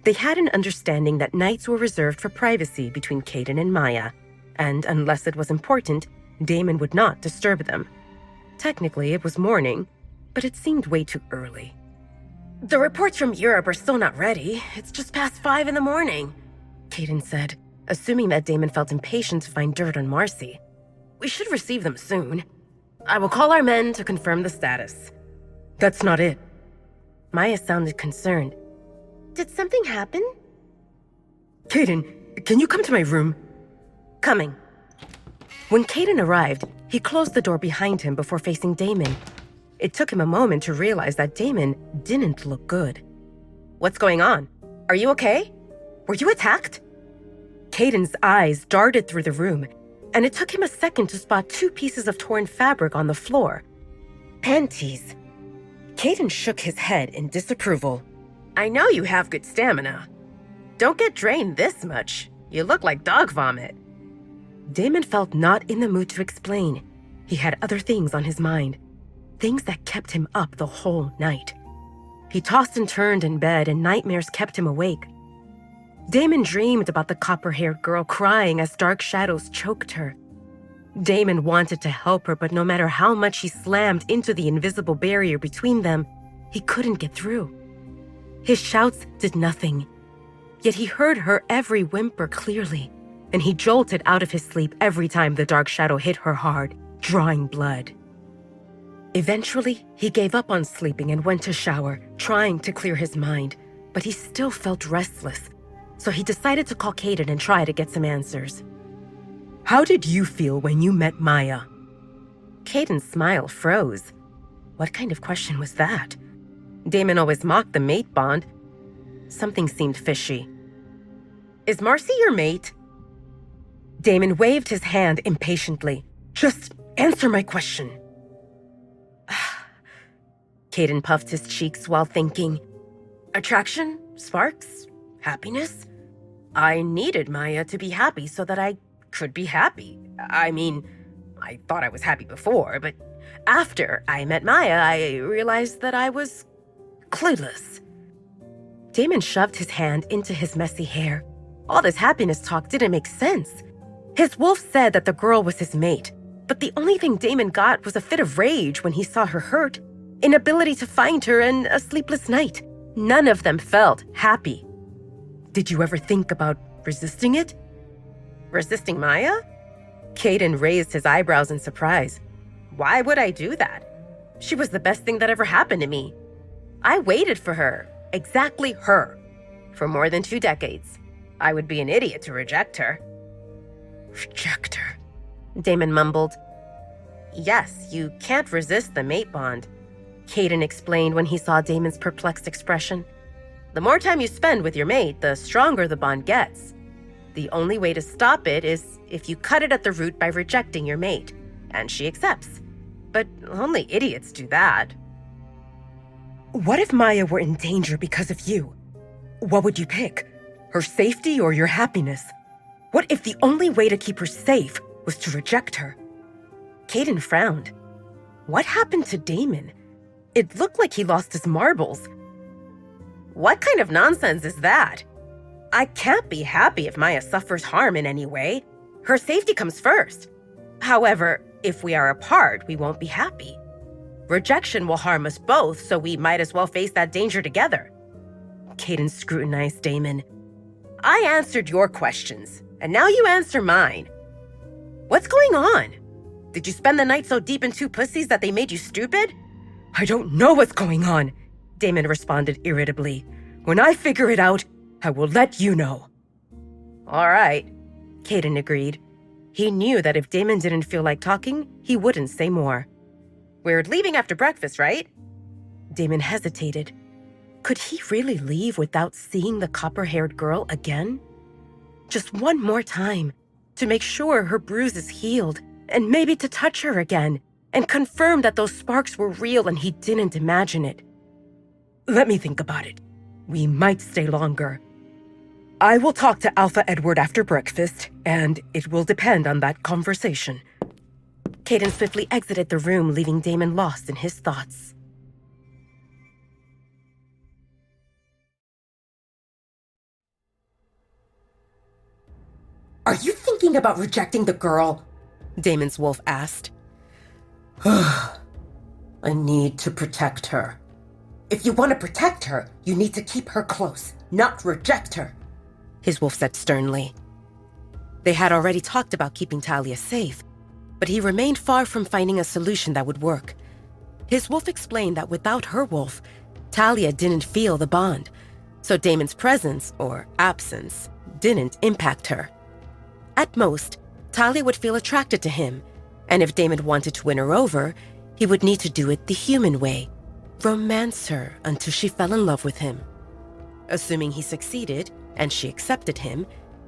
They had an understanding that nights were reserved for privacy between Kaden and Maya, and unless it was important, Damon would not disturb them. Technically, it was morning, but it seemed way too early. The reports from Europe are still not ready. It's just past 5 in the morning, Kaden said. assuming that Damon felt impatient to find dirt on Marcy. "We should receive them soon. I will call our men to confirm the status." "That's not it." Maya sounded concerned. Did something happen? "Caden, can you come to my room?" Coming. When Caden arrived, he closed the door behind him before facing Damon. It took him a moment to realize that Damon didn't look good. What's going on? Are you okay? Were you attacked? Caden's eyes darted through the room, and it took him a second to spot 2 pieces of torn fabric on the floor. Panties. Caden shook his head in disapproval. I know you have good stamina. Don't get drained this much. You look like dog vomit. Damon felt not in the mood to explain. He had other things on his mind, things that kept him up the whole night. He tossed and turned in bed, and nightmares kept him awake. Damon dreamed about the copper-haired girl crying as dark shadows choked her. Damon wanted to help her, but no matter how much he slammed into the invisible barrier between them, he couldn't get through. His shouts did nothing, yet he heard her every whimper clearly, and he jolted out of his sleep every time the dark shadow hit her hard, drawing blood. Eventually, he gave up on sleeping and went to shower, trying to clear his mind, but he still felt restless, so he decided to call Caden and try to get some answers. "How did you feel when you met Maya?" Caden's smile froze. What kind of question was that? Damon always mocked the mate bond. Something seemed fishy. Is Marcy your mate? Damon waved his hand impatiently. "Just answer my question." Caden puffed his cheeks while thinking. "Attraction? Sparks? Happiness? I needed Maya to be happy so that I could be happy. I mean, I thought I was happy before, but after I met Maya, I realized that I was clueless." Damon shoved his hand into his messy hair. All this happiness talk didn't make sense. His wolf said that the girl was his mate, but the only thing Damon got was a fit of rage when he saw her hurt, inability to find her, and a sleepless night. None of them felt happy. "Did you ever think about resisting it?" Resisting Maya? Caden raised his eyebrows in surprise. Why would I do that? She was the best thing that ever happened to me. I waited for her, exactly her, for more than 2 decades. I would be an idiot to reject her. "Reject her," Damon mumbled. Yes, you can't resist the mate bond, Caden explained when he saw Damon's perplexed expression. The more time you spend with your mate, the stronger the bond gets. The only way to stop it is if you cut it at the root by rejecting your mate, and she accepts. But only idiots do that. "What if Maya were in danger because of you? What would you pick? Her safety or your happiness? What if the only way to keep her safe was to reject her?" Caden frowned. What happened to Damon? It looked like he lost his marbles. What kind of nonsense is that? I can't be happy if Maya suffers harm in any way. Her safety comes first. However, if we are apart, we won't be happy. Rejection will harm us both, so we might as well face that danger together. Caden scrutinized Damon. I answered your questions, and now you answer mine. What's going on? Did you spend the night so deep in 2 pussies that they made you stupid? "I don't know what's going on," Damon responded irritably. "When I figure it out, I will let you know." All right, Caden agreed. He knew that if Damon didn't feel like talking, he wouldn't say more. We're leaving after breakfast, right? Damon hesitated. Could he really leave without seeing the copper-haired girl again? Just one more time, to make sure her bruise is healed, and maybe to touch her again, and confirm that those sparks were real and he didn't imagine it. "Let me think about it. We might stay longer. I will talk to Alpha Edward after breakfast, and it will depend on that conversation." Caden swiftly exited the room, leaving Damon lost in his thoughts. Are you thinking about rejecting the girl? Damon's wolf asked. I need to protect her. If you want to protect her, you need to keep her close, not reject her. His wolf said sternly. They had already talked about keeping Talia safe, but he remained far from finding a solution that would work. His wolf explained that without her wolf, Talia didn't feel the bond, so Damon's presence, or absence, didn't impact her. At most, Talia would feel attracted to him, and if Damon wanted to win her over, he would need to do it the human way, romance her until she fell in love with him. Assuming he succeeded, and she accepted him,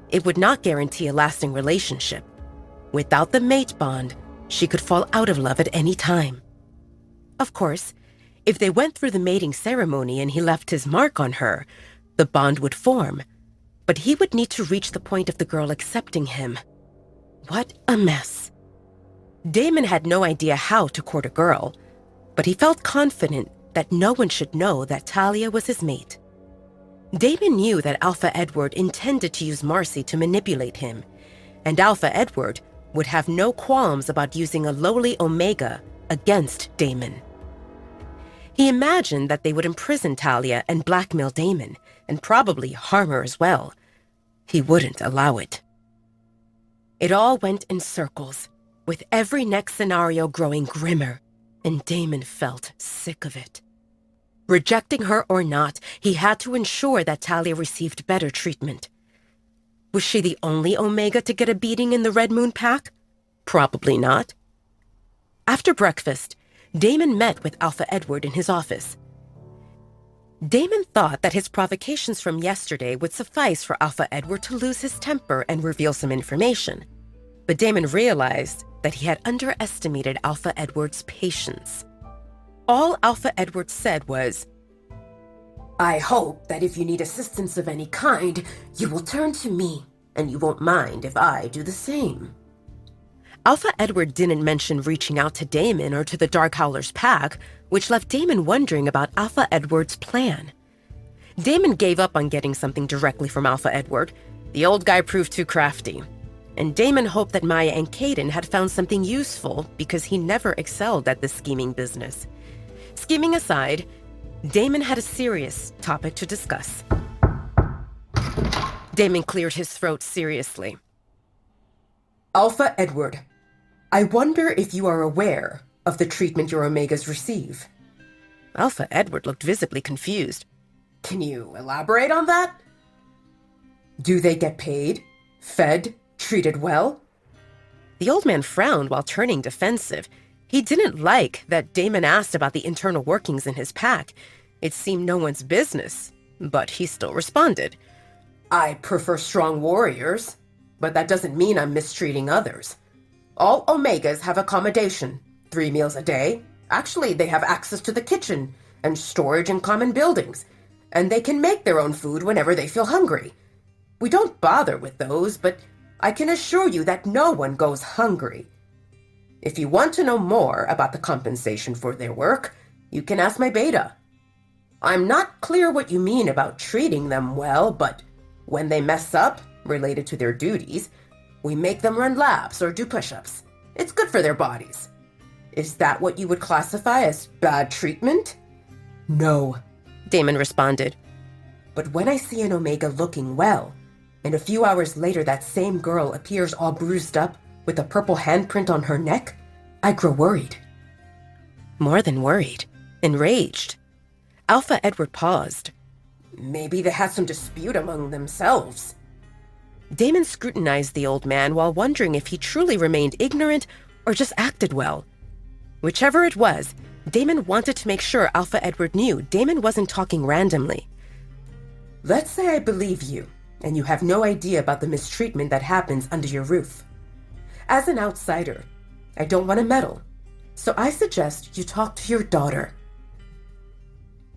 it would not guarantee a lasting relationship. Without the mate bond, she could fall out of love at any time. Of course, if they went through the mating ceremony and he left his mark on her, the bond would form, but he would need to reach the point of the girl accepting him. What a mess. Damon had no idea how to court a girl, but he felt confident that no one should know that Talia was his mate. Damon knew that Alpha Edward intended to use Marcy to manipulate him, and Alpha Edward would have no qualms about using a lowly Omega against Damon. He imagined that they would imprison Talia and blackmail Damon, and probably harm her as well. He wouldn't allow it. It all went in circles, with every next scenario growing grimmer, and Damon felt sick of it. Rejecting her or not, he had to ensure that Talia received better treatment. Was she the only Omega to get a beating in the Red Moon Pack? Probably not. After breakfast, Damon met with Alpha Edward in his office. Damon thought that his provocations from yesterday would suffice for Alpha Edward to lose his temper and reveal some information. But Damon realized that he had underestimated Alpha Edward's patience. All Alpha Edward said was, I hope that if you need assistance of any kind, you will turn to me, and you won't mind if I do the same. Alpha Edward didn't mention reaching out to Damon or to the Dark Howler's pack, which left Damon wondering about Alpha Edward's plan. Damon gave up on getting something directly from Alpha Edward. The old guy proved too crafty. And Damon hoped that Maya and Caden had found something useful because he never excelled at this scheming business. Scheming aside, Damon had a serious topic to discuss. Damon cleared his throat seriously. Alpha Edward, I wonder if you are aware of the treatment your Omegas receive. Alpha Edward looked visibly confused. Can you elaborate on that? Do they get paid, fed, treated well? The old man frowned while turning defensive. He didn't like that Damon asked about the internal workings in his pack. It seemed no one's business, but he still responded. I prefer strong warriors, but that doesn't mean I'm mistreating others. All Omegas have accommodation, 3 meals a day. Actually, they have access to the kitchen and storage in common buildings, and they can make their own food whenever they feel hungry. We don't bother with those, but I can assure you that no one goes hungry. If you want to know more about the compensation for their work, you can ask my beta. I'm not clear what you mean about treating them well, but when they mess up, related to their duties, we make them run laps or do push-ups. It's good for their bodies. Is that what you would classify as bad treatment? No, Damon responded. But when I see an Omega looking well, and a few hours later that same girl appears all bruised up with a purple handprint on her neck, I grow worried. More than worried, enraged. Alpha Edward paused. Maybe they had some dispute among themselves. Damon scrutinized the old man while wondering if he truly remained ignorant or just acted well. Whichever it was, Damon wanted to make sure Alpha Edward knew Damon wasn't talking randomly. Let's say I believe you, and you have no idea about the mistreatment that happens under your roof. As an outsider, I don't want to meddle, so I suggest you talk to your daughter.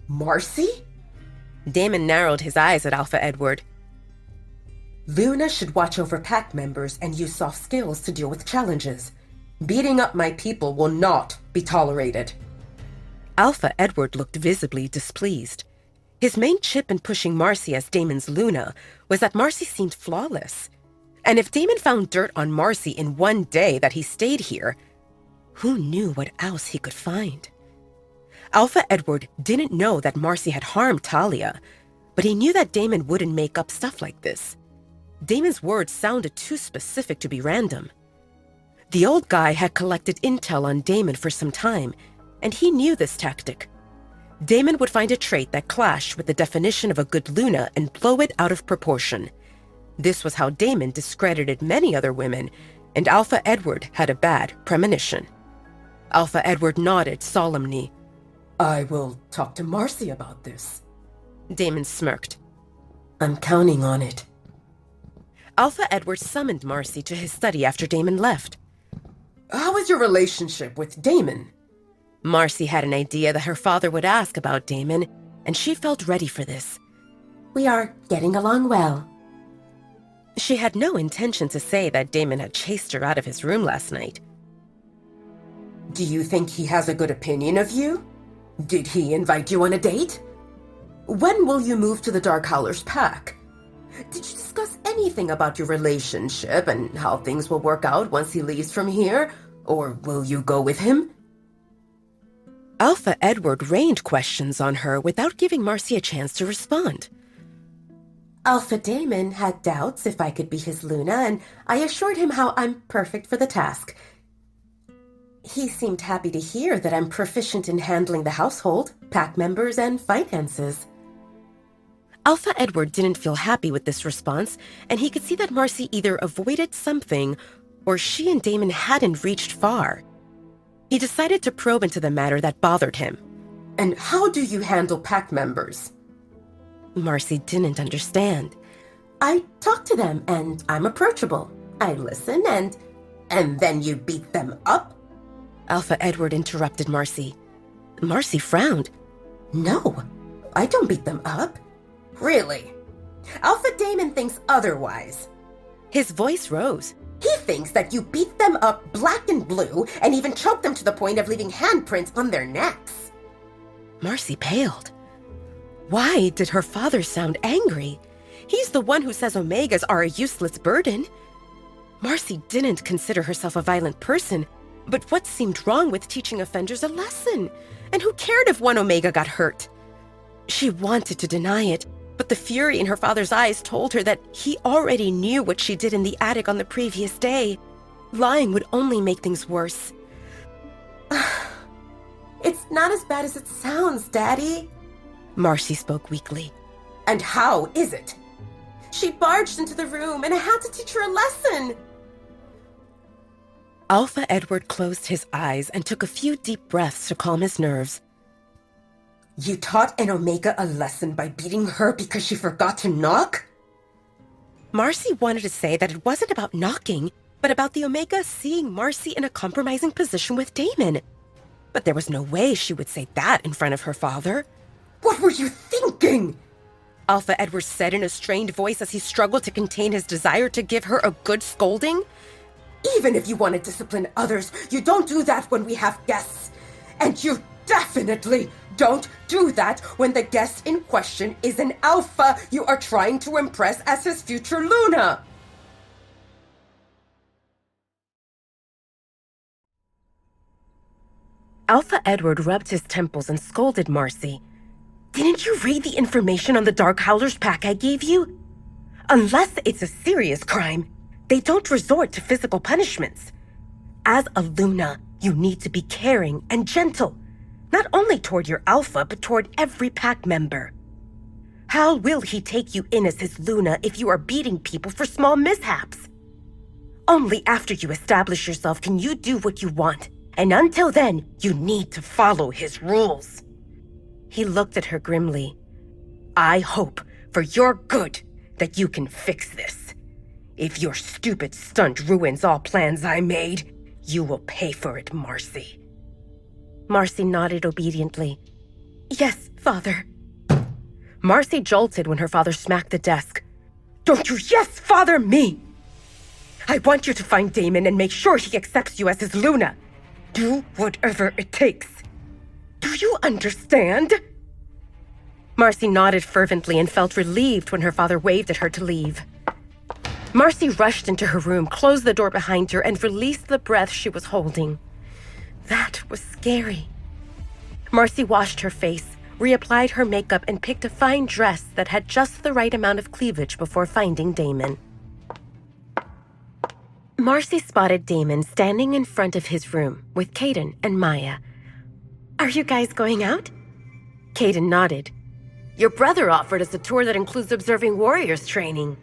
Marcy? Damon narrowed his eyes at Alpha Edward. Luna should watch over pack members and use soft skills to deal with challenges. Beating up my people will not be tolerated. Alpha Edward looked visibly displeased. His main chip in pushing Marcy as Damon's Luna was that Marcy seemed flawless. And if Damon found dirt on Marcy in one day that he stayed here, who knew what else he could find? Alpha Edward didn't know that Marcy had harmed Talia, but he knew that Damon wouldn't make up stuff like this. Damon's words sounded too specific to be random. The old guy had collected intel on Damon for some time, and he knew this tactic. Damon would find a trait that clashed with the definition of a good Luna and blow it out of proportion. This was how Damon discredited many other women, and Alpha Edward had a bad premonition. Alpha Edward nodded solemnly. I will talk to Marcy about this. Damon smirked. I'm counting on it. Alpha Edward summoned Marcy to his study after Damon left. How is your relationship with Damon? Marcy had an idea that her father would ask about Damon, and she felt ready for this. We are getting along well. She had no intention to say that Damon had chased her out of his room last night. Do you think he has a good opinion of you? Did he invite you on a date? When will you move to the Dark Howlers pack? Did you discuss anything about your relationship and how things will work out once he leaves from here? Or will you go with him? Alpha Edward rained questions on her without giving Marcy a chance to respond. Alpha Damon had doubts if I could be his Luna, and I assured him how I'm perfect for the task. He seemed happy to hear that I'm proficient in handling the household, pack members, and finances. Alpha Edward didn't feel happy with this response, and he could see that Marcy either avoided something or she and Damon hadn't reached far. He decided to probe into the matter that bothered him. And how do you handle pack members? Marcy didn't understand. I talk to them, and I'm approachable. I listen, and then you beat them up? Alpha Edward interrupted Marcy. Marcy frowned. No, I don't beat them up. Really? Alpha Damon thinks otherwise. His voice rose. He thinks that you beat them up black and blue and even choke them to the point of leaving handprints on their necks. Marcy paled. Why did her father sound angry? He's the one who says Omegas are a useless burden. Marcy didn't consider herself a violent person, but what seemed wrong with teaching offenders a lesson? And who cared if one Omega got hurt? She wanted to deny it, but the fury in her father's eyes told her that he already knew what she did in the attic on the previous day. Lying would only make things worse. It's not as bad as it sounds, Daddy. Marcy spoke weakly. And how is it? She barged into the room and I had to teach her a lesson. Alpha Edward closed his eyes and took a few deep breaths to calm his nerves. You taught an Omega a lesson by beating her because she forgot to knock? Marcy wanted to say that it wasn't about knocking, but about the Omega seeing Marcy in a compromising position with Damon. But there was no way she would say that in front of her father. What were you thinking? Alpha Edward said in a strained voice as he struggled to contain his desire to give her a good scolding. Even if you want to discipline others, you don't do that when we have guests. And you definitely don't do that when the guest in question is an alpha you are trying to impress as his future Luna. Alpha Edward rubbed his temples and scolded Marcy. Didn't you read the information on the Dark Howlers pack I gave you? Unless it's a serious crime, they don't resort to physical punishments. As a Luna, you need to be caring and gentle, not only toward your alpha, but toward every pack member. How will he take you in as his Luna if you are beating people for small mishaps? Only after you establish yourself can you do what you want, and until then, you need to follow his rules. He looked at her grimly. I hope, for your good, that you can fix this. If your stupid stunt ruins all plans I made, you will pay for it, Marcy. Marcy nodded obediently. Yes, Father. Marcy jolted when her father smacked the desk. Don't you yes, Father, me! I want you to find Damon and make sure he accepts you as his Luna. Do whatever it takes. Do you understand? Marcy nodded fervently and felt relieved when her father waved at her to leave. Marcy rushed into her room, closed the door behind her, and released the breath she was holding. That was scary. Marcy washed her face, reapplied her makeup, and picked a fine dress that had just the right amount of cleavage before finding Damon. Marcy spotted Damon standing in front of his room with Caden and Maya. "Are you guys going out?" Caden nodded. "Your brother offered us a tour that includes observing warriors training."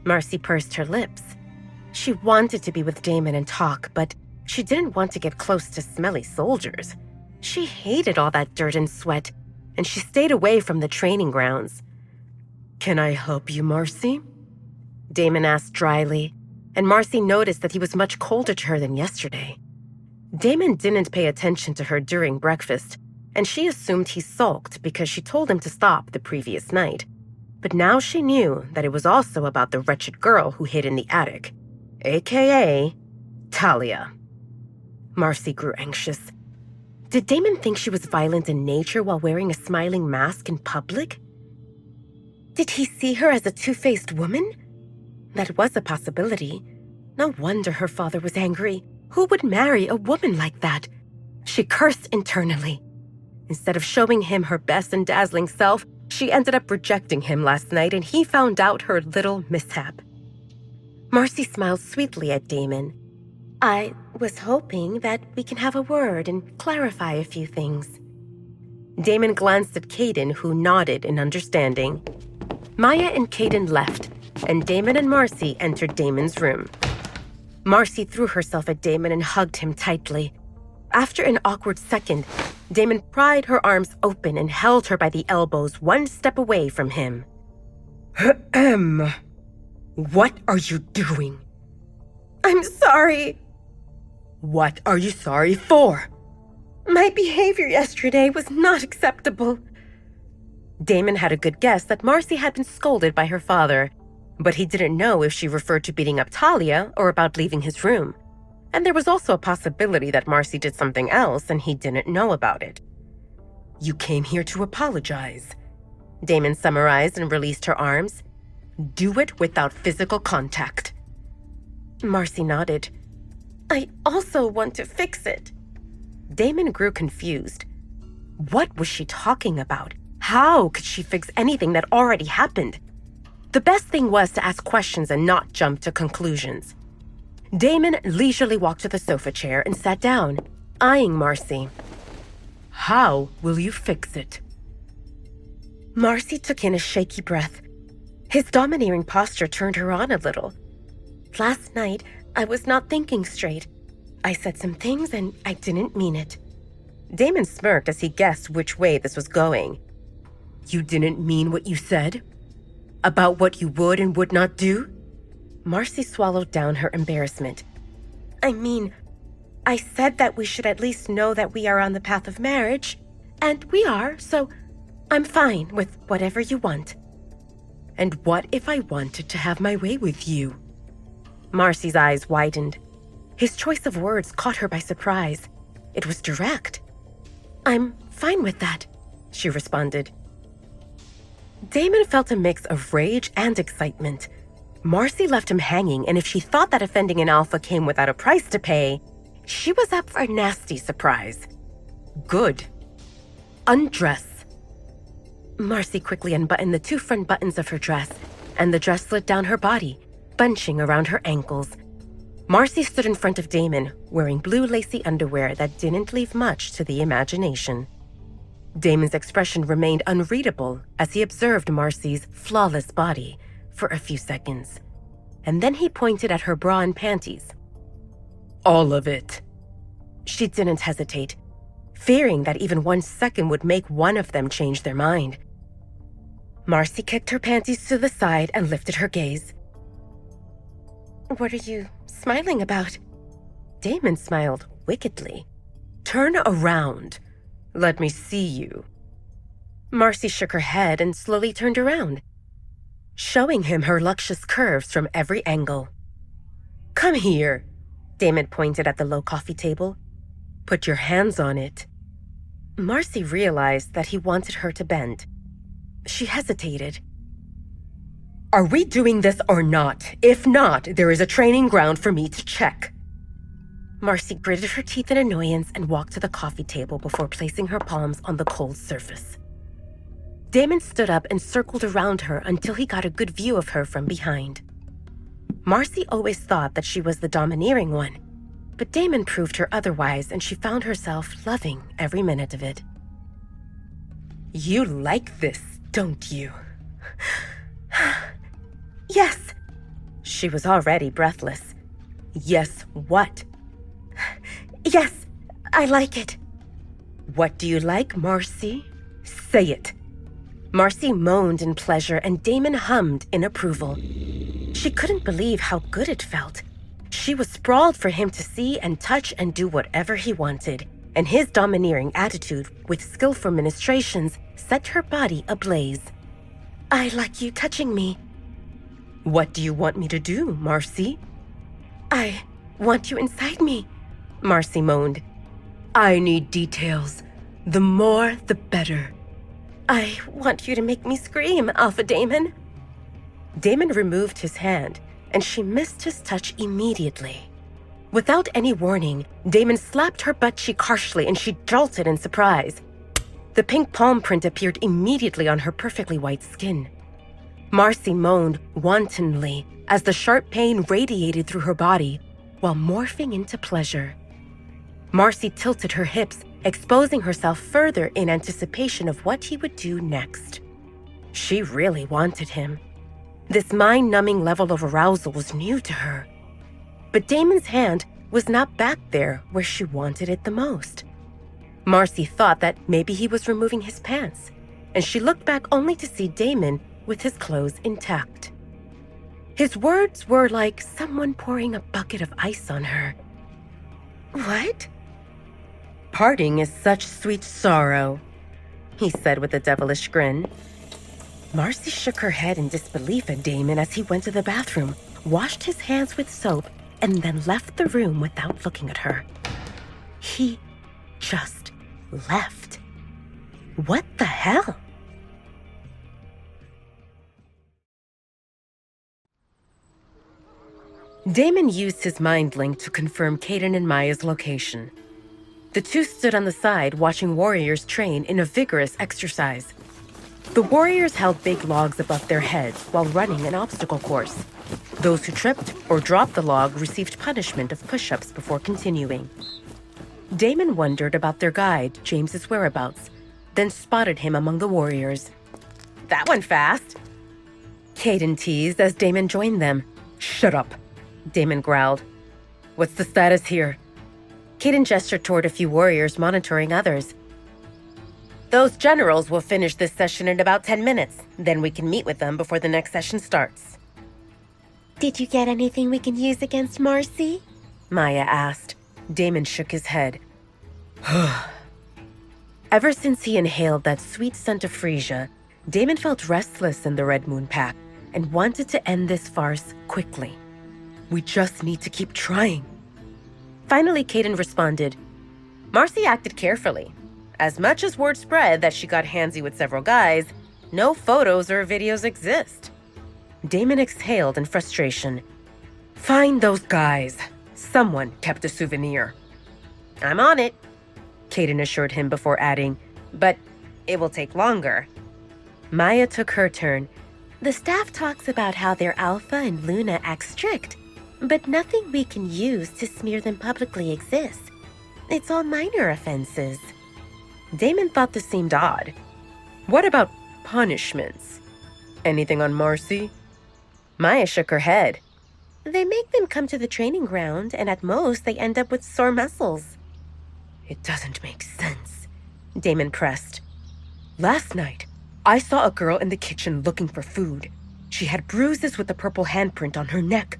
Marcy pursed her lips. She wanted to be with Damon and talk, but she didn't want to get close to smelly soldiers. She hated all that dirt and sweat, and she stayed away from the training grounds. "Can I help you, Marcy?" Damon asked dryly, and Marcy noticed that he was much colder to her than yesterday. Damon didn't pay attention to her during breakfast, and she assumed he sulked because she told him to stop the previous night. But now she knew that it was also about the wretched girl who hid in the attic, a.k.a. Talia. Marcy grew anxious. Did Damon think she was violent in nature while wearing a smiling mask in public? Did he see her as a two-faced woman? That was a possibility. No wonder her father was angry. Who would marry a woman like that? She cursed internally. Instead of showing him her best and dazzling self, she ended up rejecting him last night, and he found out her little mishap. Marcy smiled sweetly at Damon. "I was hoping that we can have a word and clarify a few things." Damon glanced at Caden, who nodded in understanding. Maya and Caden left, and Damon and Marcy entered Damon's room. Marcy threw herself at Damon and hugged him tightly. After an awkward second, Damon pried her arms open and held her by the elbows 1 step away from him. "Ahem. What are you doing?" "I'm sorry." "What are you sorry for?" "My behavior yesterday was not acceptable." Damon had a good guess that Marcy had been scolded by her father, but he didn't know if she referred to beating up Talia or about leaving his room. And there was also a possibility that Marcy did something else and he didn't know about it. "You came here to apologize," Damon summarized and released her arms. "Do it without physical contact." Marcy nodded. "I also want to fix it." Damon grew confused. What was she talking about? How could she fix anything that already happened? The best thing was to ask questions and not jump to conclusions. Damon leisurely walked to the sofa chair and sat down, eyeing Marcy. "How will you fix it?" Marcy took in a shaky breath. His domineering posture turned her on a little. "Last night, I was not thinking straight. I said some things and I didn't mean it." Damon smirked as he guessed which way this was going. "You didn't mean what you said? About what you would and would not do?" Marcy swallowed down her embarrassment. "I mean, I said that we should at least know that we are on the path of marriage, and we are, so I'm fine with whatever you want." "And what if I wanted to have my way with you?" Marcy's eyes widened. His choice of words caught her by surprise. It was direct. "I'm fine with that," she responded. Damon felt a mix of rage and excitement. Marcy left him hanging, and if she thought that offending an alpha came without a price to pay, she was up for a nasty surprise. "Good. Undress." Marcy quickly unbuttoned the 2 front buttons of her dress, and the dress slid down her body, bunching around her ankles. Marcy stood in front of Damon, wearing blue lacy underwear that didn't leave much to the imagination. Damon's expression remained unreadable as he observed Marcy's flawless body for a few seconds, and then he pointed at her bra and panties. "All of it." She didn't hesitate, fearing that even 1 second would make one of them change their mind. Marcy kicked her panties to the side and lifted her gaze. "What are you smiling about?" Damon smiled wickedly. "Turn around. Let me see you." Marcy shook her head and slowly turned around, showing him her luscious curves from every angle. "Come here," Damon pointed at the low coffee table. "Put your hands on it." Marcy realized that he wanted her to bend. She hesitated. "Are we doing this or not? If not, there is a training ground for me to check." Marcy gritted her teeth in annoyance and walked to the coffee table before placing her palms on the cold surface. Damon stood up and circled around her until he got a good view of her from behind. Marcy always thought that she was the domineering one, but Damon proved her otherwise, and she found herself loving every minute of it. You like this, don't you? Yes. She was already breathless. Yes, what? Yes, I like it. What do you like, Marcy? Say it. Marcy moaned in pleasure and Damon hummed in approval. She couldn't believe how good it felt. She was sprawled for him to see and touch and do whatever he wanted, and his domineering attitude with skillful ministrations set her body ablaze. I like you touching me. What do you want me to do, Marcy? I want you inside me, Marcy moaned. I need details. The more, the better. I want you to make me scream, Alpha Damon. Damon removed his hand, and she missed his touch immediately. Without any warning, Damon slapped her butt cheek harshly and she jolted in surprise. The pink palm print appeared immediately on her perfectly white skin. Marcy moaned wantonly as the sharp pain radiated through her body while morphing into pleasure. Marcy tilted her hips, exposing herself further in anticipation of what he would do next. She really wanted him. This mind-numbing level of arousal was new to her. But Damon's hand was not back there where she wanted it the most. Marcy thought that maybe he was removing his pants, and she looked back only to see Damon with his clothes intact. His words were like someone pouring a bucket of ice on her. What? Parting is such sweet sorrow, he said with a devilish grin. Marcy shook her head in disbelief at Damon as he went to the bathroom, washed his hands with soap, and then left the room without looking at her. He just left. What the hell? Damon used his mind link to confirm Kaden and Maya's location. The two stood on the side watching warriors train in a vigorous exercise. The warriors held big logs above their heads while running an obstacle course. Those who tripped or dropped the log received punishment of push-ups before continuing. Damon wondered about their guide, James's whereabouts, then spotted him among the warriors. That went fast. Kaden teased as Damon joined them. Shut up, Damon growled. What's the status here? Kaden gestured toward a few warriors monitoring others. Those generals will finish this session in about 10 minutes. Then we can meet with them before the next session starts. Did you get anything we can use against Marcy? Maya asked. Damon shook his head. Ever since he inhaled that sweet scent of freesia, Damon felt restless in the Red Moon Pack and wanted to end this farce quickly. We just need to keep trying. Finally, Kaden responded. Marcy acted carefully. As much as word spread that she got handsy with several guys, no photos or videos exist. Damon exhaled in frustration. Find those guys. Someone kept a souvenir. I'm on it, Kaden assured him before adding, but it will take longer. Maya took her turn. The staff talks about how their Alpha and Luna act strict, but nothing we can use to smear them publicly exists. It's all minor offenses. Damon thought this seemed odd. What about punishments? Anything on Marcy? Maya shook her head. They make them come to the training ground, and at most they end up with sore muscles. It doesn't make sense, Damon pressed. Last night, I saw a girl in the kitchen looking for food. She had bruises with a purple handprint on her neck.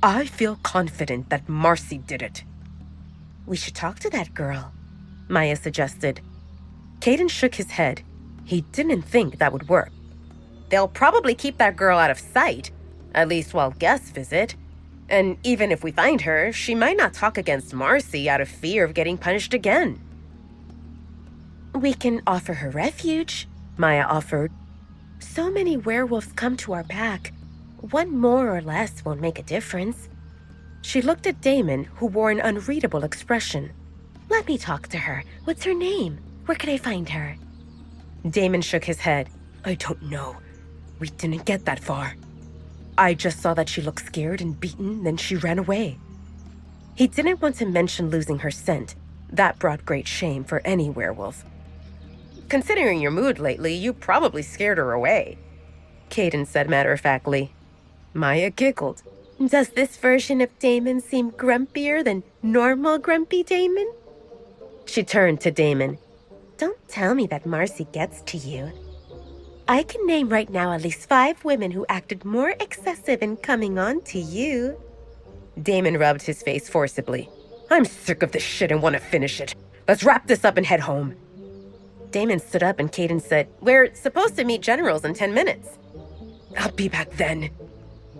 I feel confident that Marcy did it. We should talk to that girl, Maya suggested. Kaden shook his head. He didn't think that would work. They'll probably keep that girl out of sight, at least while guests visit. And even if we find her, she might not talk against Marcy out of fear of getting punished again. We can offer her refuge, Maya offered. So many werewolves come to our pack. One more or less won't make a difference. She looked at Damon, who wore an unreadable expression. Let me talk to her. What's her name? Where can I find her? Damon shook his head. I don't know. We didn't get that far. I just saw that she looked scared and beaten, then she ran away. He didn't want to mention losing her scent. That brought great shame for any werewolf. Considering your mood lately, you probably scared her away, Caden said matter-of-factly. Maya giggled. Does this version of Damon seem grumpier than normal grumpy Damon? She turned to Damon. Don't tell me that Marcy gets to you. I can name right now at least 5 women who acted more excessive in coming on to you. Damon rubbed his face forcibly. I'm sick of this shit and want to finish it. Let's wrap this up and head home. Damon stood up and Caden said, We're supposed to meet generals in 10 minutes. I'll be back then,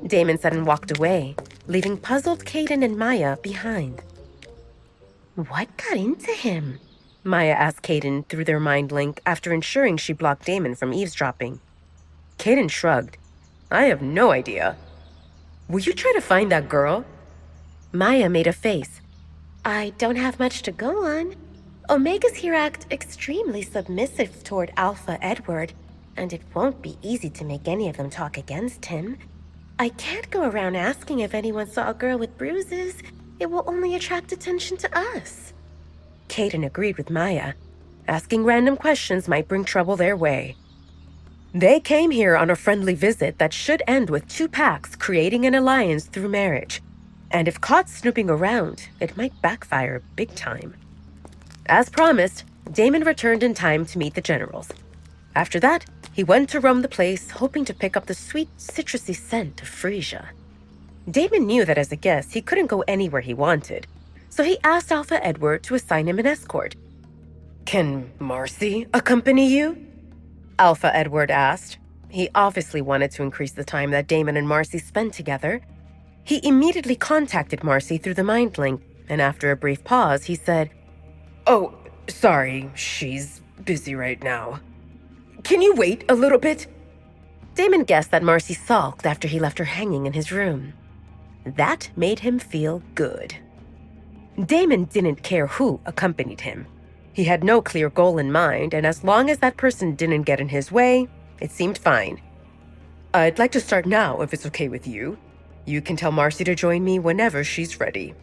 Damon said and walked away, leaving puzzled Caden and Maya behind. What got into him? Maya asked Caden through their mind link after ensuring she blocked Damon from eavesdropping. Caden shrugged. I have no idea. Will you try to find that girl? Maya made a face. I don't have much to go on. Omegas here act extremely submissive toward Alpha Edward, and it won't be easy to make any of them talk against him. I can't go around asking if anyone saw a girl with bruises. It will only attract attention to us. Caden agreed with Maya. Asking random questions might bring trouble their way. They came here on a friendly visit that should end with 2 packs creating an alliance through marriage. And if caught snooping around, it might backfire big time. As promised, Damon returned in time to meet the generals. After that, he went to roam the place, hoping to pick up the sweet, citrusy scent of Frisia. Damon knew that as a guest, he couldn't go anywhere he wanted, so he asked Alpha Edward to assign him an escort. Can Marcy accompany you? Alpha Edward asked. He obviously wanted to increase the time that Damon and Marcy spent together. He immediately contacted Marcy through the mind link, and after a brief pause, he said, Oh, sorry, she's busy right now. Can you wait a little bit? Damon guessed that Marcy sulked after he left her hanging in his room. That made him feel good. Damon didn't care who accompanied him. He had no clear goal in mind, and as long as that person didn't get in his way, it seemed fine. I'd like to start now, if it's okay with you. You can tell Marcy to join me whenever she's ready.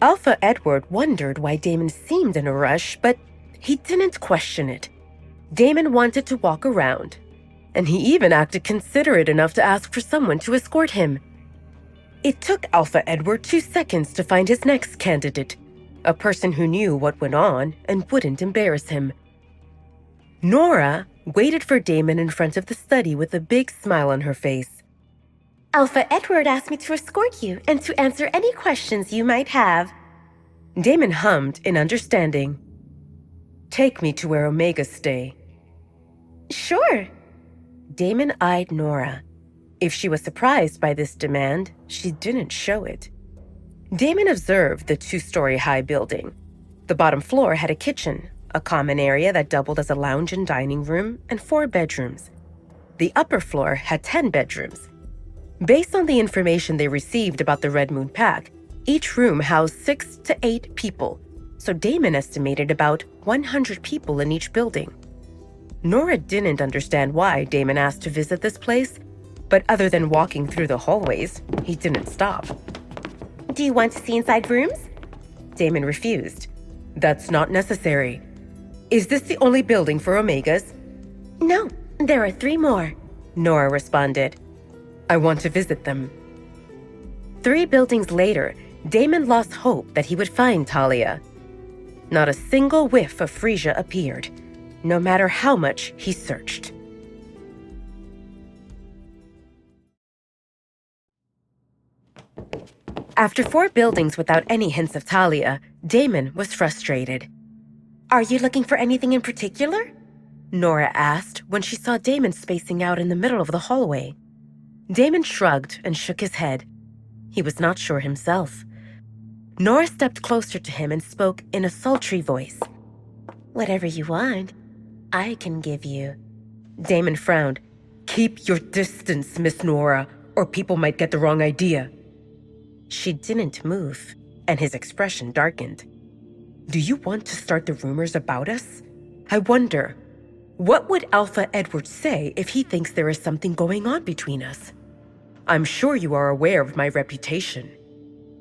Alpha Edward wondered why Damon seemed in a rush, but he didn't question it. Damon wanted to walk around, and he even acted considerate enough to ask for someone to escort him. It took Alpha Edward 2 seconds to find his next candidate, a person who knew what went on and wouldn't embarrass him. Nora waited for Damon in front of the study with a big smile on her face. Alpha Edward asked me to escort you and to answer any questions you might have. Damon hummed in understanding. Take me to where Omegas stay. Sure. Damon eyed Nora. If she was surprised by this demand, she didn't show it. Damon observed the 2-story high building. The bottom floor had a kitchen, a common area that doubled as a lounge and dining room, and 4 bedrooms. The upper floor had 10 bedrooms. Based on the information they received about the Red Moon Pack, each room housed 6 to 8 people, so Damon estimated about 100 people in each building. Nora didn't understand why Damon asked to visit this place, but other than walking through the hallways, he didn't stop. Do you want to see inside rooms? Damon refused. That's not necessary. Is this the only building for Omegas? No, there are 3 more, Nora responded. I want to visit them. 3 buildings later, Damon lost hope that he would find Talia. Not a single whiff of Frisia appeared, no matter how much he searched. After 4 buildings without any hints of Talia, Damon was frustrated. Are you looking for anything in particular? Nora asked when she saw Damon spacing out in the middle of the hallway. Damon shrugged and shook his head. He was not sure himself. Nora stepped closer to him and spoke in a sultry voice. Whatever you want, I can give you. Damon frowned. Keep your distance, Miss Nora, or people might get the wrong idea. She didn't move, and his expression darkened. Do you want to start the rumors about us? I wonder, what would Alpha Edward say if he thinks there is something going on between us? I'm sure you are aware of my reputation.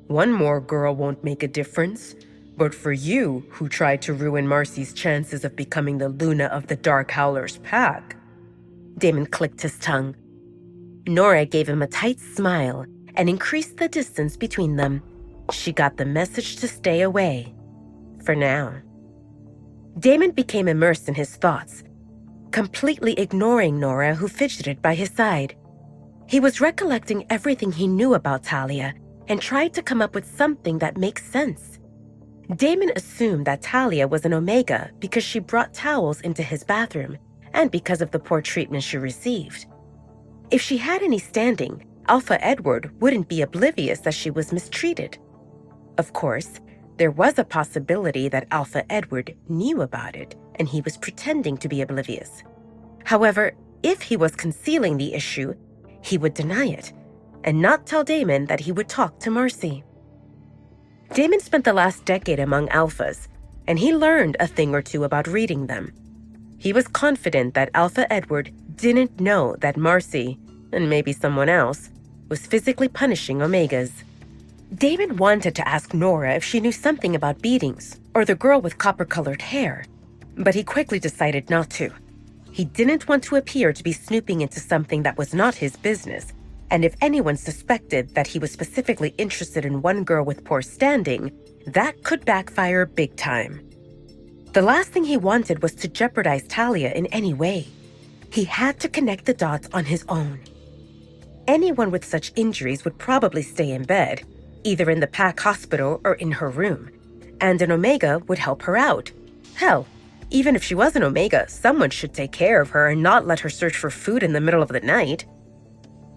One more girl won't make a difference, but for you, who tried to ruin Marcy's chances of becoming the Luna of the Dark Howler's pack." Damon clicked his tongue. Nora gave him a tight smile and increased the distance between them. She got the message to stay away. For now. Damon became immersed in his thoughts, completely ignoring Nora, who fidgeted by his side. He was recollecting everything he knew about Talia and tried to come up with something that makes sense. Damon assumed that Talia was an Omega because she brought towels into his bathroom and because of the poor treatment she received. If she had any standing, Alpha Edward wouldn't be oblivious that she was mistreated. Of course, there was a possibility that Alpha Edward knew about it and he was pretending to be oblivious. However, if he was concealing the issue, he would deny it and not tell Damon that he would talk to Marcy. Damon spent the last decade among alphas, and he learned a thing or two about reading them. He was confident that Alpha Edward didn't know that Marcy, and maybe someone else, was physically punishing Omegas. Damon wanted to ask Nora if she knew something about beatings or the girl with copper-colored hair, but he quickly decided not to. He didn't want to appear to be snooping into something that was not his business, and if anyone suspected that he was specifically interested in one girl with poor standing, that could backfire big time. The last thing he wanted was to jeopardize Talia in any way. He had to connect the dots on his own. Anyone with such injuries would probably stay in bed, either in the pack hospital or in her room, and an Omega would help her out. Hell, even if she was an Omega, someone should take care of her and not let her search for food in the middle of the night.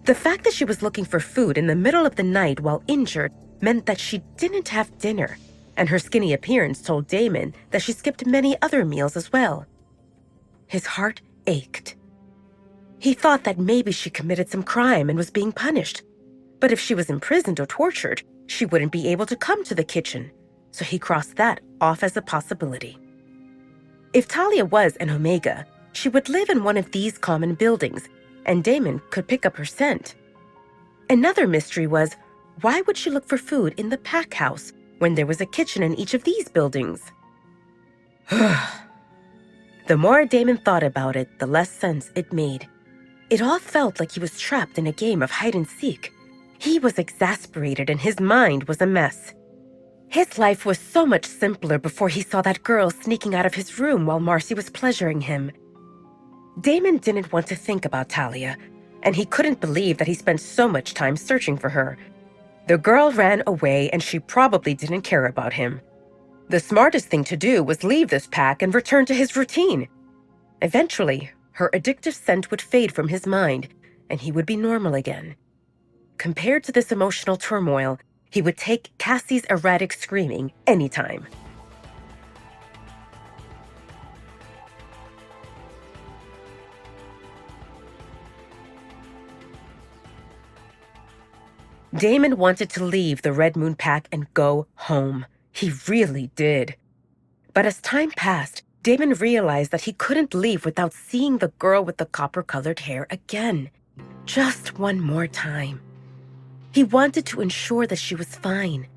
The fact that she was looking for food in the middle of the night while injured meant that she didn't have dinner, and her skinny appearance told Damon that she skipped many other meals as well. His heart ached. He thought that maybe she committed some crime and was being punished, but if she was imprisoned or tortured, she wouldn't be able to come to the kitchen, so he crossed that off as a possibility. If Talia was an Omega, she would live in one of these common buildings, and Damon could pick up her scent. Another mystery was, why would she look for food in the pack house when there was a kitchen in each of these buildings? The more Damon thought about it, the less sense it made. It all felt like he was trapped in a game of hide-and-seek. He was exasperated and his mind was a mess. His life was so much simpler before he saw that girl sneaking out of his room while Marcy was pleasuring him. Damon didn't want to think about Talia, and he couldn't believe that he spent so much time searching for her. The girl ran away and she probably didn't care about him. The smartest thing to do was leave this pack and return to his routine. Eventually, her addictive scent would fade from his mind, and he would be normal again. Compared to this emotional turmoil, he would take Cassie's erratic screaming anytime. Damon wanted to leave the Red Moon Pack and go home. He really did. But as time passed, Damon realized that he couldn't leave without seeing the girl with the copper-colored hair again. Just one more time. He wanted to ensure that she was fine.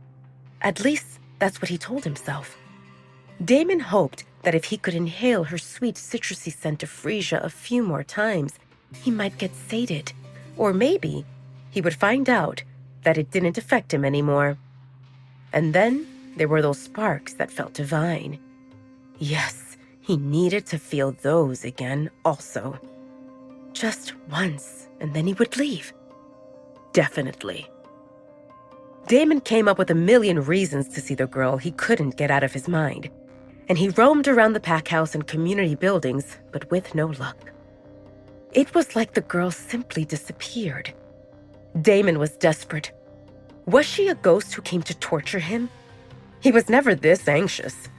At least, that's what he told himself. Damon hoped that if he could inhale her sweet citrusy scent of Frisia a few more times, he might get sated. Or maybe he would find out that it didn't affect him anymore. And then there were those sparks that felt divine. Yes, he needed to feel those again also. Just once, and then he would leave. Definitely. Damon came up with a million reasons to see the girl he couldn't get out of his mind, and he roamed around the pack house and community buildings, but with no luck. It was like the girl simply disappeared. Damon was desperate. Was she a ghost who came to torture him? He was never this anxious.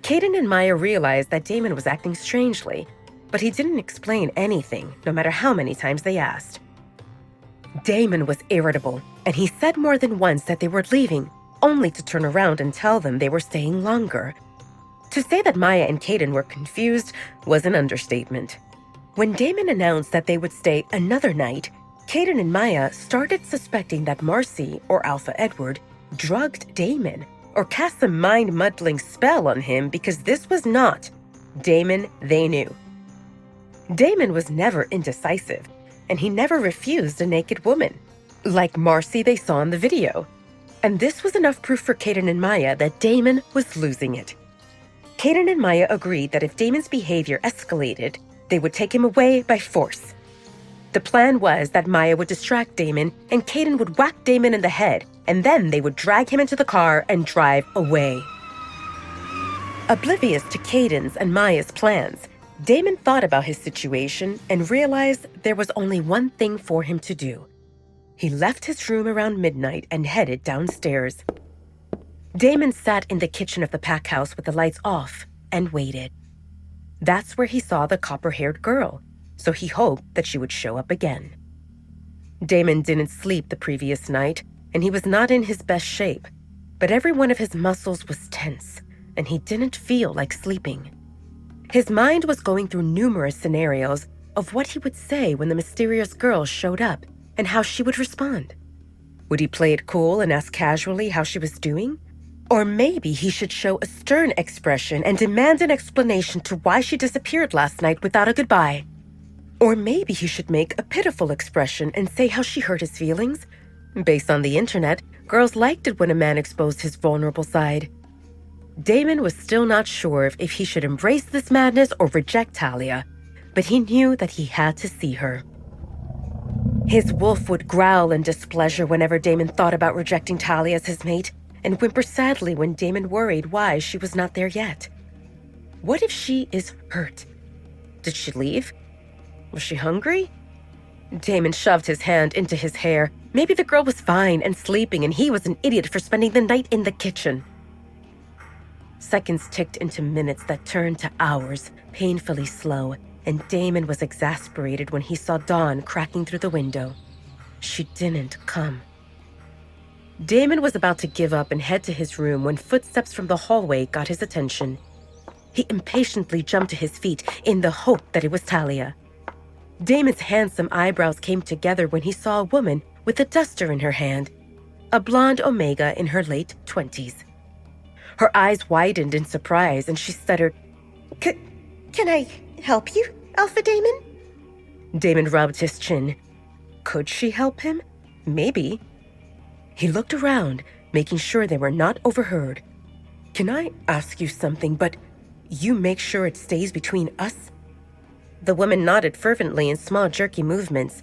Caden and Maya realized that Damon was acting strangely, but he didn't explain anything, no matter how many times they asked. Damon was irritable, and he said more than once that they were leaving, only to turn around and tell them they were staying longer. To say that Maya and Caden were confused was an understatement. When Damon announced that they would stay another night, Kaden and Maya started suspecting that Marcy, or Alpha Edward, drugged Damon or cast a mind-muddling spell on him because this was not Damon they knew. Damon was never indecisive, and he never refused a naked woman, like Marcy they saw in the video. And this was enough proof for Kaden and Maya that Damon was losing it. Kaden and Maya agreed that if Damon's behavior escalated, they would take him away by force. The plan was that Maya would distract Damon and Kaden would whack Damon in the head, and then they would drag him into the car and drive away. Oblivious to Kaden's and Maya's plans, Damon thought about his situation and realized there was only one thing for him to do. He left his room around midnight and headed downstairs. Damon sat in the kitchen of the pack house with the lights off and waited. That's where he saw the copper-haired girl, so he hoped that she would show up again. Damon didn't sleep the previous night, and he was not in his best shape, but every one of his muscles was tense, and he didn't feel like sleeping. His mind was going through numerous scenarios of what he would say when the mysterious girl showed up and how she would respond. Would he play it cool and ask casually how she was doing? Or maybe he should show a stern expression and demand an explanation to why she disappeared last night without a goodbye. Or maybe he should make a pitiful expression and say how she hurt his feelings. Based on the internet, girls liked it when a man exposed his vulnerable side. Damon was still not sure if he should embrace this madness or reject Talia, but he knew that he had to see her. His wolf would growl in displeasure whenever Damon thought about rejecting Talia as his mate, and whimper sadly when Damon worried why she was not there yet. What if she is hurt? Did she leave? Was she hungry? Damon shoved his hand into his hair. Maybe the girl was fine and sleeping and he was an idiot for spending the night in the kitchen. Seconds ticked into minutes that turned to hours, painfully slow, and Damon was exasperated when he saw Dawn cracking through the window. She didn't come. Damon was about to give up and head to his room when footsteps from the hallway got his attention. He impatiently jumped to his feet in the hope that it was Talia. Damon's handsome eyebrows came together when he saw a woman with a duster in her hand, a blonde Omega in her late 20s. Her eyes widened in surprise and she stuttered, Can I help you, Alpha Damon? Damon rubbed his chin. Could she help him? Maybe. He looked around, making sure they were not overheard. Can I ask you something, but you make sure it stays between us? The woman nodded fervently in small jerky movements.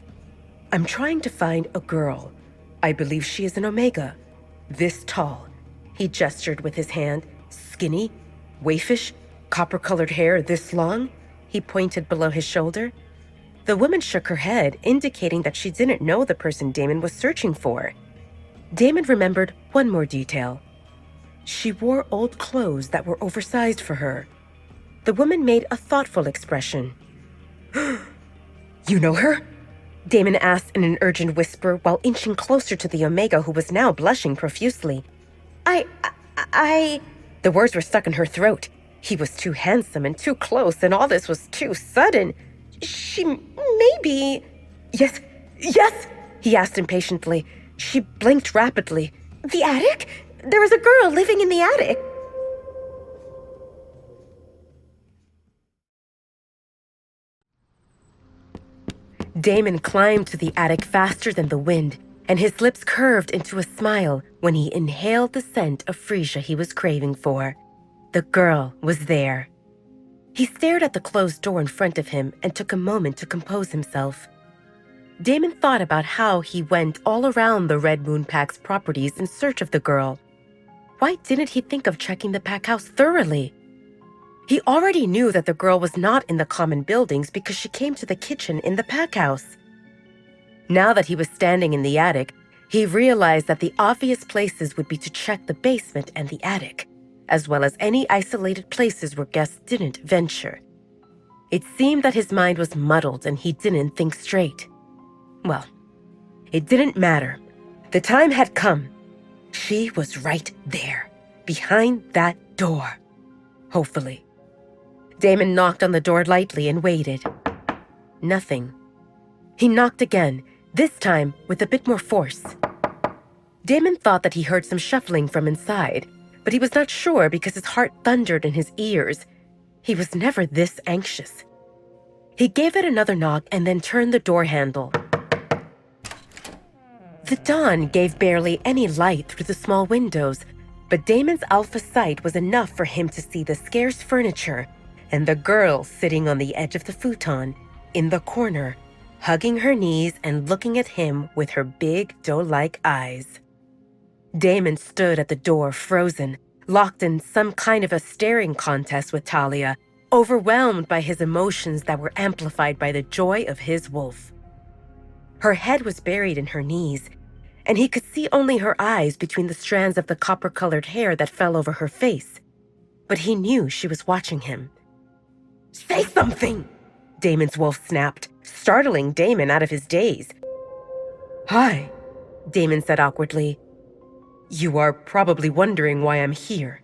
I'm trying to find a girl. I believe she is an Omega. This tall. He gestured with his hand. Skinny, waifish, copper-colored hair this long. He pointed below his shoulder. The woman shook her head, indicating that she didn't know the person Damon was searching for. Damon remembered one more detail. She wore old clothes that were oversized for her. The woman made a thoughtful expression. You know her? Damon asked in an urgent whisper while inching closer to the Omega who was now blushing profusely. I... The words were stuck in her throat. He was too handsome and too close, and all this was too sudden. She maybe... Yes, he asked impatiently. She blinked rapidly. The attic? There was a girl living in the attic. Damon climbed to the attic faster than the wind, and his lips curved into a smile when he inhaled the scent of freesia he was craving for. The girl was there. He stared at the closed door in front of him and took a moment to compose himself. Damon thought about how he went all around the Red Moon Pack's properties in search of the girl. Why didn't he think of checking the pack house thoroughly? He already knew that the girl was not in the common buildings because she came to the kitchen in the pack house. Now that he was standing in the attic, he realized that the obvious places would be to check the basement and the attic, as well as any isolated places where guests didn't venture. It seemed that his mind was muddled and he didn't think straight. Well, it didn't matter. The time had come. She was right there, behind that door. Hopefully. Damon knocked on the door lightly and waited. Nothing. He knocked again, this time with a bit more force. Damon thought that he heard some shuffling from inside, but he was not sure because his heart thundered in his ears. He was never this anxious. He gave it another knock and then turned the door handle. The dawn gave barely any light through the small windows, but Damon's alpha sight was enough for him to see the scarce furniture and the girl sitting on the edge of the futon, in the corner, hugging her knees and looking at him with her big doe-like eyes. Damon stood at the door, frozen, locked in some kind of a staring contest with Talia, overwhelmed by his emotions that were amplified by the joy of his wolf. Her head was buried in her knees, and he could see only her eyes between the strands of the copper-colored hair that fell over her face. But he knew she was watching him. "Say something!" Damon's wolf snapped, startling Damon out of his daze. "Hi," Damon said awkwardly. "You are probably wondering why I'm here."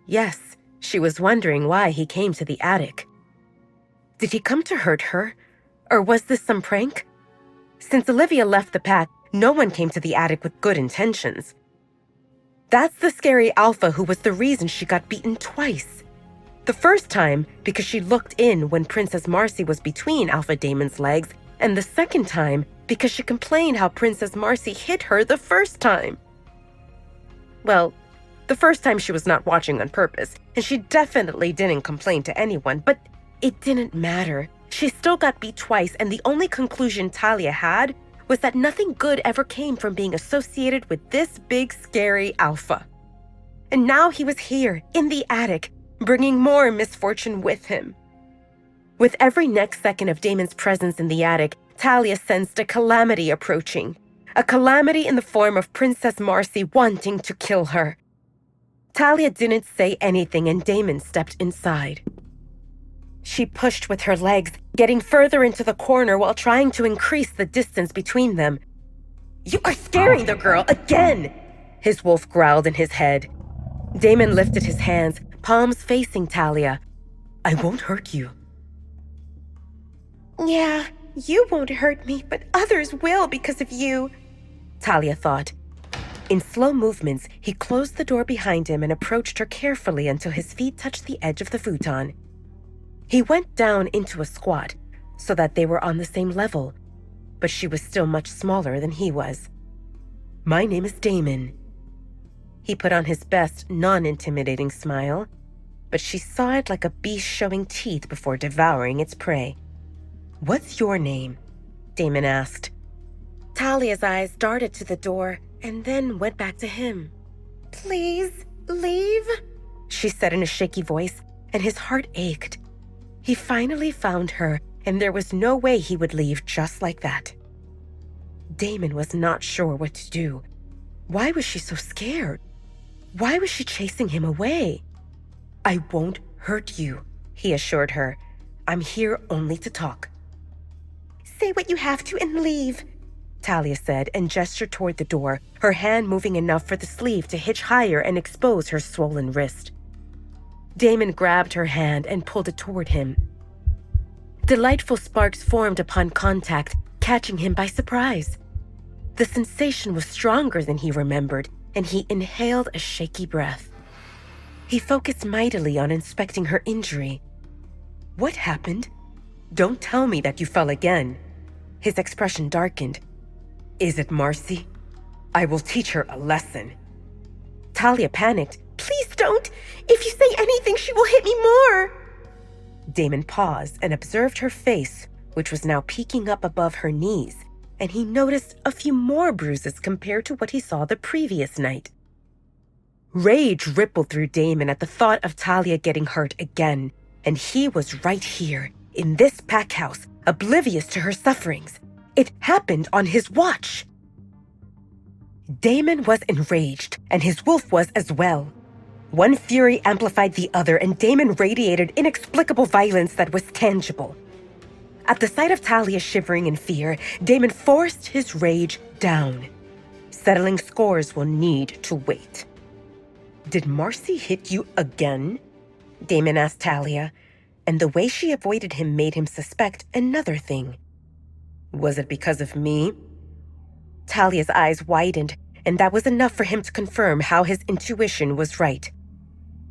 Yes, she was wondering why he came to the attic. Did he come to hurt her? Or was this some prank? Since Olivia left the pack, no one came to the attic with good intentions. That's the scary alpha who was the reason she got beaten twice. The first time because she looked in when Princess Marcy was between Alpha Damon's legs, and the second time because she complained how Princess Marcy hit her the first time. Well, the first time she was not watching on purpose, and she definitely didn't complain to anyone, but it didn't matter. She still got beat twice, and the only conclusion Talia had was that nothing good ever came from being associated with this big, scary alpha. And now he was here, in the attic, bringing more misfortune with him. With every next second of Damon's presence in the attic, Talia sensed a calamity approaching. A calamity in the form of Princess Marcy wanting to kill her. Talia didn't say anything, and Damon stepped inside. She pushed with her legs, getting further into the corner while trying to increase the distance between them. "You are scaring the girl again!" his wolf growled in his head. Damon lifted his hands, palms facing Talia. "I won't hurt you." "Yeah, you won't hurt me, but others will because of you," Talia thought. In slow movements, he closed the door behind him and approached her carefully until his feet touched the edge of the futon. He went down into a squat so that they were on the same level, but she was still much smaller than he was. "My name is Damon." He put on his best non-intimidating smile, but she saw it like a beast showing teeth before devouring its prey. "What's your name?" Damon asked. Talia's eyes darted to the door and then went back to him. "Please, leave," she said in a shaky voice, and his heart ached. He finally found her, and there was no way he would leave just like that. Damon was not sure what to do. Why was she so scared? Why was she chasing him away? "I won't hurt you," he assured her. "I'm here only to talk." "Say what you have to and leave," Talia said and gestured toward the door, her hand moving enough for the sleeve to hitch higher and expose her swollen wrist. Damon grabbed her hand and pulled it toward him. Delightful sparks formed upon contact, catching him by surprise. The sensation was stronger than he remembered, and he inhaled a shaky breath. He focused mightily on inspecting her injury. "What happened? Don't tell me that you fell again." His expression darkened. "Is it Marcy? I will teach her a lesson." Talia panicked. "Please don't! If you say anything, she will hit me more!" Damon paused and observed her face, which was now peeking up above her knees, and he noticed a few more bruises compared to what he saw the previous night. Rage rippled through Damon at the thought of Talia getting hurt again, and he was right here, in this pack house, oblivious to her sufferings. It happened on his watch. Damon was enraged, and his wolf was as well. One fury amplified the other, and Damon radiated inexplicable violence that was tangible. At the sight of Talia shivering in fear, Damon forced his rage down. Settling scores will need to wait. "Did Marcy hit you again?" Damon asked Talia, and the way she avoided him made him suspect another thing. Was it because of me? Talia's eyes widened, and that was enough for him to confirm how his intuition was right.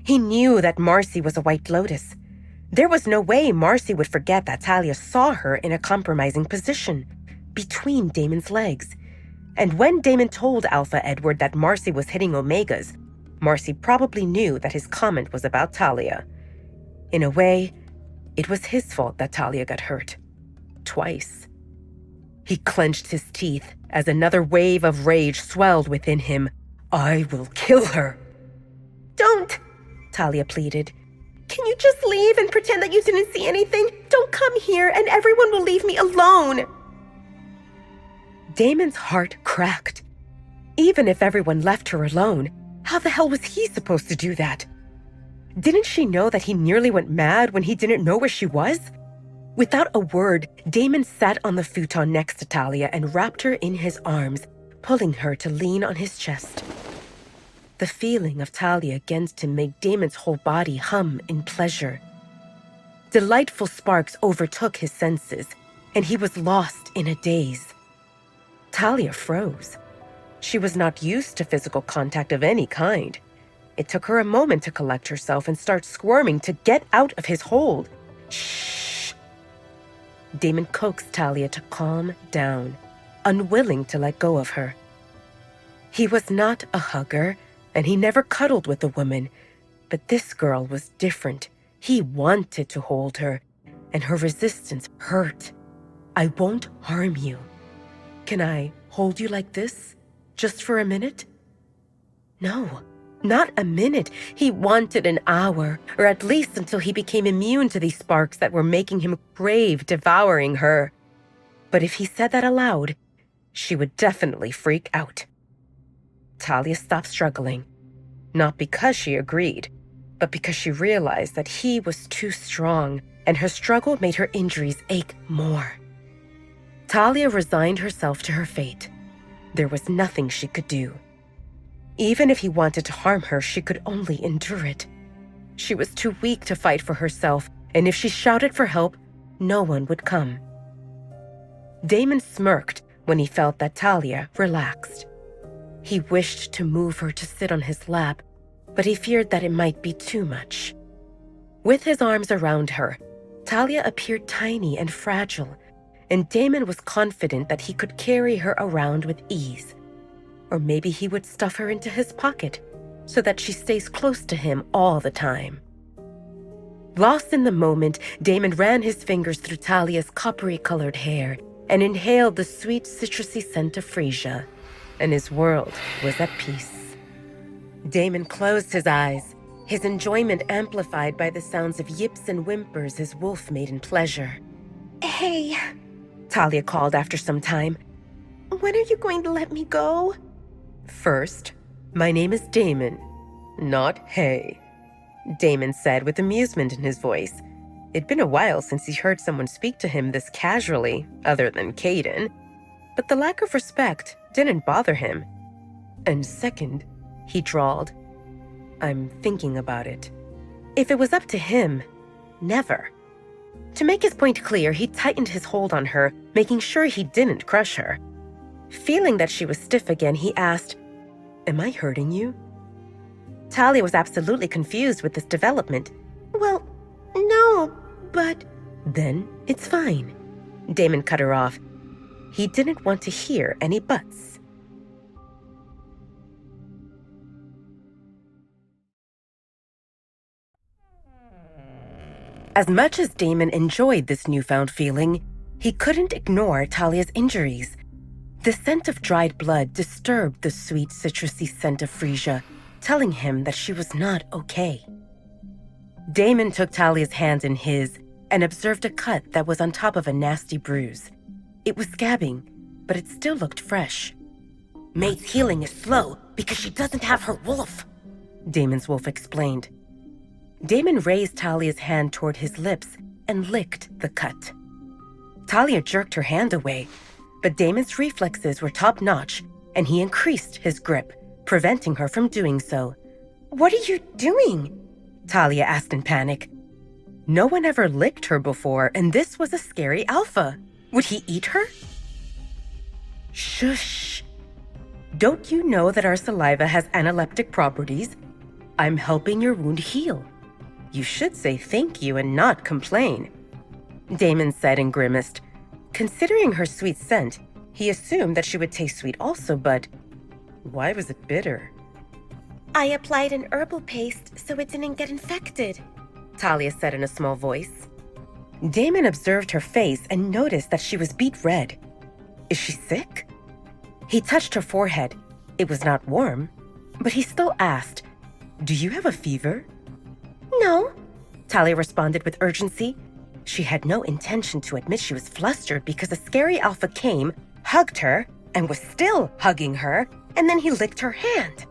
He knew that Marcy was a White Lotus. There was no way Marcy would forget that Talia saw her in a compromising position, between Damon's legs. And when Damon told Alpha Edward that Marcy was hitting Omegas, Marcy probably knew that his comment was about Talia. In a way, it was his fault that Talia got hurt. Twice. He clenched his teeth as another wave of rage swelled within him. I will kill her. Don't, Talia pleaded. Can you just leave and pretend that you didn't see anything? Don't come here and everyone will leave me alone. Damon's heart cracked. Even if everyone left her alone, how the hell was he supposed to do that? Didn't she know that he nearly went mad when he didn't know where she was? Without a word, Damon sat on the futon next to Talia and wrapped her in his arms, pulling her to lean on his chest. The feeling of Talia against him made Damon's whole body hum in pleasure. Delightful sparks overtook his senses, and he was lost in a daze. Talia froze. She was not used to physical contact of any kind. It took her a moment to collect herself and start squirming to get out of his hold. Shh! Damon coaxed Talia to calm down, unwilling to let go of her. He was not a hugger, and he never cuddled with a woman, but this girl was different. He wanted to hold her, and her resistance hurt. I won't harm you. Can I hold you like this? Just for a minute? No, not a minute. He wanted an hour, or at least until he became immune to these sparks that were making him crave devouring her. But if he said that aloud, she would definitely freak out. Talia stopped struggling, not because she agreed, but because she realized that he was too strong, and her struggle made her injuries ache more. Talia resigned herself to her fate. There was nothing she could do. Even if he wanted to harm her, she could only endure it. She was too weak to fight for herself, and if she shouted for help, no one would come. Damon smirked when he felt that Talia relaxed. He wished to move her to sit on his lap, but he feared that it might be too much. With his arms around her, Talia appeared tiny and fragile, and Damon was confident that he could carry her around with ease. Or maybe he would stuff her into his pocket so that she stays close to him all the time. Lost in the moment, Damon ran his fingers through Talia's coppery-colored hair and inhaled the sweet citrusy scent of freesia, and his world was at peace. Damon closed his eyes, his enjoyment amplified by the sounds of yips and whimpers his wolf made in pleasure. Hey, Talia called after some time. When are you going to let me go? First, my name is Damon, not Hay, Damon said with amusement in his voice. It'd been a while since he heard someone speak to him this casually, other than Caden, but the lack of respect didn't bother him. And second, he drawled, I'm thinking about it. If it was up to him, never. To make his point clear, he tightened his hold on her, making sure he didn't crush her. Feeling that she was stiff again, he asked, Am I hurting you? Talia was absolutely confused with this development. Well, no, but... Then it's fine. Damon cut her off. He didn't want to hear any buts. As much as Damon enjoyed this newfound feeling, he couldn't ignore Talia's injuries. The scent of dried blood disturbed the sweet, citrusy scent of freesia, telling him that she was not okay. Damon took Talia's hand in his and observed a cut that was on top of a nasty bruise. It was scabbing, but it still looked fresh. Mate's healing is slow because she doesn't have her wolf, Damon's wolf explained. Damon raised Talia's hand toward his lips and licked the cut. Talia jerked her hand away, but Damon's reflexes were top-notch, and he increased his grip, preventing her from doing so. What are you doing? Talia asked in panic. No one ever licked her before, and this was a scary alpha. Would he eat her? Shush! Don't you know that our saliva has analeptic properties? I'm helping your wound heal. You should say thank you and not complain. Damon said and grimaced. Considering her sweet scent, he assumed that she would taste sweet also, but why was it bitter? I applied an herbal paste so it didn't get infected, Talia said in a small voice. Damon observed her face and noticed that she was beet red. Is she sick? He touched her forehead. It was not warm, but he still asked, Do you have a fever? No. Talia responded with urgency. She had no intention to admit she was flustered because a scary alpha came, hugged her, and was still hugging her, and then he licked her hand.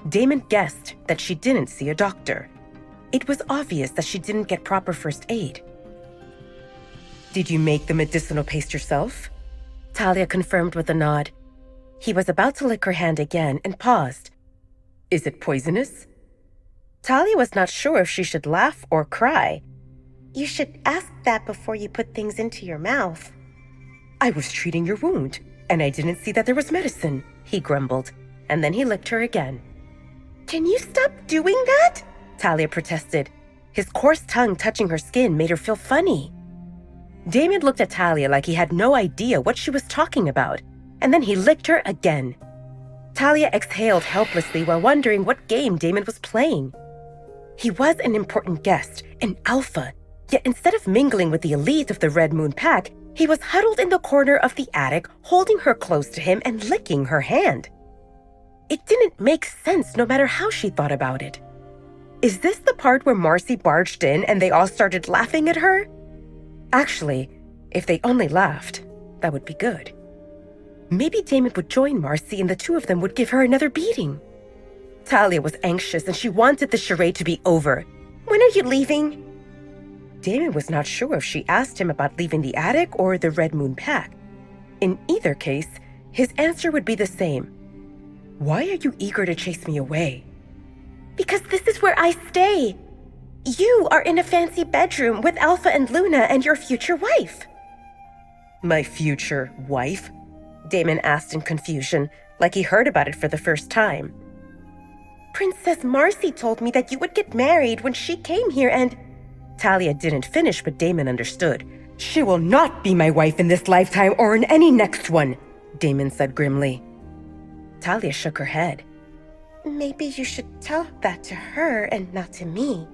Damon guessed that she didn't see a doctor. It was obvious that she didn't get proper first aid. Did you make the medicinal paste yourself? Talia confirmed with a nod. He was about to lick her hand again and paused. Is it poisonous? Talia was not sure if she should laugh or cry. You should ask that before you put things into your mouth. I was treating your wound, and I didn't see that there was medicine, he grumbled, and then he licked her again. Can you stop doing that? Talia protested. His coarse tongue touching her skin made her feel funny. Damon looked at Talia like he had no idea what she was talking about, and then he licked her again. Talia exhaled helplessly while wondering what game Damon was playing. He was an important guest, an alpha, yet instead of mingling with the elite of the Red Moon Pack, he was huddled in the corner of the attic, holding her close to him and licking her hand. It didn't make sense no matter how she thought about it. Is this the part where Marcy barged in and they all started laughing at her? Actually, if they only laughed, that would be good. Maybe Damon would join Marcy and the two of them would give her another beating. Talia was anxious and she wanted the charade to be over. When are you leaving? Damon was not sure if she asked him about leaving the attic or the Red Moon Pack. In either case, his answer would be the same. Why are you eager to chase me away? Because this is where I stay. You are in a fancy bedroom with Alpha and Luna and your future wife. My future wife? Damon asked in confusion, like he heard about it for the first time. Princess Marcy told me that you would get married when she came here and... Talia didn't finish, but Damon understood. She will not be my wife in this lifetime or in any next one, Damon said grimly. Talia shook her head. Maybe you should tell that to her and not to me.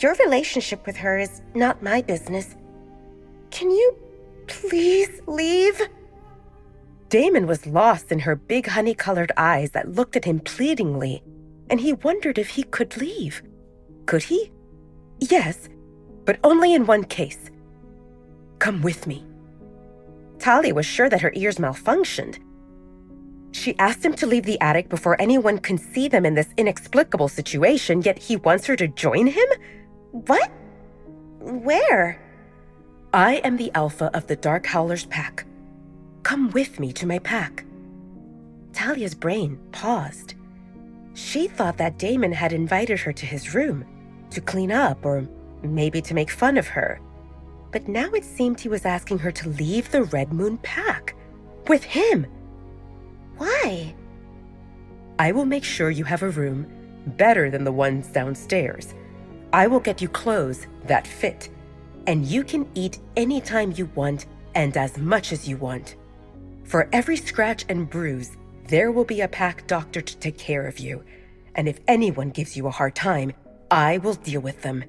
Your relationship with her is not my business. Can you please leave? Damon was lost in her big honey-colored eyes that looked at him pleadingly, and he wondered if he could leave. Could he? Yes, but only in one case. Come with me. Talia was sure that her ears malfunctioned. She asked him to leave the attic before anyone can see them in this inexplicable situation, yet he wants her to join him? What? Where? I am the alpha of the Dark Howlers pack. Come with me to my pack. Talia's brain paused. She thought that Damon had invited her to his room to clean up or maybe to make fun of her. But now it seemed he was asking her to leave the Red Moon Pack with him. Why? I will make sure you have a room better than the ones downstairs. I will get you clothes that fit, and you can eat anytime you want and as much as you want. For every scratch and bruise, there will be a pack doctor to take care of you. And if anyone gives you a hard time, I will deal with them.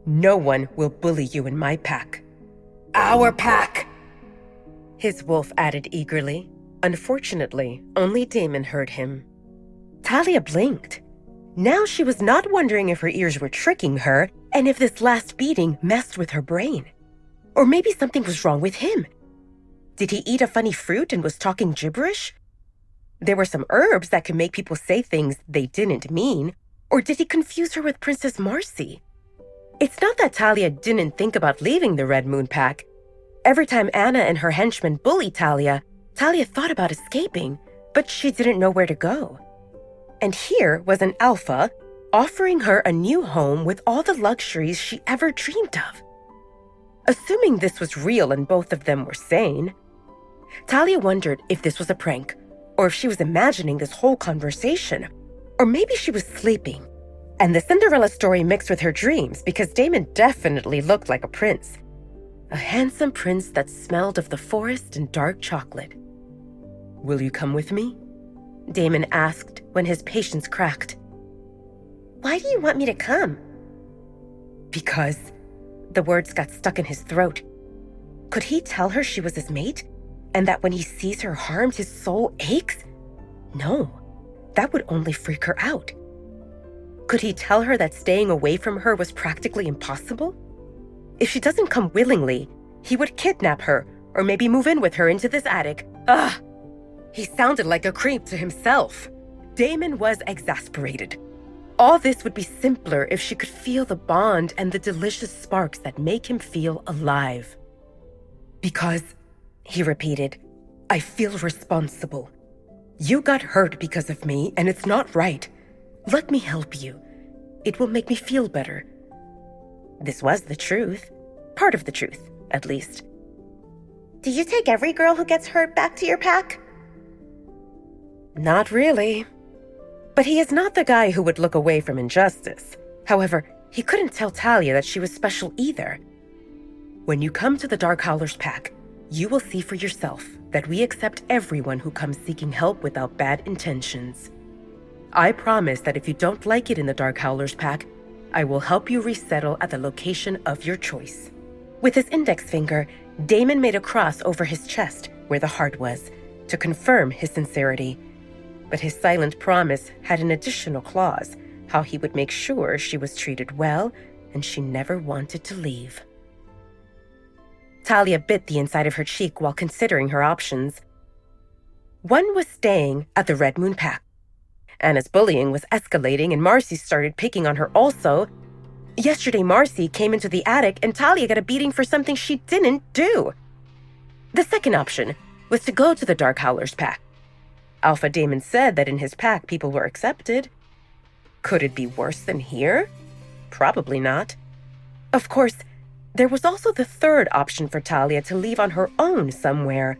No one will bully you in my pack. Our pack! His wolf added eagerly. Unfortunately, only Damon heard him. Talia blinked. Now she was not wondering if her ears were tricking her and if this last beating messed with her brain. Or maybe something was wrong with him. Did he eat a funny fruit and was talking gibberish? There were some herbs that could make people say things they didn't mean. Or did he confuse her with Princess Marcy? It's not that Talia didn't think about leaving the Red Moon Pack. Every time Anna and her henchmen bullied Talia, Talia thought about escaping, but she didn't know where to go. And here was an alpha offering her a new home with all the luxuries she ever dreamed of. Assuming this was real and both of them were sane, Talia wondered if this was a prank, or if she was imagining this whole conversation, or maybe she was sleeping. And the Cinderella story mixed with her dreams because Damon definitely looked like a prince. A handsome prince that smelled of the forest and dark chocolate. "Will you come with me?" Damon asked when his patience cracked. Why do you want me to come? Because the words got stuck in his throat. Could he tell her she was his mate, and that when he sees her harmed, his soul aches? No, that would only freak her out. Could he tell her that staying away from her was practically impossible? If she doesn't come willingly, he would kidnap her or maybe move in with her into this attic. Ugh! He sounded like a creep to himself. Damon was exasperated. All this would be simpler if she could feel the bond and the delicious sparks that make him feel alive. "Because," he repeated, "I feel responsible. You got hurt because of me, and it's not right. Let me help you. It will make me feel better." This was the truth. Part of the truth, at least. Do you take every girl who gets hurt back to your pack? Not really. But he is not the guy who would look away from injustice. However, he couldn't tell Talia that she was special either. "When you come to the Dark Howlers pack, you will see for yourself that we accept everyone who comes seeking help without bad intentions. I promise that if you don't like it in the Dark Howlers pack, I will help you resettle at the location of your choice." With his index finger, Damon made a cross over his chest where the heart was to confirm his sincerity. But his silent promise had an additional clause, how he would make sure she was treated well and she never wanted to leave. Talia bit the inside of her cheek while considering her options. One was staying at the Red Moon Pack. Anna's bullying was escalating and Marcy started picking on her also. Yesterday, Marcy came into the attic and Talia got a beating for something she didn't do. The second option was to go to the Dark Howlers pack. Alpha Damon said that in his pack people were accepted. Could it be worse than here? Probably not. Of course, there was also the third option for Talia to leave on her own somewhere,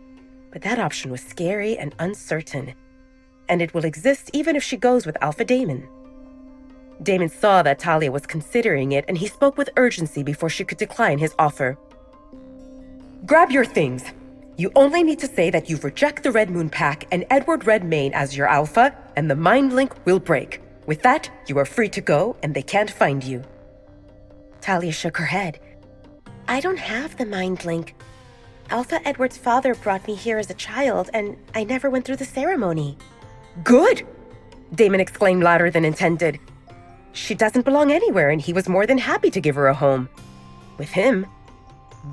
but that option was scary and uncertain, and it will exist even if she goes with Alpha Damon. Damon saw that Talia was considering it, and he spoke with urgency before she could decline his offer. "Grab your things. You only need to say that you reject the Red Moon Pack and Edward Redmayne as your alpha, and the mind link will break. With that, you are free to go, and they can't find you." Talia shook her head. I don't have the mind link. Alpha Edward's father brought me here as a child, and I never went through the ceremony. "Good!" Damon exclaimed louder than intended. She doesn't belong anywhere, and he was more than happy to give her a home. With him,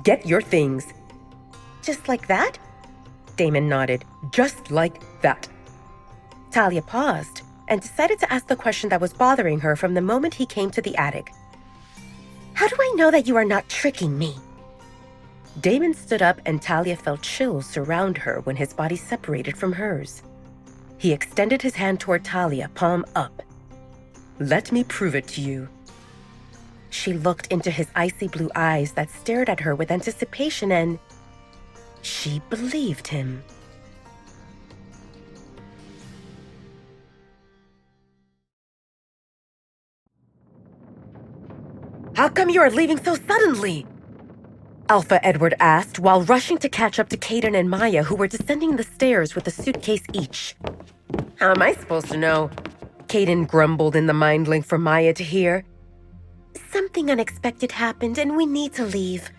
get your things. Just like that? Damon nodded. Just like that. Talia paused and decided to ask the question that was bothering her from the moment he came to the attic. How do I know that you are not tricking me? Damon stood up and Talia felt chills surround her when his body separated from hers. He extended his hand toward Talia, palm up. "Let me prove it to you." She looked into his icy blue eyes that stared at her with anticipation, and she believed him. "How come you are leaving so suddenly?" Alpha Edward asked while rushing to catch up to Caden and Maya, who were descending the stairs with a suitcase each. "How am I supposed to know?" Caden grumbled in the mind link for Maya to hear. Something unexpected happened and we need to leave.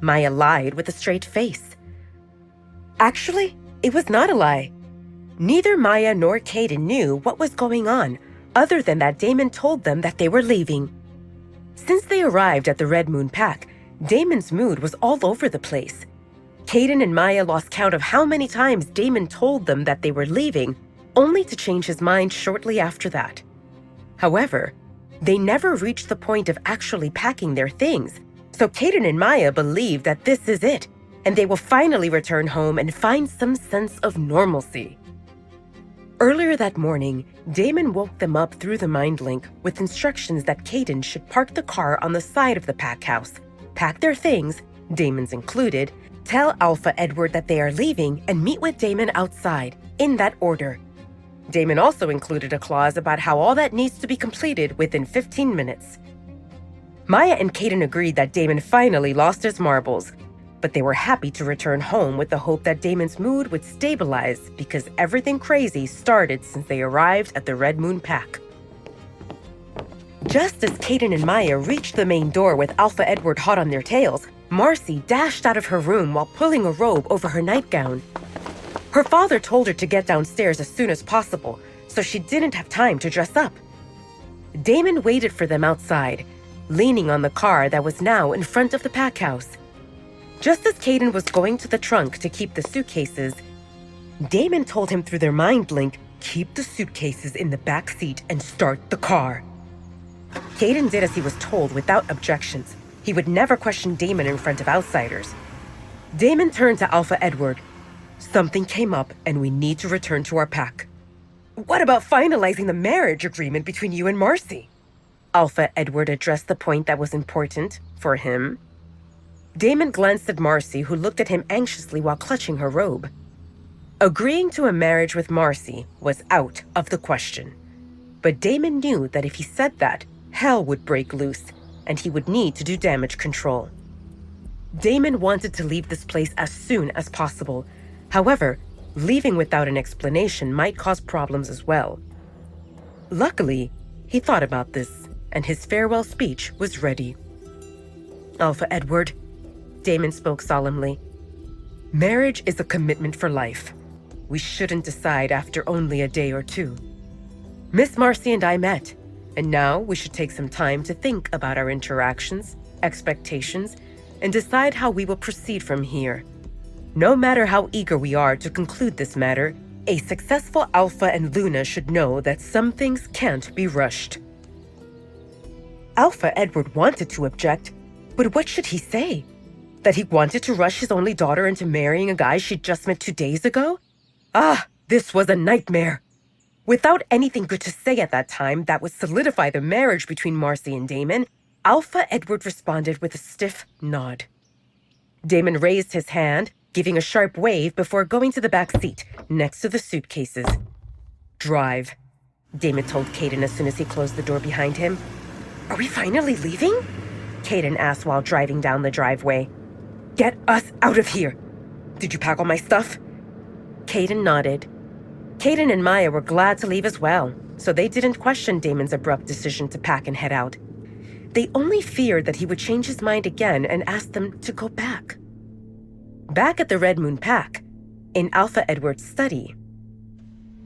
Maya lied with a straight face. Actually, it was not a lie. Neither Maya nor Caden knew what was going on, other than that Damon told them that they were leaving. Since they arrived at the Red Moon Pack, Damon's mood was all over the place. Caden and Maya lost count of how many times Damon told them that they were leaving, only to change his mind shortly after that. However, they never reached the point of actually packing their things, so Caden and Maya believe that this is it, and they will finally return home and find some sense of normalcy. Earlier that morning, Damon woke them up through the mind link with instructions that Caden should park the car on the side of the pack house, pack their things, Damon's included, Tell Alpha Edward that they are leaving and meet with Damon outside, in that order. Damon also included a clause about how all that needs to be completed within 15 minutes. Maya and Kaden agreed that Damon finally lost his marbles, but they were happy to return home with the hope that Damon's mood would stabilize because everything crazy started since they arrived at the Red Moon Pack. Just as Kaden and Maya reached the main door with Alpha Edward hot on their tails, Marcy dashed out of her room while pulling a robe over her nightgown. Her father told her to get downstairs as soon as possible, so she didn't have time to dress up. Damon waited for them outside, leaning on the car that was now in front of the pack house. Just as Kaden was going to the trunk to keep the suitcases, Damon told him through their mind link, "Keep the suitcases in the back seat and start the car." Kaden did as he was told without objections. He would never question Damon in front of outsiders. Damon turned to Alpha Edward. "Something came up and we need to return to our pack." "What about finalizing the marriage agreement between you and Marcy?" Alpha Edward addressed the point that was important for him. Damon glanced at Marcy, who looked at him anxiously while clutching her robe. Agreeing to a marriage with Marcy was out of the question. But Damon knew that if he said that, hell would break loose, and he would need to do damage control. Damon wanted to leave this place as soon as possible. However, leaving without an explanation might cause problems as well. Luckily, he thought about this, and his farewell speech was ready. "Alpha Edward," Damon spoke solemnly, "marriage is a commitment for life. We shouldn't decide after only a day or two. Miss Marcy and I met, and now we should take some time to think about our interactions, expectations, and decide how we will proceed from here. No matter how eager we are to conclude this matter, a successful Alpha and Luna should know that some things can't be rushed." Alpha Edward wanted to object, but what should he say? That he wanted to rush his only daughter into marrying a guy she'd just met 2 days ago? This was a nightmare. Without anything good to say at that time that would solidify the marriage between Marcy and Damon, Alpha Edward responded with a stiff nod. Damon raised his hand, giving a sharp wave before going to the back seat, next to the suitcases. "Drive," Damon told Kaden as soon as he closed the door behind him. "Are we finally leaving?" Kaden asked while driving down the driveway. "Get us out of here! Did you pack all my stuff?" Kaden nodded. Kaden and Maya were glad to leave as well, so they didn't question Damon's abrupt decision to pack and head out. They only feared that he would change his mind again and ask them to go back. Back at the Red Moon Pack, in Alpha Edward's study.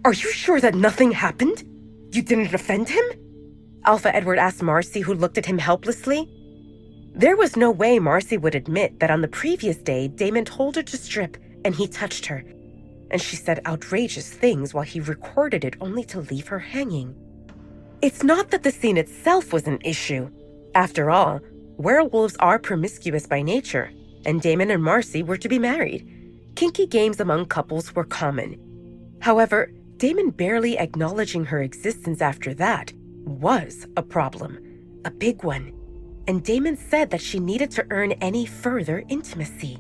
"Are you sure that nothing happened? You didn't offend him?" Alpha Edward asked Marcy, who looked at him helplessly. There was no way Marcy would admit that on the previous day, Damon told her to strip and he touched her, and she said outrageous things while he recorded it only to leave her hanging. It's not that the scene itself was an issue. After all, werewolves are promiscuous by nature, and Damon and Marcy were to be married. Kinky games among couples were common. However, Damon barely acknowledging her existence after that was a problem, a big one. And Damon said that she needed to earn any further intimacy.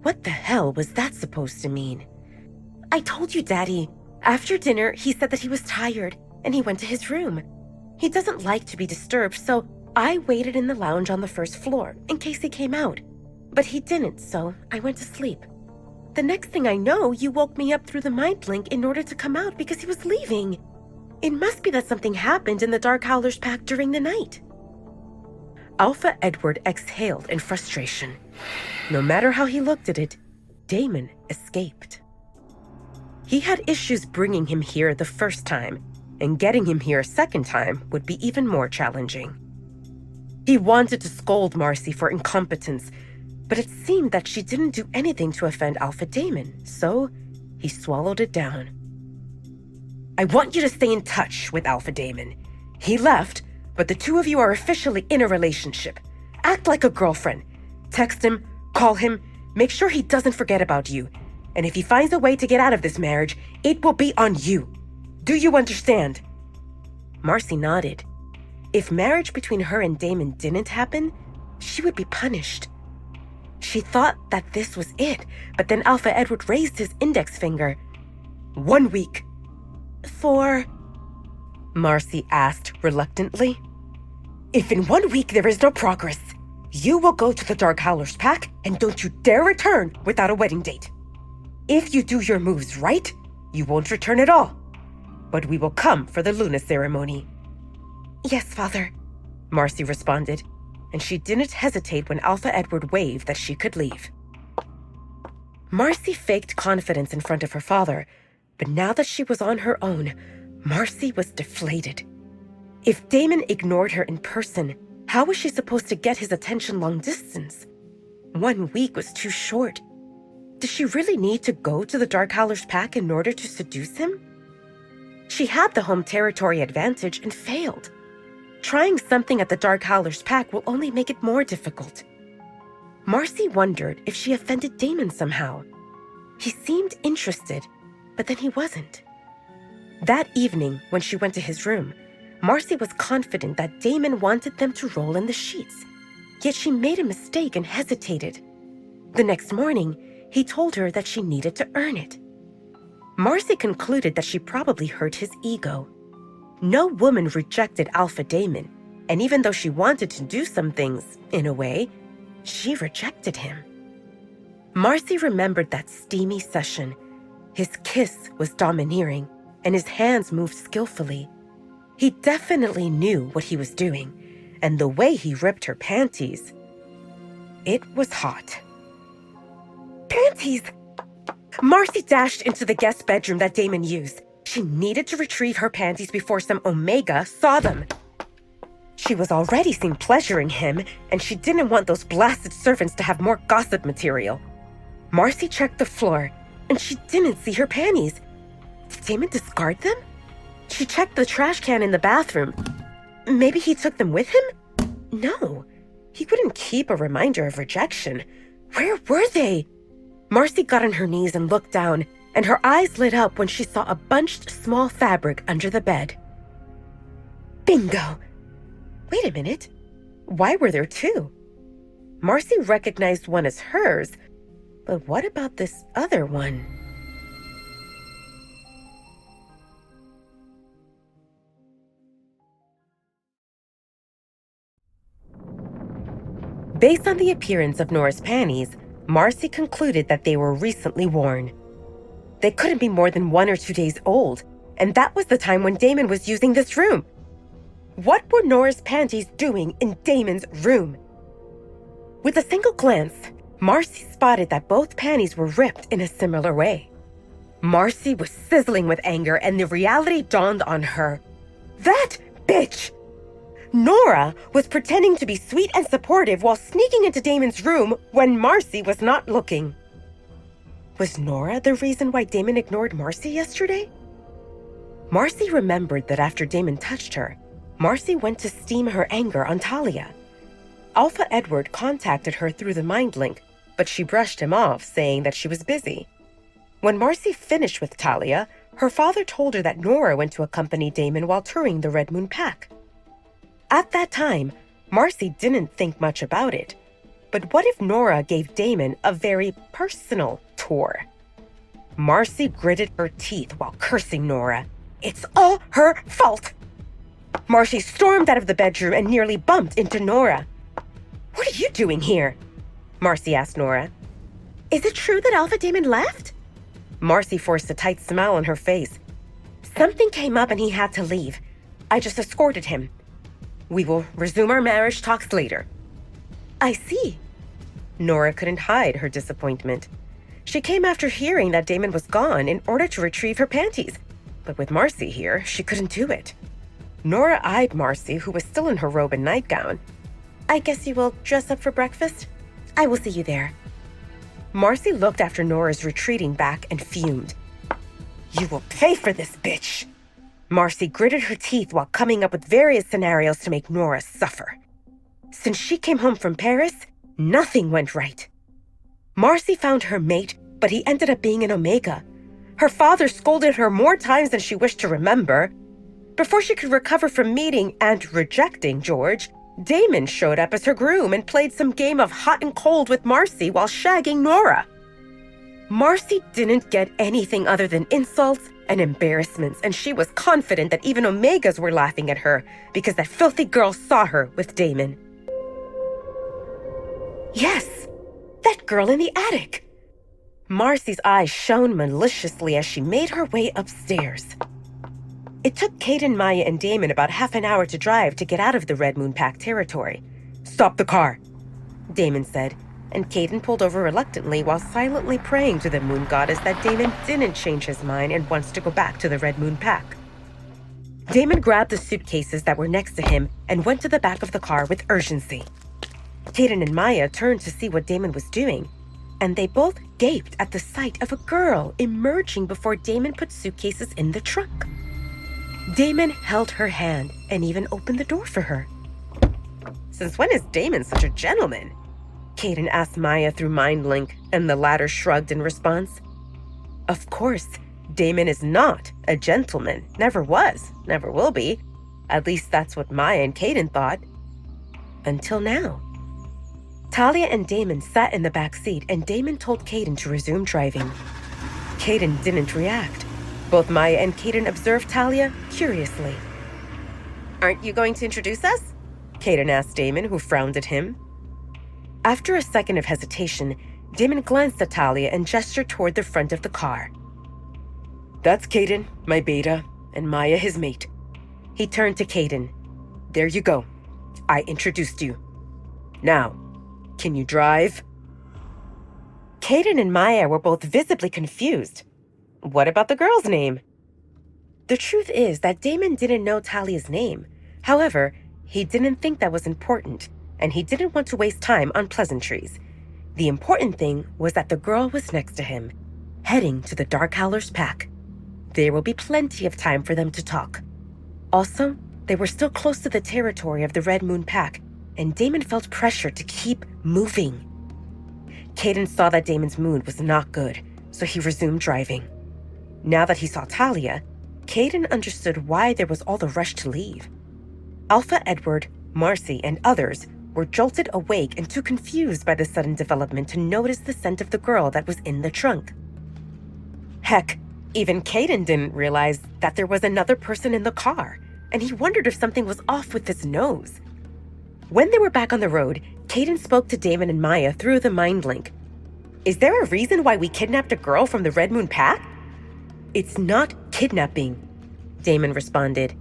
What the hell was that supposed to mean? "I told you, Daddy. After dinner, he said that he was tired, and he went to his room. He doesn't like to be disturbed, so I waited in the lounge on the first floor in case he came out. But he didn't, so I went to sleep. The next thing I know, you woke me up through the mind link in order to come out because he was leaving. It must be that something happened in the Dark Howlers pack during the night." Alpha Edward exhaled in frustration. No matter how he looked at it, Damon escaped. He had issues bringing him here the first time, and getting him here a second time would be even more challenging. He wanted to scold Marcy for incompetence, but it seemed that she didn't do anything to offend Alpha Damon, so he swallowed it down. "I want you to stay in touch with Alpha Damon. He left, but the two of you are officially in a relationship. Act like a girlfriend. Text him, call him, make sure he doesn't forget about you. And if he finds a way to get out of this marriage, it will be on you. Do you understand?" Marcy nodded. If marriage between her and Damon didn't happen, she would be punished. She thought that this was it, but then Alpha Edward raised his index finger. 1 week. For? Marcy asked reluctantly. If in 1 week there is no progress, you will go to the Dark Howler's pack and don't you dare return without a wedding date. If you do your moves right, you won't return at all. But we will come for the Luna ceremony. Yes, Father, Marcy responded, and she didn't hesitate when Alpha Edward waved that she could leave. Marcy faked confidence in front of her father, but now that she was on her own, Marcy was deflated. If Damon ignored her in person, how was she supposed to get his attention long distance? 1 week was too short. Did she really need to go to the Dark Howler's pack in order to seduce him? She had the home territory advantage and failed. Trying something at the Dark Howler's pack will only make it more difficult. Marcy wondered if she offended Damon somehow. He seemed interested, but then he wasn't. That evening, when she went to his room, Marcy was confident that Damon wanted them to roll in the sheets. Yet she made a mistake and hesitated. The next morning, he told her that she needed to earn it. Marcy concluded that she probably hurt his ego. No woman rejected Alpha Damon, and even though she wanted to do some things, in a way, she rejected him. Marcy remembered that steamy session. His kiss was domineering, and his hands moved skillfully. He definitely knew what he was doing, and the way he ripped her panties, it was hot. Panties! Marcy dashed into the guest bedroom that Damon used. She needed to retrieve her panties before some Omega saw them. She was already seen pleasuring him, and she didn't want those blasted servants to have more gossip material. Marcy checked the floor, and she didn't see her panties. Did Damon discard them? She checked the trash can in the bathroom. Maybe he took them with him? No, he wouldn't keep a reminder of rejection. Where were they? Marcy got on her knees and looked down, and her eyes lit up when she saw a bunched small fabric under the bed. Bingo! Wait a minute. Why were there two? Marcy recognized one as hers, but what about this other one? Based on the appearance of Nora's panties, Marcy concluded that they were recently worn. They couldn't be more than 1 or 2 days old, and that was the time when Damon was using this room. What were Nora's panties doing in Damon's room? With a single glance, Marcy spotted that both panties were ripped in a similar way. Marcy was sizzling with anger, and the reality dawned on her. That bitch! Nora was pretending to be sweet and supportive while sneaking into Damon's room when Marcy was not looking. Was Nora the reason why Damon ignored Marcy yesterday? Marcy remembered that after Damon touched her, Marcy went to steam her anger on Talia. Alpha Edward contacted her through the mind link, but she brushed him off, saying that she was busy. When Marcy finished with Talia, her father told her that Nora went to accompany Damon while touring the Red Moon Pack. At that time, Marcy didn't think much about it. But what if Nora gave Damon a very personal tour? Marcy gritted her teeth while cursing Nora. It's all her fault! Marcy stormed out of the bedroom and nearly bumped into Nora. What are you doing here? Marcy asked Nora. Is it true that Alpha Damon left? Marcy forced a tight smile on her face. Something came up and he had to leave. I just escorted him. We will resume our marriage talks later. I see. Nora couldn't hide her disappointment. She came after hearing that Damon was gone in order to retrieve her panties, but with Marcy here, she couldn't do it. Nora eyed Marcy, who was still in her robe and nightgown. I guess you will dress up for breakfast? I will see you there. Marcy looked after Nora's retreating back and fumed. You will pay for this, bitch! Marcy gritted her teeth while coming up with various scenarios to make Nora suffer. Since she came home from Paris, nothing went right. Marcy found her mate, but he ended up being an Omega. Her father scolded her more times than she wished to remember. Before she could recover from meeting and rejecting George, Damon showed up as her groom and played some game of hot and cold with Marcy while shagging Nora. Marcy didn't get anything other than insults and embarrassments, and she was confident that even Omegas were laughing at her because that filthy girl saw her with Damon. Yes, that girl in the attic. Marcy's eyes shone maliciously as she made her way upstairs. It took Caden, Maya, and Damon about half an hour to drive to get out of the Red Moon Pack territory. "Stop the car," Damon said, and Caden pulled over reluctantly while silently praying to the moon goddess that Damon didn't change his mind and wants to go back to the Red Moon Pack. Damon grabbed the suitcases that were next to him and went to the back of the car with urgency. Caden and Maya turned to see what Damon was doing, and they both gaped at the sight of a girl emerging before Damon put suitcases in the trunk. Damon held her hand and even opened the door for her. "Since when is Damon such a gentleman?" Caden asked Maya through MindLink, and the latter shrugged in response. Of course, Damon is not a gentleman. Never was, never will be. At least that's what Maya and Caden thought. Until now. Talia and Damon sat in the back seat, and Damon told Caden to resume driving. Caden didn't react. Both Maya and Caden observed Talia curiously. "Aren't you going to introduce us?" Caden asked Damon, who frowned at him. After a second of hesitation, Damon glanced at Talia and gestured toward the front of the car. "That's Caden, my beta, and Maya his mate." He turned to Caden. "There you go. I introduced you. Now, can you drive?" Caden and Maya were both visibly confused. What about the girl's name? The truth is that Damon didn't know Talia's name. However, he didn't think that was important, and he didn't want to waste time on pleasantries. The important thing was that the girl was next to him, heading to the Dark Howler's pack. There will be plenty of time for them to talk. Also, they were still close to the territory of the Red Moon Pack, and Damon felt pressure to keep moving. Caden saw that Damon's mood was not good, so he resumed driving. Now that he saw Talia, Caden understood why there was all the rush to leave. Alpha Edward, Marcy, and others were jolted awake and too confused by the sudden development to notice the scent of the girl that was in the trunk. Heck, even Caden didn't realize that there was another person in the car, and he wondered if something was off with his nose. When they were back on the road, Caden spoke to Damon and Maya through the MindLink. "Is there a reason why we kidnapped a girl from the Red Moon Pack?" "It's not kidnapping," Damon responded.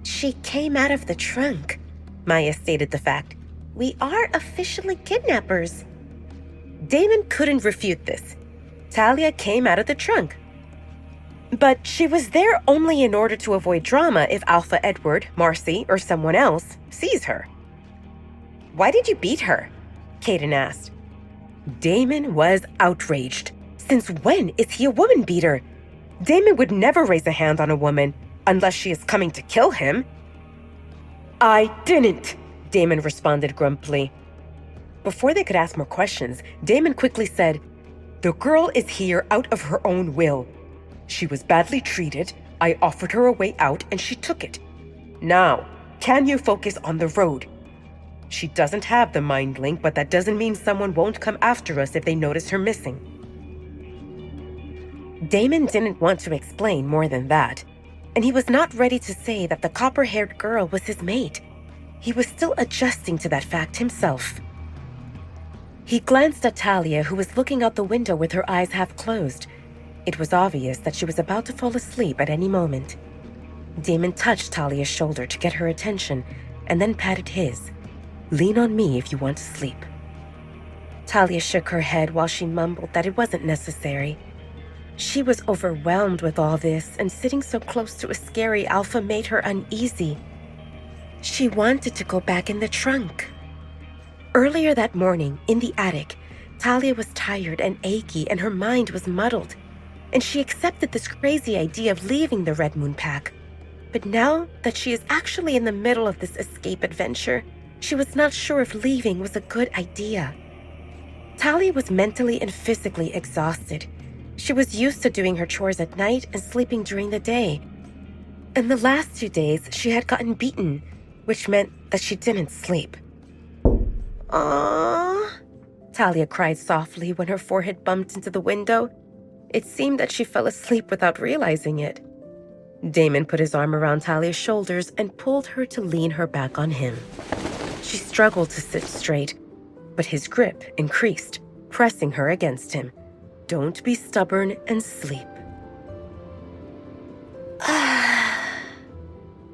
"She came out of the trunk," Maya stated the fact. "We are officially kidnappers." Damon couldn't refute this. Talia came out of the trunk. But she was there only in order to avoid drama if Alpha Edward, Marcy, or someone else sees her. "Why did you beat her?" Caden asked. Damon was outraged. Since when is he a woman beater? Damon would never raise a hand on a woman unless she is coming to kill him. "I didn't," Damon responded grumpily. Before they could ask more questions, Damon quickly said, "The girl is here out of her own will. She was badly treated, I offered her a way out, and she took it. Now, can you focus on the road? She doesn't have the MindLink, but that doesn't mean someone won't come after us if they notice her missing." Damon didn't want to explain more than that, and he was not ready to say that the copper-haired girl was his mate. He was still adjusting to that fact himself. He glanced at Talia, who was looking out the window with her eyes half closed. It was obvious that she was about to fall asleep at any moment. Damon touched Talia's shoulder to get her attention, and then patted his. "Lean on me if you want to sleep." Talia shook her head while she mumbled that it wasn't necessary. She was overwhelmed with all this, and sitting so close to a scary alpha made her uneasy. She wanted to go back in the trunk. Earlier that morning, in the attic, Talia was tired and achy, and her mind was muddled, and she accepted this crazy idea of leaving the Red Moon Pack. But now that she is actually in the middle of this escape adventure, she was not sure if leaving was a good idea. Talia was mentally and physically exhausted. She was used to doing her chores at night and sleeping during the day. In the last 2 days, she had gotten beaten. which meant that she didn't sleep. "Aww," Talia cried softly when her forehead bumped into the window. It seemed that she fell asleep without realizing it. Damon put his arm around Talia's shoulders and pulled her to lean her back on him. She struggled to sit straight, but his grip increased, pressing her against him. "Don't be stubborn and sleep."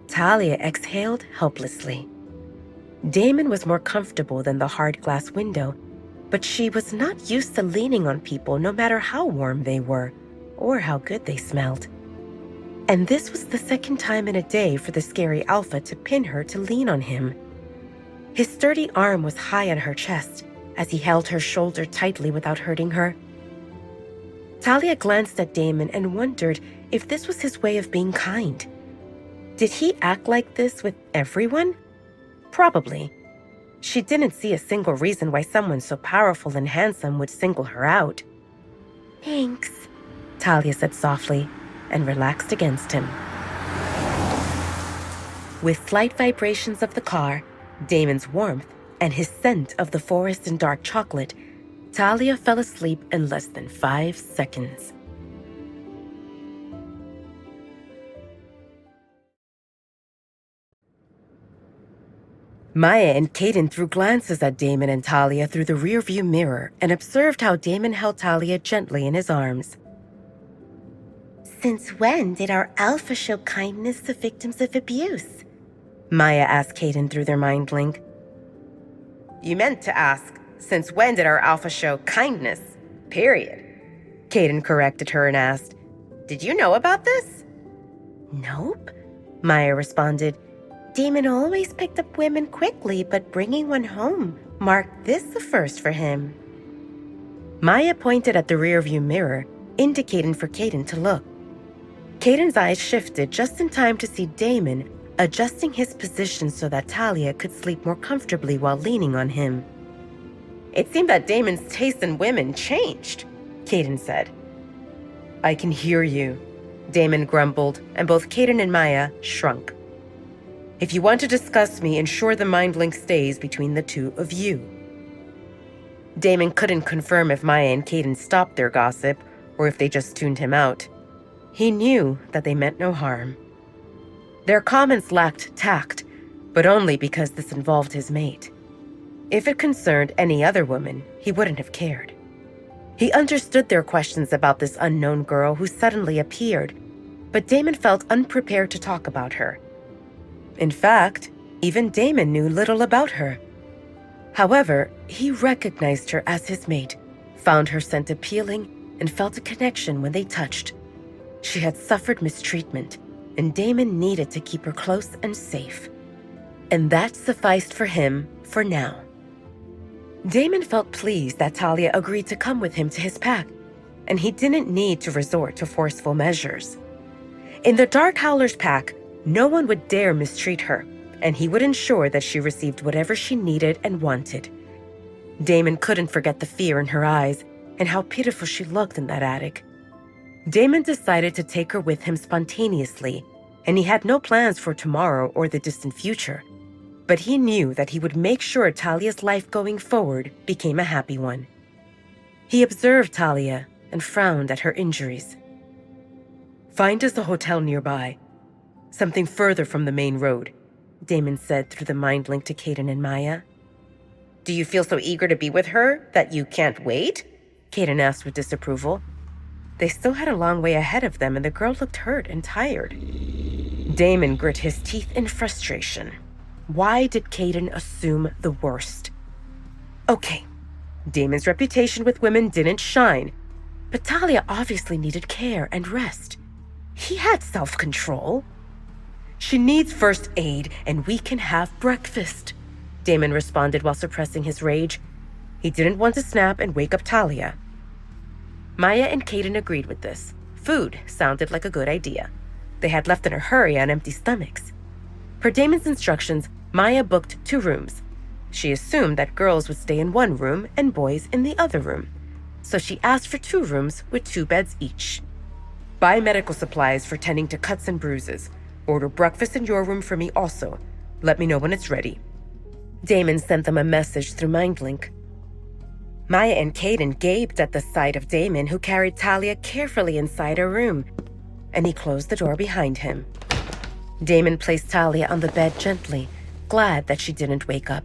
Talia exhaled helplessly. Damon was more comfortable than the hard glass window, but she was not used to leaning on people no matter how warm they were or how good they smelled. And this was the second time in a day for the scary alpha to pin her to lean on him. His sturdy arm was high on her chest as he held her shoulder tightly without hurting her. Talia glanced at Damon and wondered if this was his way of being kind. Did he act like this with everyone? Probably. She didn't see a single reason why someone so powerful and handsome would single her out. Thanks, Talia said softly and relaxed against him. With slight vibrations of the car, Damon's warmth, and his scent of the forest and dark chocolate, Talia fell asleep in less than 5 seconds. Maya and Kaden threw glances at Damon and Talia through the rearview mirror and observed how Damon held Talia gently in his arms. Since when did our alpha show kindness to victims of abuse? Maya asked Kaden through their mind link. You meant to ask, since when did our alpha show kindness? Period. Kaden corrected her and asked, Did you know about this? Nope, Maya responded. Damon always picked up women quickly, but bringing one home marked this the first for him. Maya pointed at the rearview mirror, indicating for Kaden to look. Kaden's eyes shifted just in time to see Damon adjusting his position so that Talia could sleep more comfortably while leaning on him. It seemed that Damon's taste in women changed, Kaden said. I can hear you, Damon grumbled, and both Kaden and Maya shrunk. If you want to discuss me, ensure the mind link stays between the two of you. Damon couldn't confirm if Maya and Kaden stopped their gossip or if they just tuned him out. He knew that they meant no harm. Their comments lacked tact, but only because this involved his mate. If it concerned any other woman, he wouldn't have cared. He understood their questions about this unknown girl who suddenly appeared, but Damon felt unprepared to talk about her. In fact, even Damon knew little about her. However, he recognized her as his mate, found her scent appealing, and felt a connection when they touched. She had suffered mistreatment, and Damon needed to keep her close and safe. And that sufficed for him for now. Damon felt pleased that Talia agreed to come with him to his pack, and he didn't need to resort to forceful measures. In the Dark Howler's pack, no one would dare mistreat her, and he would ensure that she received whatever she needed and wanted. Damon couldn't forget the fear in her eyes and how pitiful she looked in that attic. Damon decided to take her with him spontaneously, and he had no plans for tomorrow or the distant future. But he knew that he would make sure Talia's life going forward became a happy one. He observed Talia and frowned at her injuries. Find us a hotel nearby. Something further from the main road, Damon said through the mind link to Kaden and Maya. Do you feel so eager to be with her that you can't wait? Kaden asked with disapproval. They still had a long way ahead of them, and the girl looked hurt and tired. Damon grit his teeth in frustration. Why did Kaden assume the worst? Okay, Damon's reputation with women didn't shine, but Talia obviously needed care and rest. He had self-control. She needs first aid, and we can have breakfast, Damon responded while suppressing his rage. He didn't want to snap and wake up Talia. Maya and Kaden agreed with this. Food sounded like a good idea. They had left in a hurry on empty stomachs. Per Damon's instructions, Maya booked 2 rooms. She assumed that girls would stay in one room and boys in the other room. So she asked for 2 rooms with 2 beds each. Buy medical supplies for tending to cuts and bruises. Order breakfast in your room for me also. Let me know when it's ready." Damon sent them a message through MindLink. Maya and Caden gaped at the sight of Damon, who carried Talia carefully inside a room, and he closed the door behind him. Damon placed Talia on the bed gently, glad that she didn't wake up.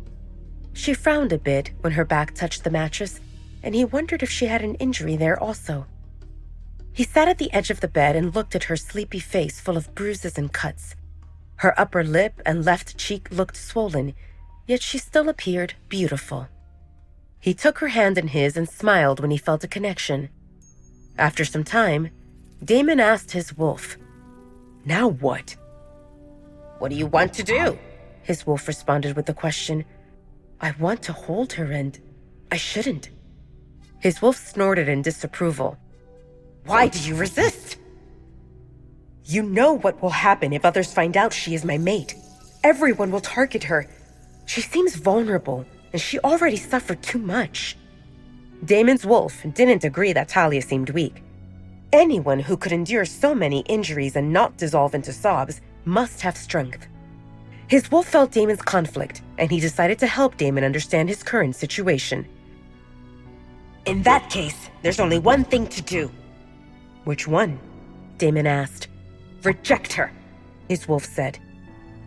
She frowned a bit when her back touched the mattress, and he wondered if she had an injury there also. He sat at the edge of the bed and looked at her sleepy face full of bruises and cuts. Her upper lip and left cheek looked swollen, yet she still appeared beautiful. He took her hand in his and smiled when he felt a connection. After some time, Damon asked his wolf, "Now what?" "What do you want to do?" His wolf responded with a question. "I want to hold her and I shouldn't." His wolf snorted in disapproval. "Why do you resist?" "You know what will happen if others find out she is my mate. Everyone will target her. She seems vulnerable, and she already suffered too much." Damon's wolf didn't agree that Talia seemed weak. Anyone who could endure so many injuries and not dissolve into sobs must have strength. His wolf felt Damon's conflict, and he decided to help Damon understand his current situation. "In that case, there's only one thing to do." "Which one?" Damon asked. "Reject her," his wolf said,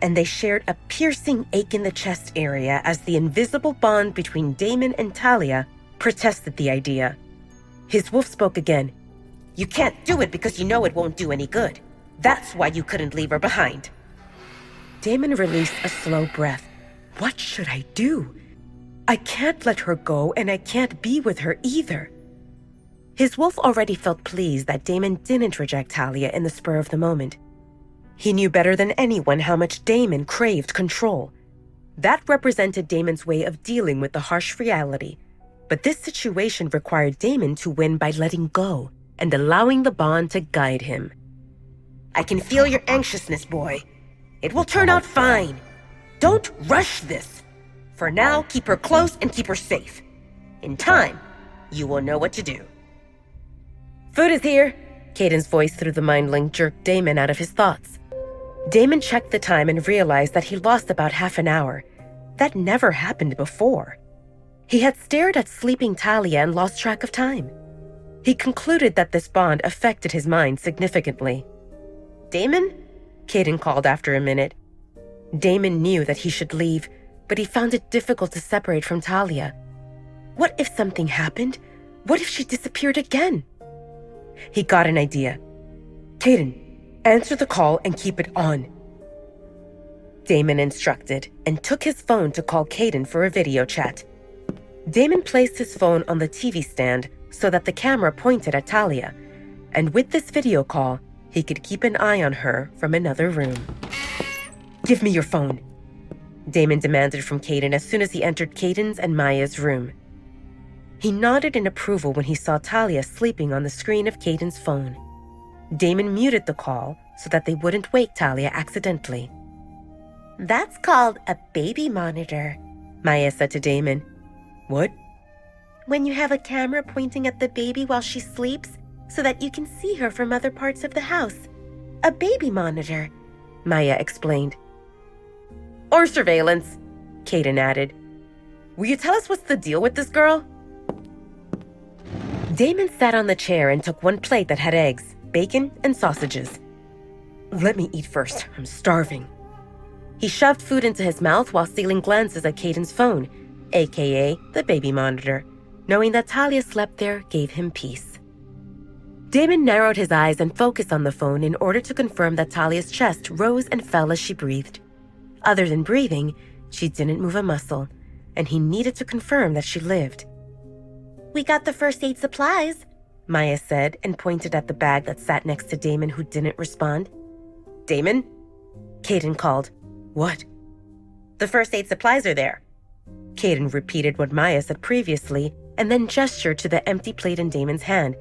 and they shared a piercing ache in the chest area as the invisible bond between Damon and Talia protested the idea. His wolf spoke again. "You can't do it because you know it won't do any good. That's why you couldn't leave her behind." Damon released a slow breath. What should I do? I can't let her go, and I can't be with her either. His wolf already felt pleased that Damon didn't reject Talia in the spur of the moment. He knew better than anyone how much Damon craved control. That represented Damon's way of dealing with the harsh reality. But this situation required Damon to win by letting go and allowing the bond to guide him. "I can feel your anxiousness, boy. It will turn out fine. Don't rush this. For now, keep her close and keep her safe. In time, you will know what to do." "Food is here." Caden's voice through the MindLink jerked Damon out of his thoughts. Damon checked the time and realized that he lost about half an hour. That never happened before. He had stared at sleeping Talia and lost track of time. He concluded that this bond affected his mind significantly. "Damon?" Caden called after a minute. Damon knew that he should leave, but he found it difficult to separate from Talia. What if something happened? What if she disappeared again? He got an idea. "Caden, answer the call and keep it on." Damon instructed and took his phone to call Caden for a video chat. Damon placed his phone on the TV stand so that the camera pointed at Talia, and with this video call, he could keep an eye on her from another room. "Give me your phone," Damon demanded from Caden as soon as he entered Caden's and Maya's room. He nodded in approval when he saw Talia sleeping on the screen of Caden's phone. Damon muted the call so that they wouldn't wake Talia accidentally. That's called a baby monitor. Maya said to Damon. "What?" When you have a camera pointing at the baby while she sleeps so that you can see her from other parts of the house. A baby monitor, Maya explained. "Or surveillance," Caden added. "Will you tell us what's the deal with this girl?" Damon sat on the chair and took one plate that had eggs, bacon, and sausages. "Let me eat first. I'm starving." He shoved food into his mouth while stealing glances at Caden's phone, aka the baby monitor. Knowing that Talia slept there gave him peace. Damon narrowed his eyes and focused on the phone in order to confirm that Talia's chest rose and fell as she breathed. Other than breathing, she didn't move a muscle, and he needed to confirm that she lived. "We got the first aid supplies," Maya said and pointed at the bag that sat next to Damon, who didn't respond. "Damon?" Caden called. "What?" "The first aid supplies are there." Caden repeated what Maya said previously and then gestured to the empty plate in Damon's hand.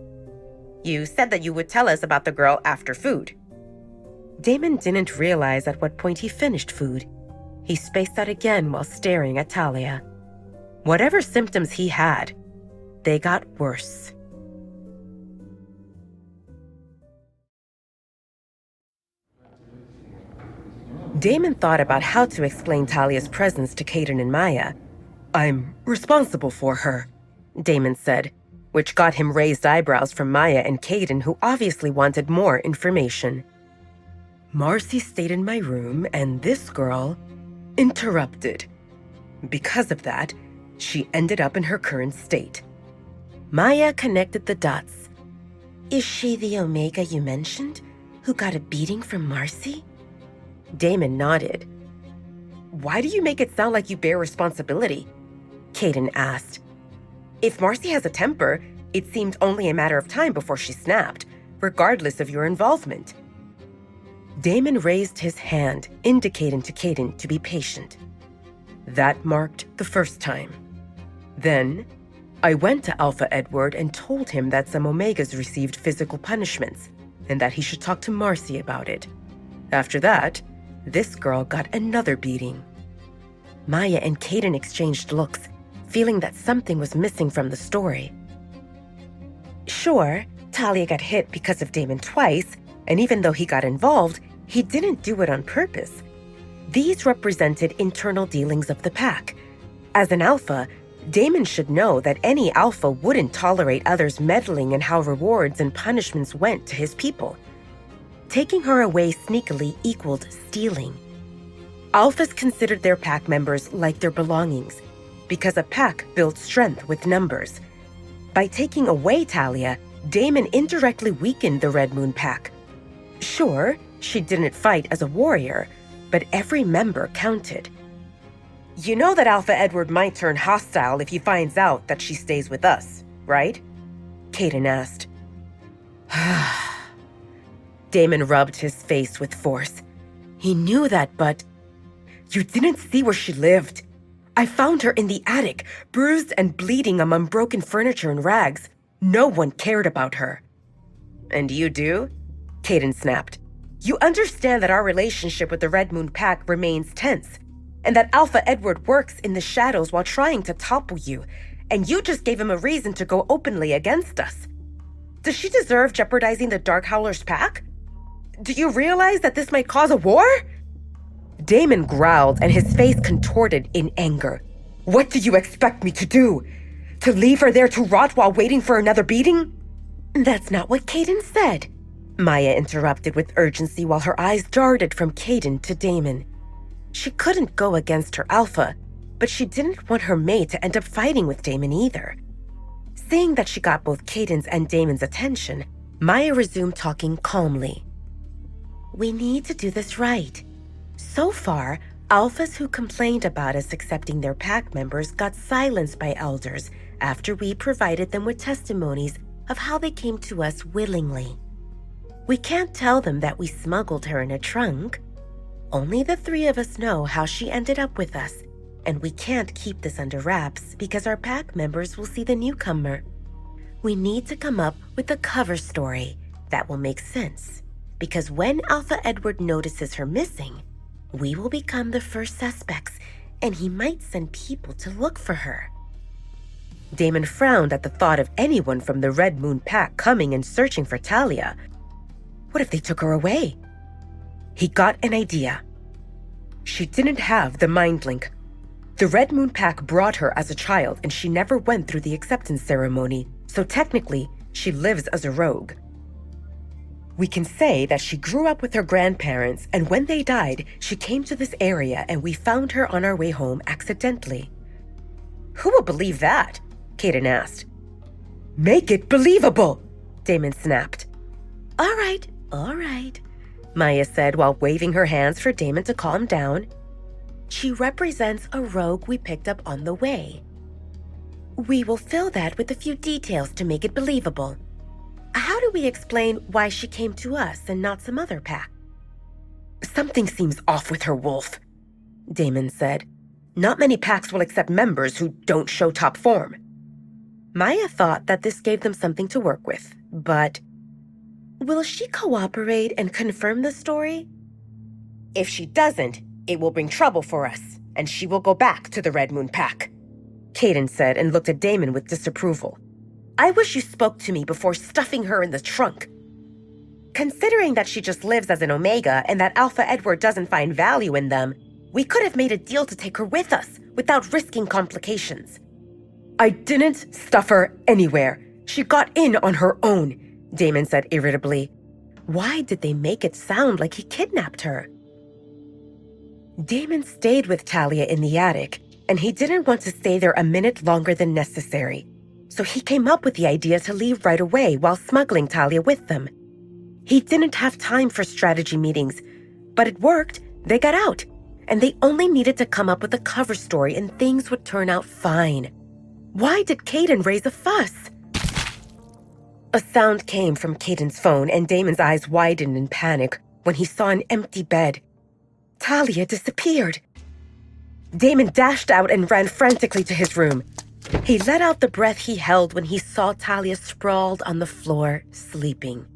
"You said that you would tell us about the girl after food." Damon didn't realize at what point he finished food. He spaced out again while staring at Talia. Whatever symptoms he had, they got worse. Damon thought about how to explain Talia's presence to Caden and Maya. "I'm responsible for her," Damon said, which got him raised eyebrows from Maya and Caden, who obviously wanted more information. "Marcy stayed in my room, and this girl interrupted. Because of that, she ended up in her current state." Maya connected the dots. "Is she the Omega you mentioned, who got a beating from Marcy?" Damon nodded. "Why do you make it sound like you bear responsibility?" Caden asked. "If Marcy has a temper, it seemed only a matter of time before she snapped, regardless of your involvement." Damon raised his hand, indicating to Caden to be patient. "That marked the first time. Then, I went to Alpha Edward and told him that some Omegas received physical punishments, and that he should talk to Marcy about it. After that, this girl got another beating." Maya and Caden exchanged looks, feeling that something was missing from the story. "Sure, Talia got hit because of Damon twice, and even though he got involved, he didn't do it on purpose. These represented internal dealings of the pack. As an alpha, Damon should know that any alpha wouldn't tolerate others meddling in how rewards and punishments went to his people. Taking her away sneakily equaled stealing. Alphas considered their pack members like their belongings, because a pack built strength with numbers. By taking away Talia, Damon indirectly weakened the Red Moon pack. Sure, she didn't fight as a warrior, but every member counted. "You know that Alpha Edward might turn hostile if he finds out that she stays with us, right?" Caden asked. Damon rubbed his face with force. He knew that, but... "You didn't see where she lived. I found her in the attic, bruised and bleeding among broken furniture and rags. No one cared about her." "And you do?" Caden snapped. "You understand that our relationship with the Red Moon Pack remains tense, and that Alpha Edward works in the shadows while trying to topple you, and you just gave him a reason to go openly against us. Does she deserve jeopardizing the Dark Howler's pack? Do you realize that this might cause a war?" Damon growled, and his face contorted in anger. "What do you expect me to do? To leave her there to rot while waiting for another beating?" "That's not what Caden said," Maya interrupted with urgency while her eyes darted from Caden to Damon. She couldn't go against her alpha, but she didn't want her mate to end up fighting with Damon either. Seeing that she got both Caden's and Damon's attention, Maya resumed talking calmly. "We need to do this right. So far, alphas who complained about us accepting their pack members got silenced by elders after we provided them with testimonies of how they came to us willingly. We can't tell them that we smuggled her in a trunk. Only the three of us know how she ended up with us, and we can't keep this under wraps because our pack members will see the newcomer. We need to come up with a cover story that will make sense, because when Alpha Edward notices her missing, we will become the first suspects, and he might send people to look for her." Damon frowned at the thought of anyone from the Red Moon Pack coming and searching for Talia. What if they took her away? He got an idea. She didn't have the mind link. The Red Moon Pack brought her as a child, and she never went through the acceptance ceremony, so technically, she lives as a rogue. We can say that she grew up with her grandparents, and when they died, she came to this area and we found her on our way home accidentally. "Who will believe that?" Caden asked. "Make it believable," Damon snapped. All right, Maya said while waving her hands for Damon to calm down. "She represents a rogue we picked up on the way. We will fill that with a few details to make it believable. How do we explain why she came to us and not some other pack?" "Something seems off with her, Wolf," Damon said. "Not many packs will accept members who don't show top form." Maya thought that this gave them something to work with, but... "Will she cooperate and confirm the story?" "If she doesn't, it will bring trouble for us, and she will go back to the Red Moon Pack," Caden said and looked at Damon with disapproval. "I wish you spoke to me before stuffing her in the trunk." Considering that she just lives as an Omega and that Alpha Edward doesn't find value in them, we could have made a deal to take her with us without risking complications. I didn't stuff her anywhere. She got in on her own, Damon said irritably. Why did they make it sound like he kidnapped her? Damon stayed with Talia in the attic, and he didn't want to stay there a minute longer than necessary. So he came up with the idea to leave right away while smuggling Talia with them. He didn't have time for strategy meetings, but it worked. They got out, and they only needed to come up with a cover story and things would turn out fine. Why did Caden raise a fuss? A sound came from Caden's phone, and Damon's eyes widened in panic when he saw an empty bed. Talia disappeared. Damon dashed out and ran frantically to his room. He let out the breath he held when he saw Talia sprawled on the floor, sleeping.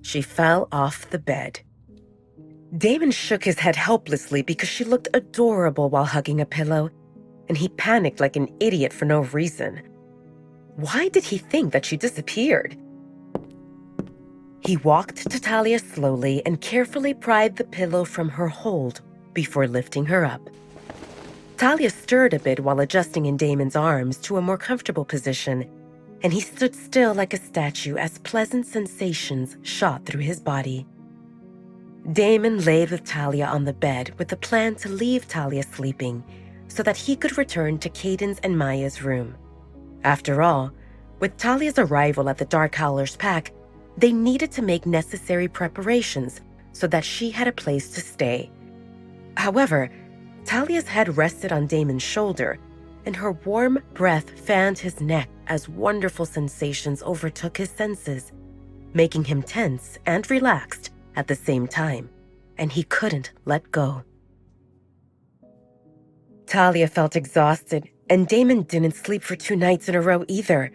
She fell off the bed. Damon shook his head helplessly because she looked adorable while hugging a pillow, and he panicked like an idiot for no reason. Why did he think that she disappeared? He walked to Talia slowly and carefully pried the pillow from her hold before lifting her up. Talia stirred a bit while adjusting in Damon's arms to a more comfortable position, and he stood still like a statue as pleasant sensations shot through his body. Damon laid with Talia on the bed with the plan to leave Talia sleeping so that he could return to Caden's and Maya's room. After all, with Talia's arrival at the Dark Howler's pack, they needed to make necessary preparations so that she had a place to stay. However, Talia's head rested on Damon's shoulder, and her warm breath fanned his neck as wonderful sensations overtook his senses, making him tense and relaxed at the same time, and he couldn't let go. Talia felt exhausted, and Damon didn't sleep for 2 nights in a row either.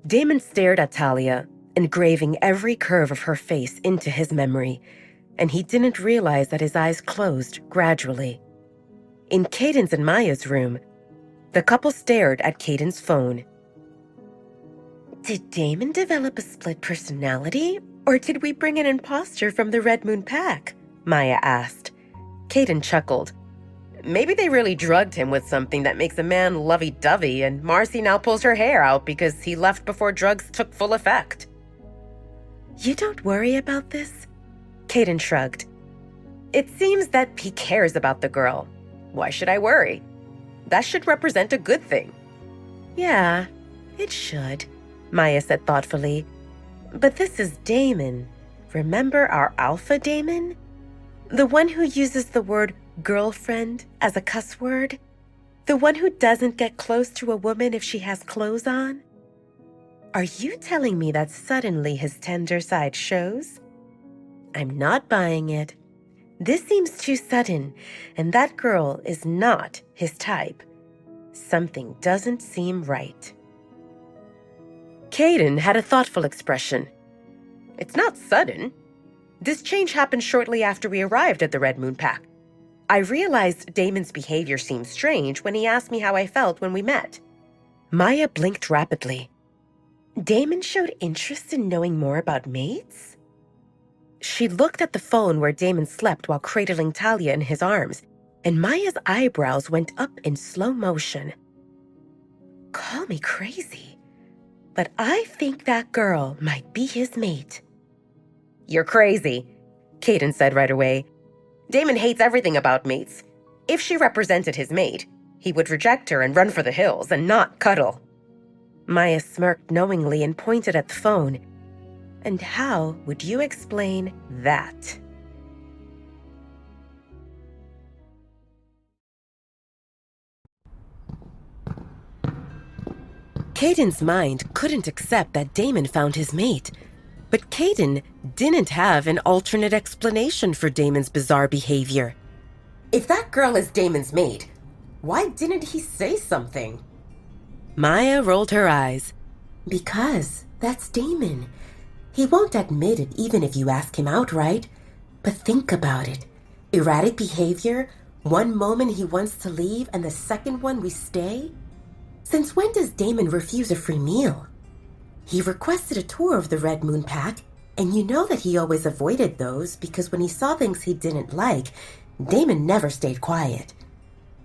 Damon stared at Talia, engraving every curve of her face into his memory, and he didn't realize that his eyes closed gradually. In Caden's and Maya's room, the couple stared at Caden's phone. Did Damon develop a split personality, or did we bring an imposter from the Red Moon pack? Maya asked. Caden chuckled. Maybe they really drugged him with something that makes a man lovey-dovey, and Marcy now pulls her hair out because he left before drugs took full effect. You don't worry about this? Caden shrugged. It seems that he cares about the girl. Why should I worry? That should represent a good thing. Yeah, it should, Maya said thoughtfully. But this is Damon. Remember our Alpha Damon? The one who uses the word girlfriend as a cuss word? The one who doesn't get close to a woman if she has clothes on? Are you telling me that suddenly his tender side shows? I'm not buying it. This seems too sudden, and that girl is not his type. Something doesn't seem right. Caden had a thoughtful expression. It's not sudden. This change happened shortly after we arrived at the Red Moon pack. I realized Damon's behavior seemed strange when he asked me how I felt when we met. Maya blinked rapidly. Damon showed interest in knowing more about mates? She looked at the phone where Damon slept while cradling Talia in his arms, and Maya's eyebrows went up in slow motion. Call me crazy, but I think that girl might be his mate. You're crazy, Caden said right away. Damon hates everything about mates. If she represented his mate, he would reject her and run for the hills and not cuddle. Maya smirked knowingly and pointed at the phone. And how would you explain that? Caden's mind couldn't accept that Damon found his mate, but Caden didn't have an alternate explanation for Damon's bizarre behavior. If that girl is Damon's mate, why didn't he say something? Maya rolled her eyes. Because that's Damon. He won't admit it even if you ask him outright. But think about it. Erratic behavior, one moment he wants to leave and the second one we stay? Since when does Damon refuse a free meal? He requested a tour of the Red Moon pack, And you know that he always avoided those because when he saw things he didn't like, Damon never stayed quiet.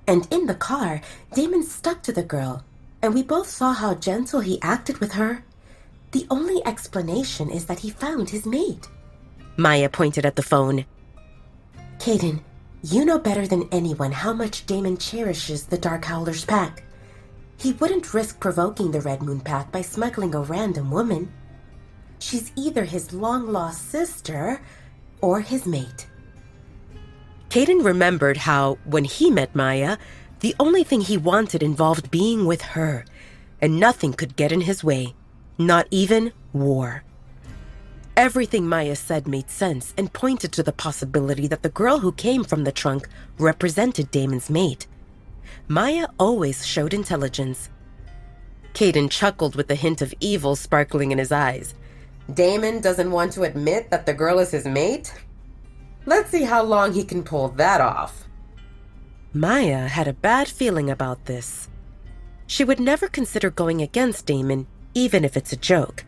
And in the car, Damon stuck to the girl, and we both saw how gentle he acted with her. The only explanation is that he found his mate. Maya pointed at the phone. Caden, you know better than anyone how much Damon cherishes the Dark Howlers pack. He wouldn't risk provoking the Red Moon pack by smuggling a random woman. She's either his long-lost sister or his mate. Caden remembered how, when he met Maya, the only thing he wanted involved being with her, and nothing could get in his way, not even war. Everything Maya said made sense and pointed to the possibility that the girl who came from the trunk represented Damon's mate. Maya always showed intelligence. Caden chuckled with a hint of evil sparkling in his eyes. Damon doesn't want to admit that the girl is his mate? Let's see how long he can pull that off. Maya had a bad feeling about this. She would never consider going against Damon, even if it's a joke.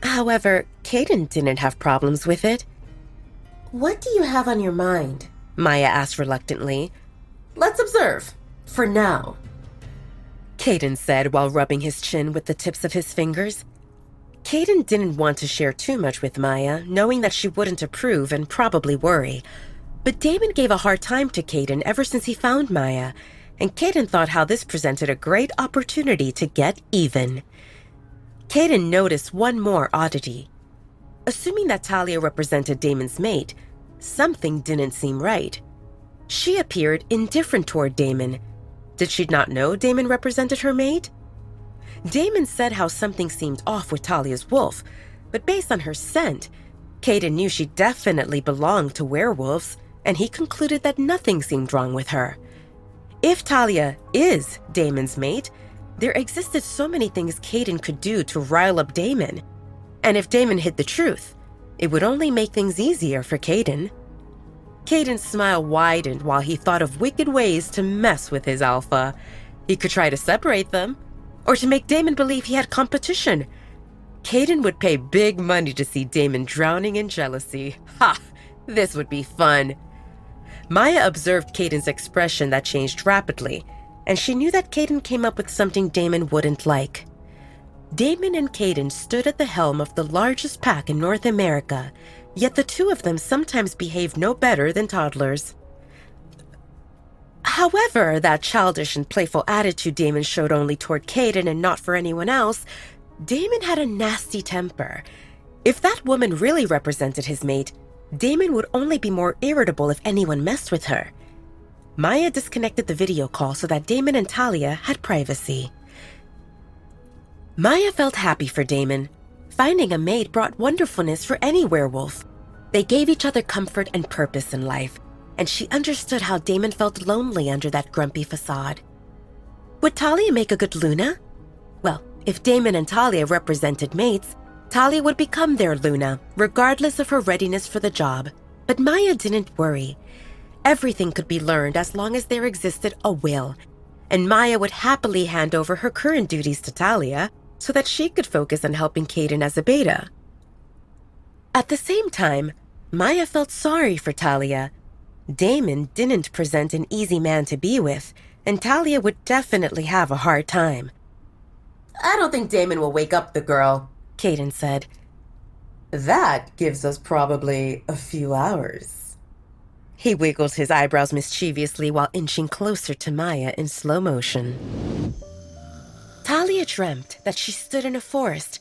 However, Caden didn't have problems with it. What do you have on your mind? Maya asked reluctantly. Let's observe, for now. Caden said while rubbing his chin with the tips of his fingers. Caden didn't want to share too much with Maya, knowing that she wouldn't approve and probably worry. But Damon gave a hard time to Caden ever since he found Maya, and Caden thought how this presented a great opportunity to get even. Caden noticed one more oddity. Assuming that Talia represented Damon's mate, something didn't seem right. She appeared indifferent toward Damon. Did she not know Damon represented her mate? Damon said how something seemed off with Talia's wolf, but based on her scent, Caden knew she definitely belonged to werewolves, and he concluded that nothing seemed wrong with her. If Talia is Damon's mate, there existed so many things Caden could do to rile up Damon. And if Damon hid the truth, it would only make things easier for Caden. Caden's smile widened while he thought of wicked ways to mess with his alpha. He could try to separate them, or to make Damon believe he had competition. Caden would pay big money to see Damon drowning in jealousy. Ha! This would be fun. Maya observed Caden's expression that changed rapidly, and she knew that Caden came up with something Damon wouldn't like. Damon and Caden stood at the helm of the largest pack in North America, yet the two of them sometimes behaved no better than toddlers. However, that childish and playful attitude Damon showed only toward Caden and not for anyone else, Damon had a nasty temper. If that woman really represented his mate, Damon would only be more irritable if anyone messed with her. Maya disconnected the video call so that Damon and Talia had privacy. Maya felt happy for Damon. Finding a mate brought wonderfulness for any werewolf. They gave each other comfort and purpose in life, and she understood how Damon felt lonely under that grumpy facade. Would Talia make a good Luna? Well, if Damon and Talia represented mates, Talia would become their Luna, regardless of her readiness for the job. But Maya didn't worry. Everything could be learned as long as there existed a will, and Maya would happily hand over her current duties to Talia so that she could focus on helping Caden as a beta. At the same time, Maya felt sorry for Talia. Damon didn't present an easy man to be with, and Talia would definitely have a hard time. I don't think Damon will wake up the girl, Caden said. That gives us probably a few hours. He wiggled his eyebrows mischievously while inching closer to Maya in slow motion. Talia dreamt that she stood in a forest.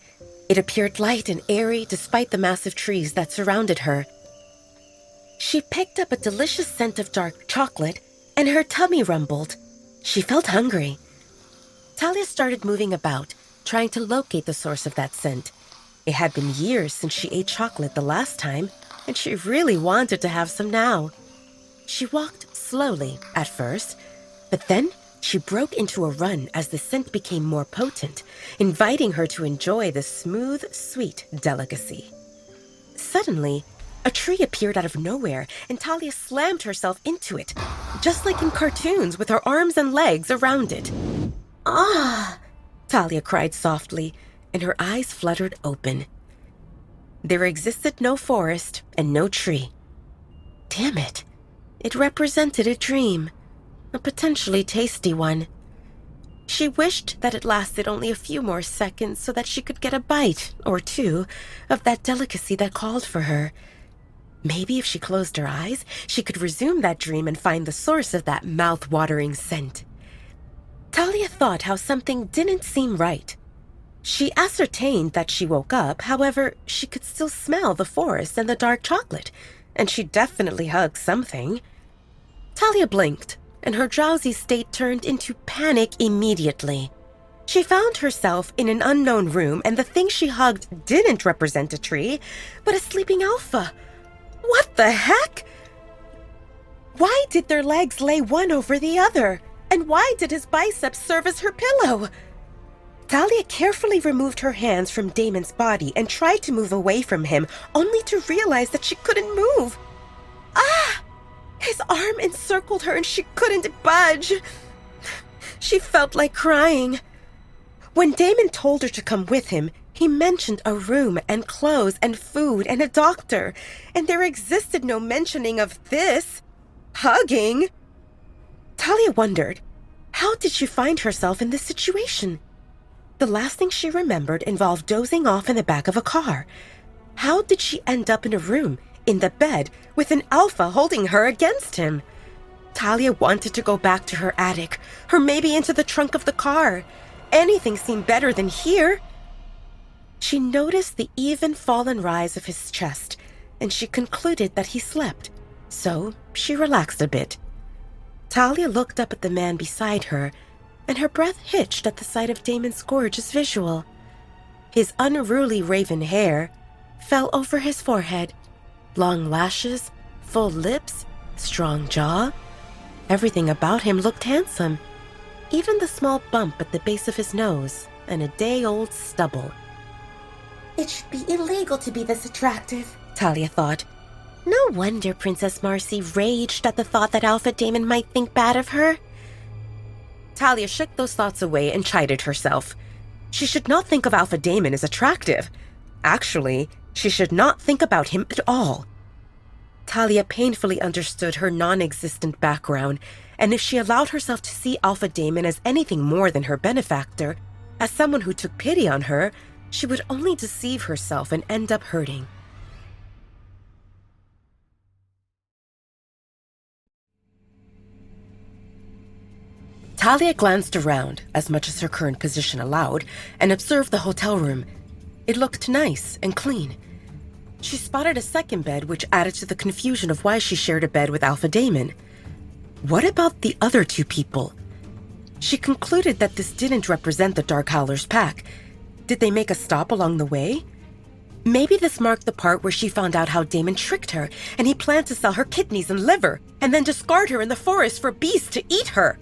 It appeared light and airy despite the massive trees that surrounded her. She picked up a delicious scent of dark chocolate, and her tummy rumbled. She felt hungry. Talia started moving about, trying to locate the source of that scent. It had been years since she ate chocolate the last time, and she really wanted to have some now. She walked slowly at first, but then she broke into a run as the scent became more potent, inviting her to enjoy the smooth, sweet delicacy. Suddenly, a tree appeared out of nowhere, and Talia slammed herself into it, just like in cartoons with her arms and legs around it. Ah! Talia cried softly, and her eyes fluttered open. There existed no forest and no tree. Damn it. It represented a dream, a potentially tasty one. She wished that it lasted only a few more seconds so that she could get a bite or two of that delicacy that called for her. Maybe if she closed her eyes, she could resume that dream and find the source of that mouth-watering scent. Talia thought how something didn't seem right. She ascertained that she woke up, however, she could still smell the forest and the dark chocolate, and she definitely hugged something. Talia blinked, and her drowsy state turned into panic immediately. She found herself in an unknown room, and the thing she hugged didn't represent a tree, but a sleeping alpha. What the heck? Why did their legs lay one over the other? And why did his biceps serve as her pillow? Talia carefully removed her hands from Damon's body and tried to move away from him, only to realize that she couldn't move. Ah! His arm encircled her and she couldn't budge. She felt like crying. When Damon told her to come with him, he mentioned a room and clothes and food and a doctor, and there existed no mentioning of this. Hugging. Talia wondered, how did she find herself in this situation? The last thing she remembered involved dozing off in the back of a car. How did she end up in a room, in the bed, with an alpha holding her against him? Talia wanted to go back to her attic, or maybe into the trunk of the car. Anything seemed better than here. She noticed the even fallen rise of his chest, and she concluded that he slept, so she relaxed a bit. Talia looked up at the man beside her, and her breath hitched at the sight of Damon's gorgeous visual. His unruly raven hair fell over his forehead, long lashes, full lips, strong jaw. Everything about him looked handsome, even the small bump at the base of his nose and a day-old stubble. It should be illegal to be this attractive, Talia thought. No wonder Princess Marcy raged at the thought that Alpha Damon might think bad of her. Talia shook those thoughts away and chided herself. She should not think of Alpha Damon as attractive. Actually, she should not think about him at all. Talia painfully understood her non-existent background, and if she allowed herself to see Alpha Damon as anything more than her benefactor, as someone who took pity on her, she would only deceive herself and end up hurting. Talia glanced around, as much as her current position allowed, and observed the hotel room. It looked nice and clean. She spotted a second bed, which added to the confusion of why she shared a bed with Alpha Damon. What about the other two people? She concluded that this didn't represent the Dark Howler's pack. Did they make a stop along the way? Maybe this marked the part where she found out how Damon tricked her, and he planned to sell her kidneys and liver, and then discard her in the forest for beasts to eat her.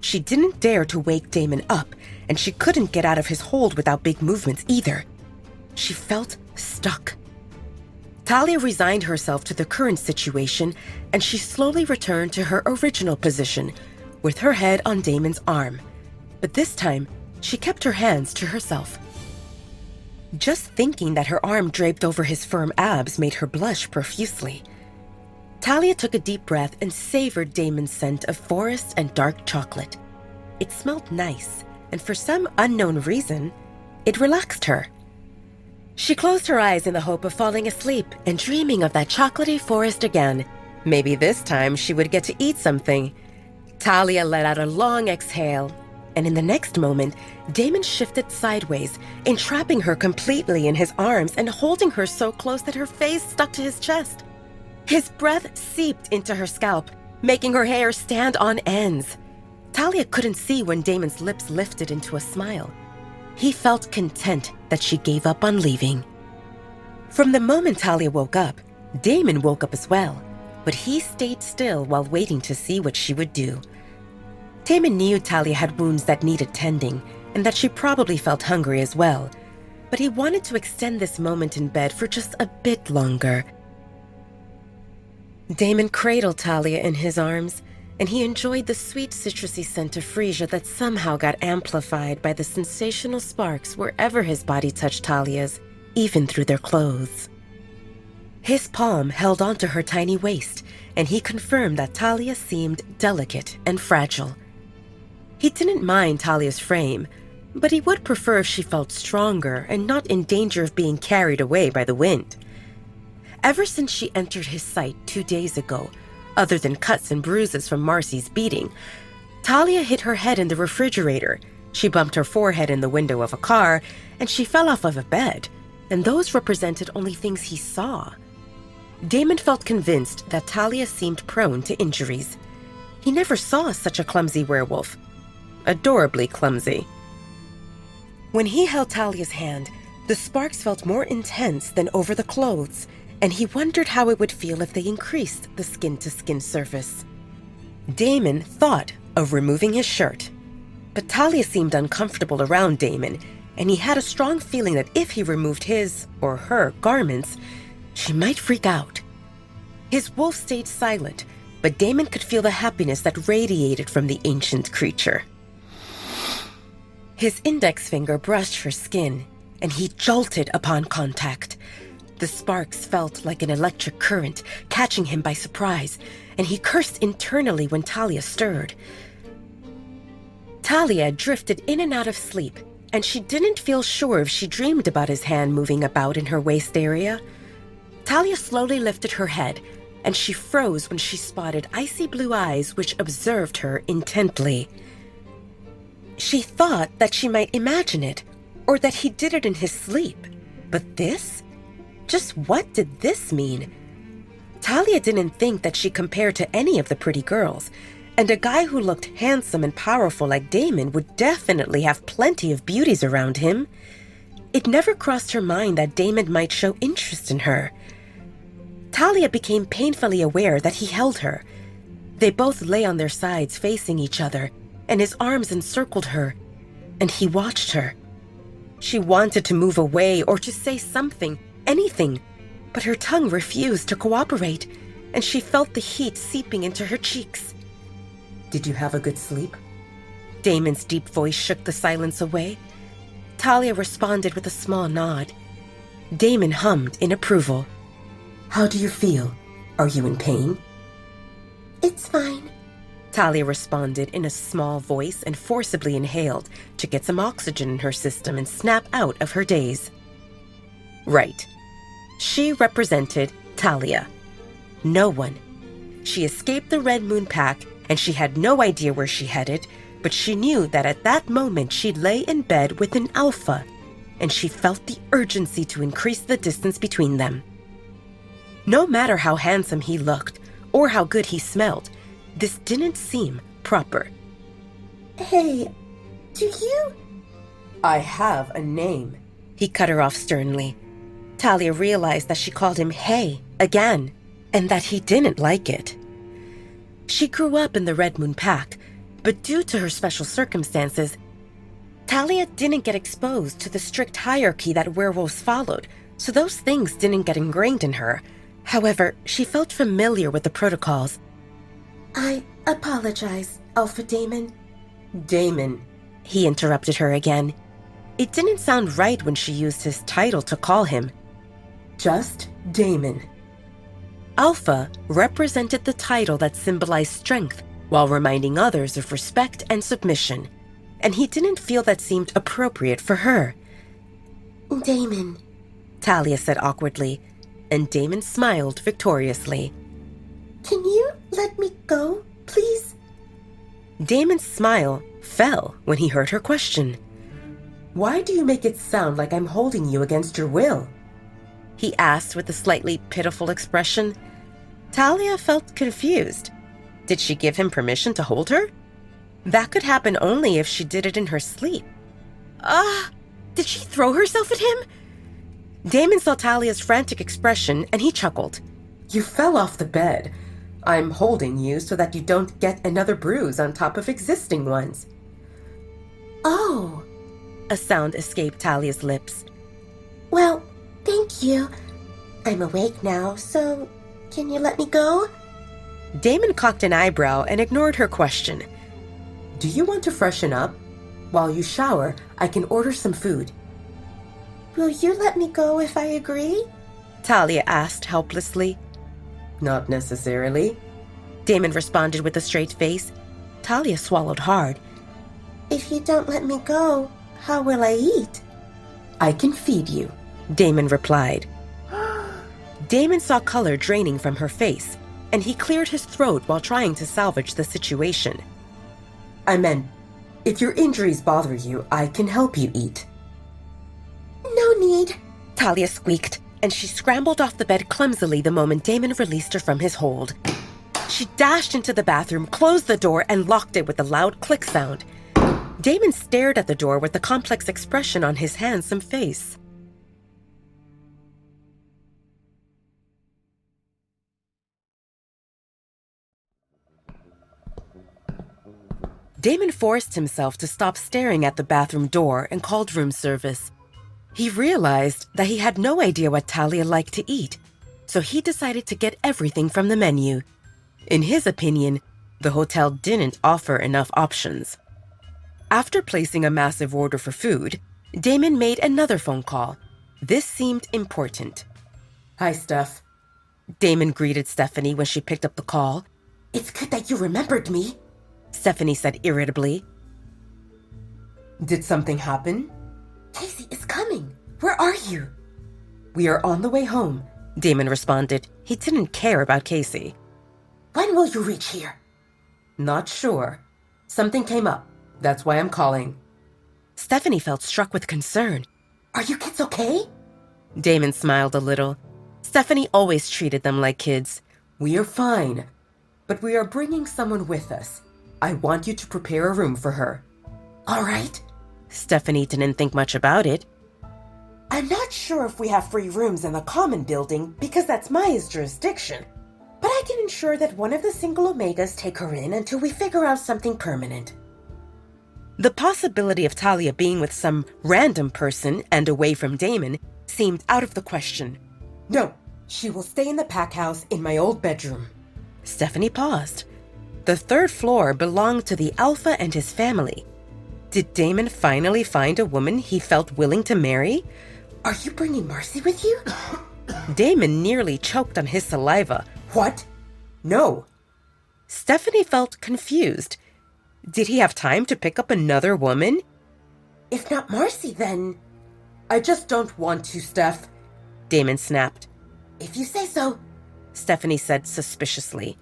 She didn't dare to wake Damon up, and she couldn't get out of his hold without big movements either. She felt stuck. Talia resigned herself to the current situation, and she slowly returned to her original position, with her head on Damon's arm. But this time, she kept her hands to herself. Just thinking that her arm draped over his firm abs made her blush profusely. Talia took a deep breath and savored Damon's scent of forest and dark chocolate. It smelled nice, and for some unknown reason, it relaxed her. She closed her eyes in the hope of falling asleep and dreaming of that chocolatey forest again. Maybe this time she would get to eat something. Talia let out a long exhale, and in the next moment, Damon shifted sideways, entrapping her completely in his arms and holding her so close that her face stuck to his chest. His breath seeped into her scalp, making her hair stand on ends. Talia couldn't see when Damon's lips lifted into a smile. He felt content that she gave up on leaving. From the moment Talia woke up, Damon woke up as well, but he stayed still while waiting to see what she would do. Damon knew Talia had wounds that needed tending, and that she probably felt hungry as well, but he wanted to extend this moment in bed for just a bit longer. Damon cradled Talia in his arms, and he enjoyed the sweet citrusy scent of freesia that somehow got amplified by the sensational sparks wherever his body touched Talia's. even through their clothes. His palm held onto her tiny waist, and he confirmed that Talia seemed delicate and fragile. He didn't mind Talia's frame, but he would prefer if she felt stronger and not in danger of being carried away by the wind. Ever since she entered his sight 2 days ago, other than cuts and bruises from Marcy's beating, Talia hit her head in the refrigerator, she bumped her forehead in the window of a car, and she fell off of a bed, and those represented only things he saw. Damon felt convinced that Talia seemed prone to injuries. He never saw such a clumsy werewolf. Adorably clumsy. When he held Talia's hand, the sparks felt more intense than over the clothes, and he wondered how it would feel if they increased the skin-to-skin surface. Damon thought of removing his shirt, but Talia seemed uncomfortable around Damon, and he had a strong feeling that if he removed his or her garments, she might freak out. His wolf stayed silent, but Damon could feel the happiness that radiated from the ancient creature. His index finger brushed her skin, and he jolted upon contact. The sparks felt like an electric current, catching him by surprise, and he cursed internally when Talia stirred. Talia drifted in and out of sleep, and she didn't feel sure if she dreamed about his hand moving about in her waist area. Talia slowly lifted her head, and she froze when she spotted icy blue eyes which observed her intently. She thought that she might imagine it, or that he did it in his sleep. But this? Just what did this mean? Talia didn't think that she compared to any of the pretty girls, and a guy who looked handsome and powerful like Damon would definitely have plenty of beauties around him. It never crossed her mind that Damon might show interest in her. Talia became painfully aware that he held her. They both lay on their sides facing each other, and his arms encircled her, and he watched her. She wanted to move away or to say something, anything, but her tongue refused to cooperate, and she felt the heat seeping into her cheeks. Did you have a good sleep? Damon's deep voice shook the silence away. Talia responded with a small nod. Damon hummed in approval. How do you feel? Are you in pain? It's fine. Talia responded in a small voice and forcibly inhaled to get some oxygen in her system and snap out of her daze. Right. She represented Talia. No one. She escaped the Red Moon Pack, and she had no idea where she headed, but she knew that at that moment she'd lay in bed with an alpha, and she felt the urgency to increase the distance between them. No matter how handsome he looked, or how good he smelled, this didn't seem proper. Hey, do you? I have a name. He cut her off sternly. Talia realized that she called him hey again, and that he didn't like it. She grew up in the Red Moon Pack, but due to her special circumstances, Talia didn't get exposed to the strict hierarchy that werewolves followed, so those things didn't get ingrained in her. However, she felt familiar with the protocols. I apologize, Alpha Damon. Damon. He interrupted her again. It didn't sound right when she used his title to call him. Just Damon. Alpha represented the title that symbolized strength, while reminding others of respect and submission, and he didn't feel that seemed appropriate for her. Damon, Talia said awkwardly, and Damon smiled victoriously. can you let me go, please? Damon's smile fell when he heard her question. Why do you make it sound like I'm holding you against your will? He asked with a slightly pitiful expression. Talia felt confused. Did she give him permission to hold her? That could happen only if she did it in her sleep. Did she throw herself at him? Damon saw Talia's frantic expression and he chuckled. You fell off the bed. I'm holding you so that you don't get another bruise on top of existing ones. Oh, A sound escaped Talia's lips. well, thank you. I'm awake now, so can you let me go? Damon cocked an eyebrow and ignored her question. Do you want to freshen up? While you shower, I can order some food. Will you let me go if I agree? Talia asked helplessly. Not necessarily. Damon responded with a straight face. Talia swallowed hard. If you don't let me go, how will I eat? I can feed you, Damon replied. Damon saw color draining from her face, and he cleared his throat while trying to salvage the situation. I meant, if your injuries bother you, I can help you eat. No need. Talia squeaked, and she scrambled off the bed clumsily the moment Damon released her from his hold. She dashed into the bathroom, closed the door, and locked it with a loud click sound. Damon stared at the door with a complex expression on his handsome face. Damon forced himself to stop staring at the bathroom door and called room service. He realized that he had no idea what Talia liked to eat, so he decided to get everything from the menu. In his opinion, the hotel didn't offer enough options. After placing a massive order for food, Damon made another phone call. This seemed important. Hi, Steph. Damon greeted Stephanie when she picked up the call. It's good that you remembered me, Stephanie said irritably. Did something happen? Casey is coming. Where are you? We are on the way home, Damon responded. He didn't care about Casey. When will you reach here? Not sure. Something came up. That's why I'm calling. Stephanie felt struck with concern. Are you kids okay? Damon smiled a little. Stephanie always treated them like kids. We are fine, but we are bringing someone with us. I want you to prepare a room for her. All right. Stephanie didn't think much about it. I'm not sure if we have free rooms in the common building because that's Maya's jurisdiction. But I can ensure that one of the single Omegas take her in until we figure out something permanent. The possibility of Talia being with some random person and away from Damon seemed out of the question. No, she will stay in the pack house in my old bedroom. Stephanie paused. The third floor belonged to the Alpha and his family. Did Damon finally find a woman he felt willing to marry? Are you bringing Marcy with you? Damon nearly choked on his saliva. What? No. Stephanie felt confused. Did he have time to pick up another woman? If not Marcy, then... I just don't want to, Steph. Damon snapped. If you say so, Stephanie said suspiciously.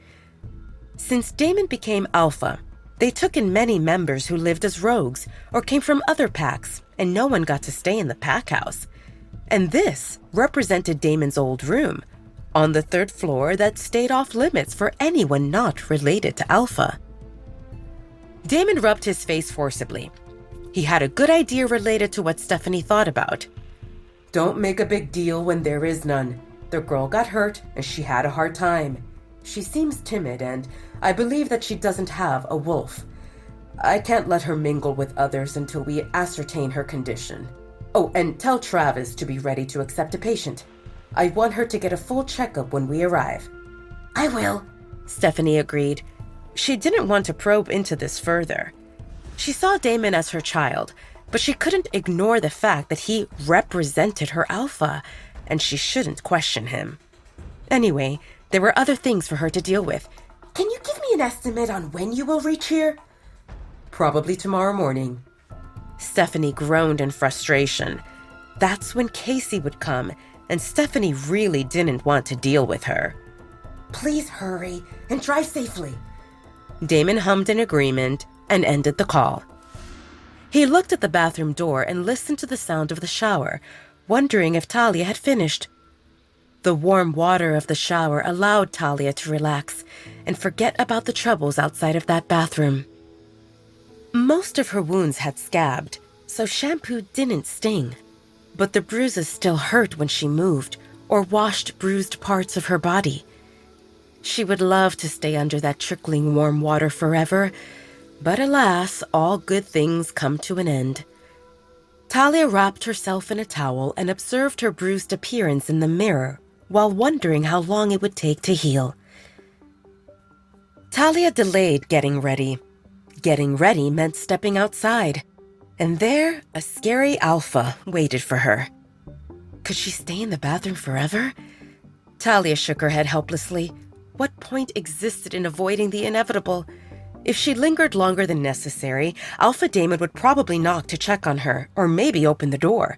Since Damon became Alpha, they took in many members who lived as rogues or came from other packs, and no one got to stay in the pack house. And this represented Damon's old room, on the third floor that stayed off limits for anyone not related to Alpha. Damon rubbed his face forcibly. He had a good idea related to what Stephanie thought about. Don't make a big deal when there is none. The girl got hurt and she had a hard time. She seems timid and I believe that she doesn't have a wolf. I can't let her mingle with others until we ascertain her condition. Oh, and tell Travis to be ready to accept a patient. I want her to get a full checkup when we arrive. I will, Stephanie agreed. She didn't want to probe into this further. She saw Damon as her child, but she couldn't ignore the fact that he represented her Alpha, and she shouldn't question him. Anyway, there were other things for her to deal with. Can you give me an estimate on when you will reach here? Probably tomorrow morning. Stephanie groaned in frustration. That's when Casey would come, and Stephanie really didn't want to deal with her. Please hurry and drive safely. Damon hummed in agreement and ended the call. He looked at the bathroom door and listened to the sound of the shower, wondering if Talia had finished. The warm water of the shower allowed Talia to relax and forget about the troubles outside of that bathroom. Most of her wounds had scabbed, so shampoo didn't sting. But the bruises still hurt when she moved or washed bruised parts of her body. She would love to stay under that trickling warm water forever, but alas, all good things come to an end. Talia wrapped herself in a towel and observed her bruised appearance in the mirror while wondering how long it would take to heal. Talia delayed getting ready. Getting ready meant stepping outside, and there, a scary Alpha waited for her. Could she stay in the bathroom forever? Talia shook her head helplessly. What point existed in avoiding the inevitable? If she lingered longer than necessary, Alpha Damon would probably knock to check on her, or maybe open the door.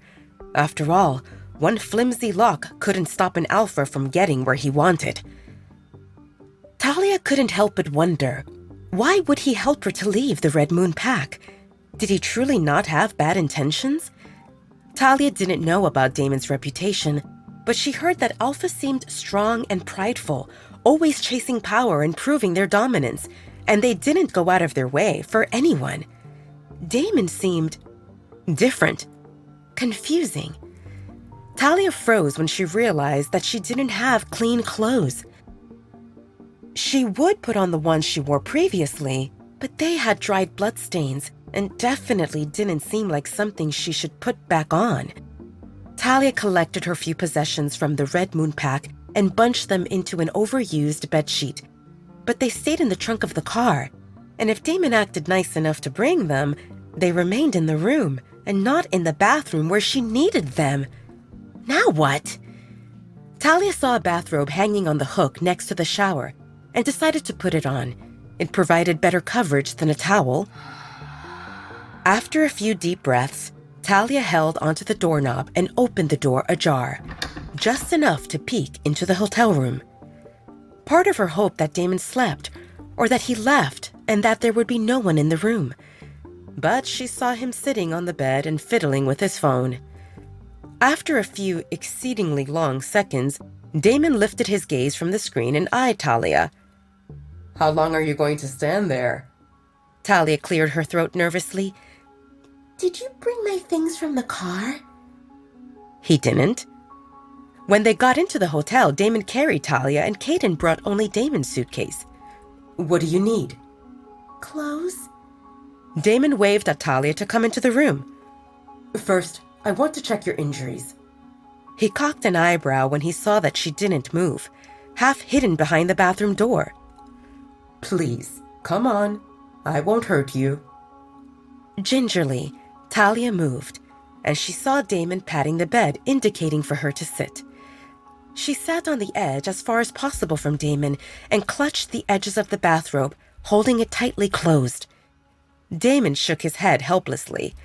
After all, one flimsy lock couldn't stop an alpha from getting where he wanted. Talia couldn't help but wonder, why would he help her to leave the Red Moon Pack? Did he truly not have bad intentions? Talia didn't know about Damon's reputation, but she heard that Alpha seemed strong and prideful, always chasing power and proving their dominance, and they didn't go out of their way for anyone. Damon seemed different, confusing. Talia froze when she realized that she didn't have clean clothes. She would put on the ones she wore previously, but they had dried bloodstains and definitely didn't seem like something she should put back on. Talia collected her few possessions from the Red Moon Pack and bunched them into an overused bedsheet. But they stayed in the trunk of the car, and if Damon acted nice enough to bring them, they remained in the room and not in the bathroom where she needed them. Now what? Talia saw a bathrobe hanging on the hook next to the shower and decided to put it on. It provided better coverage than a towel. After a few deep breaths, Talia held onto the doorknob and opened the door ajar, just enough to peek into the hotel room. Part of her hoped that Damon slept, or that he left and that there would be no one in the room. But she saw him sitting on the bed and fiddling with his phone. After a few exceedingly long seconds, Damon lifted his gaze from the screen and eyed Talia. How long are you going to stand there? Talia cleared her throat nervously. Did you bring my things from the car? He didn't. When they got into the hotel, Damon carried Talia and Caden brought only Damon's suitcase. What do you need? Clothes? Damon waved at Talia to come into the room. First, I want to check your injuries. He cocked an eyebrow when he saw that she didn't move, half hidden behind the bathroom door. Please, come on. I won't hurt you. Gingerly, Talia moved, and she saw Damon patting the bed, indicating for her to sit. She sat on the edge as far as possible from Damon and clutched the edges of the bathrobe, holding it tightly closed. Damon shook his head helplessly.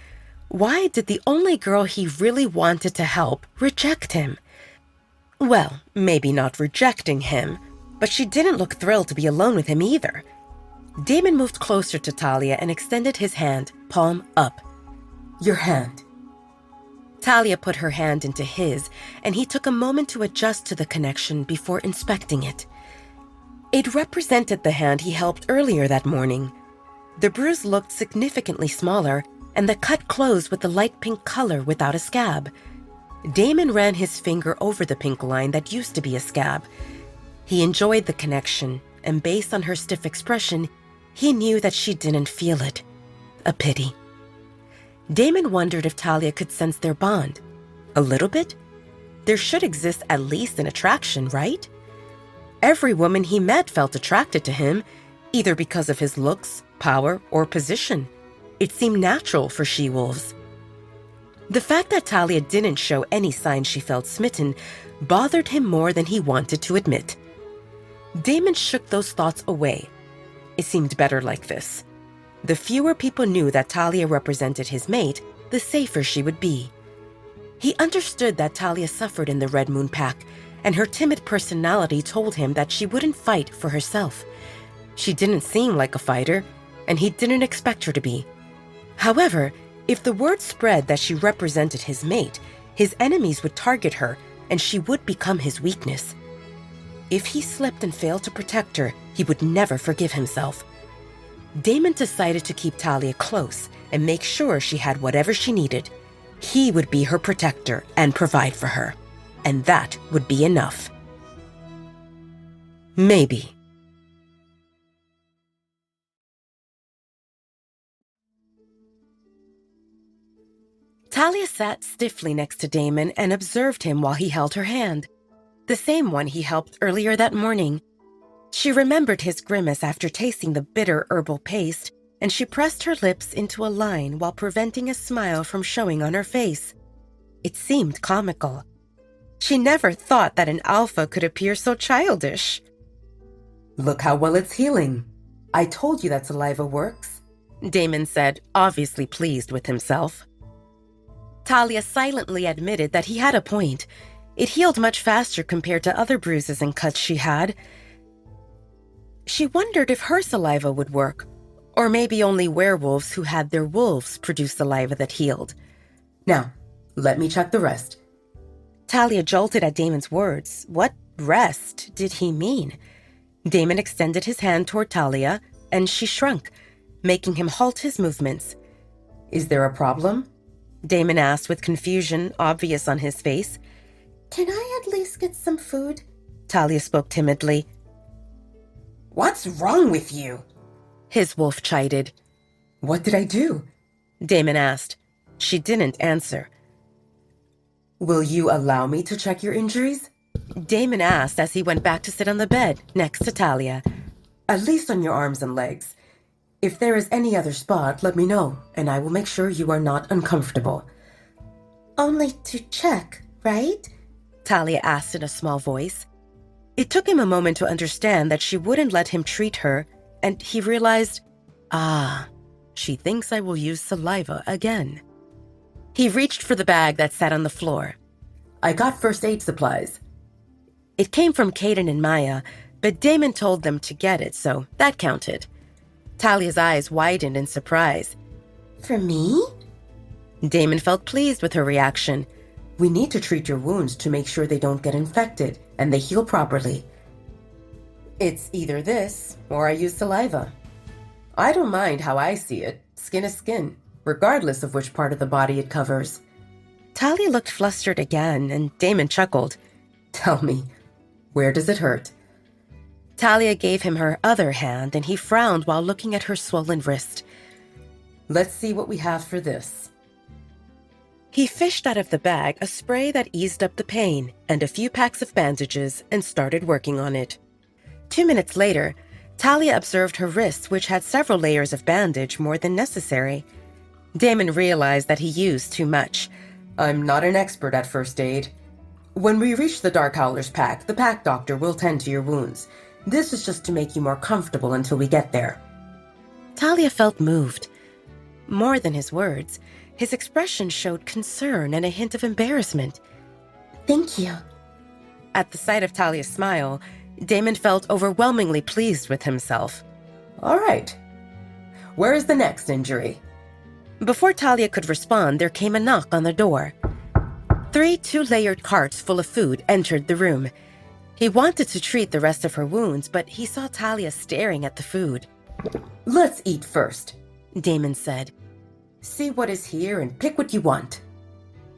Why did the only girl he really wanted to help reject him? Well, maybe not rejecting him, but she didn't look thrilled to be alone with him either. Damon moved closer to Talia and extended his hand, palm up. Your hand. Talia put her hand into his, and he took a moment to adjust to the connection before inspecting it. It represented the hand he helped earlier that morning. The bruise looked significantly smaller, and the cut closed with the light pink color without a scab. Damon ran his finger over the pink line that used to be a scab. He enjoyed the connection, and based on her stiff expression, he knew that she didn't feel it. A pity. Damon wondered if Talia could sense their bond. A little bit? There should exist at least an attraction, right? Every woman he met felt attracted to him, either because of his looks, power, or position. It seemed natural for she-wolves. The fact that Talia didn't show any signs she felt smitten bothered him more than he wanted to admit. Damon shook those thoughts away. It seemed better like this. The fewer people knew that Talia represented his mate, the safer she would be. He understood that Talia suffered in the Red Moon Pack, and her timid personality told him that she wouldn't fight for herself. She didn't seem like a fighter, and he didn't expect her to be. However, if the word spread that she represented his mate, his enemies would target her, and she would become his weakness. If he slipped and failed to protect her, he would never forgive himself. Damon decided to keep Talia close and make sure she had whatever she needed. He would be her protector and provide for her, and that would be enough. Maybe. Talia sat stiffly next to Damon and observed him while he held her hand, the same one he helped earlier that morning. She remembered his grimace after tasting the bitter herbal paste, and she pressed her lips into a line while preventing a smile from showing on her face. It seemed comical. She never thought that an alpha could appear so childish. Look how well it's healing. I told you that saliva works, Damon said, obviously pleased with himself. Talia silently admitted that he had a point. It healed much faster compared to other bruises and cuts she had. She wondered if her saliva would work, or maybe only werewolves who had their wolves produce saliva that healed. Now, let me check the rest. Talia jolted at Damon's words. What rest did he mean? Damon extended his hand toward Talia, and she shrunk, making him halt his movements. Is there a problem? Damon asked with confusion obvious on his face. Can I at least get some food? Talia spoke timidly. What's wrong with you? His wolf chided. What did I do? Damon asked. She didn't answer. Will you allow me to check your injuries? Damon asked as he went back to sit on the bed next to Talia. At least on your arms and legs. If there is any other spot, let me know, and I will make sure you are not uncomfortable. Only to check, right? Talia asked in a small voice. It took him a moment to understand that she wouldn't let him treat her, and he realized, she thinks I will use saliva again. He reached for the bag that sat on the floor. I got first aid supplies. It came from Caden and Maya, but Damon told them to get it, so that counted. Talia's eyes widened in surprise. For me? Damon felt pleased with her reaction. We need to treat your wounds to make sure they don't get infected and they heal properly. It's either this or I use saliva. I don't mind how I see it. Skin is skin, regardless of which part of the body it covers. Talia looked flustered again, and Damon chuckled. Tell me, where does it hurt? Talia gave him her other hand, and he frowned while looking at her swollen wrist. Let's see what we have for this. He fished out of the bag a spray that eased up the pain and a few packs of bandages and started working on it. 2 minutes later, Talia observed her wrists, which had several layers of bandage more than necessary. Damon realized that he used too much. I'm not an expert at first aid. When we reach the Dark Howler's pack, the pack doctor will tend to your wounds. This is just to make you more comfortable until we get there. Talia felt moved. More than his words, his expression showed concern and a hint of embarrassment. Thank you. At the sight of Talia's smile, Damon felt overwhelmingly pleased with himself. All right. Where is the next injury? Before Talia could respond, there came a knock on the door. 3 two-layered carts full of food entered the room. He wanted to treat the rest of her wounds, but he saw Talia staring at the food. Let's eat first, Damon said. See what is here and pick what you want.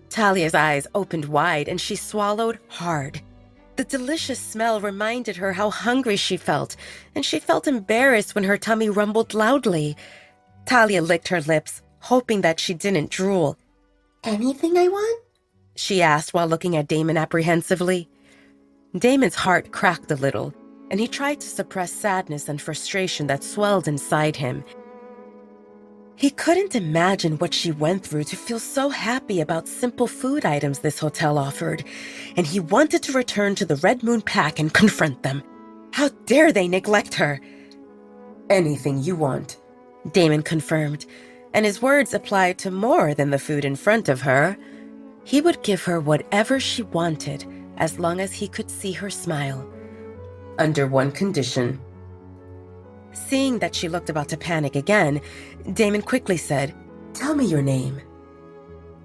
Talia's eyes opened wide and she swallowed hard. The delicious smell reminded her how hungry she felt, and she felt embarrassed when her tummy rumbled loudly. Talia licked her lips, hoping that she didn't drool. Anything I want? She asked while looking at Damon apprehensively. Damon's heart cracked a little, and he tried to suppress sadness and frustration that swelled inside him. He couldn't imagine what she went through to feel so happy about simple food items this hotel offered, and he wanted to return to the Red Moon Pack and confront them. How dare they neglect her? Anything you want, Damon confirmed, and his words applied to more than the food in front of her. He would give her whatever she wanted, as long as he could see her smile. Under one condition. Seeing that she looked about to panic again, Damon quickly said, Tell me your name.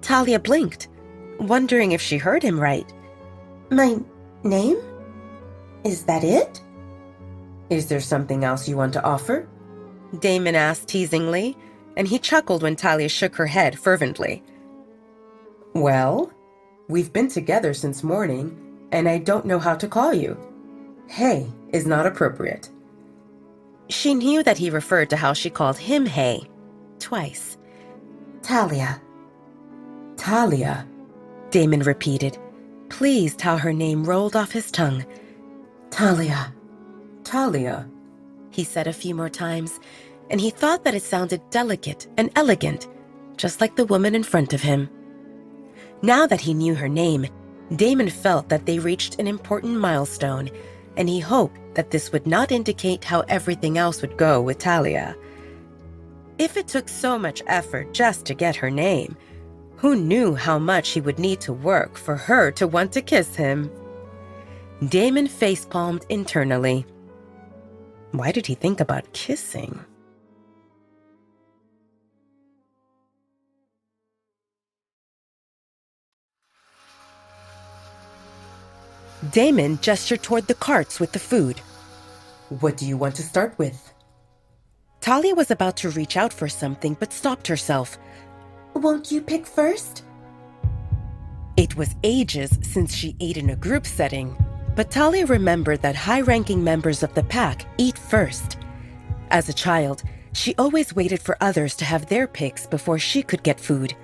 Talia blinked, wondering if she heard him right. My name? Is that it? Is there something else you want to offer? Damon asked teasingly, and he chuckled when Talia shook her head fervently. Well, we've been together since morning, and I don't know how to call you. Hey is not appropriate. She knew that he referred to how she called him Hey, twice. Talia. Talia, Damon repeated, pleased how her name rolled off his tongue. Talia, Talia, he said a few more times, and he thought that it sounded delicate and elegant, just like the woman in front of him. Now that he knew her name, Damon felt that they reached an important milestone, and he hoped that this would not indicate how everything else would go with Talia. If it took so much effort just to get her name, who knew how much he would need to work for her to want to kiss him? Damon facepalmed internally. Why did he think about kissing? Damon gestured toward the carts with the food. What do you want to start with? Talia was about to reach out for something but stopped herself. Won't you pick first? It was ages since she ate in a group setting, but Talia remembered that high-ranking members of the pack eat first. As a child, she always waited for others to have their picks before she could get food.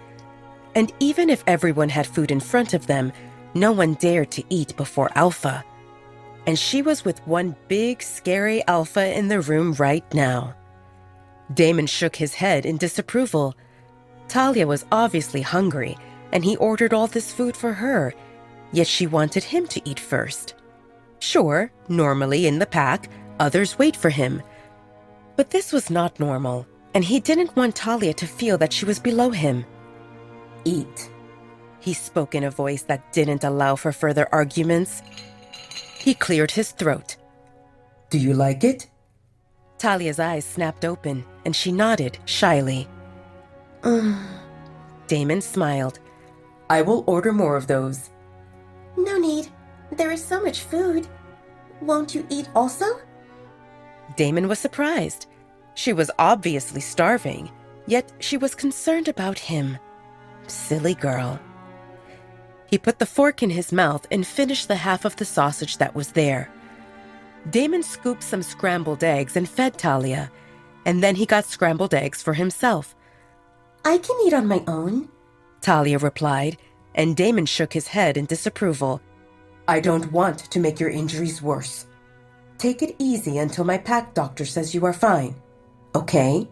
And even if everyone had food in front of them, no one dared to eat before Alpha. And she was with one big, scary Alpha in the room right now. Damon shook his head in disapproval. Talia was obviously hungry, and he ordered all this food for her, yet she wanted him to eat first. Sure, normally in the pack, others wait for him. But this was not normal, and he didn't want Talia to feel that she was below him. Eat. He spoke in a voice that didn't allow for further arguments. He cleared his throat. Do you like it? Talia's eyes snapped open, and she nodded shyly. Damon smiled. I will order more of those. No need. There is so much food. Won't you eat also? Damon was surprised. She was obviously starving, yet she was concerned about him. Silly girl. He put the fork in his mouth and finished the half of the sausage that was there. Damon scooped some scrambled eggs and fed Talia, and then he got scrambled eggs for himself. I can eat on my own, Talia replied, and Damon shook his head in disapproval. I don't want to make your injuries worse. Take it easy until my pack doctor says you are fine. Okay?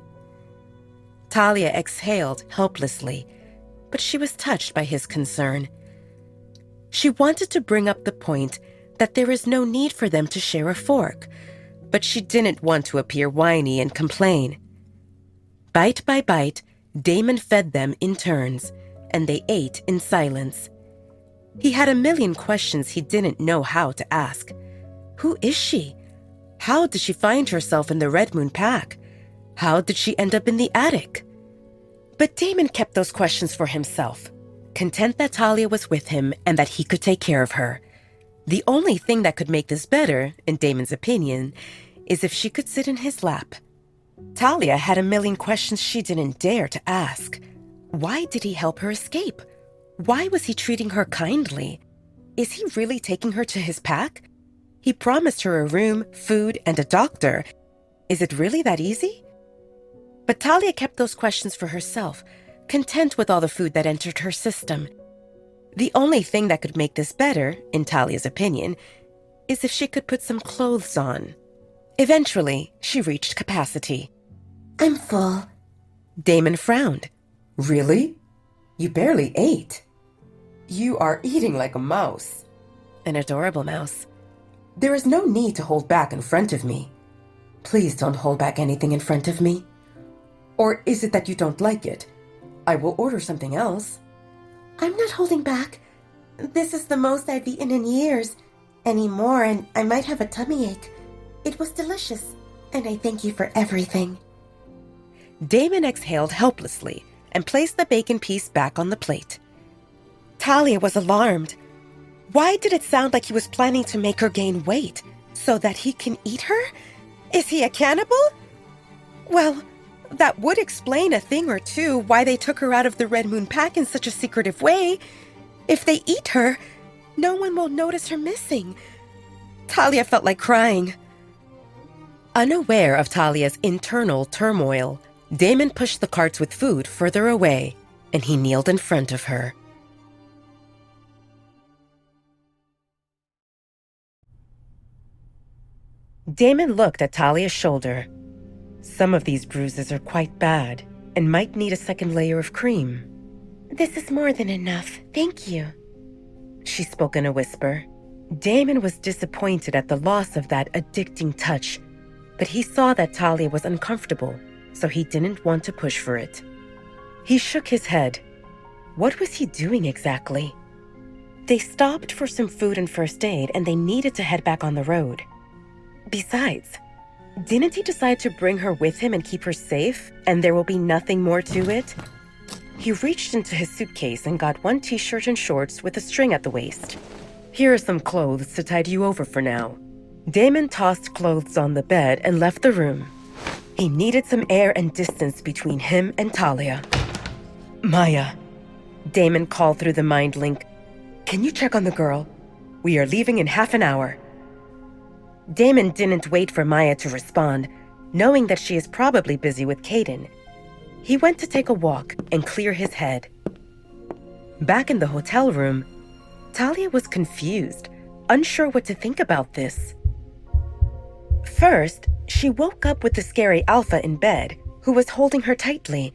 Talia exhaled helplessly, but she was touched by his concern. She wanted to bring up the point that there is no need for them to share a fork, but she didn't want to appear whiny and complain. Bite by bite, Damon fed them in turns, and they ate in silence. He had a million questions he didn't know how to ask. Who is she? How did she find herself in the Red Moon Pack? How did she end up in the attic? But Damon kept those questions for himself, content that Talia was with him and that he could take care of her. The only thing that could make this better, in Damon's opinion, is if she could sit in his lap. Talia had a million questions she didn't dare to ask. Why did he help her escape? Why was he treating her kindly? Is he really taking her to his pack? He promised her a room, food, and a doctor. Is it really that easy? But Talia kept those questions for herself, content with all the food that entered her system. The only thing that could make this better, in Talia's opinion, is if she could put some clothes on. Eventually, she reached capacity. I'm full. Damon frowned. Really? You barely ate. You are eating like a mouse. An adorable mouse. There is no need to hold back in front of me. Please don't hold back anything in front of me. Or is it that you don't like it? I will order something else. I'm not holding back. This is the most I've eaten in years. Any more and I might have a tummy ache. It was delicious, and I thank you for everything. Damon exhaled helplessly and placed the bacon piece back on the plate. Talia was alarmed. Why did it sound like he was planning to make her gain weight so that he can eat her? Is he a cannibal? Well, that would explain a thing or two why they took her out of the Red Moon Pack in such a secretive way. If they eat her, no one will notice her missing. Talia felt like crying. Unaware of Talia's internal turmoil, Damon pushed the carts with food further away, and he kneeled in front of her. Damon looked at Talia's shoulder. Some of these bruises are quite bad and might need a second layer of cream. This is more than enough. Thank you. she spoke in a whisper. Damon was disappointed at the loss of that addicting touch, but he saw that Talia was uncomfortable, so he didn't want to push for it. He shook his head. What was he doing exactly? They stopped for some food and first aid, and they needed to head back on the road. Besides, didn't he decide to bring her with him and keep her safe, and there will be nothing more to it? He reached into his suitcase and got one t-shirt and shorts with a string at the waist. Here are some clothes to tide you over for now. Damon tossed clothes on the bed and left the room. He needed some air and distance between him and Talia. Maya, Damon called through the mind link. Can you check on the girl? We are leaving in half an hour. Damon didn't wait for Maya to respond, knowing that she is probably busy with Caden. He went to take a walk and clear his head. Back in the hotel room, Talia was confused, unsure what to think about this. First, she woke up with the scary Alpha in bed, who was holding her tightly.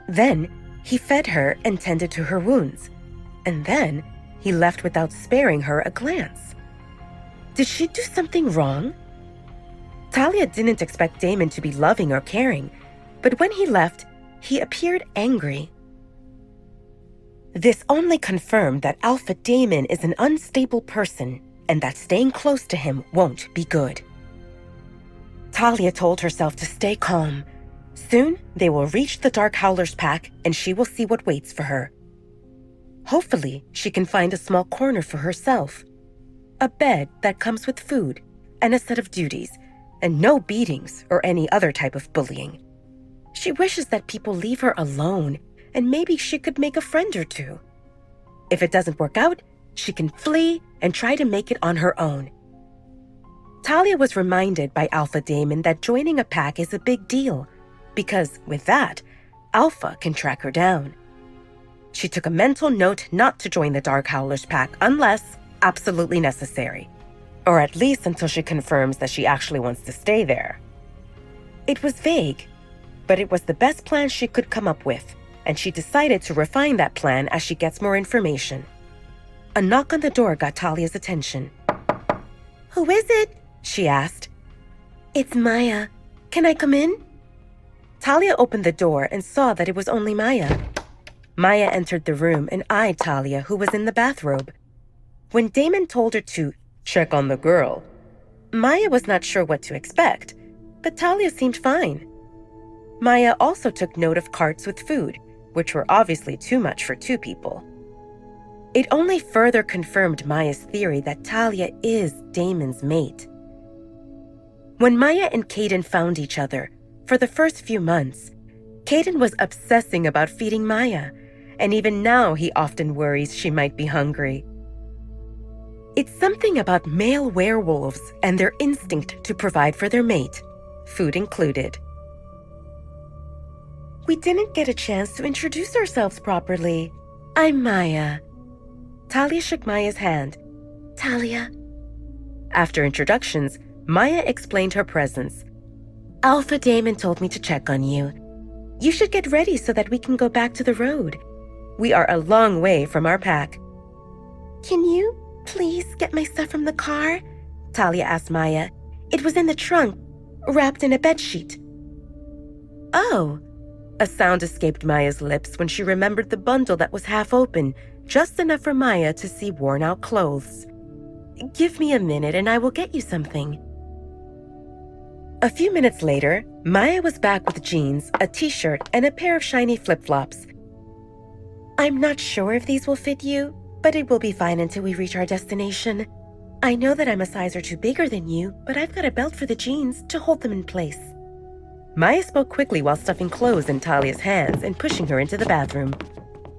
Then, he fed her and tended to her wounds. And then, he left without sparing her a glance. Did she do something wrong? Talia didn't expect Damon to be loving or caring, but when he left, he appeared angry. This only confirmed that Alpha Damon is an unstable person and that staying close to him won't be good. Talia told herself to stay calm. Soon, they will reach the Dark Howler's pack and she will see what waits for her. Hopefully, she can find a small corner for herself. A bed that comes with food and a set of duties, and no beatings or any other type of bullying. She wishes that people leave her alone, and maybe she could make a friend or two. If it doesn't work out, she can flee and try to make it on her own. Talia was reminded by Alpha Damon that joining a pack is a big deal, because with that, Alpha can track her down. She took a mental note not to join the Dark Howler's pack unless absolutely necessary, or at least until she confirms that she actually wants to stay there. It was vague, but it was the best plan she could come up with, and she decided to refine that plan as she gets more information. A knock on the door got Talia's attention. "Who is it?" she asked. "It's Maya. Can I come in?" Talia opened the door and saw that it was only Maya. Maya entered the room and eyed Talia, who was in the bathrobe. When Damon told her to check on the girl, Maya was not sure what to expect, but Talia seemed fine. Maya also took note of carts with food, which were obviously too much for two people. It only further confirmed Maya's theory that Talia is Damon's mate. When Maya and Caden found each other, for the first few months, Caden was obsessing about feeding Maya, and even now he often worries she might be hungry. It's something about male werewolves and their instinct to provide for their mate, food included. We didn't get a chance to introduce ourselves properly. I'm Maya. Talia shook Maya's hand. Talia. After introductions, Maya explained her presence. Alpha Damon told me to check on you. You should get ready so that we can go back to the road. We are a long way from our pack. Can you please get my stuff from the car? Talia asked Maya. It was in the trunk, wrapped in a bedsheet. Oh. A sound escaped Maya's lips when she remembered the bundle that was half open, just enough for Maya to see worn-out clothes. Give me a minute and I will get you something. A few minutes later, Maya was back with jeans, a t-shirt, and a pair of shiny flip-flops. I'm not sure if these will fit you, but it will be fine until we reach our destination. I know that I'm a size or two bigger than you, but I've got a belt for the jeans to hold them in place. Maya spoke quickly while stuffing clothes in Talia's hands and pushing her into the bathroom.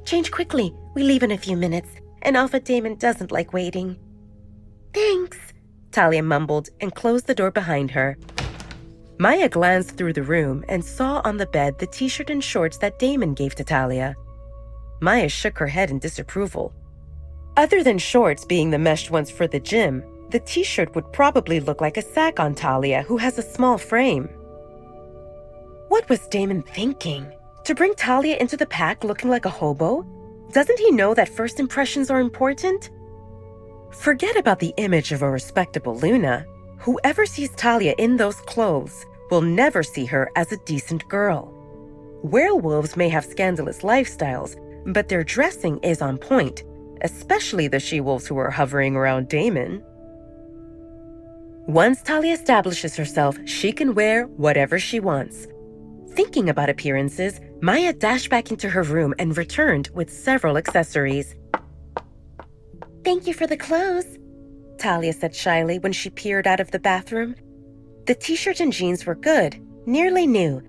Change quickly. We leave in a few minutes, and Alpha Damon doesn't like waiting. Thanks, Talia mumbled and closed the door behind her. Maya glanced through the room and saw on the bed the t-shirt and shorts that Damon gave to Talia. Maya shook her head in disapproval. Other than shorts being the meshed ones for the gym, the t-shirt would probably look like a sack on Talia, who has a small frame. What was Damon thinking? To bring Talia into the pack looking like a hobo? Doesn't he know that first impressions are important? Forget about the image of a respectable Luna. Whoever sees Talia in those clothes will never see her as a decent girl. Werewolves may have scandalous lifestyles, but their dressing is on point, especially the she-wolves who are hovering around Damon. Once Talia establishes herself, she can wear whatever she wants. Thinking about appearances, Maya dashed back into her room and returned with several accessories. Thank you for the clothes, Talia said shyly when she peered out of the bathroom. The t-shirt and jeans were good, nearly new.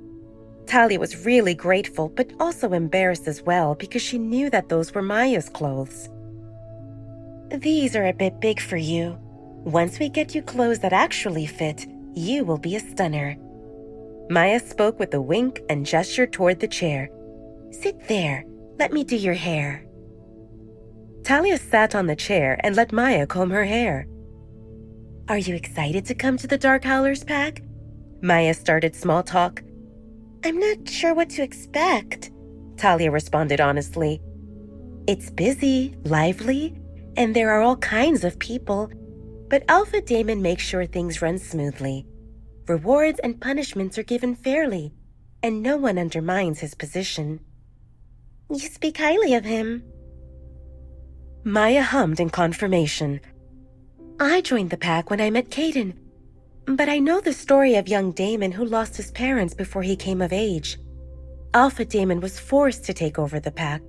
Talia was really grateful, but also embarrassed as well because she knew that those were Maya's clothes. These are a bit big for you. Once we get you clothes that actually fit, you will be a stunner. Maya spoke with a wink and gestured toward the chair. Sit there. Let me do your hair. Talia sat on the chair and let Maya comb her hair. Are you excited to come to the Dark Howlers pack? Maya started small talk. I'm not sure what to expect, Talia responded honestly. It's busy, lively, and there are all kinds of people, but Alpha Damon makes sure things run smoothly. Rewards and punishments are given fairly, and no one undermines his position. You speak highly of him. Maya hummed in confirmation. I joined the pack when I met Caden, but I know the story of young Damon who lost his parents before he came of age. Alpha Damon was forced to take over the pack,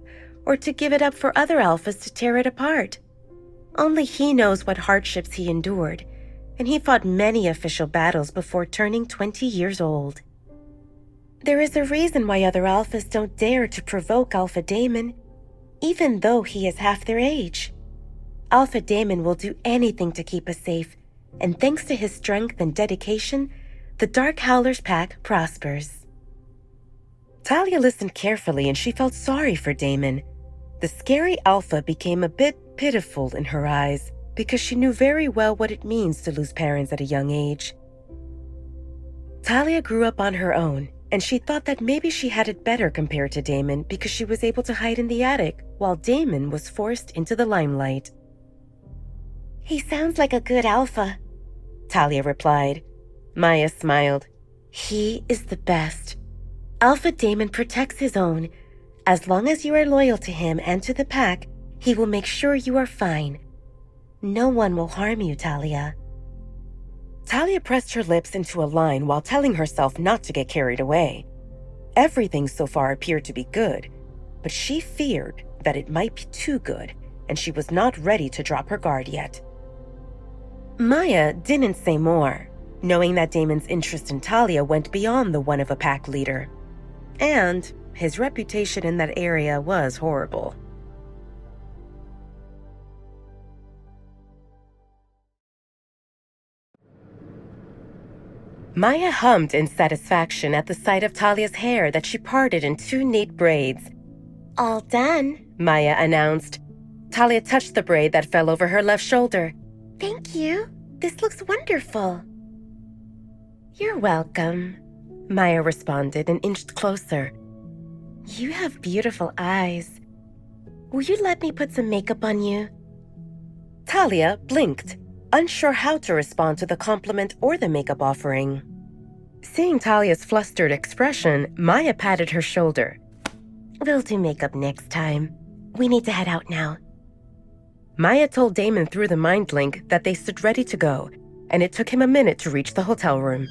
or to give it up for other alphas to tear it apart. Only he knows what hardships he endured, and he fought many official battles before turning 20 years old. There is a reason why other alphas don't dare to provoke Alpha Damon, even though he is half their age. Alpha Damon will do anything to keep us safe, and thanks to his strength and dedication, the Dark Howlers pack prospers. Talia listened carefully and she felt sorry for Damon. The scary alpha became a bit pitiful in her eyes because she knew very well what it means to lose parents at a young age. Talia grew up on her own, and she thought that maybe she had it better compared to Damon because she was able to hide in the attic while Damon was forced into the limelight. He sounds like a good alpha, Talia replied. Maya smiled. He is the best. Alpha Damon protects his own. As long as you are loyal to him and to the pack, he will make sure you are fine. No one will harm you, Talia. Talia pressed her lips into a line while telling herself not to get carried away. Everything so far appeared to be good, but she feared that it might be too good, and she was not ready to drop her guard yet. Maya didn't say more, knowing that Damon's interest in Talia went beyond the one of a pack leader. And his reputation in that area was horrible. Maya hummed in satisfaction at the sight of Talia's hair that she parted in 2 neat braids. All done, Maya announced. Talia touched the braid that fell over her left shoulder. Thank you. This looks wonderful. You're welcome, Maya responded and inched closer. You have beautiful eyes. Will you let me put some makeup on you? Talia blinked, unsure how to respond to the compliment or the makeup offering. Seeing Talia's flustered expression, Maya patted her shoulder. We'll do makeup next time. We need to head out now. Maya told Damon through the mind link that they stood ready to go, and it took him a minute to reach the hotel room.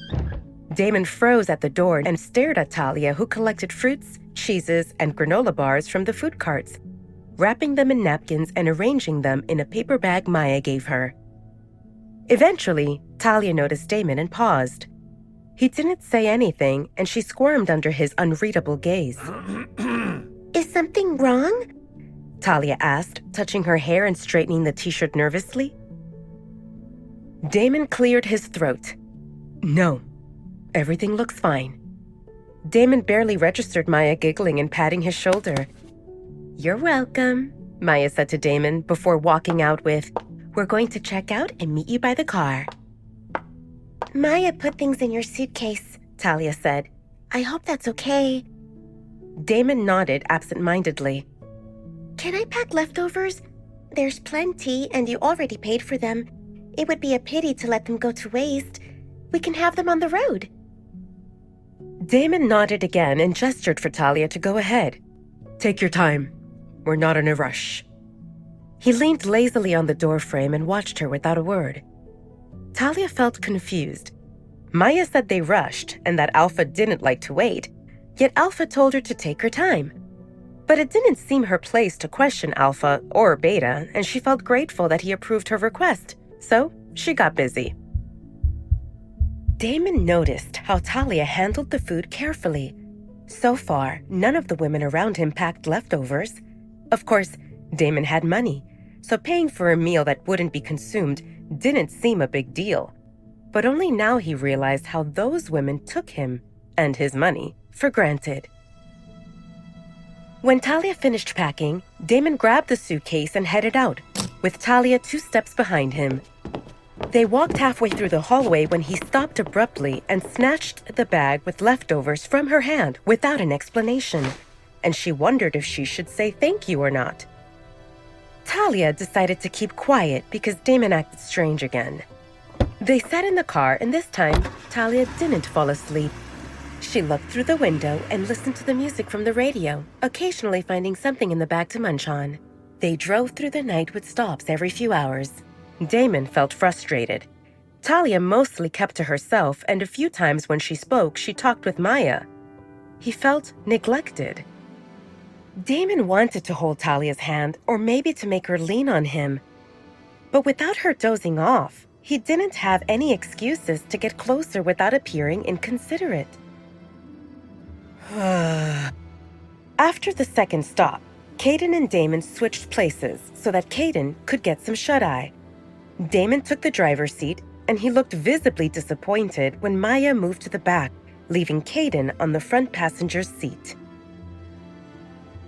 Damon froze at the door and stared at Talia, who collected fruits, cheeses, and granola bars from the food carts, wrapping them in napkins and arranging them in a paper bag Maya gave her. Eventually, Talia noticed Damon and paused. He didn't say anything, and she squirmed under his unreadable gaze. Is something wrong? Talia asked, touching her hair and straightening the t-shirt nervously. Damon cleared his throat. No, everything looks fine. Damon barely registered Maya giggling and patting his shoulder. You're welcome, Maya said to Damon before walking out with, We're going to check out and meet you by the car. Maya put things in your suitcase, Talia said. I hope that's okay. Damon nodded absent-mindedly. Can I pack leftovers? There's plenty, and you already paid for them. It would be a pity to let them go to waste. We can have them on the road. Damon nodded again and gestured for Talia to go ahead. Take your time. We're not in a rush. He leaned lazily on the doorframe and watched her without a word. Talia felt confused. Maya said they rushed and that Alpha didn't like to wait, yet Alpha told her to take her time. But it didn't seem her place to question Alpha or Beta, and she felt grateful that he approved her request, so she got busy. Damon noticed how Talia handled the food carefully. So far, none of the women around him packed leftovers. Of course, Damon had money, so paying for a meal that wouldn't be consumed didn't seem a big deal. But only now he realized how those women took him, and his money, for granted. When Talia finished packing, Damon grabbed the suitcase and headed out, with Talia 2 steps behind him. They walked halfway through the hallway when he stopped abruptly and snatched the bag with leftovers from her hand without an explanation, and she wondered if she should say thank you or not. Talia decided to keep quiet because Damon acted strange again. They sat in the car, and this time, Talia didn't fall asleep. She looked through the window and listened to the music from the radio, occasionally finding something in the bag to munch on. They drove through the night with stops every few hours. Damon felt frustrated. Talia mostly kept to herself, and a few times when she spoke, she talked with Maya. He felt neglected. Damon wanted to hold Talia's hand, or maybe to make her lean on him. But without her dozing off, he didn't have any excuses to get closer without appearing inconsiderate. After the second stop, Caden and Damon switched places so that Caden could get some shut-eye. Damon took the driver's seat, and he looked visibly disappointed when Maya moved to the back, leaving Caden on the front passenger's seat.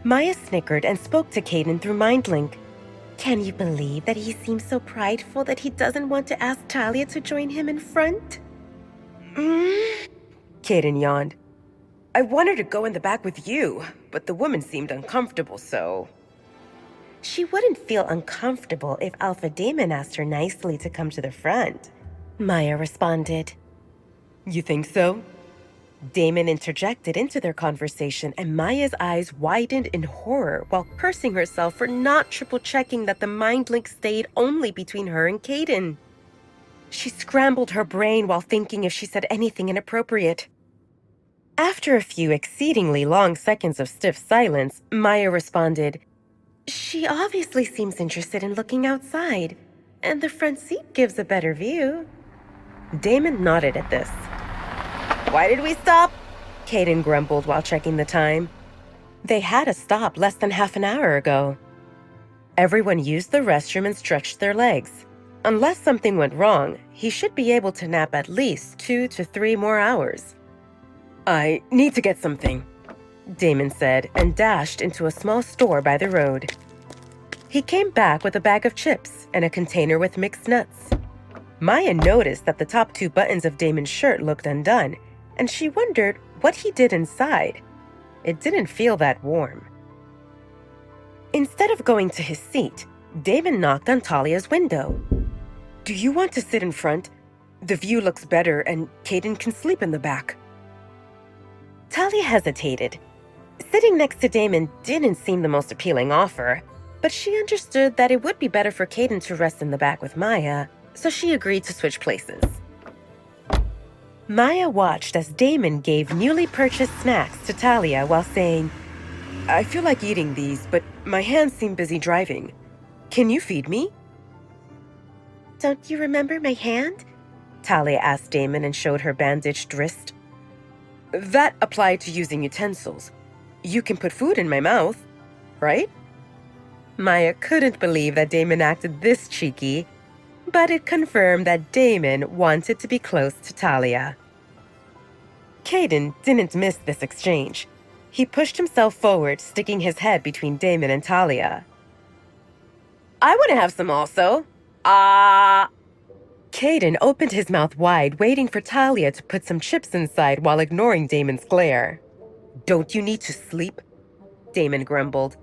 Maya snickered and spoke to Caden through MindLink. Can you believe that he seems so prideful that he doesn't want to ask Talia to join him in front? Caden yawned. I wanted to go in the back with you, but the woman seemed uncomfortable, so... She wouldn't feel uncomfortable if Alpha Damon asked her nicely to come to the front, Maya responded. You think so? Damon interjected into their conversation, and Maya's eyes widened in horror while cursing herself for not triple-checking that the MindLink stayed only between her and Caden. She scrambled her brain while thinking if she said anything inappropriate. After a few exceedingly long seconds of stiff silence, Maya responded, She obviously seems interested in looking outside, and the front seat gives a better view. Damon nodded at this. Why did we stop? Caden grumbled while checking the time. They had a stop less than half an hour ago. Everyone used the restroom and stretched their legs. Unless something went wrong, he should be able to nap at least 2 to 3 more hours. I need to get something, Damon said, and dashed into a small store by the road. He came back with a bag of chips and a container with mixed nuts. Maya noticed that the top 2 buttons of Damon's shirt looked undone, and she wondered what he did inside. It didn't feel that warm. Instead of going to his seat, Damon knocked on Talia's window. Do you want to sit in front? The view looks better, and Caden can sleep in the back. Talia hesitated. Sitting next to Damon didn't seem the most appealing offer, but she understood that it would be better for Caden to rest in the back with Maya, so she agreed to switch places. Maya watched as Damon gave newly purchased snacks to Talia while saying, I feel like eating these, but my hands seem busy driving. Can you feed me? Don't you remember my hand? Talia asked Damon and showed her bandaged wrist. That applied to using utensils. You can put food in my mouth, right? Maya couldn't believe that Damon acted this cheeky, but it confirmed that Damon wanted to be close to Talia. Caden didn't miss this exchange. He pushed himself forward, sticking his head between Damon and Talia. I want to have some also. Caden opened his mouth wide, waiting for Talia to put some chips inside while ignoring Damon's glare. Don't you need to sleep? Damon grumbled.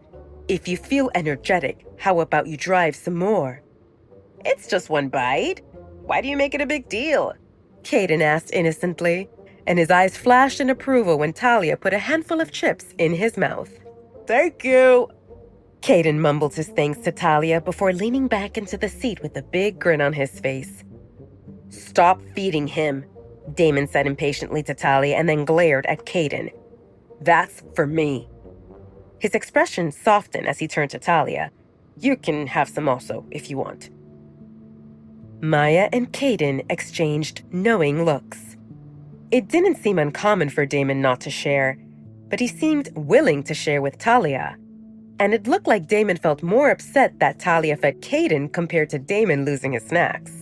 If you feel energetic, how about you drive some more? It's just one bite. Why do you make it a big deal? Caden asked innocently, and his eyes flashed in approval when Talia put a handful of chips in his mouth. Thank you. Caden mumbled his thanks to Talia before leaning back into the seat with a big grin on his face. "Stop feeding him," Damon said impatiently to Talia and then glared at Caden. "That's for me." His expression softened as he turned to Talia. "You can have some also, if you want." Maya and Caden exchanged knowing looks. It didn't seem uncommon for Damon not to share, but he seemed willing to share with Talia. And it looked like Damon felt more upset that Talia fed Caden compared to Damon losing his snacks.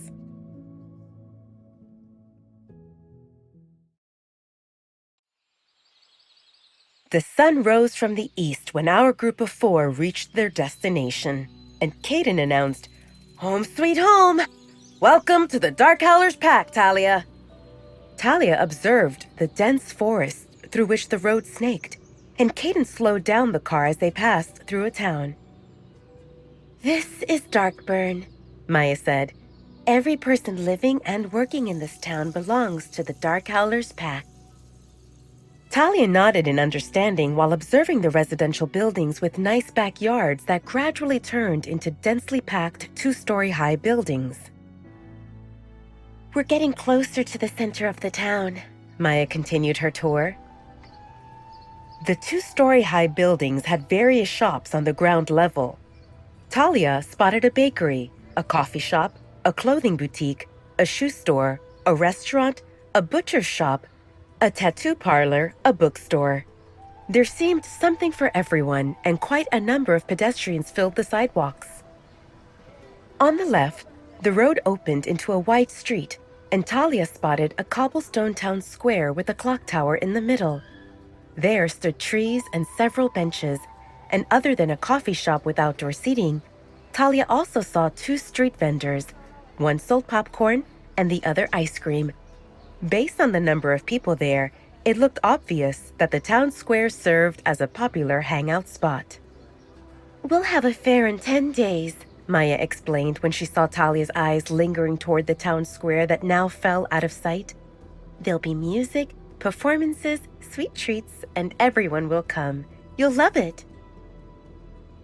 The sun rose from the east when our group of 4 reached their destination, and Caden announced, "Home sweet home! Welcome to the Dark Howlers Pack, Talia." Talia observed the dense forest through which the road snaked, and Caden slowed down the car as they passed through a town. "This is Darkburn," Maya said. "Every person living and working in this town belongs to the Dark Howlers Pack." Talia nodded in understanding while observing the residential buildings with nice backyards that gradually turned into densely packed 2-story-high buildings. "We're getting closer to the center of the town," Maya continued her tour. The 2-story-high buildings had various shops on the ground level. Talia spotted a bakery, a coffee shop, a clothing boutique, a shoe store, a restaurant, a butcher's shop, a tattoo parlor, a bookstore. There seemed something for everyone, and quite a number of pedestrians filled the sidewalks. On the left, the road opened into a wide street, and Talia spotted a cobblestone town square with a clock tower in the middle. There stood trees and several benches, and other than a coffee shop with outdoor seating, Talia also saw 2 street vendors. One sold popcorn and the other ice cream. Based on the number of people there, it looked obvious that the town square served as a popular hangout spot. "We'll have a fair in 10 days, Maya explained when she saw Talia's eyes lingering toward the town square that now fell out of sight. "There'll be music, performances, sweet treats, and everyone will come. You'll love it."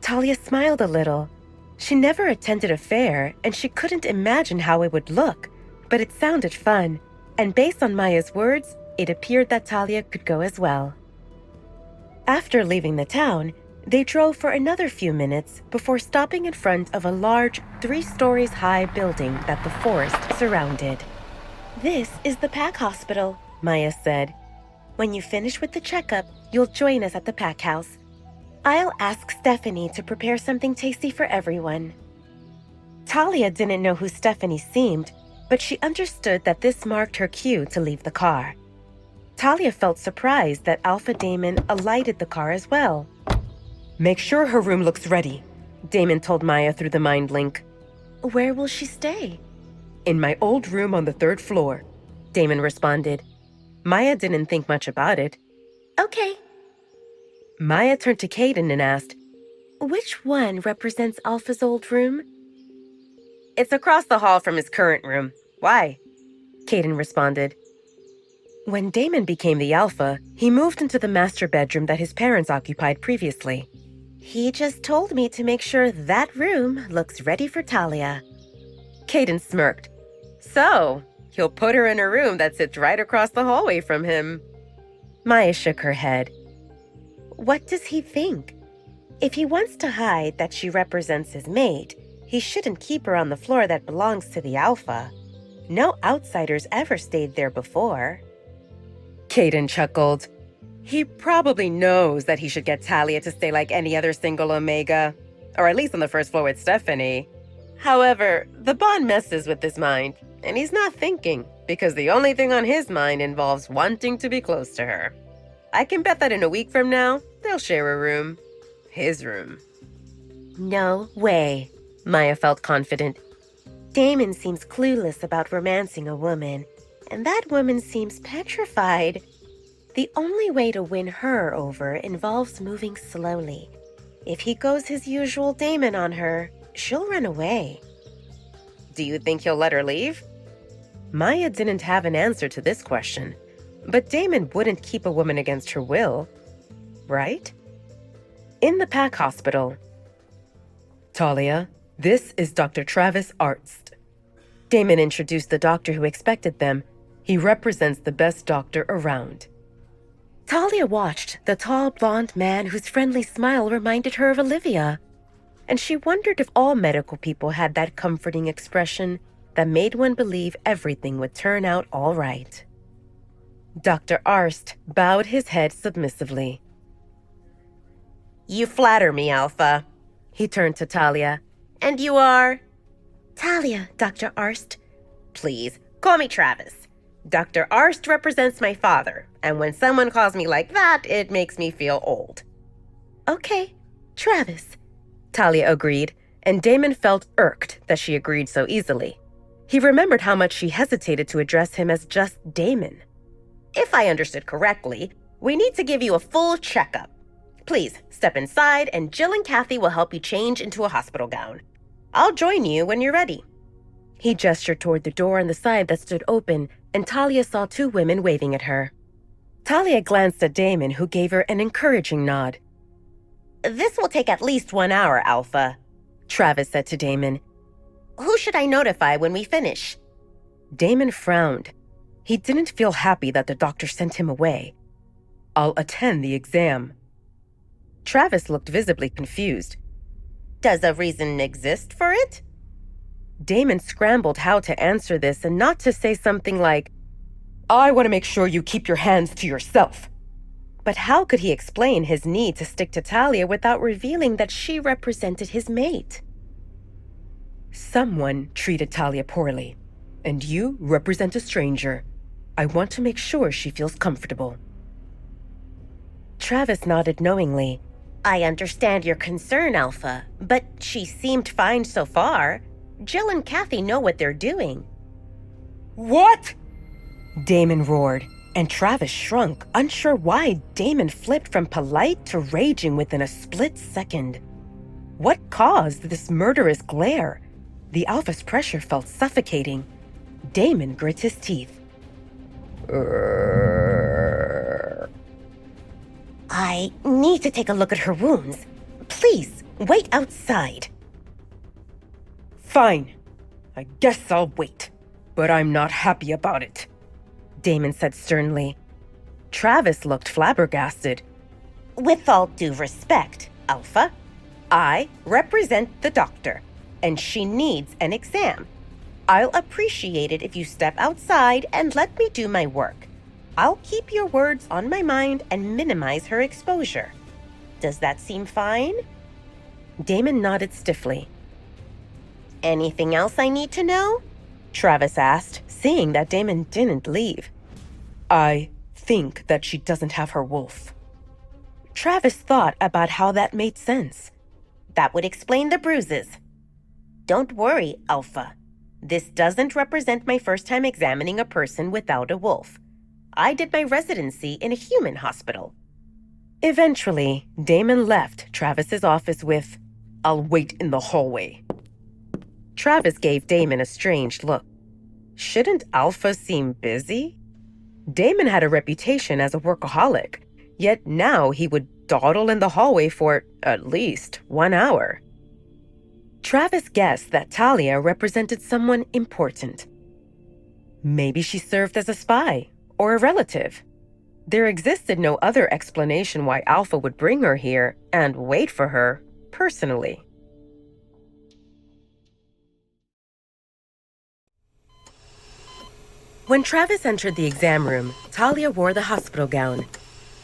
Talia smiled a little. She never attended a fair, and she couldn't imagine how it would look, but it sounded fun, and based on Maya's words, it appeared that Talia could go as well. After leaving the town, they drove for another few minutes before stopping in front of a large 3 stories high building that the forest surrounded. "This is the Pack Hospital," Maya said. "When you finish with the checkup, you'll join us at the Pack House. I'll ask Stephanie to prepare something tasty for everyone." Talia didn't know who Stephanie seemed, but she understood that this marked her cue to leave the car. Talia felt surprised that Alpha Damon alighted the car as well. "Make sure her room looks ready," Damon told Maya through the mind link. "Where will she stay?" "In my old room on the 3rd floor," Damon responded. Maya didn't think much about it. "Okay." Maya turned to Caden and asked, "Which one represents Alpha's old room?" "It's across the hall from his current room. Why?" Caden responded. When Damon became the Alpha, he moved into the master bedroom that his parents occupied previously. "He just told me to make sure that room looks ready for Talia." Caden smirked. "So, he'll put her in a room that sits right across the hallway from him." Maya shook her head. "What does he think? If he wants to hide that she represents his mate, he shouldn't keep her on the floor that belongs to the Alpha. No outsiders ever stayed there before." Caden chuckled. "He probably knows that he should get Talia to stay like any other single Omega, or at least on the 1st floor with Stephanie. However, the bond messes with his mind, and he's not thinking, because the only thing on his mind involves wanting to be close to her. I can bet that in a week from now, they'll share a room. His room." "No way," Maya felt confident. "Damon seems clueless about romancing a woman, and that woman seems petrified. The only way to win her over involves moving slowly. If he goes his usual Damon on her, she'll run away. Do you think he'll let her leave? Maya didn't have an answer to this question, but Damon wouldn't keep a woman against her will, right? In the pack hospital. Talia, this is Dr. Travis Arzt. Damon introduced the doctor who expected them. He represents the best doctor around. Talia watched the tall blonde man whose friendly smile reminded her of Olivia, and she wondered if all medical people had that comforting expression that made one believe everything would turn out all right. Dr. Arzt bowed his head submissively. You flatter me, Alpha. He turned to Talia. And you are? Talia, Dr. Arzt. Please, call me Travis. Dr. Arzt represents my father, and when someone calls me like that, it makes me feel old. Okay, Travis, Talia agreed, and Damon felt irked that she agreed so easily. He remembered how much she hesitated to address him as just Damon. If I understood correctly, we need to give you a full checkup. Please, step inside, and Jill and Kathy will help you change into a hospital gown. I'll join you when you're ready. He gestured toward the door on the side that stood open, and Talia saw two women waving at her. Talia glanced at Damon, who gave her an encouraging nod. This will take at least 1 hour, Alpha, Travis said to Damon. Who should I notify when we finish? Damon frowned. He didn't feel happy that the doctor sent him away. I'll attend the exam. Travis looked visibly confused. Does a reason exist for it? Damon scrambled how to answer this and not to say something like, I want to make sure you keep your hands to yourself. But how could he explain his need to stick to Talia without revealing that she represented his mate? Someone treated Talia poorly, and you represent a stranger. I want to make sure she feels comfortable. Travis nodded knowingly. I understand your concern, Alpha, but she seemed fine so far. Jill and Kathy know what they're doing. What? Damon roared, and Travis shrunk, unsure why Damon flipped from polite to raging within a split second. What caused this murderous glare? The Alpha's pressure felt suffocating. Damon grit his teeth. I need to take a look at her wounds. Please, wait outside. Fine. I guess I'll wait. But I'm not happy about it, Damon said sternly. Travis looked flabbergasted. With all due respect, Alpha, I represent the doctor, and she needs an exam. I'll appreciate it if you step outside and let me do my work. I'll keep your words on my mind and minimize her exposure. Does that seem fine? Damon nodded stiffly. Anything else I need to know? Travis asked, seeing that Damon didn't leave. I think that she doesn't have her wolf. Travis thought about how that made sense. That would explain the bruises. Don't worry, Alpha. This doesn't represent my first time examining a person without a wolf. I did my residency in a human hospital. Eventually, Damon left Travis's office with, I'll wait in the hallway. Travis gave Damon a strange look. Shouldn't Alpha seem busy? Damon had a reputation as a workaholic, yet now he would dawdle in the hallway for at least 1 hour. Travis guessed that Talia represented someone important. Maybe she served as a spy or a relative. There existed no other explanation why Alpha would bring her here and wait for her personally. When Travis entered the exam room, Talia wore the hospital gown.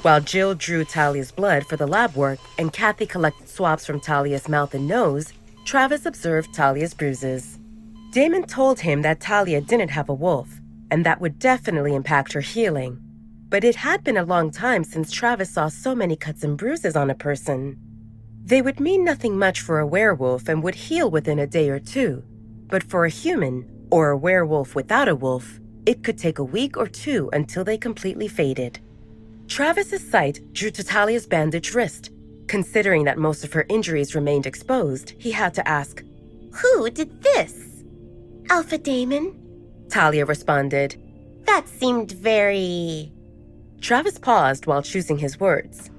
While Jill drew Talia's blood for the lab work and Kathy collected swabs from Talia's mouth and nose, Travis observed Talia's bruises. Damon told him that Talia didn't have a wolf, and that would definitely impact her healing. But it had been a long time since Travis saw so many cuts and bruises on a person. They would mean nothing much for a werewolf and would heal within a day or two. But for a human, or a werewolf without a wolf, it could take a week or two until they completely faded. Travis's sight drew to Talia's bandaged wrist. Considering that most of her injuries remained exposed, he had to ask, Who did this? Alpha Damon? Talia responded. That seemed very... Travis paused while choosing his words.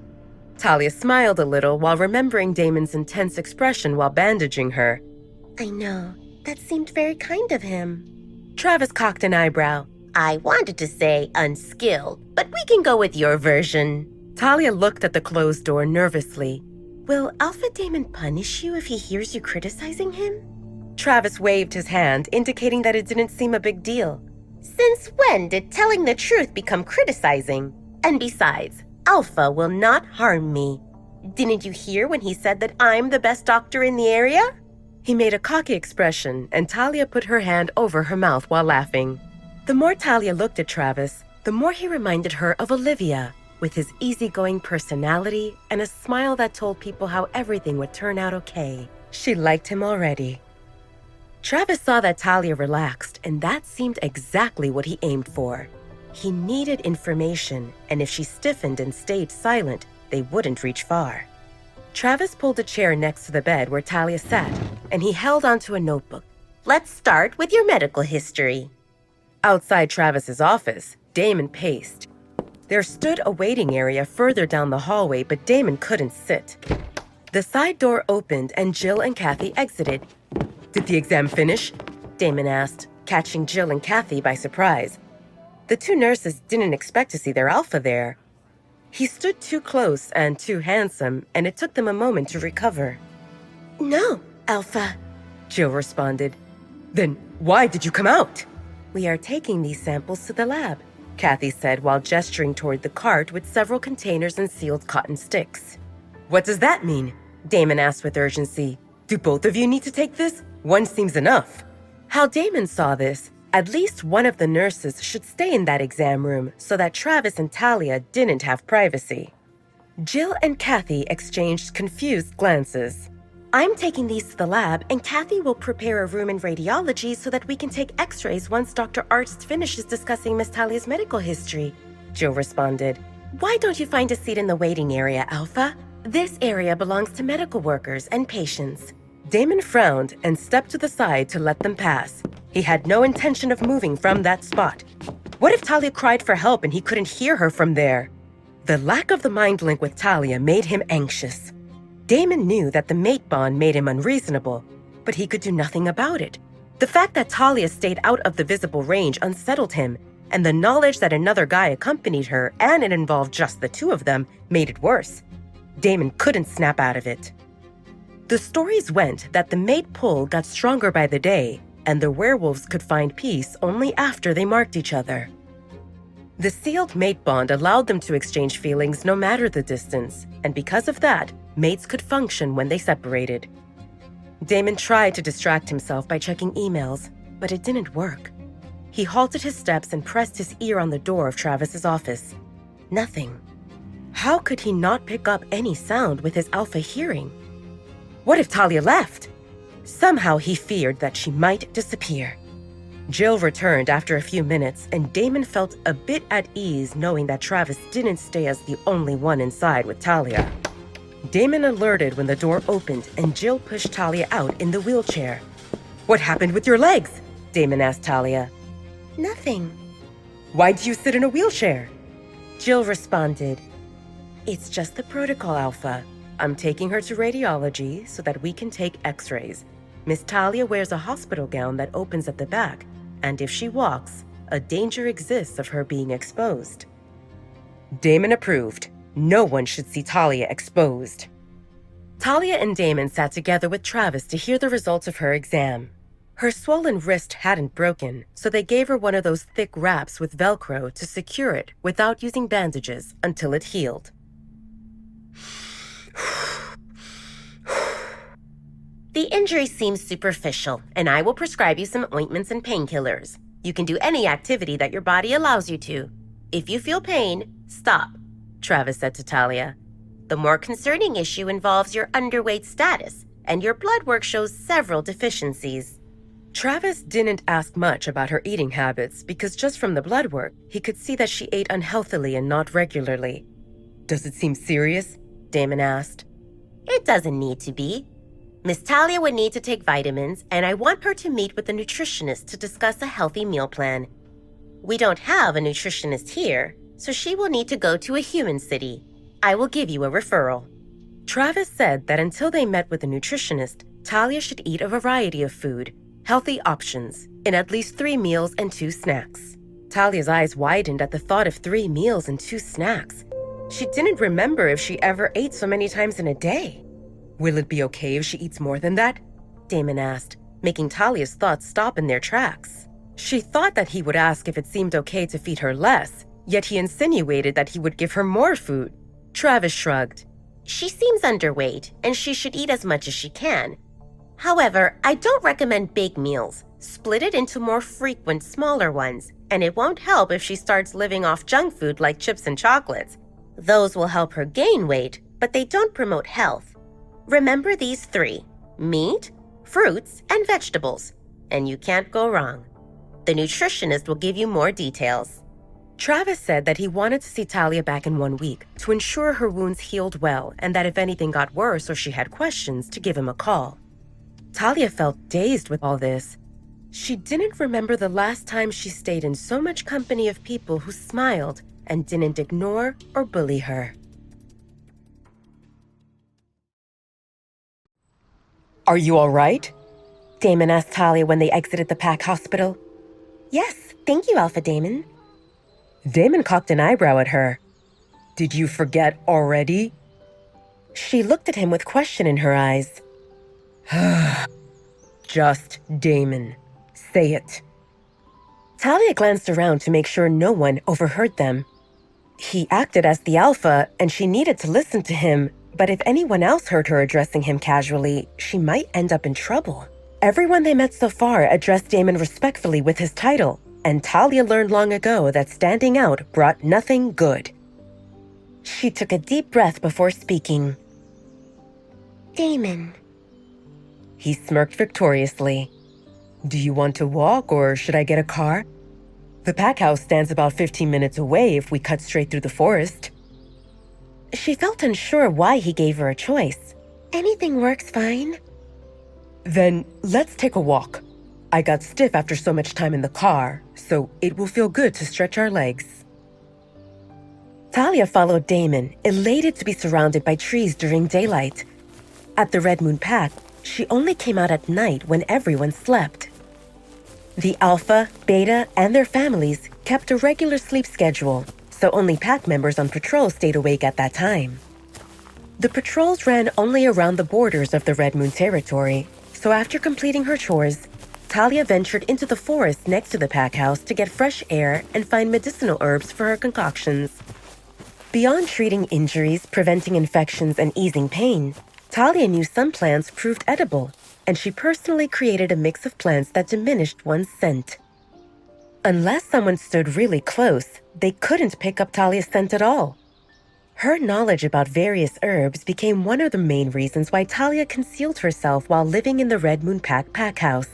Talia smiled a little while remembering Damon's intense expression while bandaging her. I know. That seemed very kind of him. Travis cocked an eyebrow. I wanted to say unskilled, but we can go with your version. Talia looked at the closed door nervously. Will Alpha Damon punish you if he hears you criticizing him? Travis waved his hand, indicating that it didn't seem a big deal. Since when did telling the truth become criticizing? And besides, Alpha will not harm me. Didn't you hear when he said that I'm the best doctor in the area? He made a cocky expression, and Talia put her hand over her mouth while laughing. The more Talia looked at Travis, the more he reminded her of Olivia, with his easygoing personality and a smile that told people how everything would turn out okay. She liked him already. Travis saw that Talia relaxed, and that seemed exactly what he aimed for. He needed information, and if she stiffened and stayed silent, they wouldn't reach far. Travis pulled a chair next to the bed where Talia sat, and he held onto a notebook. Let's start with your medical history. Outside Travis's office, Damon paced. There stood a waiting area further down the hallway, but Damon couldn't sit. The side door opened and Jill and Kathy exited. Did the exam finish? Damon asked, catching Jill and Kathy by surprise. The two nurses didn't expect to see their alpha there. He stood too close and too handsome, and it took them a moment to recover. No, Alpha, Jill responded. Then why did you come out? We are taking these samples to the lab, Kathy said while gesturing toward the cart with several containers and sealed cotton sticks. What does that mean? Damon asked with urgency. Do both of you need to take this? One seems enough. How Damon saw this, at least one of the nurses should stay in that exam room so that Travis and Talia didn't have privacy. Jill and Kathy exchanged confused glances. I'm taking these to the lab, and Kathy will prepare a room in radiology so that we can take x-rays once Dr. Arzt finishes discussing Miss Talia's medical history, Jill responded. Why don't you find a seat in the waiting area, Alpha? This area belongs to medical workers and patients. Damon frowned and stepped to the side to let them pass. He had no intention of moving from that spot. What if Talia cried for help and he couldn't hear her from there? The lack of the mind link with Talia made him anxious. Damon knew that the mate bond made him unreasonable, but he could do nothing about it. The fact that Talia stayed out of the visible range unsettled him, and the knowledge that another guy accompanied her and it involved just the two of them made it worse. Damon couldn't snap out of it. The stories went that the mate pull got stronger by the day, and the werewolves could find peace only after they marked each other. The sealed mate bond allowed them to exchange feelings no matter the distance, and because of that, mates could function when they separated. Damon tried to distract himself by checking emails, but it didn't work. He halted his steps and pressed his ear on the door of Travis's office. Nothing. How could he not pick up any sound with his alpha hearing? What if Talia left? Somehow he feared that she might disappear. Jill returned after a few minutes, and Damon felt a bit at ease knowing that Travis didn't stay as the only one inside with Talia. Damon alerted when the door opened and Jill pushed Talia out in the wheelchair. What happened with your legs? Damon asked Talia. Nothing. Why do you sit in a wheelchair? Jill responded. It's just the protocol, Alpha. I'm taking her to radiology so that we can take x-rays. Miss Talia wears a hospital gown that opens at the back, and if she walks, a danger exists of her being exposed. Damon approved. No one should see Talia exposed. Talia and Damon sat together with Travis to hear the results of her exam. Her swollen wrist hadn't broken, so they gave her one of those thick wraps with Velcro to secure it without using bandages until it healed. The injury seems superficial, and I will prescribe you some ointments and painkillers. You can do any activity that your body allows you to. If you feel pain, stop, Travis said to Talia. The more concerning issue involves your underweight status, and your blood work shows several deficiencies. Travis didn't ask much about her eating habits because just from the blood work, he could see that she ate unhealthily and not regularly. Does it seem serious? Damon asked. It doesn't need to be. Miss Talia would need to take vitamins, and I want her to meet with a nutritionist to discuss a healthy meal plan. We don't have a nutritionist here, so she will need to go to a human city. I will give you a referral. Travis said that until they met with a nutritionist, Talia should eat a variety of food, healthy options, in at least 3 meals and 2 snacks. Talia's eyes widened at the thought of 3 meals and 2 snacks. She didn't remember if she ever ate so many times in a day. Will it be okay if she eats more than that? Damon asked, making Talia's thoughts stop in their tracks. She thought that he would ask if it seemed okay to feed her less, yet he insinuated that he would give her more food. Travis shrugged. She seems underweight, and she should eat as much as she can. However, I don't recommend big meals. Split it into more frequent, smaller ones, and it won't help if she starts living off junk food like chips and chocolates. Those will help her gain weight, but they don't promote health. Remember these 3: meat, fruits, and vegetables, and you can't go wrong. The nutritionist will give you more details. Travis said that he wanted to see Talia back in 1 week to ensure her wounds healed well and that if anything got worse or she had questions, to give him a call. Talia felt dazed with all this. She didn't remember the last time she stayed in so much company of people who smiled and didn't ignore or bully her. Are you all right? Damon asked Talia when they exited the Pack Hospital. Yes, thank you, Alpha Damon. Damon cocked an eyebrow at her. Did you forget already? She looked at him with question in her eyes. Just Damon. Say it. Talia glanced around to make sure no one overheard them. He acted as the alpha, and she needed to listen to him, but if anyone else heard her addressing him casually, she might end up in trouble. Everyone they met so far addressed Damon respectfully with his title, and Talia learned long ago that standing out brought nothing good. She took a deep breath before speaking. Damon. He smirked victoriously. Do you want to walk, or should I get a car? The pack house stands about 15 minutes away if we cut straight through the forest. She felt unsure why he gave her a choice. Anything works fine. Then let's take a walk. I got stiff after so much time in the car, so it will feel good to stretch our legs. Talia followed Damon, elated to be surrounded by trees during daylight. At the Red Moon Pack, she only came out at night when everyone slept. The Alpha, Beta, and their families kept a regular sleep schedule, so only pack members on patrol stayed awake at that time. The patrols ran only around the borders of the Red Moon territory, so after completing her chores, Talia ventured into the forest next to the pack house to get fresh air and find medicinal herbs for her concoctions. Beyond treating injuries, preventing infections, and easing pain, Talia knew some plants proved edible, and she personally created a mix of plants that diminished one's scent. Unless someone stood really close, they couldn't pick up Talia's scent at all. Her knowledge about various herbs became one of the main reasons why Talia concealed herself while living in the Red Moon pack house.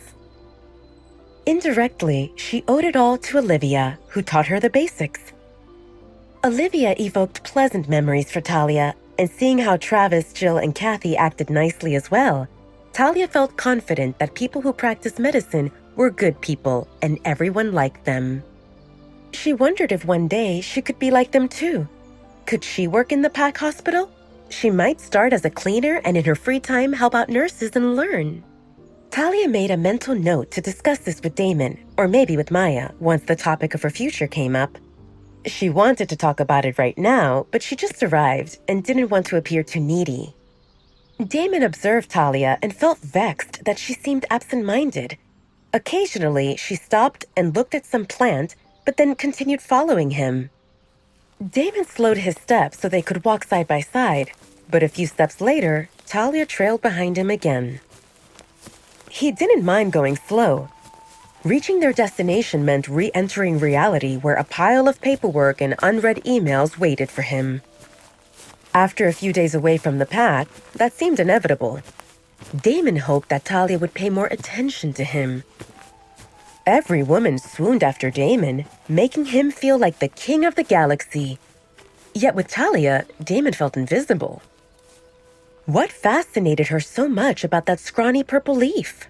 Indirectly, she owed it all to Olivia, who taught her the basics. Olivia evoked pleasant memories for Talia, and seeing how Travis, Jill, and Kathy acted nicely as well, Talia felt confident that people who practiced medicine were good people and everyone liked them. She wondered if one day she could be like them too. Could she work in the pack hospital? She might start as a cleaner and in her free time help out nurses and learn. Talia made a mental note to discuss this with Damon, or maybe with Maya, once the topic of her future came up. She wanted to talk about it right now, but she just arrived and didn't want to appear too needy. Damon observed Talia and felt vexed that she seemed absent-minded. Occasionally, she stopped and looked at some plant, but then continued following him. Damon slowed his steps so they could walk side by side, but a few steps later, Talia trailed behind him again. He didn't mind going slow. Reaching their destination meant re-entering reality where a pile of paperwork and unread emails waited for him. After a few days away from the pack, that seemed inevitable. Damon hoped that Talia would pay more attention to him. Every woman swooned after Damon, making him feel like the king of the galaxy. Yet with Talia, Damon felt invisible. What fascinated her so much about that scrawny purple leaf?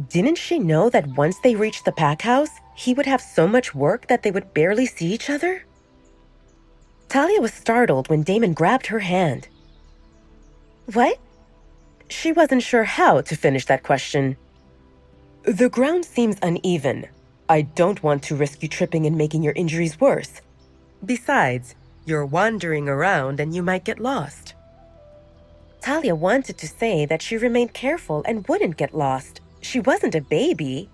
Didn't she know that once they reached the pack house, he would have so much work that they would barely see each other? Talia was startled when Damon grabbed her hand. What? She wasn't sure how to finish that question. The ground seems uneven. I don't want to risk you tripping and making your injuries worse. Besides, you're wandering around and you might get lost. Talia wanted to say that she remained careful and wouldn't get lost. She wasn't a baby.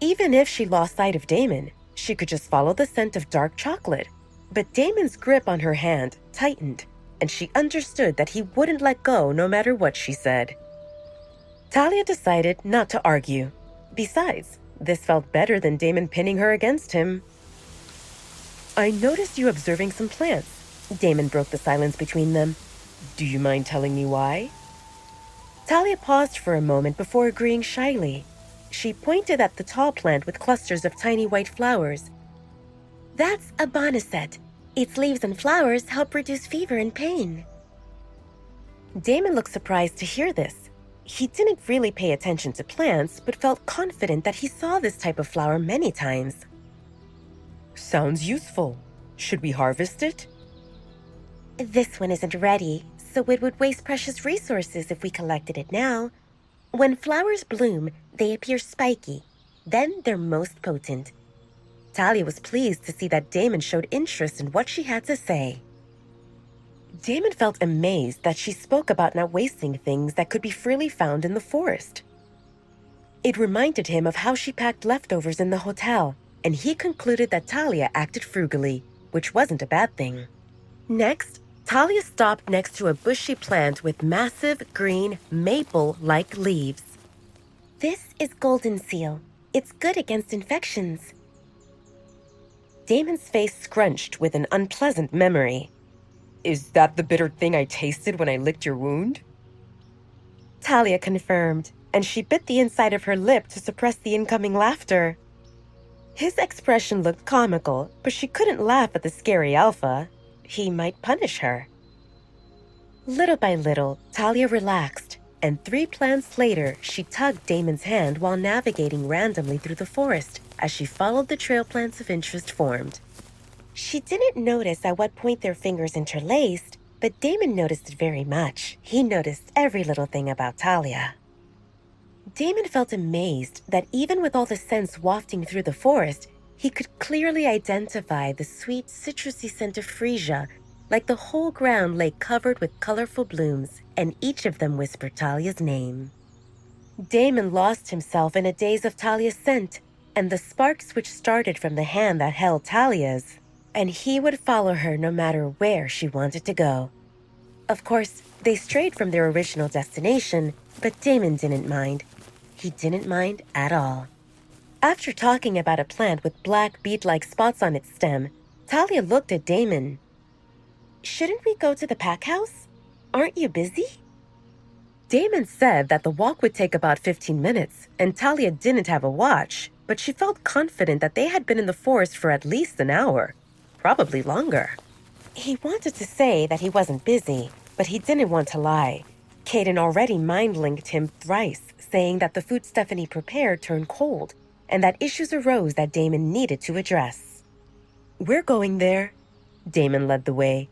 Even if she lost sight of Damon, she could just follow the scent of dark chocolate. But Damon's grip on her hand tightened, and she understood that he wouldn't let go no matter what she said. Talia decided not to argue. Besides, this felt better than Damon pinning her against him. I noticed you observing some plants. Damon broke the silence between them. Do you mind telling me why? Talia paused for a moment before agreeing shyly. She pointed at the tall plant with clusters of tiny white flowers. That's a boneset. Its leaves and flowers help reduce fever and pain. Damon looked surprised to hear this. He didn't really pay attention to plants, but felt confident that he saw this type of flower many times. Sounds useful. Should we harvest it? This one isn't ready, so it would waste precious resources if we collected it now. When flowers bloom, they appear spiky. Then they're most potent. Talia was pleased to see that Damon showed interest in what she had to say. Damon felt amazed that she spoke about not wasting things that could be freely found in the forest. It reminded him of how she packed leftovers in the hotel, and he concluded that Talia acted frugally, which wasn't a bad thing. Next, Talia stopped next to a bushy plant with massive green maple-like leaves. This is golden seal. It's good against infections. Damon's face scrunched with an unpleasant memory. Is that the bitter thing I tasted when I licked your wound? Talia confirmed, and she bit the inside of her lip to suppress the incoming laughter. His expression looked comical, but she couldn't laugh at the scary alpha. He might punish her. Little by little, Talia relaxed, and 3 plants later, she tugged Damon's hand while navigating randomly through the forest as she followed the trail plants of interest formed. She didn't notice at what point their fingers interlaced, but Damon noticed it very much. He noticed every little thing about Talia. Damon felt amazed that even with all the scents wafting through the forest, he could clearly identify the sweet citrusy scent of freesia, like the whole ground lay covered with colorful blooms, and each of them whispered Talia's name. Damon lost himself in a daze of Talia's scent, and the sparks which started from the hand that held Talia's, and he would follow her no matter where she wanted to go. Of course, they strayed from their original destination, but Damon didn't mind. He didn't mind at all. After talking about a plant with black bead-like spots on its stem, Talia looked at Damon. Shouldn't we go to the pack house? Aren't you busy? Damon said that the walk would take about 15 minutes, and Talia didn't have a watch, but she felt confident that they had been in the forest for at least an hour, probably longer. He wanted to say that he wasn't busy, but he didn't want to lie. Caden already mind-linked him thrice, saying that the food Stephanie prepared turned cold, and that issues arose that Damon needed to address. We're going there. Damon led the way.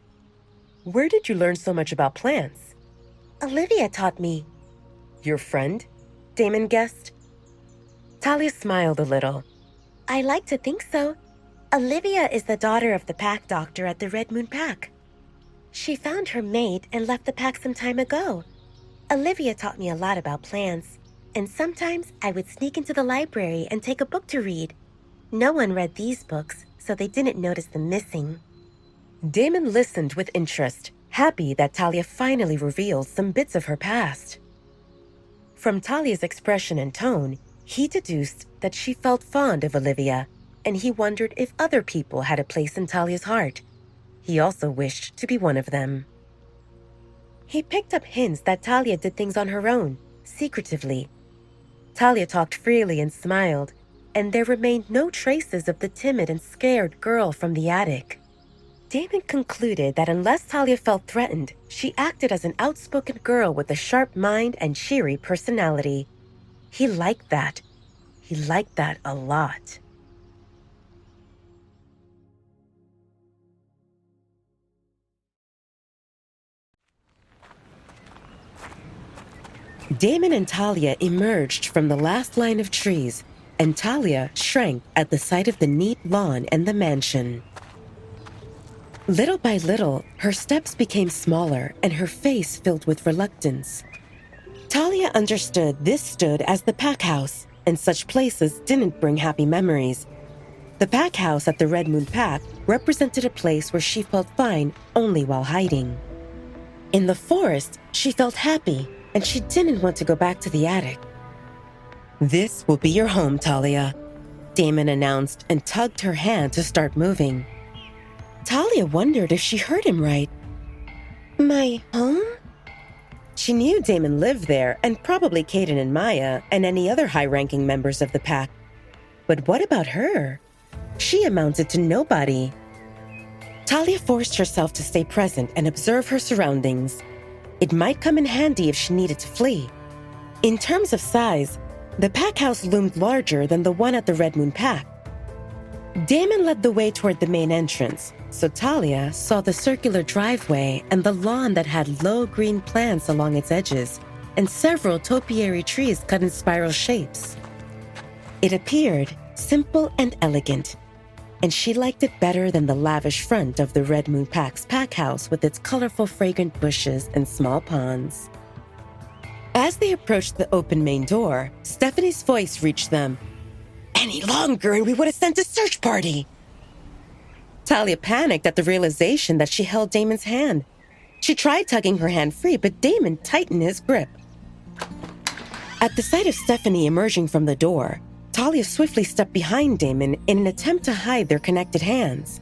Where did you learn so much about plants? Olivia taught me. Your friend? Damon guessed. Talia smiled a little. I like to think so. Olivia is the daughter of the pack doctor at the Red Moon Pack. She found her mate and left the pack some time ago. Olivia taught me a lot about plants, and sometimes I would sneak into the library and take a book to read. No one read these books, so they didn't notice them missing. Damon listened with interest, happy that Talia finally revealed some bits of her past. From Talia's expression and tone, he deduced that she felt fond of Olivia, and he wondered if other people had a place in Talia's heart. He also wished to be one of them. He picked up hints that Talia did things on her own, secretively. Talia talked freely and smiled, and there remained no traces of the timid and scared girl from the attic. Damon concluded that unless Talia felt threatened, she acted as an outspoken girl with a sharp mind and cheery personality. He liked that. He liked that a lot. Damon and Talia emerged from the last line of trees, and Talia shrank at the sight of the neat lawn and the mansion. Little by little, her steps became smaller and her face filled with reluctance. Talia understood this stood as the pack house, and such places didn't bring happy memories. The pack house at the Red Moon Pack represented a place where she felt fine only while hiding. In the forest, she felt happy, and she didn't want to go back to the attic. "This will be your home, Talia," Damon announced and tugged her hand to start moving. Talia wondered if she heard him right. "My home?" She knew Damon lived there, and probably Kaden and Maya and any other high-ranking members of the pack. But what about her? She amounted to nobody. Talia forced herself to stay present and observe her surroundings. It might come in handy if she needed to flee. In terms of size, the pack house loomed larger than the one at the Red Moon Pack. Damon led the way toward the main entrance, so Talia saw the circular driveway and the lawn that had low green plants along its edges and several topiary trees cut in spiral shapes. It appeared simple and elegant, and she liked it better than the lavish front of the Red Moon Pack's pack house with its colorful fragrant bushes and small ponds. As they approached the open main door, Stephanie's voice reached them. "Any longer and we would have sent a search party." Talia panicked at the realization that she held Damon's hand. She tried tugging her hand free, but Damon tightened his grip. At the sight of Stephanie emerging from the door, Talia swiftly stepped behind Damon in an attempt to hide their connected hands.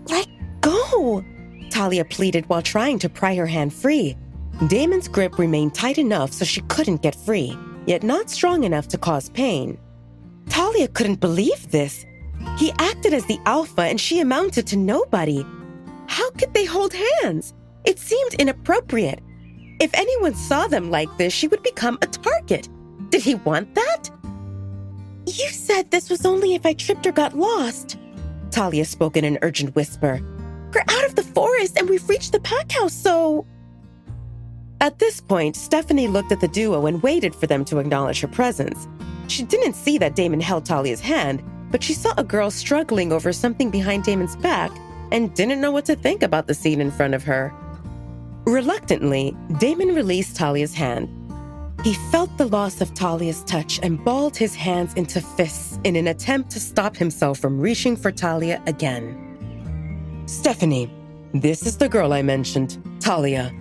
"Let go!" Talia pleaded while trying to pry her hand free. Damon's grip remained tight enough so she couldn't get free, yet not strong enough to cause pain. Talia couldn't believe this. He acted as the alpha and she amounted to nobody. How could they hold hands? It seemed inappropriate. If anyone saw them like this, she would become a target. Did he want that? "You said this was only if I tripped or got lost," Talia spoke in an urgent whisper. "We're out of the forest and we've reached the pack house, so..." At this point, Stephanie looked at the duo and waited for them to acknowledge her presence. She didn't see that Damon held Talia's hand, but she saw a girl struggling over something behind Damon's back and didn't know what to think about the scene in front of her. Reluctantly, Damon released Talia's hand. He felt the loss of Talia's touch and balled his hands into fists in an attempt to stop himself from reaching for Talia again. "Stephanie, this is the girl I mentioned, Talia."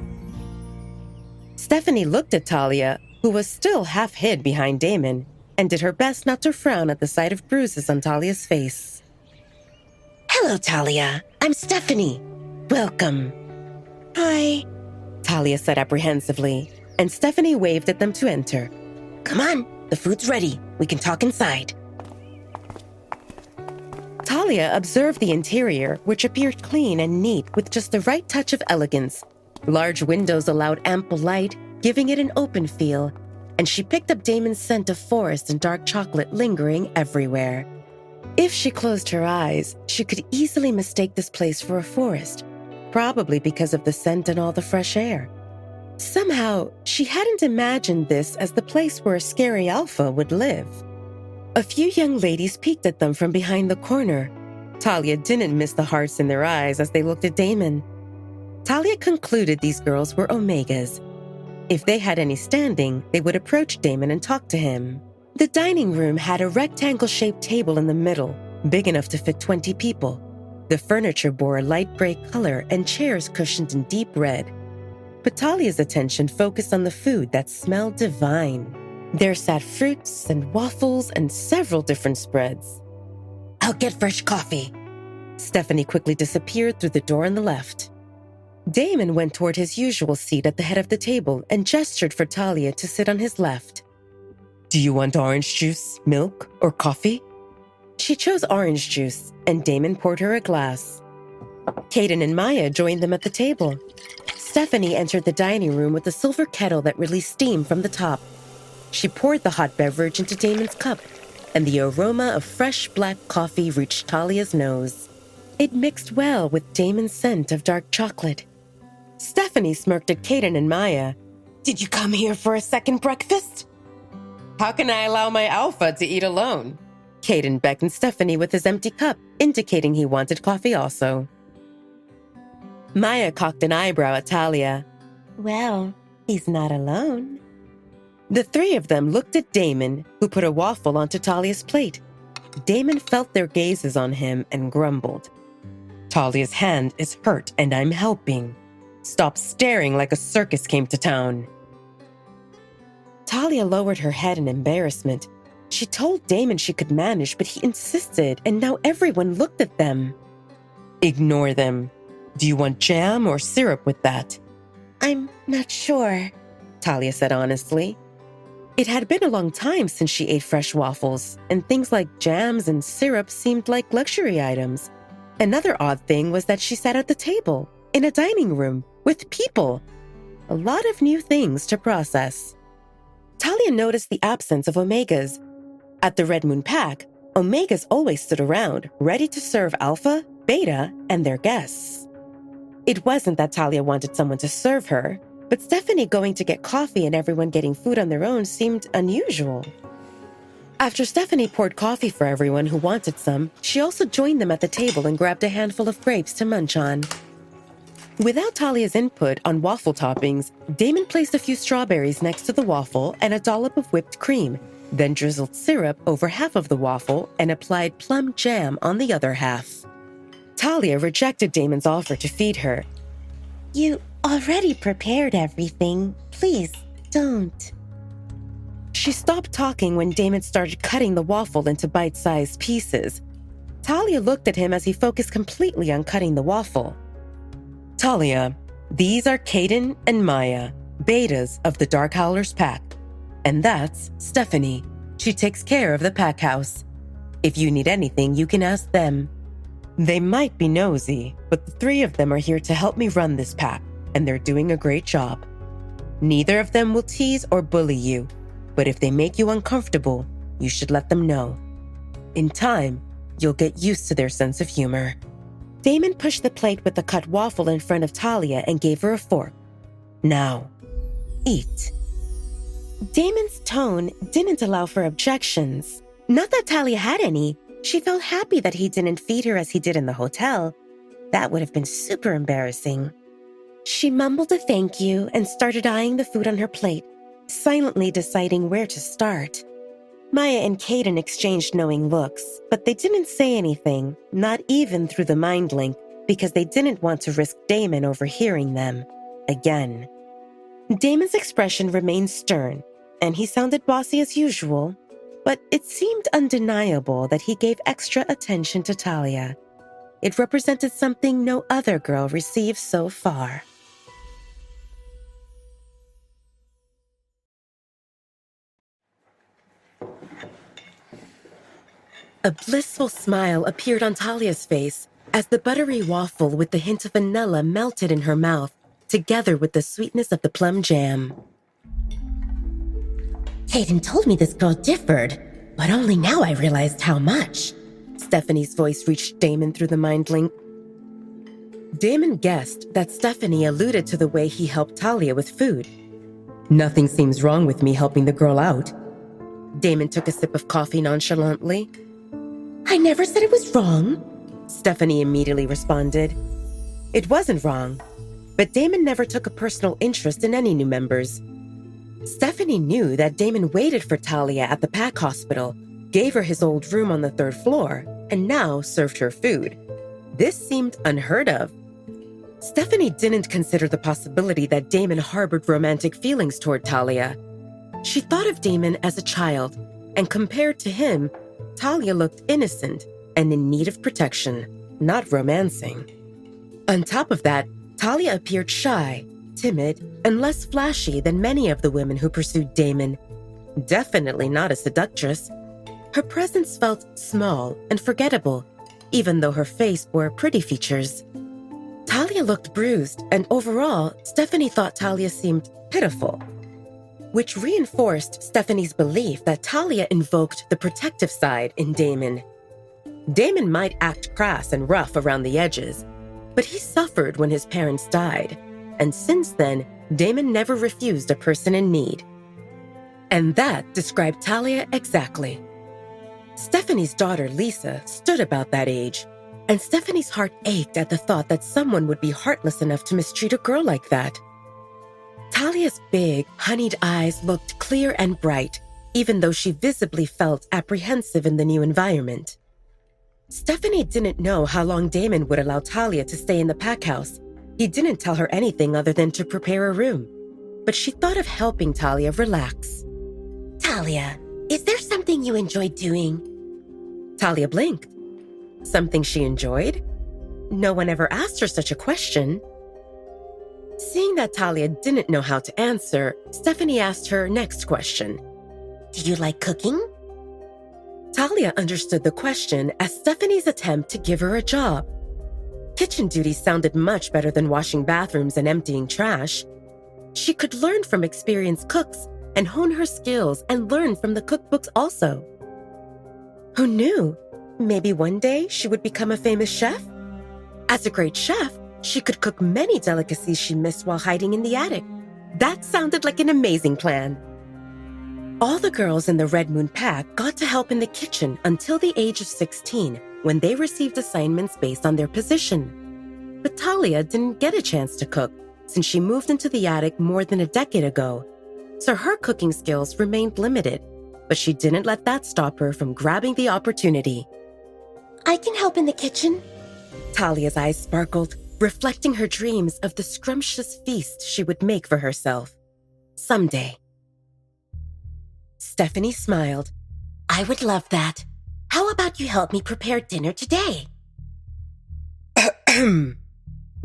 Stephanie looked at Talia, who was still half hid behind Damon, and did her best not to frown at the sight of bruises on Talia's face. "Hello, Talia. I'm Stephanie. Welcome." "Hi," Talia said apprehensively, and Stephanie waved at them to enter. "Come on, the food's ready. We can talk inside." Talia observed the interior, which appeared clean and neat with just the right touch of elegance. Large windows allowed ample light, giving it an open feel, and she picked up Damon's scent of forest and dark chocolate lingering everywhere. If she closed her eyes, she could easily mistake this place for a forest, probably because of the scent and all the fresh air. Somehow, she hadn't imagined this as the place where a scary alpha would live. A few young ladies peeked at them from behind the corner. Talia didn't miss the hearts in their eyes as they looked at Damon. Talia concluded these girls were Omegas. If they had any standing, they would approach Damon and talk to him. The dining room had a rectangle-shaped table in the middle, big enough to fit 20 people. The furniture bore a light gray color and chairs cushioned in deep red. But Talia's attention focused on the food that smelled divine. There sat fruits and waffles and several different spreads. "I'll get fresh coffee." Stephanie quickly disappeared through the door on the left. Damon went toward his usual seat at the head of the table and gestured for Talia to sit on his left. "Do you want orange juice, milk, or coffee?" She chose orange juice, and Damon poured her a glass. Kaden and Maya joined them at the table. Stephanie entered the dining room with a silver kettle that released steam from the top. She poured the hot beverage into Damon's cup, and the aroma of fresh black coffee reached Talia's nose. It mixed well with Damon's scent of dark chocolate. Stephanie smirked at Kaden and Maya. "Did you come here for a second breakfast?" How can I allow my alpha to eat alone? Kaden beckoned Stephanie with his empty cup, indicating he wanted coffee also. Maya cocked an eyebrow at Talia. "Well, he's not alone." The three of them looked at Damon, who put a waffle onto Talia's plate. Damon felt their gazes on him and grumbled. "Talia's hand is hurt and I'm helping. Stop staring like a circus came to town." Talia lowered her head in embarrassment. She told Damon she could manage, but he insisted, and now everyone looked at them. "Ignore them. Do you want jam or syrup with that?" "I'm not sure," Talia said honestly. It had been a long time since she ate fresh waffles, and things like jams and syrup seemed like luxury items. Another odd thing was that she sat at the table, in a dining room, with people. A lot of new things to process. Talia noticed the absence of Omegas. At the Red Moon Pack, Omegas always stood around, ready to serve Alpha, Beta, and their guests. It wasn't that Talia wanted someone to serve her, but Stephanie going to get coffee and everyone getting food on their own seemed unusual. After Stephanie poured coffee for everyone who wanted some, she also joined them at the table and grabbed a handful of grapes to munch on. Without Talia's input on waffle toppings, Damon placed a few strawberries next to the waffle and a dollop of whipped cream, then drizzled syrup over half of the waffle and applied plum jam on the other half. Talia rejected Damon's offer to feed her. "You already prepared everything. Please, don't." She stopped talking when Damon started cutting the waffle into bite-sized pieces. Talia looked at him as he focused completely on cutting the waffle. "Talia, these are Kaden and Maya, betas of the Dark Howlers Pack. And that's Stephanie. She takes care of the pack house. If you need anything, you can ask them. They might be nosy, but the three of them are here to help me run this pack, and they're doing a great job. Neither of them will tease or bully you, but if they make you uncomfortable, you should let them know. In time, you'll get used to their sense of humor." Damon pushed the plate with the cut waffle in front of Talia and gave her a fork. "Now, eat." Damon's tone didn't allow for objections. Not that Talia had any. She felt happy that he didn't feed her as he did in the hotel. That would have been super embarrassing. She mumbled a thank you and started eyeing the food on her plate, silently deciding where to start. Maya and Kaden exchanged knowing looks, but they didn't say anything, not even through the mind link, because they didn't want to risk Damon overhearing them. Again. Damon's expression remained stern, and he sounded bossy as usual, but it seemed undeniable that he gave extra attention to Talia. It represented something no other girl received so far. A blissful smile appeared on Talia's face as the buttery waffle with the hint of vanilla melted in her mouth, together with the sweetness of the plum jam. Kaden told me this girl differed, but only now I realized how much. Stephanie's voice reached Damon through the mind link. Damon guessed that Stephanie alluded to the way he helped Talia with food. "Nothing seems wrong with me helping the girl out." Damon took a sip of coffee nonchalantly. I never said it was wrong. Stephanie immediately responded. It wasn't wrong, but Damon never took a personal interest in any new members. Stephanie knew that Damon waited for Talia at the Pack Hospital, gave her his old room on the 3rd floor, and now served her food. This seemed unheard of. Stephanie didn't consider the possibility that Damon harbored romantic feelings toward Talia. She thought of Damon as a child, and compared to him, Talia looked innocent and in need of protection, not romancing. On top of that, Talia appeared shy, timid, and less flashy than many of the women who pursued Damon. Definitely not a seductress. Her presence felt small and forgettable, even though her face bore pretty features. Talia looked bruised, and overall, Stephanie thought Talia seemed pitiful, which reinforced Stephanie's belief that Talia invoked the protective side in Damon. Damon might act crass and rough around the edges, but he suffered when his parents died, and since then, Damon never refused a person in need. And that described Talia exactly. Stephanie's daughter, Lisa, stood about that age, and Stephanie's heart ached at the thought that someone would be heartless enough to mistreat a girl like that. Talia's big, honeyed eyes looked clear and bright, even though she visibly felt apprehensive in the new environment. Stephanie didn't know how long Damon would allow Talia to stay in the pack house. He didn't tell her anything other than to prepare a room, but she thought of helping Talia relax. Talia, is there something you enjoy doing? Talia blinked. Something she enjoyed? No one ever asked her such a question. Seeing that Talia didn't know how to answer, Stephanie asked her next question. Do you like cooking? Talia understood the question as Stephanie's attempt to give her a job. Kitchen duties sounded much better than washing bathrooms and emptying trash. She could learn from experienced cooks and hone her skills and learn from the cookbooks also. Who knew? Maybe one day she would become a famous chef? As a great chef, she could cook many delicacies she missed while hiding in the attic. That sounded like an amazing plan. All the girls in the Red Moon Pack got to help in the kitchen until the age of 16, when they received assignments based on their position. But Talia didn't get a chance to cook since she moved into the attic more than a decade ago, so her cooking skills remained limited, but she didn't let that stop her from grabbing the opportunity. I can help in the kitchen. Talia's eyes sparkled, reflecting her dreams of the scrumptious feast she would make for herself. Someday. Stephanie smiled. I would love that. How about you help me prepare dinner today?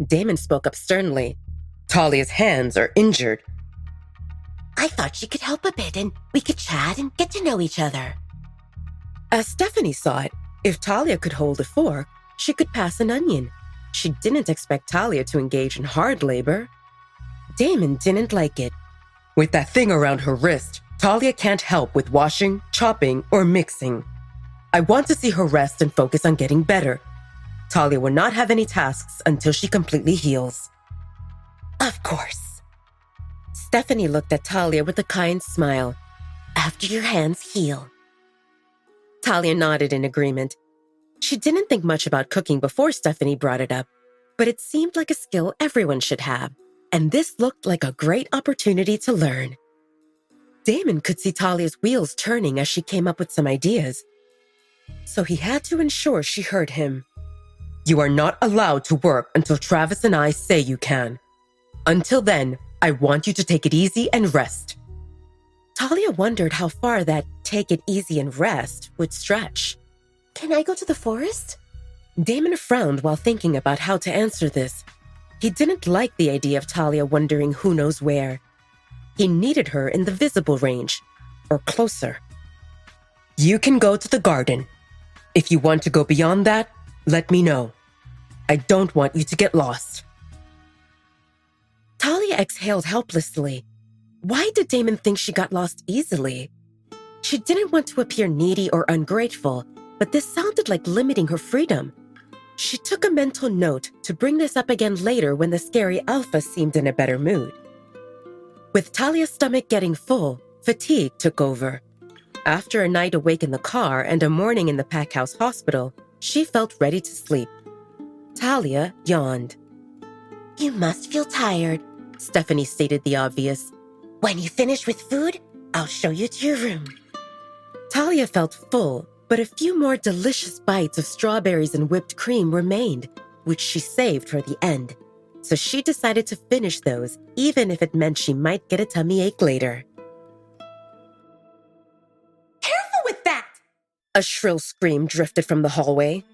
Damon spoke up sternly. Talia's hands are injured. I thought she could help a bit and we could chat and get to know each other. As Stephanie saw it, if Talia could hold a fork, she could pass an onion. She didn't expect Talia to engage in hard labor. Damon didn't like it. With that thing around her wrist, Talia can't help with washing, chopping, or mixing. I want to see her rest and focus on getting better. Talia will not have any tasks until she completely heals. Of course. Stephanie looked at Talia with a kind smile. After your hands heal. Talia nodded in agreement. She didn't think much about cooking before Stephanie brought it up, but it seemed like a skill everyone should have, and this looked like a great opportunity to learn. Damon could see Talia's wheels turning as she came up with some ideas, so he had to ensure she heard him. You are not allowed to work until Travis and I say you can. Until then, I want you to take it easy and rest. Talia wondered how far that take it easy and rest would stretch. Can I go to the forest? Damon frowned while thinking about how to answer this. He didn't like the idea of Talia wandering who knows where. He needed her in the visible range, or closer. You can go to the garden. If you want to go beyond that, let me know. I don't want you to get lost. Talia exhaled helplessly. Why did Damon think she got lost easily? She didn't want to appear needy or ungrateful, but this sounded like limiting her freedom. She took a mental note to bring this up again later when the scary Alpha seemed in a better mood. With Talia's stomach getting full, fatigue took over. After a night awake in the car and a morning in the pack house hospital, she felt ready to sleep. Talia yawned. You must feel tired, Stephanie stated the obvious. When you finish with food, I'll show you to your room. Talia felt full, but a few more delicious bites of strawberries and whipped cream remained, which she saved for the end. So she decided to finish those, even if it meant she might get a tummy ache later. Careful with that! A shrill scream drifted from the hallway.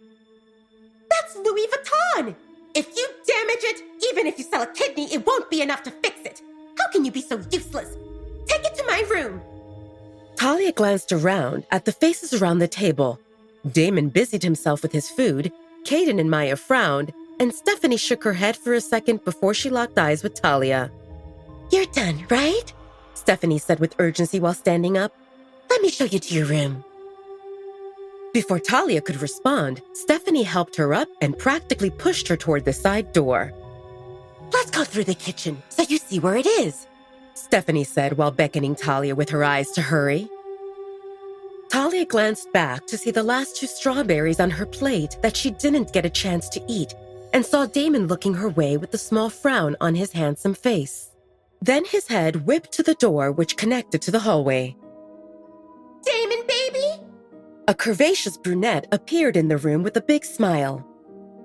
That's Louis Vuitton! If you damage it, even if you sell a kidney, it won't be enough to fix it. How can you be so useless? Take it to my room. Talia glanced around at the faces around the table. Damon busied himself with his food, Caden and Maya frowned, and Stephanie shook her head for a second before she locked eyes with Talia. You're done, right? Stephanie said with urgency while standing up. Let me show you to your room. Before Talia could respond, Stephanie helped her up and practically pushed her toward the side door. Let's go through the kitchen so you see where it is, Stephanie said while beckoning Talia with her eyes to hurry. Talia glanced back to see the last 2 strawberries on her plate that she didn't get a chance to eat and saw Damon looking her way with a small frown on his handsome face. Then his head whipped to the door which connected to the hallway. Damon, baby! A curvaceous brunette appeared in the room with a big smile.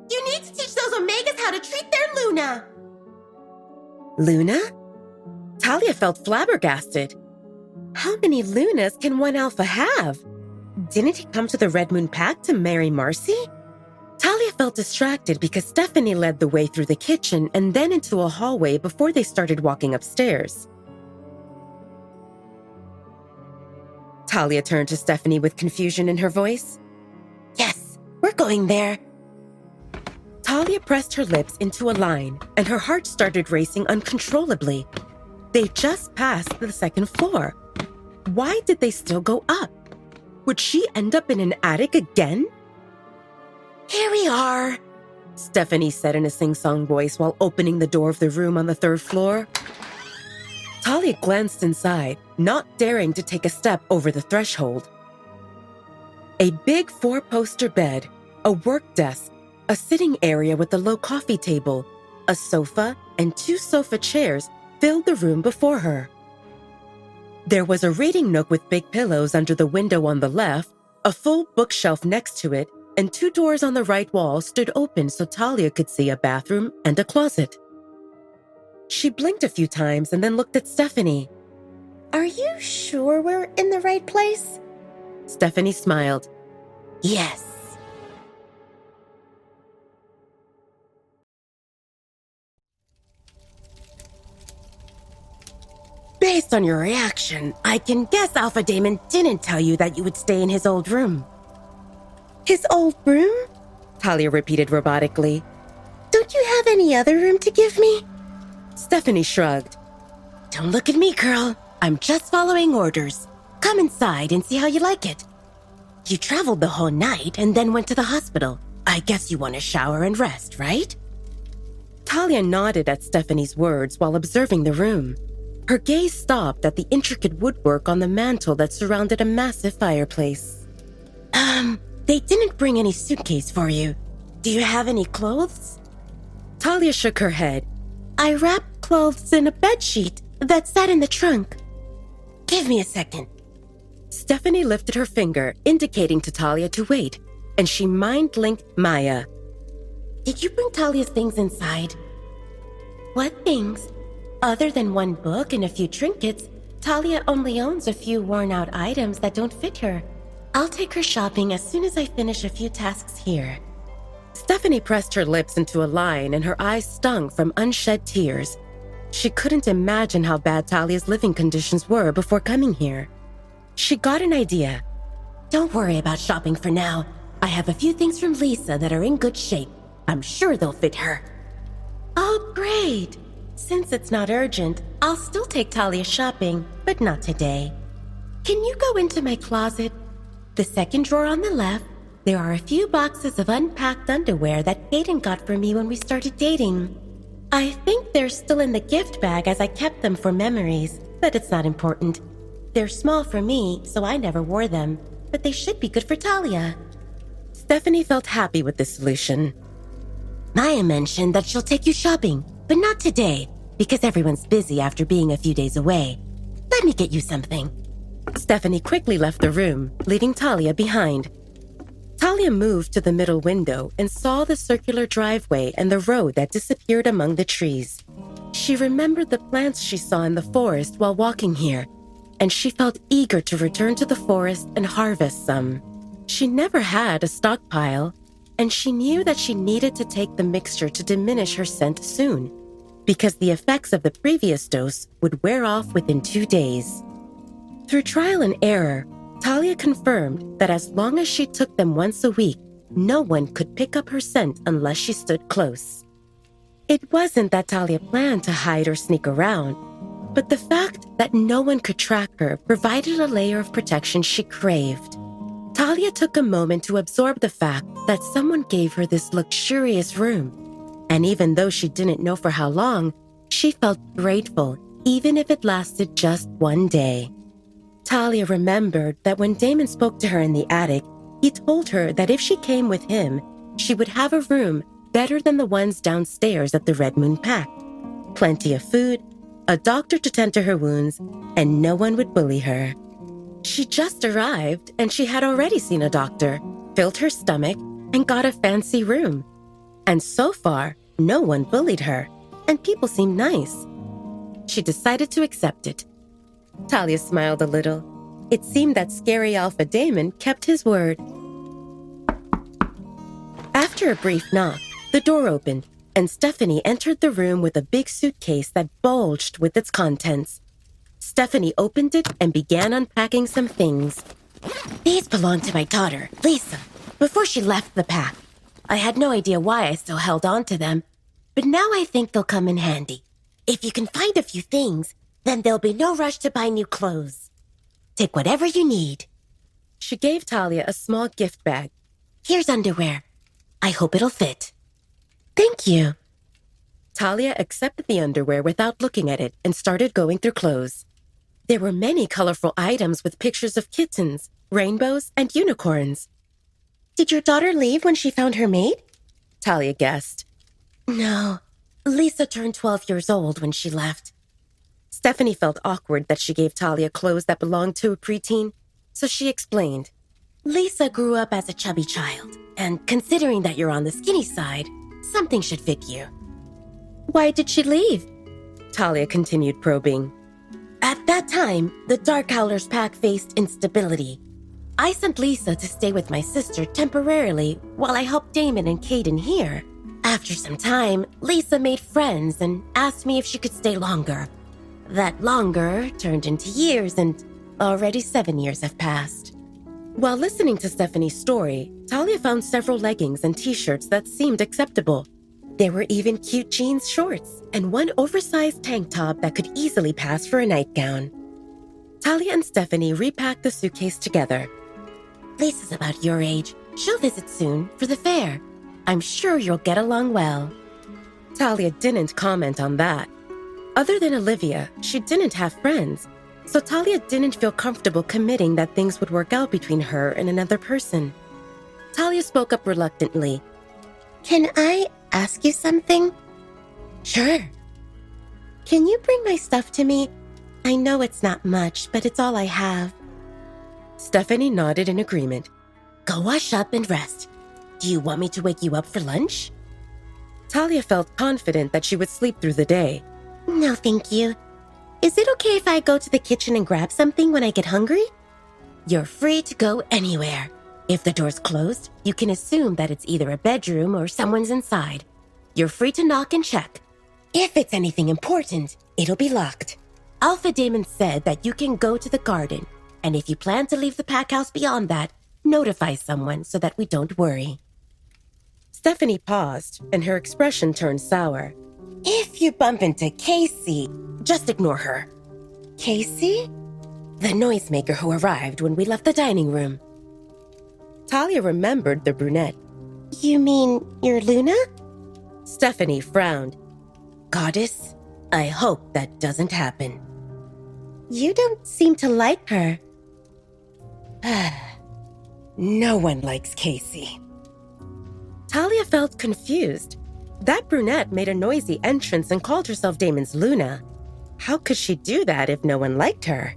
You need to teach those Omegas how to treat their Luna! Luna? Talia felt flabbergasted. How many Lunas can one alpha have? Didn't he come to the Red Moon Pack to marry Marcy? Talia felt distracted because Stephanie led the way through the kitchen and then into a hallway before they started walking upstairs. Talia turned to Stephanie with confusion in her voice. Yes, we're going there. Talia pressed her lips into a line, and her heart started racing uncontrollably. They just passed the 2nd floor. Why did they still go up? Would she end up in an attic again? Here we are, Stephanie said in a sing-song voice while opening the door of the room on the 3rd floor. Talia glanced inside, not daring to take a step over the threshold. A big 4-poster bed, a work desk, a sitting area with a low coffee table, a sofa, and 2 sofa chairs filled the room before her. There was a reading nook with big pillows under the window on the left, a full bookshelf next to it, and 2 doors on the right wall stood open so Talia could see a bathroom and a closet. She blinked a few times and then looked at Stephanie. Are you sure we're in the right place? Stephanie smiled. Yes. Based on your reaction, I can guess Alpha Damon didn't tell you that you would stay in his old room. His old room? Talia repeated robotically. Don't you have any other room to give me? Stephanie shrugged. Don't look at me, girl. I'm just following orders. Come inside and see how you like it. You traveled the whole night and then went to the hospital. I guess you want to shower and rest, right? Talia nodded at Stephanie's words while observing the room. Her gaze stopped at the intricate woodwork on the mantel that surrounded a massive fireplace. They didn't bring any suitcase for you. Do you have any clothes? Talia shook her head. I wrapped clothes in a bedsheet that sat in the trunk. Give me a second. Stephanie lifted her finger, indicating to Talia to wait, and she mind-linked Maya. Did you bring Talia's things inside? What things? Other than 1 book and a few trinkets, Talia only owns a few worn-out items that don't fit her. I'll take her shopping as soon as I finish a few tasks here. Stephanie pressed her lips into a line and her eyes stung from unshed tears. She couldn't imagine how bad Talia's living conditions were before coming here. She got an idea. Don't worry about shopping for now. I have a few things from Lisa that are in good shape. I'm sure they'll fit her. Oh, great. Since it's not urgent, I'll still take Talia shopping, but not today. Can you go into my closet? The 2nd drawer on the left, there are a few boxes of unpacked underwear that Aiden got for me when we started dating. I think they're still in the gift bag as I kept them for memories, but it's not important. They're small for me, so I never wore them, but they should be good for Talia. Stephanie felt happy with this solution. Maya mentioned that she'll take you shopping, but not today, because everyone's busy after being a few days away. Let me get you something. Stephanie quickly left the room, leaving Talia behind. Talia moved to the middle window and saw the circular driveway and the road that disappeared among the trees. She remembered the plants she saw in the forest while walking here, and she felt eager to return to the forest and harvest some. She never had a stockpile, and she knew that she needed to take the mixture to diminish her scent soon, because the effects of the previous dose would wear off within 2 days. Through trial and error, Talia confirmed that as long as she took them once a week, no one could pick up her scent unless she stood close. It wasn't that Talia planned to hide or sneak around, but the fact that no one could track her provided a layer of protection she craved. Talia took a moment to absorb the fact that someone gave her this luxurious room, and even though she didn't know for how long, she felt grateful, even if it lasted just one day. Talia remembered that when Damon spoke to her in the attic, he told her that if she came with him, she would have a room better than the ones downstairs at the Red Moon Pack. Plenty of food, a doctor to tend to her wounds, and no one would bully her. She just arrived and she had already seen a doctor, filled her stomach, and got a fancy room. And so far, no one bullied her, and people seemed nice. She decided to accept it. Talia smiled a little. It seemed that scary Alpha Damon kept his word. After a brief knock, the door opened, and Stephanie entered the room with a big suitcase that bulged with its contents. Stephanie opened it and began unpacking some things. These belong to my daughter, Lisa, before she left the pack. I had no idea why I still held on to them, but now I think they'll come in handy. If you can find a few things, then there'll be no rush to buy new clothes. Take whatever you need. She gave Talia a small gift bag. Here's underwear. I hope it'll fit. Thank you. Talia accepted the underwear without looking at it and started going through clothes. There were many colorful items with pictures of kittens, rainbows, and unicorns. Did your daughter leave when she found her mate? Talia guessed. No. Lisa turned 12 years old when she left. Stephanie felt awkward that she gave Talia clothes that belonged to a preteen, so she explained. Lisa grew up as a chubby child, and considering that you're on the skinny side, something should fit you. Why did she leave? Talia continued probing. At that time, the Dark Howlers pack faced instability. I sent Lisa to stay with my sister temporarily while I helped Damon and Caden here. After some time, Lisa made friends and asked me if she could stay longer. That longer turned into years, and already 7 years have passed. While listening to Stephanie's story, Talia found several leggings and t-shirts that seemed acceptable. There were even cute jeans shorts and one oversized tank top that could easily pass for a nightgown. Talia and Stephanie repacked the suitcase together. Lisa's about your age. She'll visit soon for the fair. I'm sure you'll get along well. Talia didn't comment on that. Other than Olivia, she didn't have friends, so Talia didn't feel comfortable committing that things would work out between her and another person. Talia spoke up reluctantly. Can I ask you something? Sure. Can you bring my stuff to me? I know it's not much, but it's all I have. Stephanie nodded in agreement. Go wash up and rest. Do you want me to wake you up for lunch? Talia felt confident that she would sleep through the day. No, thank you. Is it okay if I go to the kitchen and grab something when I get hungry? You're free to go anywhere. If the door's closed, you can assume that it's either a bedroom or someone's inside. You're free to knock and check. If it's anything important, it'll be locked. Alpha Damon said that you can go to the garden, and if you plan to leave the pack house beyond that, notify someone so that we don't worry. Stephanie paused, and her expression turned sour. If you bump into Casey, just ignore her. Casey? The noisemaker who arrived when we left the dining room. Talia remembered the brunette. You mean your Luna? Stephanie frowned. Goddess, I hope that doesn't happen. You don't seem to like her. No one likes Casey. Talia felt confused. That brunette made a noisy entrance and called herself Damon's Luna. How could she do that if no one liked her?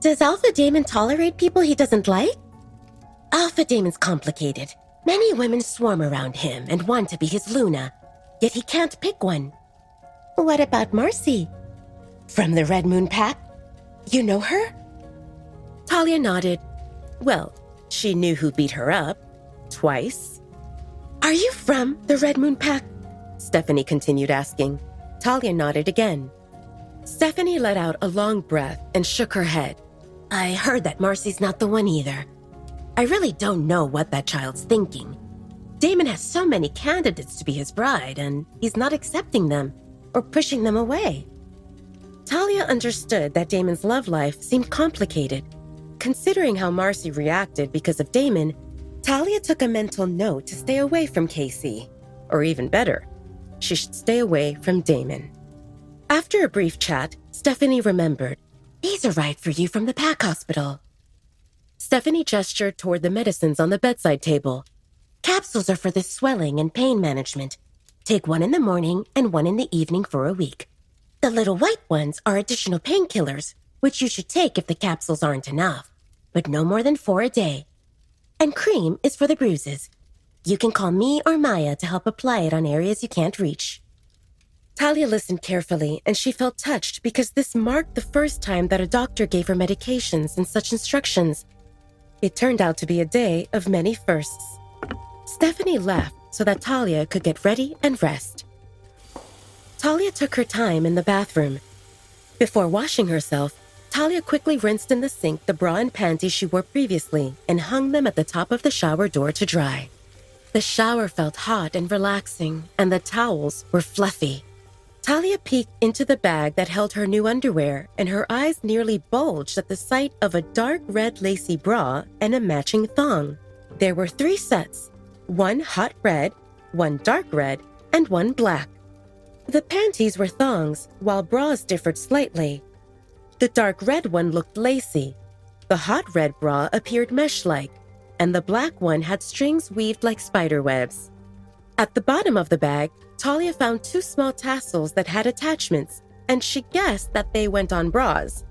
Does Alpha Damon tolerate people he doesn't like? Alpha Damon's complicated. Many women swarm around him and want to be his Luna, yet he can't pick one. What about Marcy? From the Red Moon Pack? You know her? Talia nodded. Well, she knew who beat her up. Twice. Are you from the Red Moon Pack? Stephanie continued asking. Talia nodded again. Stephanie let out a long breath and shook her head. I heard that Marcy's not the one either. I really don't know what that child's thinking. Damon has so many candidates to be his bride, and he's not accepting them or pushing them away. Talia understood that Damon's love life seemed complicated. Considering how Marcy reacted because of Damon, Talia took a mental note to stay away from Casey. Or even better, she should stay away from Damon. After a brief chat, Stephanie remembered, "These are right for you from the Pack Hospital." Stephanie gestured toward the medicines on the bedside table. "Capsules are for the swelling and pain management. Take one in the morning and one in the evening for a week. The little white ones are additional painkillers, which you should take if the capsules aren't enough, but no more than 4 a day. And cream is for the bruises. You can call me or Maya to help apply it on areas you can't reach." Talia listened carefully, and she felt touched because this marked the first time that a doctor gave her medications and such instructions. It turned out to be a day of many firsts. Stephanie left so that Talia could get ready and rest. Talia took her time in the bathroom. Before washing herself, Talia quickly rinsed in the sink the bra and panties she wore previously and hung them at the top of the shower door to dry. The shower felt hot and relaxing, and the towels were fluffy. Talia peeked into the bag that held her new underwear, and her eyes nearly bulged at the sight of a dark red lacy bra and a matching thong. There were 3 sets, one hot red, one dark red, and one black. The panties were thongs, while bras differed slightly. The dark red one looked lacy. The hot red bra appeared mesh-like, and the black one had strings weaved like spider webs. At the bottom of the bag, Talia found 2 small tassels that had attachments, and she guessed that they went on bras.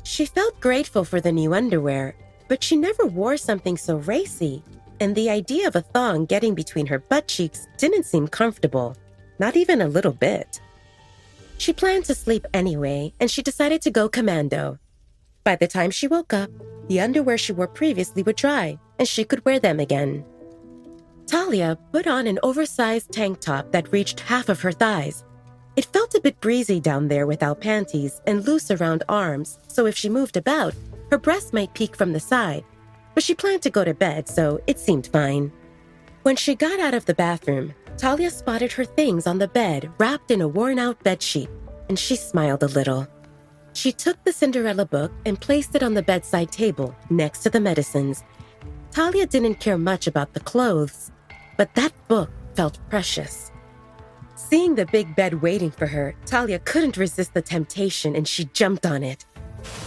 She felt grateful for the new underwear, but she never wore something so racy, and the idea of a thong getting between her butt cheeks didn't seem comfortable, not even a little bit. She planned to sleep anyway, and she decided to go commando. By the time she woke up, the underwear she wore previously would dry, and she could wear them again. Talia put on an oversized tank top that reached half of her thighs. It felt a bit breezy down there without panties and loose around arms, so if she moved about, her breasts might peek from the side. But she planned to go to bed, so it seemed fine. When she got out of the bathroom, Talia spotted her things on the bed wrapped in a worn-out bedsheet, and she smiled a little. She took the Cinderella book and placed it on the bedside table next to the medicines. Talia didn't care much about the clothes, but that book felt precious. Seeing the big bed waiting for her, Talia couldn't resist the temptation and she jumped on it.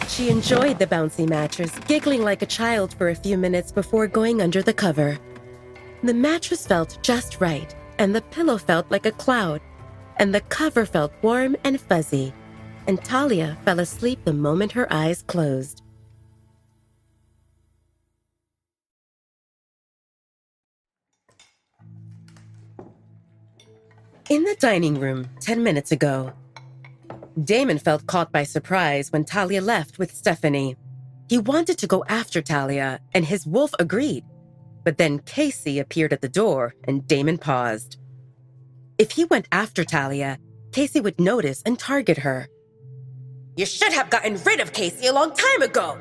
She enjoyed the bouncy mattress, giggling like a child for a few minutes before going under the cover. The mattress felt just right, and the pillow felt like a cloud, and the cover felt warm and fuzzy, and Talia fell asleep the moment her eyes closed. In the dining room 10 minutes ago, Damon felt caught by surprise when Talia left with Stephanie. He wanted to go after Talia, and his wolf agreed. But then Casey appeared at the door, and Damon paused. If he went after Talia, Casey would notice and target her. "You should have gotten rid of Casey a long time ago,"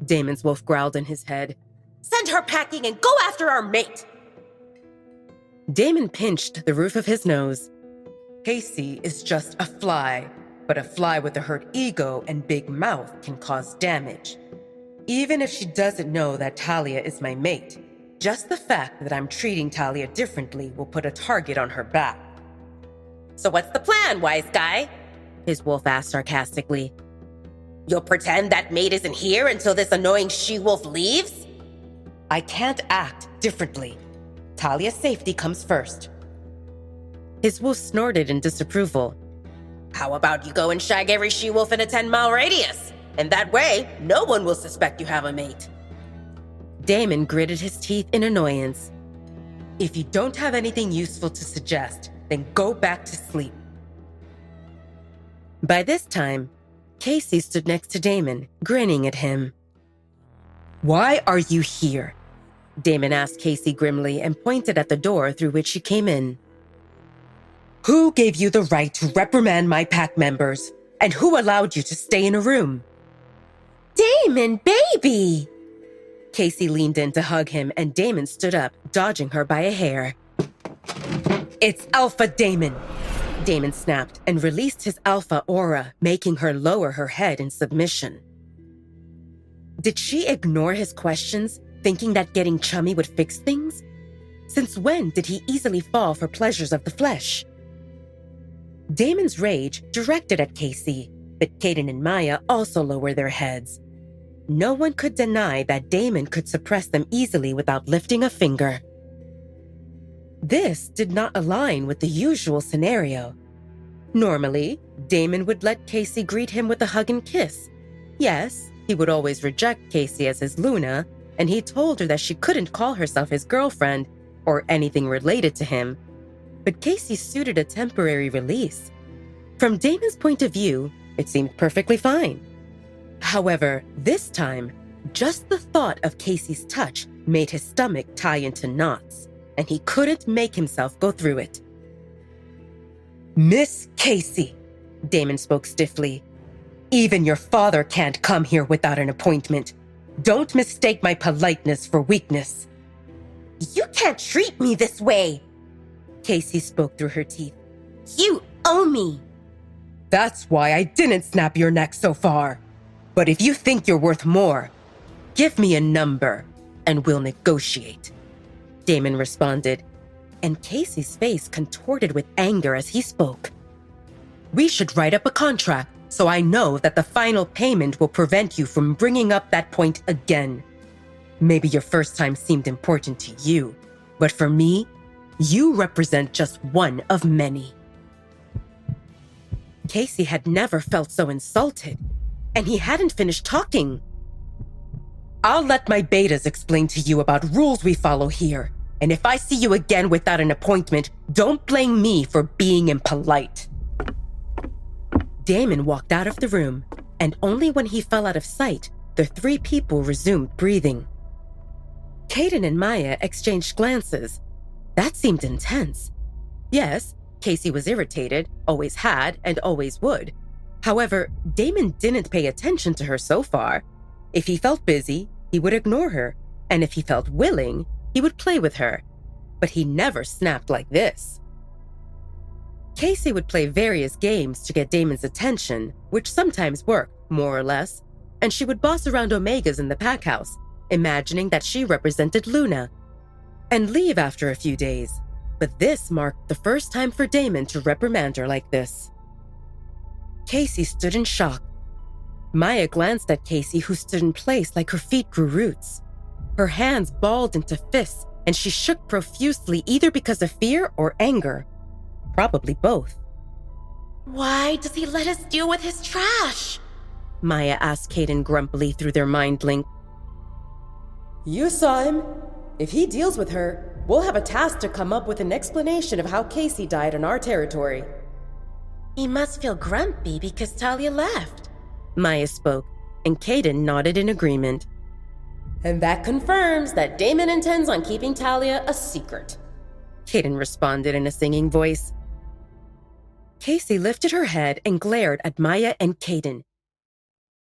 Damon's wolf growled in his head. "Send her packing and go after our mate." Damon pinched the roof of his nose. Casey is just a fly, but a fly with a hurt ego and big mouth can cause damage. Even if she doesn't know that Talia is my mate, just the fact that I'm treating Talia differently will put a target on her back. "So what's the plan, wise guy?" his wolf asked sarcastically. "You'll pretend that mate isn't here until this annoying she-wolf leaves?" "I can't act differently. Talia's safety comes first." His wolf snorted in disapproval. "How about you go and shag every she-wolf in a 10-mile radius? And that way, no one will suspect you have a mate." Damon gritted his teeth in annoyance. "If you don't have anything useful to suggest, then go back to sleep." By this time, Casey stood next to Damon, grinning at him. "Why are you here?" Damon asked Casey grimly and pointed at the door through which she came in. "Who gave you the right to reprimand my pack members? And who allowed you to stay in a room?" "Damon, baby!" Casey leaned in to hug him, and Damon stood up, dodging her by a hair. "It's Alpha Damon!" Damon snapped and released his alpha aura, making her lower her head in submission. Did she ignore his questions, thinking that getting chummy would fix things? Since when did he easily fall for pleasures of the flesh? Damon's rage directed at Casey, but Kaden and Maya also lowered their heads. No one could deny that Damon could suppress them easily without lifting a finger. This did not align with the usual scenario. Normally, Damon would let Casey greet him with a hug and kiss. Yes, he would always reject Casey as his Luna, and he told her that she couldn't call herself his girlfriend or anything related to him. But Casey suited a temporary release. From Damon's point of view, it seemed perfectly fine. However, this time, just the thought of Casey's touch made his stomach tie into knots, and he couldn't make himself go through it. "Miss Casey," Damon spoke stiffly, "even your father can't come here without an appointment. Don't mistake my politeness for weakness." You can't treat me this way, Casey spoke through her teeth. You owe me. "That's why I didn't snap your neck so far. But if you think you're worth more, give me a number and we'll negotiate," Damon responded, and Casey's face contorted with anger as he spoke. "We should write up a contract so I know that the final payment will prevent you from bringing up that point again. Maybe your first time seemed important to you, but for me, you represent just one of many." Casey had never felt so insulted, and he hadn't finished talking. "I'll let my betas explain to you about rules we follow here, and if I see you again without an appointment, don't blame me for being impolite." Damon walked out of the room, and only when he fell out of sight, the three people resumed breathing. Kaden and Maya exchanged glances. That seemed intense. Yes, Casey was irritated, always had, and always would. However, Damon didn't pay attention to her so far. If he felt busy, he would ignore her, and if he felt willing, he would play with her. But he never snapped like this. Casey would play various games to get Damon's attention, which sometimes worked, more or less, and she would boss around Omegas in the pack house, imagining that she represented Luna, and leave after a few days. But this marked the first time for Damon to reprimand her like this. Casey stood in shock. Maya glanced at Casey, who stood in place like her feet grew roots. Her hands balled into fists, and she shook profusely either because of fear or anger. Probably both. Why does he let us deal with his trash? Maya asked Kaden grumpily through their mind link. You saw him. If he deals with her, we'll have a task to come up with an explanation of how Casey died on our territory. He must feel grumpy because Talia left. Maya spoke, and Kaden nodded in agreement. And that confirms that Damon intends on keeping Talia a secret, Kaden responded in a singing voice. Casey lifted her head and glared at Maya and Kaden.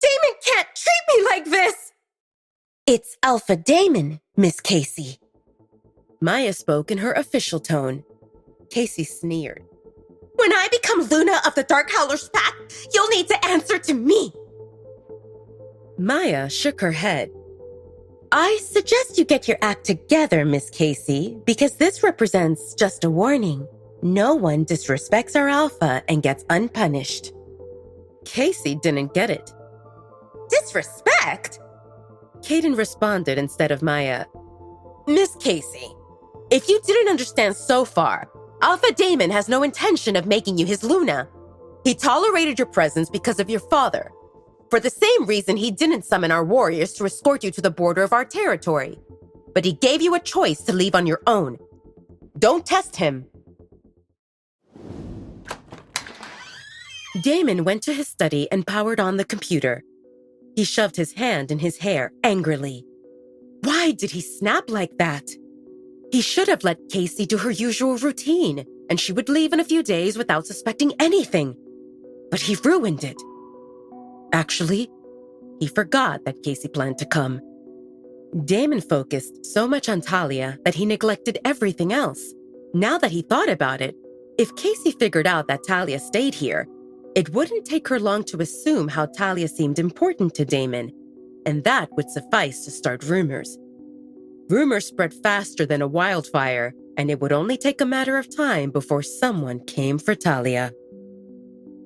Damon can't treat me like this! It's Alpha Damon, Miss Casey. Maya spoke in her official tone. Casey sneered. When I become Luna of the Dark Howler's pack, you'll need to answer to me. Maya shook her head. I suggest you get your act together, Miss Casey, because this represents just a warning. No one disrespects our alpha and gets unpunished. Casey didn't get it. Disrespect? Kaden responded instead of Maya. Miss Casey, if you didn't understand so far, Alpha Damon has no intention of making you his Luna. He tolerated your presence because of your father. For the same reason he didn't summon our warriors to escort you to the border of our territory. But he gave you a choice to leave on your own. Don't test him. Damon went to his study and powered on the computer. He shoved his hand in his hair angrily. Why did he snap like that? He should have let Casey do her usual routine, and she would leave in a few days without suspecting anything. But he ruined it. Actually, he forgot that Casey planned to come. Damon focused so much on Talia that he neglected everything else. Now that he thought about it, if Casey figured out that Talia stayed here, it wouldn't take her long to assume how Talia seemed important to Damon, and that would suffice to start rumors. Rumors spread faster than a wildfire, and it would only take a matter of time before someone came for Talia.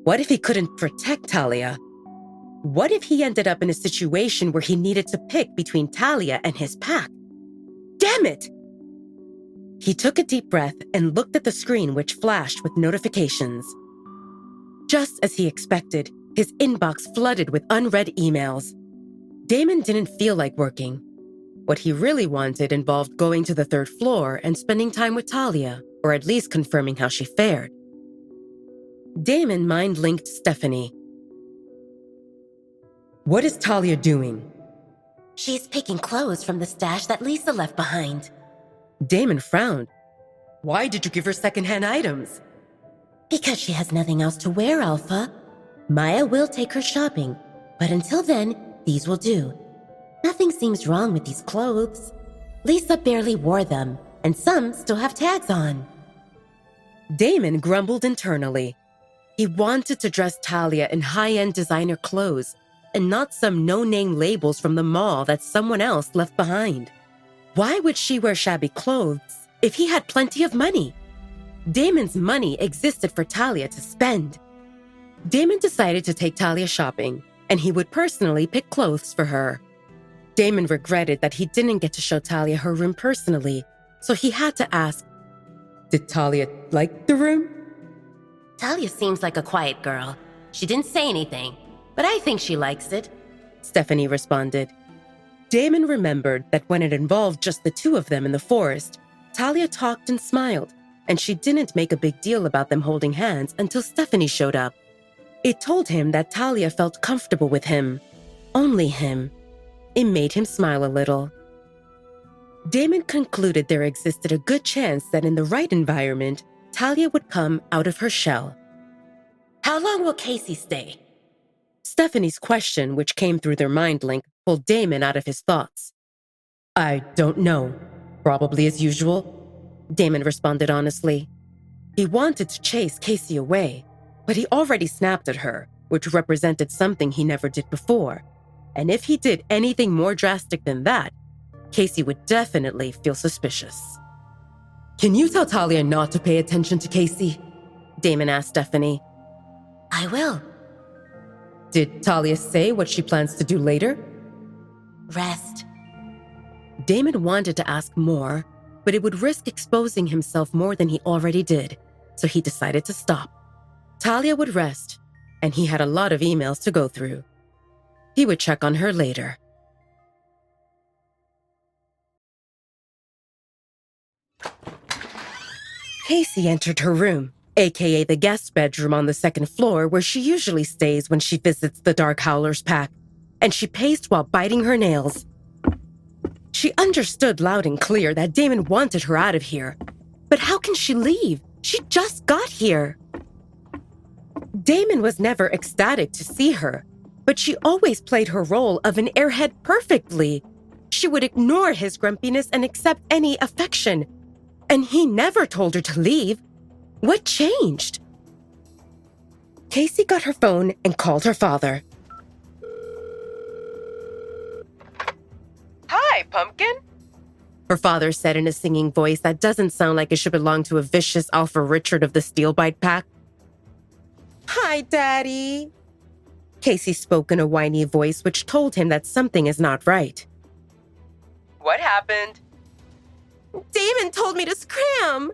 What if he couldn't protect Talia? What if he ended up in a situation where he needed to pick between Talia and his pack? Damn it! He took a deep breath and looked at the screen, which flashed with notifications. Just as he expected, his inbox flooded with unread emails. Damon didn't feel like working. What he really wanted involved going to the 3rd floor and spending time with Talia, or at least confirming how she fared. Damon mind-linked Stephanie. What is Talia doing? She's picking clothes from the stash that Lisa left behind. Damon frowned. Why did you give her secondhand items? Because she has nothing else to wear, Alpha. Maya will take her shopping, but until then, these will do. Nothing seems wrong with these clothes. Lisa barely wore them, and some still have tags on. Damon grumbled internally. He wanted to dress Talia in high-end designer clothes, and not some no-name labels from the mall that someone else left behind. Why would she wear shabby clothes if he had plenty of money? Damon's money existed for Talia to spend. Damon decided to take Talia shopping, and he would personally pick clothes for her. Damon regretted that he didn't get to show Talia her room personally, so he had to ask, did Talia like the room? Talia seems like a quiet girl. She didn't say anything, but I think she likes it. Stephanie responded. Damon remembered that when it involved just the two of them in the forest, Talia talked and smiled, and she didn't make a big deal about them holding hands until Stephanie showed up. It told him that Talia felt comfortable with him. Only him. It made him smile a little. Damon concluded there existed a good chance that in the right environment, Talia would come out of her shell. How long will Casey stay? Stephanie's question, which came through their mind link, pulled Damon out of his thoughts. I don't know. Probably as usual, Damon responded honestly. He wanted to chase Casey away, but he already snapped at her, which represented something he never did before. And if he did anything more drastic than that, Casey would definitely feel suspicious. Can you tell Talia not to pay attention to Casey? Damon asked Stephanie. I will. Did Talia say what she plans to do later? Rest. Damon wanted to ask more, but it would risk exposing himself more than he already did, so he decided to stop. Talia would rest, and he had a lot of emails to go through. He would check on her later. Casey entered her room, aka the guest bedroom on the 2nd floor where she usually stays when she visits the Dark Howlers pack, and she paced while biting her nails. She understood loud and clear that Damon wanted her out of here. But how can she leave? She just got here. Damon was never ecstatic to see her, but she always played her role of an airhead perfectly. She would ignore his grumpiness and accept any affection. And he never told her to leave. What changed? Casey got her phone and called her father. Hi, Pumpkin, her father said in a singing voice that doesn't sound like it should belong to a vicious Alpha Richard of the Steelbite pack. Hi, Daddy. Casey spoke in a whiny voice which told him that something is not right. What happened? Damon told me to scram.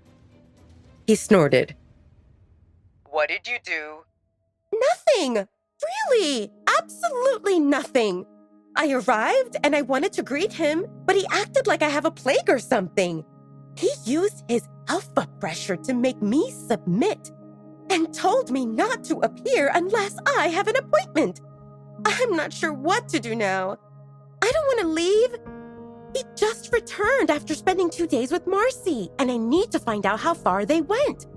He snorted. What did you do? Nothing. Really, absolutely nothing. I arrived and I wanted to greet him, but he acted like I have a plague or something. He used his alpha pressure to make me submit and told me not to appear unless I have an appointment. I'm not sure what to do now. I don't want to leave. He just returned after spending 2 days with Marcy, and I need to find out how far they went.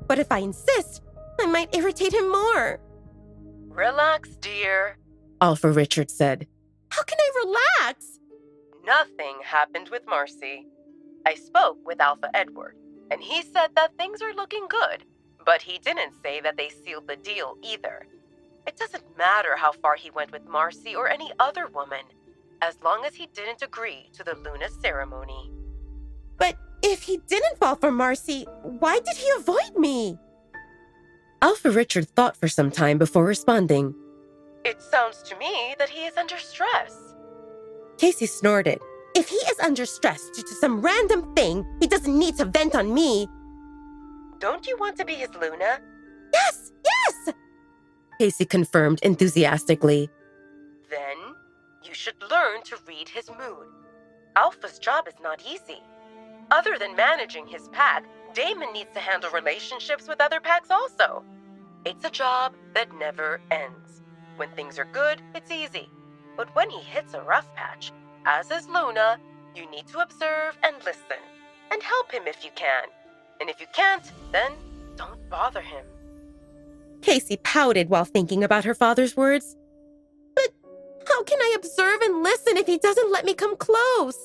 But if I insist, I might irritate him more. Relax, dear, Alpha Richard said. How can I relax? nothing happened with Marcy. I spoke with Alpha Edward, and he said that things are looking good, but he didn't say that they sealed the deal either. It doesn't matter how far he went with Marcy or any other woman, as long as he didn't agree to the Luna ceremony. But if he didn't fall for Marcy, why did he avoid me? Alpha Richard thought for some time before responding. It sounds to me that he is under stress. Casey snorted. If he is under stress due to some random thing, he doesn't need to vent on me. Don't you want to be his Luna? Yes, yes! Casey confirmed enthusiastically. Then, you should learn to read his mood. Alpha's job is not easy. Other than managing his pack, Damon needs to handle relationships with other packs also. It's a job that never ends. When things are good, it's easy. But when he hits a rough patch, as is Luna, you need to observe and listen, and help him if you can. And if you can't, then don't bother him. Casey pouted while thinking about her father's words. But how can I observe and listen if he doesn't let me come close?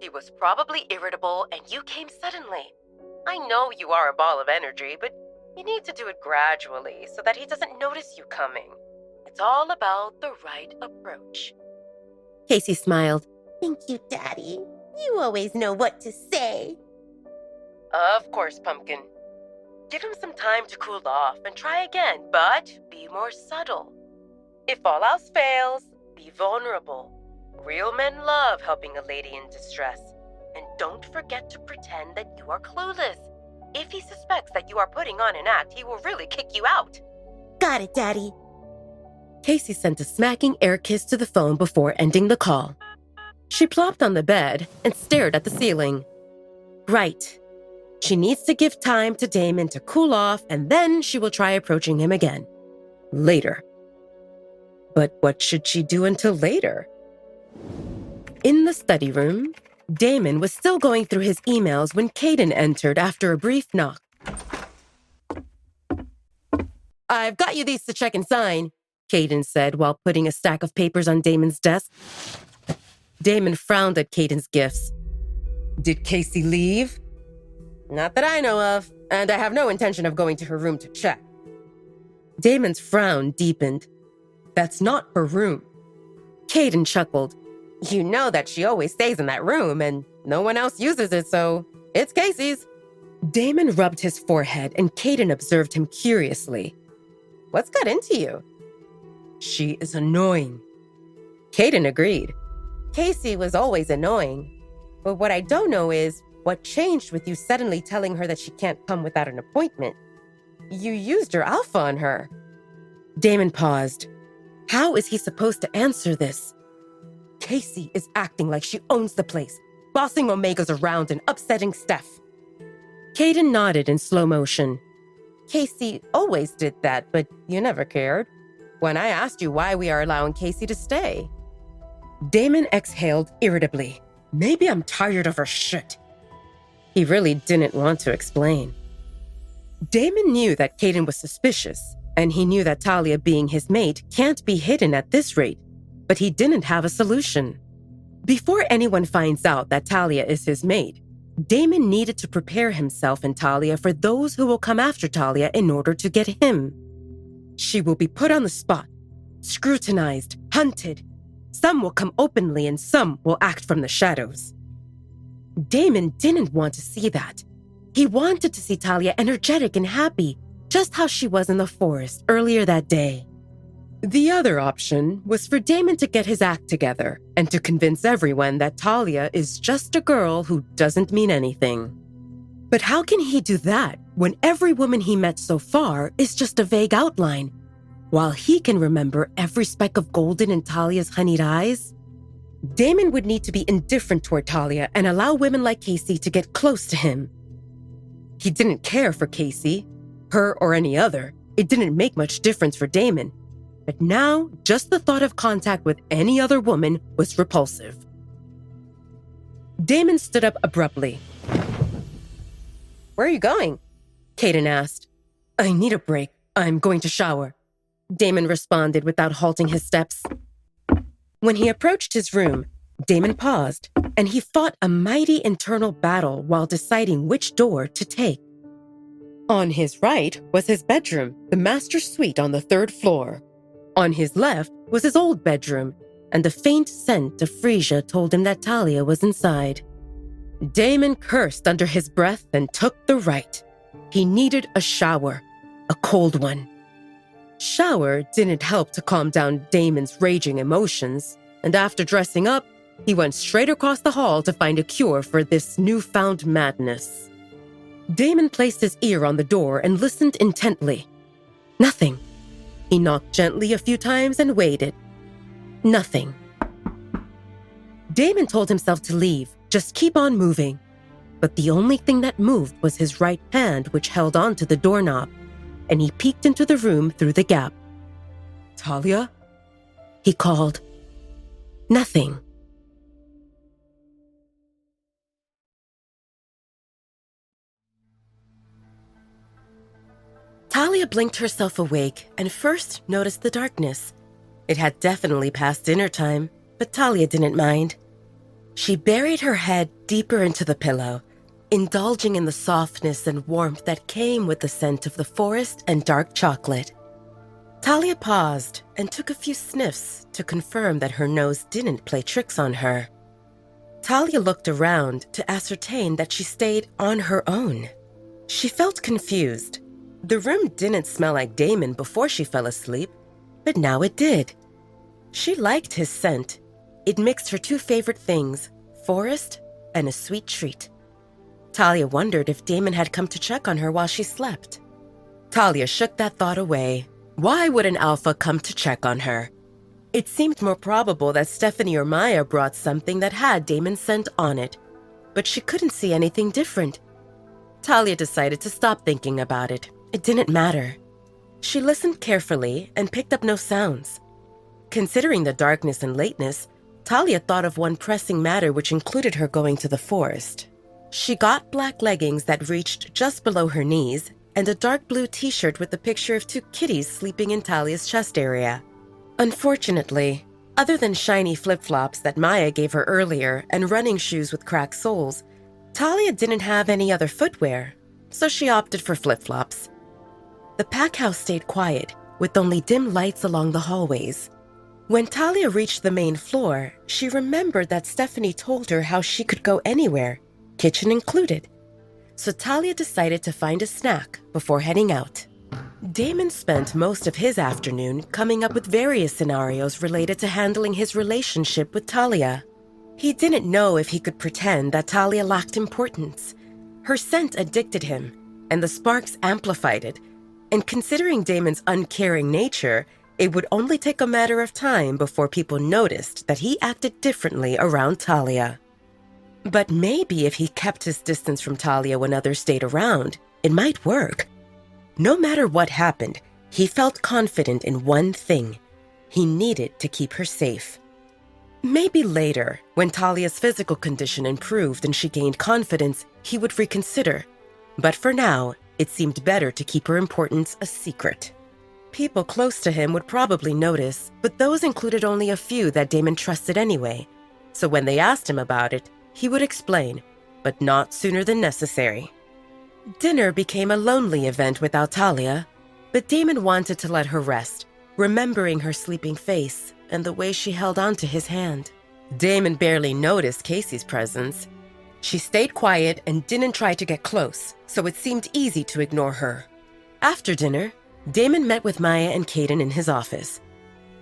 He was probably irritable and you came suddenly. I know you are a ball of energy, but you need to do it gradually so that he doesn't notice you coming. It's all about the right approach. Casey smiled. Thank you, Daddy. You always know what to say. Of course, Pumpkin. Give him some time to cool off and try again, but be more subtle. If all else fails, be vulnerable. Real men love helping a lady in distress. And don't forget to pretend that you are clueless. If he suspects that you are putting on an act, he will really kick you out. Got it, Daddy. Casey sent a smacking air kiss to the phone before ending the call. She plopped on the bed and stared at the ceiling. Right. She needs to give time to Damon to cool off, and then she will try approaching him again. Later. But what should she do until later? In the study room, Damon was still going through his emails when Caden entered after a brief knock. I've got you these to check and sign, Caden said while putting a stack of papers on Damon's desk. Damon frowned at Caden's gifts. Did Casey leave? Not that I know of, and I have no intention of going to her room to check. Damon's frown deepened. That's not her room. Caden chuckled. You know that she always stays in that room, and no one else uses it, so it's Casey's. Damon rubbed his forehead, and Caden observed him curiously. What's got into you? She is annoying. Caden agreed. Casey was always annoying. But what I don't know is what changed with you suddenly telling her that she can't come without an appointment. You used your alpha on her. Damon paused. How is he supposed to answer this? Casey is acting like she owns the place, bossing Omegas around and upsetting Steph. Caden nodded in slow motion. Casey always did that, but you never cared. When I asked you why we are allowing Casey to stay. Damon exhaled irritably. Maybe I'm tired of her shit. He really didn't want to explain. Damon knew that Caden was suspicious, and he knew that Talia being his mate can't be hidden at this rate, but he didn't have a solution. Before anyone finds out that Talia is his mate, Damon needed to prepare himself and Talia for those who will come after Talia in order to get him. She will be put on the spot, scrutinized, hunted. Some will come openly and some will act from the shadows. Damon didn't want to see that. He wanted to see Talia energetic and happy, just how she was in the forest earlier that day. The other option was for Damon to get his act together and to convince everyone that Talia is just a girl who doesn't mean anything. But how can he do that when every woman he met so far is just a vague outline, while he can remember every speck of golden in Talia's honeyed eyes? Damon would need to be indifferent toward Talia and allow women like Casey to get close to him. He didn't care for Casey, her or any other. It didn't make much difference for Damon. But now, just the thought of contact with any other woman was repulsive. Damon stood up abruptly. Where are you going? Caden asked. I need a break. I'm going to shower. Damon responded without halting his steps. When he approached his room, Damon paused, and he fought a mighty internal battle while deciding which door to take. On his right was his bedroom, the master suite on the 3rd floor. On his left was his old bedroom, and a faint scent of freesia told him that Talia was inside. Damon cursed under his breath and took the right. He needed a shower, a cold one. Shower didn't help to calm down Damon's raging emotions, and after dressing up, he went straight across the hall to find a cure for this newfound madness. Damon placed his ear on the door and listened intently. Nothing. He knocked gently a few times and waited. Nothing. Damon told himself to leave, just keep on moving. But the only thing that moved was his right hand, which held onto the doorknob, and he peeked into the room through the gap. "Talia?" he called. Nothing. Talia blinked herself awake and first noticed the darkness. It had definitely passed dinner time, but Talia didn't mind. She buried her head deeper into the pillow, indulging in the softness and warmth that came with the scent of the forest and dark chocolate. Talia paused and took a few sniffs to confirm that her nose didn't play tricks on her. Talia looked around to ascertain that she stayed on her own. She felt confused. The room didn't smell like Damon before she fell asleep, but now it did. She liked his scent. It mixed her 2 favorite things, forest and a sweet treat. Talia wondered if Damon had come to check on her while she slept. Talia shook that thought away. Why would an alpha come to check on her? It seemed more probable that Stephanie or Maya brought something that had Damon's scent on it, but she couldn't see anything different. Talia decided to stop thinking about it. It didn't matter. She listened carefully and picked up no sounds. Considering the darkness and lateness, Talia thought of one pressing matter which included her going to the forest. She got black leggings that reached just below her knees and a dark blue t-shirt with a picture of 2 kitties sleeping in Talia's chest area. Unfortunately, other than shiny flip-flops that Maya gave her earlier and running shoes with cracked soles, Talia didn't have any other footwear, so she opted for flip-flops. The pack house stayed quiet, with only dim lights along the hallways. When Talia reached the main floor, she remembered that Stephanie told her how she could go anywhere, kitchen included. So Talia decided to find a snack before heading out. Damon spent most of his afternoon coming up with various scenarios related to handling his relationship with Talia. He didn't know if he could pretend that Talia lacked importance. Her scent addicted him, and the sparks amplified it. And considering Damon's uncaring nature, it would only take a matter of time before people noticed that he acted differently around Talia. But maybe if he kept his distance from Talia when others stayed around, it might work. No matter what happened, he felt confident in one thing. He needed to keep her safe. Maybe later, when Talia's physical condition improved and she gained confidence, he would reconsider. But for now, it seemed better to keep her importance a secret. People close to him would probably notice, but those included only a few that Damon trusted anyway. So when they asked him about it, he would explain, but not sooner than necessary. Dinner became a lonely event without Talia, but Damon wanted to let her rest, remembering her sleeping face and the way she held onto his hand. Damon barely noticed Casey's presence. She stayed quiet and didn't try to get close, so it seemed easy to ignore her. After dinner, Damon met with Maya and Caden in his office.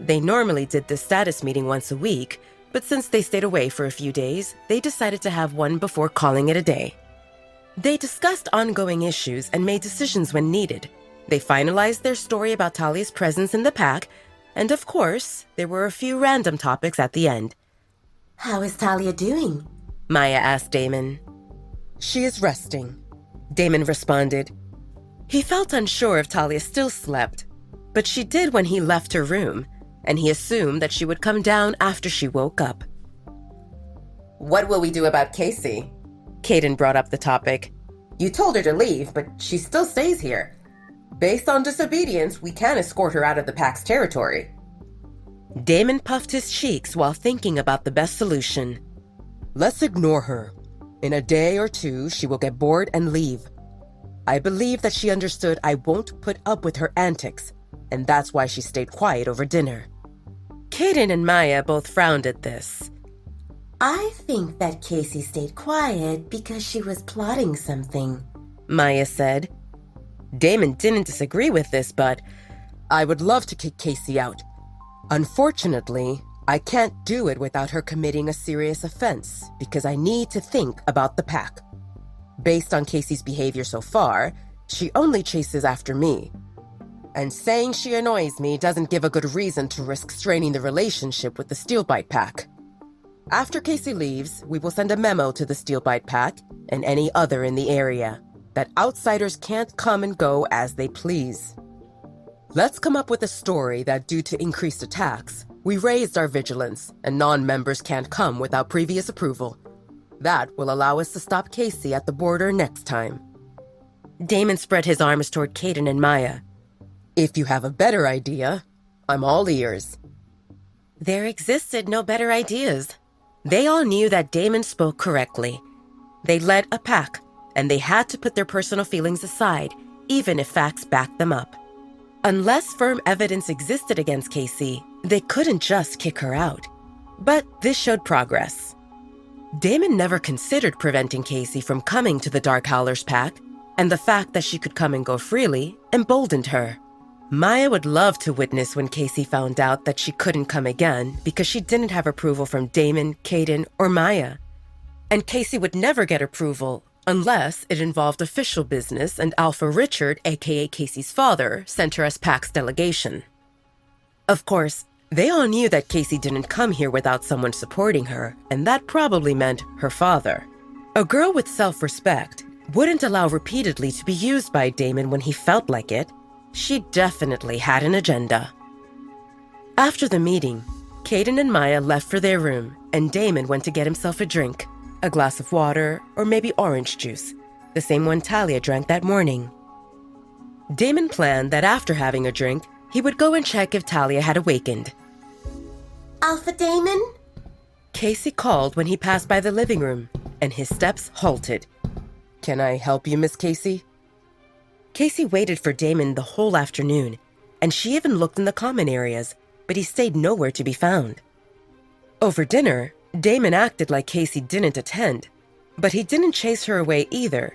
They normally did this status meeting once a week, but since they stayed away for a few days, they decided to have one before calling it a day. They discussed ongoing issues and made decisions when needed. They finalized their story about Talia's presence in the pack, and of course, there were a few random topics at the end. How is Talia doing? Maya asked Damon. She is resting, Damon responded. He felt unsure if Talia still slept, but she did when he left her room, and he assumed that she would come down after she woke up. What will we do about Casey? Caden brought up the topic. You told her to leave, but she still stays here. Based on disobedience, we can escort her out of the pack's territory. Damon puffed his cheeks while thinking about the best solution. Let's ignore her. In a day or two, she will get bored and leave. I believe that she understood I won't put up with her antics, and that's why she stayed quiet over dinner. Kaden and Maya both frowned at this. I think that Casey stayed quiet because she was plotting something, Maya said. Damon didn't disagree with this, but I would love to kick Casey out. Unfortunately, I can't do it without her committing a serious offense because I need to think about the pack. Based on Casey's behavior so far, she only chases after me. And saying she annoys me doesn't give a good reason to risk straining the relationship with the Steelbite pack. After Casey leaves, we will send a memo to the Steelbite pack and any other in the area that outsiders can't come and go as they please. Let's come up with a story that due to increased attacks, we raised our vigilance and non-members can't come without previous approval. That will allow us to stop Casey at the border next time. Damon spread his arms toward Kaden and Maya. If you have a better idea, I'm all ears. There existed no better ideas. They all knew that Damon spoke correctly. They led a pack, and they had to put their personal feelings aside, even if facts backed them up. Unless firm evidence existed against Casey, they couldn't just kick her out. But this showed progress. Damon never considered preventing Casey from coming to the Dark Howlers pack, and the fact that she could come and go freely emboldened her. Maya would love to witness when Casey found out that she couldn't come again because she didn't have approval from Damon, Kaden, or Maya. And Casey would never get approval unless it involved official business and Alpha Richard, aka Casey's father, sent her as PAC's delegation. Of course, they all knew that Casey didn't come here without someone supporting her, and that probably meant her father. A girl with self-respect wouldn't allow repeatedly to be used by Damon when he felt like it. She definitely had an agenda. After the meeting, Kaden and Maya left for their room, and Damon went to get himself a drink, a glass of water, or maybe orange juice, the same one Talia drank that morning. Damon planned that after having a drink, he would go and check if Talia had awakened. Alpha Damon? Casey called when he passed by the living room, and his steps halted. Can I help you, Miss Casey? Casey waited for Damon the whole afternoon, and she even looked in the common areas, but he stayed nowhere to be found. Over dinner, Damon acted like Casey didn't attend, but he didn't chase her away either.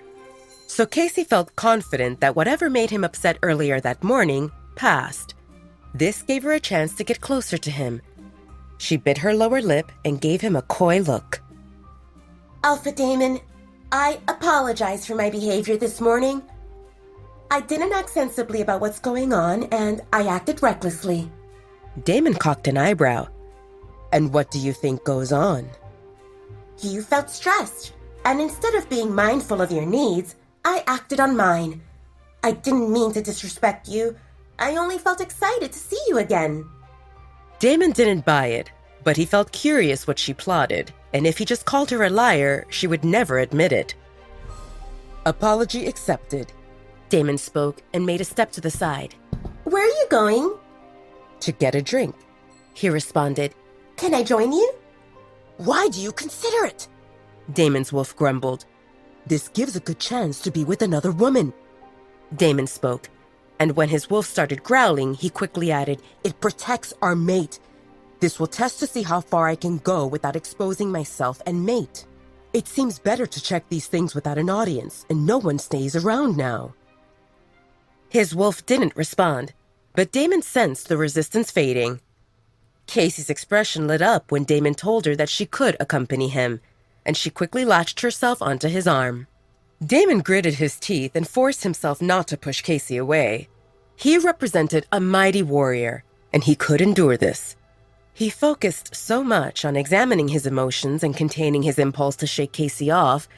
So Casey felt confident that whatever made him upset earlier that morning passed. This gave her a chance to get closer to him. She bit her lower lip and gave him a coy look. Alpha Damon, I apologize for my behavior this morning. I didn't act sensibly about what's going on, and I acted recklessly. Damon cocked an eyebrow. And what do you think goes on? You felt stressed, and instead of being mindful of your needs, I acted on mine. I didn't mean to disrespect you. I only felt excited to see you again. Damon didn't buy it, but he felt curious what she plotted, and if he just called her a liar, she would never admit it. Apology accepted. Damon spoke and made a step to the side. Where are you going? To get a drink. He responded. Can I join you? Why do you consider it? Damon's wolf grumbled. This gives a good chance to be with another woman. Damon spoke, and when his wolf started growling, he quickly added, It protects our mate. This will test to see how far I can go without exposing myself and mate. It seems better to check these things without an audience, and no one stays around now. His wolf didn't respond, but Damon sensed the resistance fading. Casey's expression lit up when Damon told her that she could accompany him, and she quickly latched herself onto his arm. Damon gritted his teeth and forced himself not to push Casey away. He represented a mighty warrior, and he could endure this. He focused so much on examining his emotions and containing his impulse to shake Casey off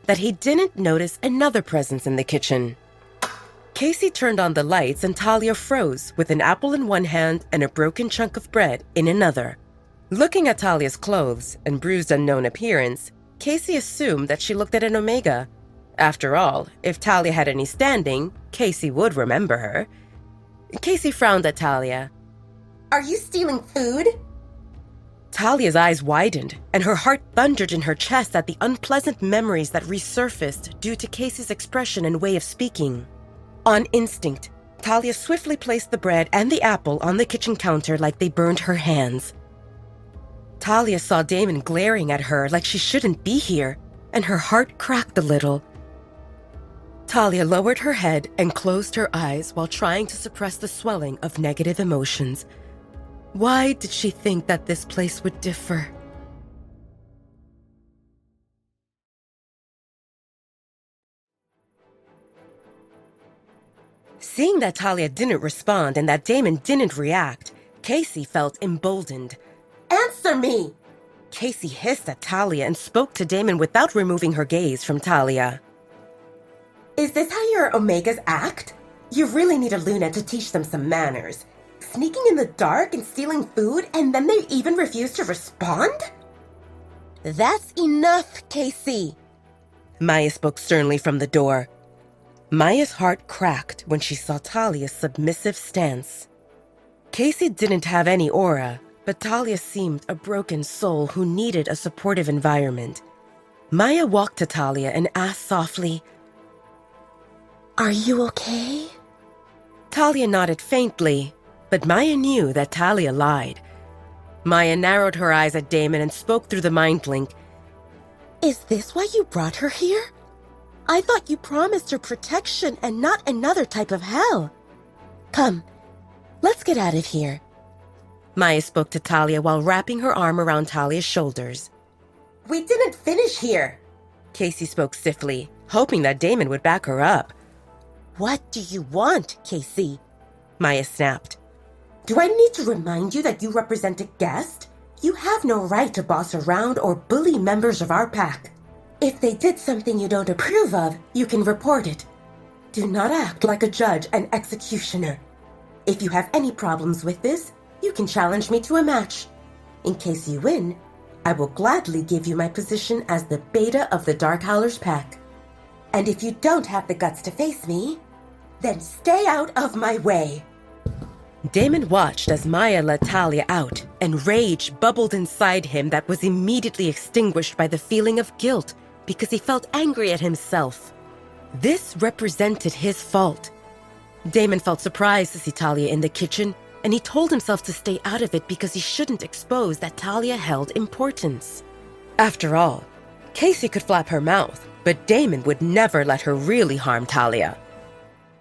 that he didn't notice another presence in the kitchen. Casey turned on the lights and Talia froze with an apple in one hand and a broken chunk of bread in another. Looking at Talia's clothes and bruised unknown appearance, Casey assumed that she looked at an Omega. After all, if Talia had any standing, Casey would remember her. Casey frowned at Talia. Are you stealing food? Talia's eyes widened, and her heart thundered in her chest at the unpleasant memories that resurfaced due to Casey's expression and way of speaking. On instinct, Talia swiftly placed the bread and the apple on the kitchen counter like they burned her hands. Talia saw Damon glaring at her like she shouldn't be here, and her heart cracked a little. Talia lowered her head and closed her eyes while trying to suppress the swelling of negative emotions. Why did she think that this place would differ? Seeing that Talia didn't respond and that Damon didn't react, Casey felt emboldened. Answer me! Casey hissed at Talia and spoke to Damon without removing her gaze from Talia. Is this how your Omegas act? You really need a Luna to teach them some manners. Sneaking in the dark and stealing food, and then they even refuse to respond? That's enough, Casey! Maya spoke sternly from the door. Maya's heart cracked when she saw Talia's submissive stance. Casey didn't have any aura, but Talia seemed a broken soul who needed a supportive environment. Maya walked to Talia and asked softly, Are you okay? Talia nodded faintly, but Maya knew that Talia lied. Maya narrowed her eyes at Damon and spoke through the mind link. Is this why you brought her here? I thought you promised her protection and not another type of hell. Come, let's get out of here. Maya spoke to Talia while wrapping her arm around Talia's shoulders. We didn't finish here. Casey spoke stiffly, hoping that Damon would back her up. What do you want, Casey? Maya snapped. Do I need to remind you that you represent a guest? You have no right to boss around or bully members of our pack. If they did something you don't approve of, you can report it. Do not act like a judge and executioner. If you have any problems with this, you can challenge me to a match. In case you win, I will gladly give you my position as the beta of the Dark Howlers pack. And if you don't have the guts to face me, then stay out of my way. Damon watched as Maya let Talia out, and rage bubbled inside him that was immediately extinguished by the feeling of guilt because he felt angry at himself. This represented his fault. Damon felt surprised to see Talia in the kitchen, and he told himself to stay out of it because he shouldn't expose that Talia held importance. After all, Casey could flap her mouth, but Damon would never let her really harm Talia.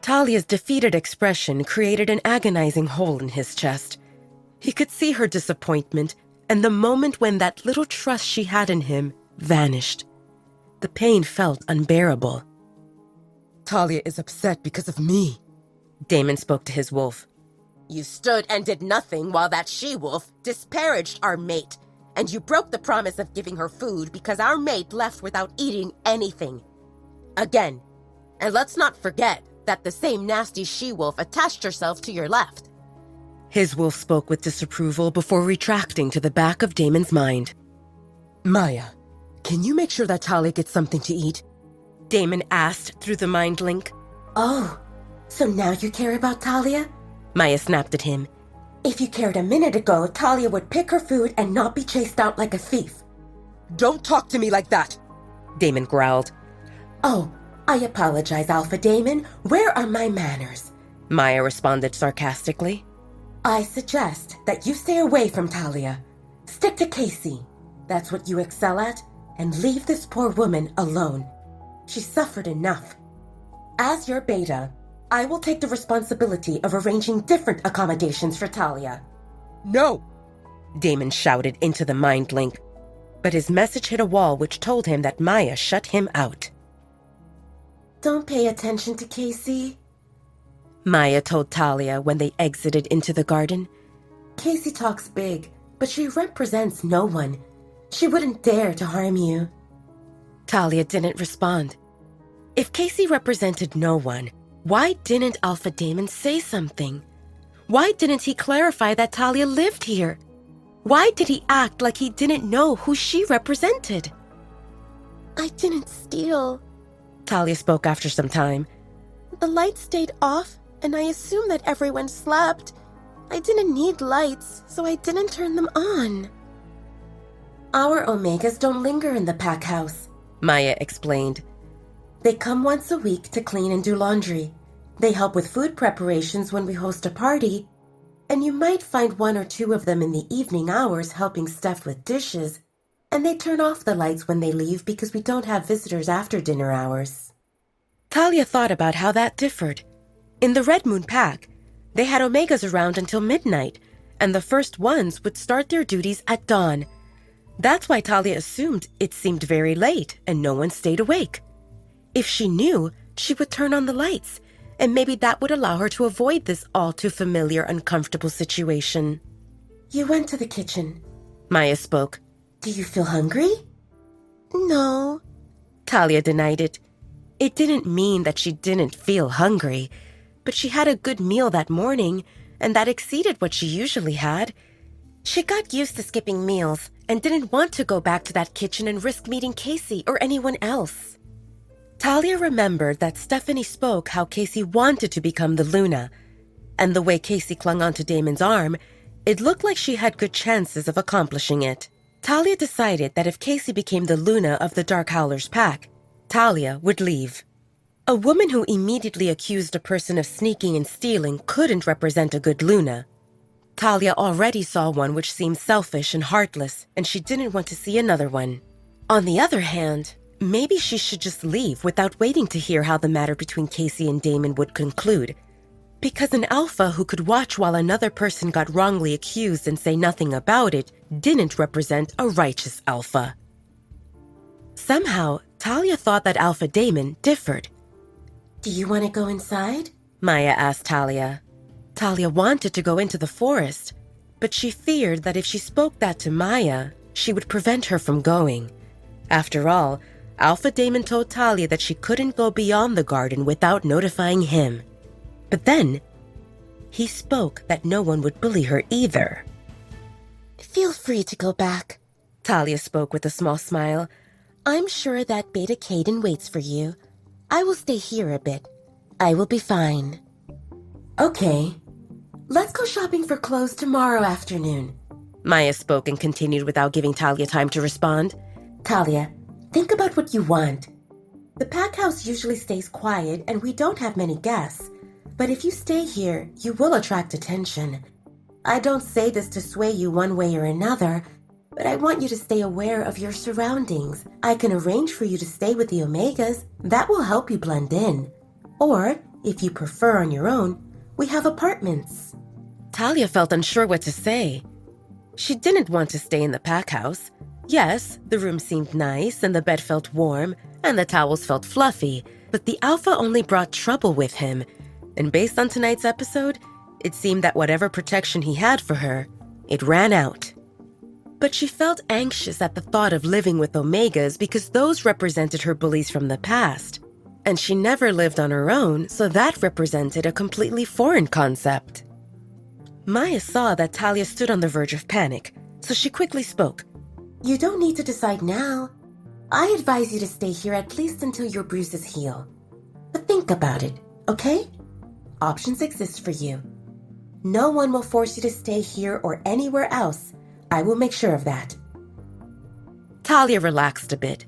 Talia's defeated expression created an agonizing hole in his chest. He could see her disappointment and the moment when that little trust she had in him vanished. The pain felt unbearable. Talia is upset because of me, Damon spoke to his wolf. You stood and did nothing while that she-wolf disparaged our mate, and you broke the promise of giving her food because our mate left without eating anything. Again, and let's not forget that the same nasty she-wolf attached herself to your left. His wolf spoke with disapproval before retracting to the back of Damon's mind. Maya, can you make sure that Talia gets something to eat? Damon asked through the mind link. Oh, so now you care about Talia? Maya snapped at him. If you cared a minute ago, Talia would pick her food and not be chased out like a thief. Don't talk to me like that, Damon growled. Oh, I apologize, Alpha Damon. Where are my manners? Maya responded sarcastically. I suggest that you stay away from Talia. Stick to Casey. That's what you excel at, and leave this poor woman alone. She suffered enough. As your beta, I will take the responsibility of arranging different accommodations for Talia. No! Damon shouted into the mind link, but his message hit a wall which told him that Maya shut him out. Don't pay attention to Casey, Maya told Talia when they exited into the garden. Casey talks big, but she represents no one. She wouldn't dare to harm you. Talia didn't respond. If Casey represented no one, why didn't Alpha Damon say something? Why didn't he clarify that Talia lived here? Why did he act like he didn't know who she represented? I didn't steal, Talia spoke after some time. The lights stayed off, and I assumed that everyone slept. I didn't need lights, so I didn't turn them on. Our Omegas don't linger in the pack house, Maya explained. They come once a week to clean and do laundry. They help with food preparations when we host a party, and you might find one or two of them in the evening hours helping Steph with dishes, and they turn off the lights when they leave because we don't have visitors after dinner hours. Talia thought about how that differed. In the Red Moon Pack, they had Omegas around until midnight, and the first ones would start their duties at dawn. That's why Talia assumed it seemed very late and no one stayed awake. If she knew, she would turn on the lights, and maybe that would allow her to avoid this all-too-familiar, uncomfortable situation. You went to the kitchen. Maya spoke. Do you feel hungry? No. Talia denied it. It didn't mean that she didn't feel hungry, but she had a good meal that morning, and that exceeded what she usually had. She got used to skipping meals and didn't want to go back to that kitchen and risk meeting Casey or anyone else. Talia remembered that Stephanie spoke how Casey wanted to become the Luna, and the way Casey clung onto Damon's arm, it looked like she had good chances of accomplishing it. Talia decided that if Casey became the Luna of the Dark Howlers pack, Talia would leave. A woman who immediately accused a person of sneaking and stealing couldn't represent a good Luna. Talia already saw one which seemed selfish and heartless, and she didn't want to see another one. On the other hand, maybe she should just leave without waiting to hear how the matter between Casey and Damon would conclude. Because an alpha who could watch while another person got wrongly accused and say nothing about it didn't represent a righteous alpha. Somehow, Talia thought that Alpha Damon differed. Do you want to go inside? Maya asked Talia. Talia wanted to go into the forest, but she feared that if she spoke that to Maya, she would prevent her from going. After all, Alpha Damon told Talia that she couldn't go beyond the garden without notifying him. But then, he spoke that no one would bully her either. Feel free to go back, Talia spoke with a small smile. I'm sure that Beta Caden waits for you. I will stay here a bit. I will be fine. Okay. Let's go shopping for clothes tomorrow afternoon. Maya spoke and continued without giving Talia time to respond. Talia, think about what you want. The pack house usually stays quiet and we don't have many guests. But if you stay here, you will attract attention. I don't say this to sway you one way or another, but I want you to stay aware of your surroundings. I can arrange for you to stay with the Omegas. That will help you blend in. Or, if you prefer on your own, we have apartments. Talia felt unsure what to say. She didn't want to stay in the pack house. Yes, the room seemed nice and the bed felt warm and the towels felt fluffy, but the alpha only brought trouble with him. And based on tonight's episode, it seemed that whatever protection he had for her, it ran out. But she felt anxious at the thought of living with Omegas because those represented her bullies from the past. And she never lived on her own, so that represented a completely foreign concept. Maya saw that Talia stood on the verge of panic, so she quickly spoke. You don't need to decide now. I advise you to stay here at least until your bruises heal. But think about it, okay? Options exist for you. No one will force you to stay here or anywhere else. I will make sure of that. Talia relaxed a bit.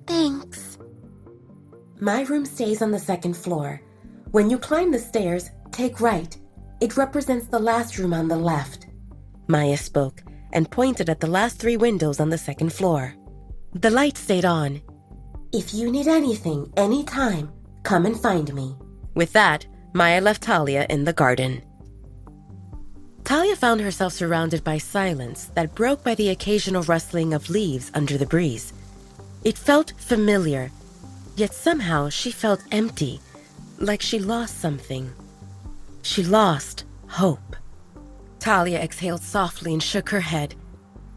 Thanks. My room stays on the second floor. When you climb the stairs, take right. It represents the last room on the left. Maya spoke and pointed at the last 3 windows on the second floor. The light stayed on. If you need anything, anytime, come and find me. With that, Maya left Talia in the garden. Talia found herself surrounded by silence that broke by the occasional rustling of leaves under the breeze. It felt familiar, yet somehow she felt empty, like she lost something. She lost hope. Talia exhaled softly and shook her head.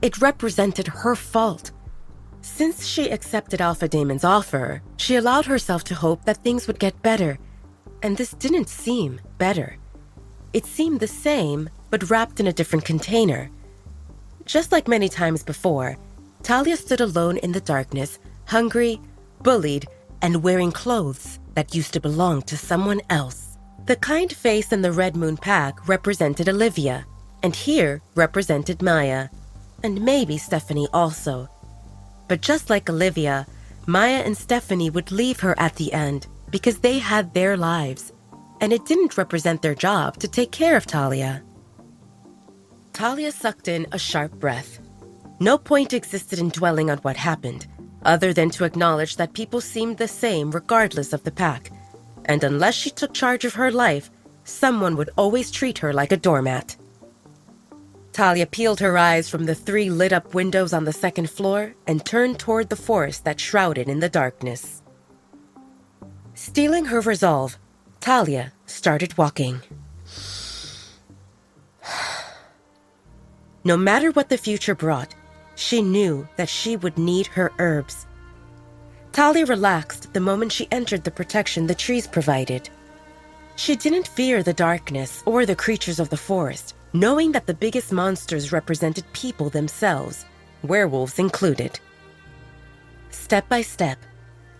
It represented her fault. Since she accepted Alpha Damon's offer, she allowed herself to hope that things would get better. And this didn't seem better. It seemed the same, but wrapped in a different container. Just like many times before, Talia stood alone in the darkness, hungry, bullied, and wearing clothes that used to belong to someone else. The kind face in the Red Moon pack represented Olivia, and here represented Maya, and maybe Stephanie also. But just like Olivia, Maya and Stephanie would leave her at the end because they had their lives, and it didn't represent their job to take care of Talia. Talia sucked in a sharp breath. No point existed in dwelling on what happened, other than to acknowledge that people seemed the same regardless of the pack, and unless she took charge of her life, someone would always treat her like a doormat. Talia peeled her eyes from the 3 lit-up windows on the 2nd floor and turned toward the forest that shrouded in the darkness. Steeling her resolve, Talia started walking. No matter what the future brought, she knew that she would need her herbs. Talia relaxed the moment she entered the protection the trees provided. She didn't fear the darkness or the creatures of the forest, knowing that the biggest monsters represented people themselves, werewolves included. Step by step,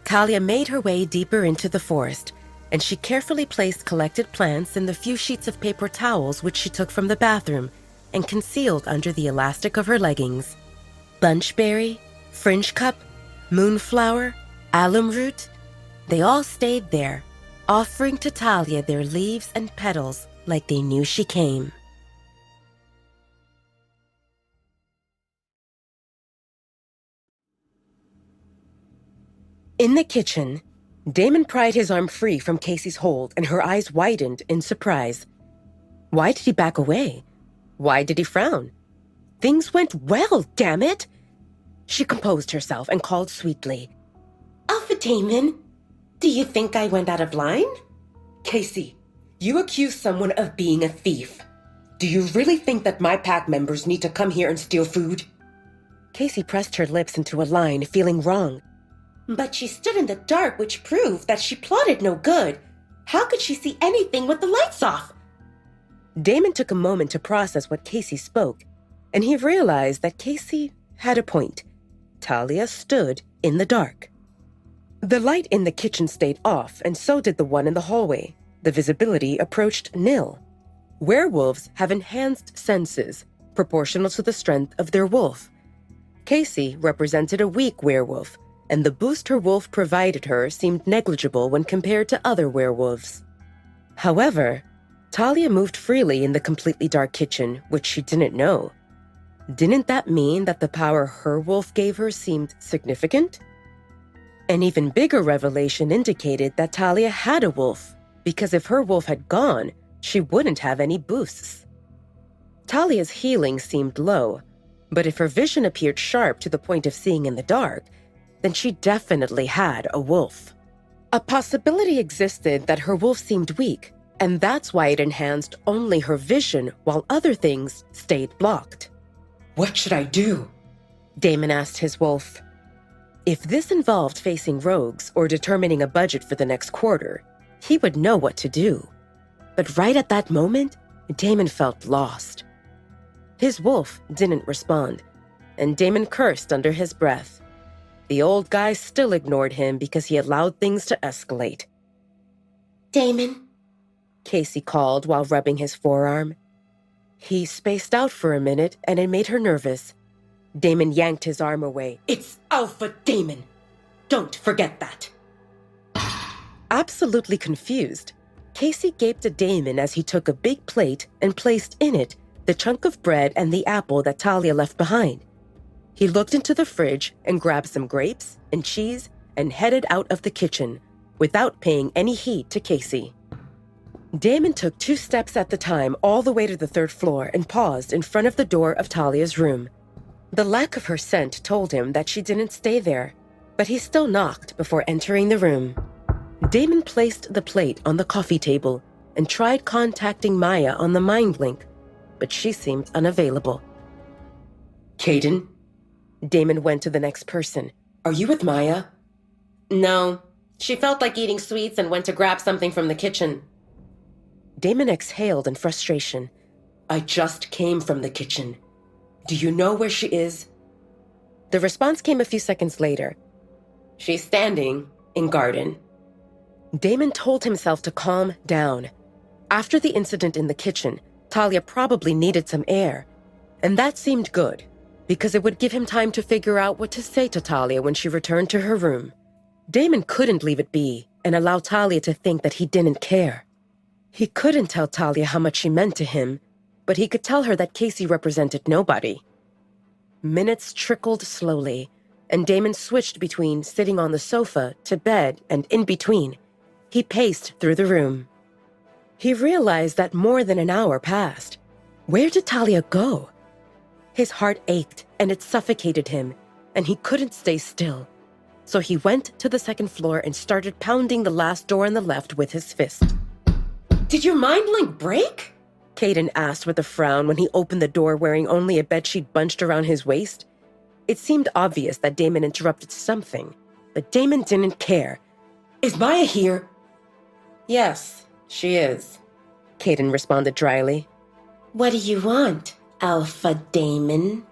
Talia made her way deeper into the forest, and she carefully placed collected plants in the few sheets of paper towels which she took from the bathroom and concealed under the elastic of her leggings. Bunchberry, fringe cup, moonflower, alum root, they all stayed there, offering to Talia their leaves and petals like they knew she came. In the kitchen, Damon pried his arm free from Casey's hold and her eyes widened in surprise. Why did he back away? Why did he frown? Things went well, damn it! She composed herself and called sweetly, Alpha Damon, do you think I went out of line? Casey, you accuse someone of being a thief. Do you really think that my pack members need to come here and steal food? Casey pressed her lips into a line, feeling wrong. But she stood in the dark, which proved that she plotted no good. How could she see anything with the lights off? Damon took a moment to process what Casey spoke, and he realized that Casey had a point. Talia stood in the dark. The light in the kitchen stayed off, and so did the one in the hallway. The visibility approached nil. Werewolves have enhanced senses, proportional to the strength of their wolf. Casey represented a weak werewolf, and the boost her wolf provided her seemed negligible when compared to other werewolves. However, Talia moved freely in the completely dark kitchen, which she didn't know. Didn't that mean that the power her wolf gave her seemed significant? An even bigger revelation indicated that Talia had a wolf, because if her wolf had gone, she wouldn't have any boosts. Talia's healing seemed low, but if her vision appeared sharp to the point of seeing in the dark, then she definitely had a wolf. A possibility existed that her wolf seemed weak, and that's why it enhanced only her vision while other things stayed blocked. What should I do? Damon asked his wolf. If this involved facing rogues or determining a budget for the next quarter, he would know what to do. But right at that moment, Damon felt lost. His wolf didn't respond, and Damon cursed under his breath. The old guy still ignored him because he allowed things to escalate. Damon, Casey called while rubbing his forearm. He spaced out for a minute, and it made her nervous. Damon yanked his arm away. It's Alpha Damon. Don't forget that. Absolutely confused, Casey gaped at Damon as he took a big plate and placed in it the chunk of bread and the apple that Talia left behind. He looked into the fridge and grabbed some grapes and cheese and headed out of the kitchen without paying any heed to Casey. Damon took 2 steps at the time all the way to the 3rd floor and paused in front of the door of Talia's room. The lack of her scent told him that she didn't stay there, but he still knocked before entering the room. Damon placed the plate on the coffee table and tried contacting Maya on the mind link, but she seemed unavailable. Caden? Damon went to the next person. Are you with Maya? No. She felt like eating sweets and went to grab something from the kitchen. Damon exhaled in frustration. I just came from the kitchen. Do you know where she is? The response came a few seconds later. She's standing in garden. Damon told himself to calm down. After the incident in the kitchen, Talia probably needed some air, and that seemed good, because it would give him time to figure out what to say to Talia when she returned to her room. Damon couldn't leave it be and allow Talia to think that he didn't care. He couldn't tell Talia how much she meant to him, but he could tell her that Casey represented nobody. Minutes trickled slowly, and Damon switched between sitting on the sofa to bed, and in between, he paced through the room. He realized that more than an hour passed. Where did Talia go? His heart ached, and it suffocated him, and he couldn't stay still. So he went to the second floor and started pounding the last door on the left with his fist. Did your mind link break? Caden asked with a frown when he opened the door wearing only a bedsheet bunched around his waist. It seemed obvious that Damon interrupted something, but Damon didn't care. Is Maya here? Yes, she is, Caden responded dryly. What do you want, Alpha Damon?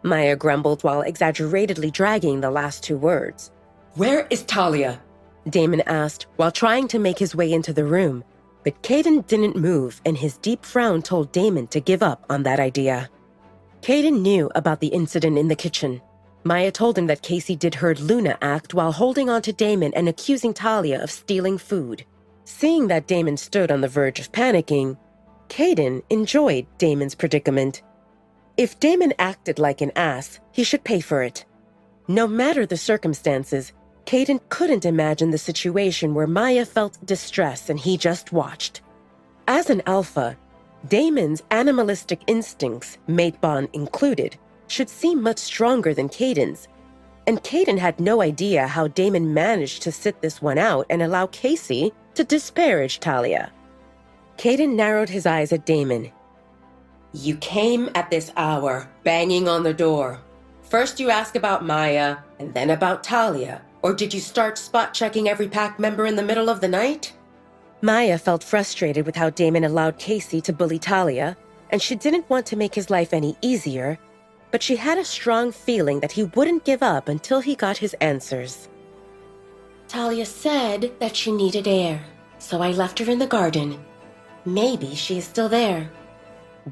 Maya grumbled while exaggeratedly dragging the last two words. Where is Talia? Damon asked while trying to make his way into the room, but Caden didn't move, and his deep frown told Damon to give up on that idea. Caden knew about the incident in the kitchen. Maya told him that Casey did her Luna act while holding on to Damon and accusing Talia of stealing food. Seeing that Damon stood on the verge of panicking, Caden enjoyed Damon's predicament. If Damon acted like an ass, he should pay for it. No matter the circumstances, Caden couldn't imagine the situation where Maya felt distress and he just watched. As an alpha, Damon's animalistic instincts, mate bond included, should seem much stronger than Caden's, and Caden had no idea how Damon managed to sit this one out and allow Casey to disparage Talia. Caden narrowed his eyes at Damon. You came at this hour, banging on the door. First you ask about Maya, and then about Talia. Or did you start spot-checking every pack member in the middle of the night? Maya felt frustrated with how Damon allowed Casey to bully Talia, and she didn't want to make his life any easier, but she had a strong feeling that he wouldn't give up until he got his answers. Talia said that she needed air, so I left her in the garden. Maybe she is still there.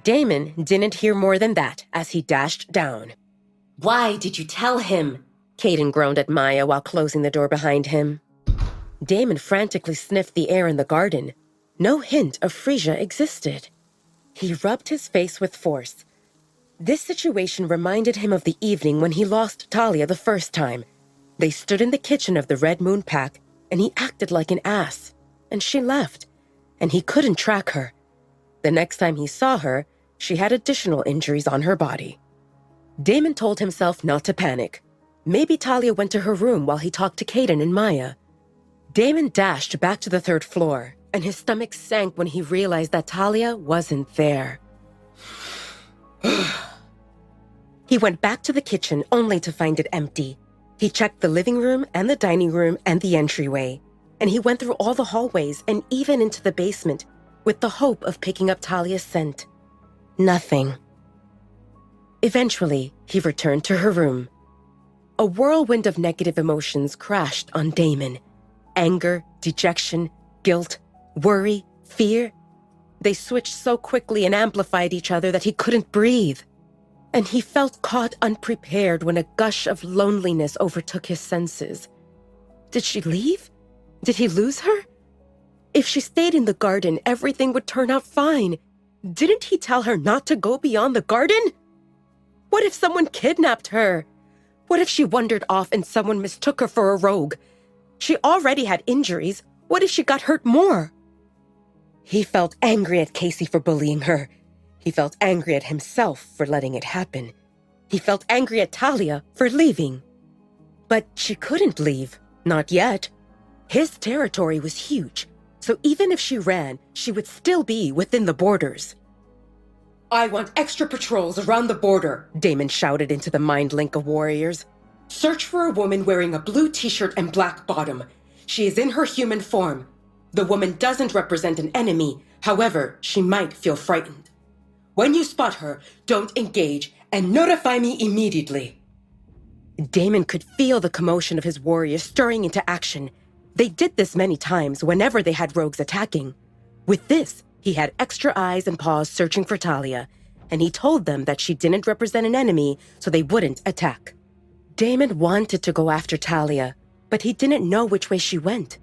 Damon didn't hear more than that as he dashed down. Why did you tell him? Caden groaned at Maya while closing the door behind him. Damon frantically sniffed the air in the garden. No hint of Frisia existed. He rubbed his face with force. This situation reminded him of the evening when he lost Talia the first time. They stood in the kitchen of the Red Moon Pack, and he acted like an ass. And she left, and he couldn't track her. The next time he saw her, she had additional injuries on her body. Damon told himself not to panic. Maybe Talia went to her room while he talked to Caden and Maya. Damon dashed back to the third floor, and his stomach sank when he realized that Talia wasn't there. He went back to the kitchen only to find it empty. He checked the living room and the dining room and the entryway, and he went through all the hallways and even into the basement with the hope of picking up Talia's scent. Nothing. Eventually, he returned to her room. A whirlwind of negative emotions crashed on Damon. Anger, dejection, guilt, worry, fear. They switched so quickly and amplified each other that he couldn't breathe. And he felt caught unprepared when a gush of loneliness overtook his senses. Did she leave? Did he lose her? If she stayed in the garden, everything would turn out fine. Didn't he tell her not to go beyond the garden? What if someone kidnapped her? What if she wandered off and someone mistook her for a rogue? She already had injuries. What if she got hurt more? He felt angry at Casey for bullying her. He felt angry at himself for letting it happen. He felt angry at Talia for leaving. But she couldn't leave. Not yet. His territory was huge, so even if she ran, she would still be within the borders. I want extra patrols around the border, Damon shouted into the mind link of warriors. Search for a woman wearing a blue t-shirt and black bottom. She is in her human form. The woman doesn't represent an enemy. However, she might feel frightened. When you spot her, don't engage and notify me immediately. Damon could feel the commotion of his warriors stirring into action. They did this many times whenever they had rogues attacking. With this, He had extra eyes and paws searching for Talia, and he told them that she didn't represent an enemy, so they wouldn't attack. Damon wanted to go after Talia, but he didn't know which way she went.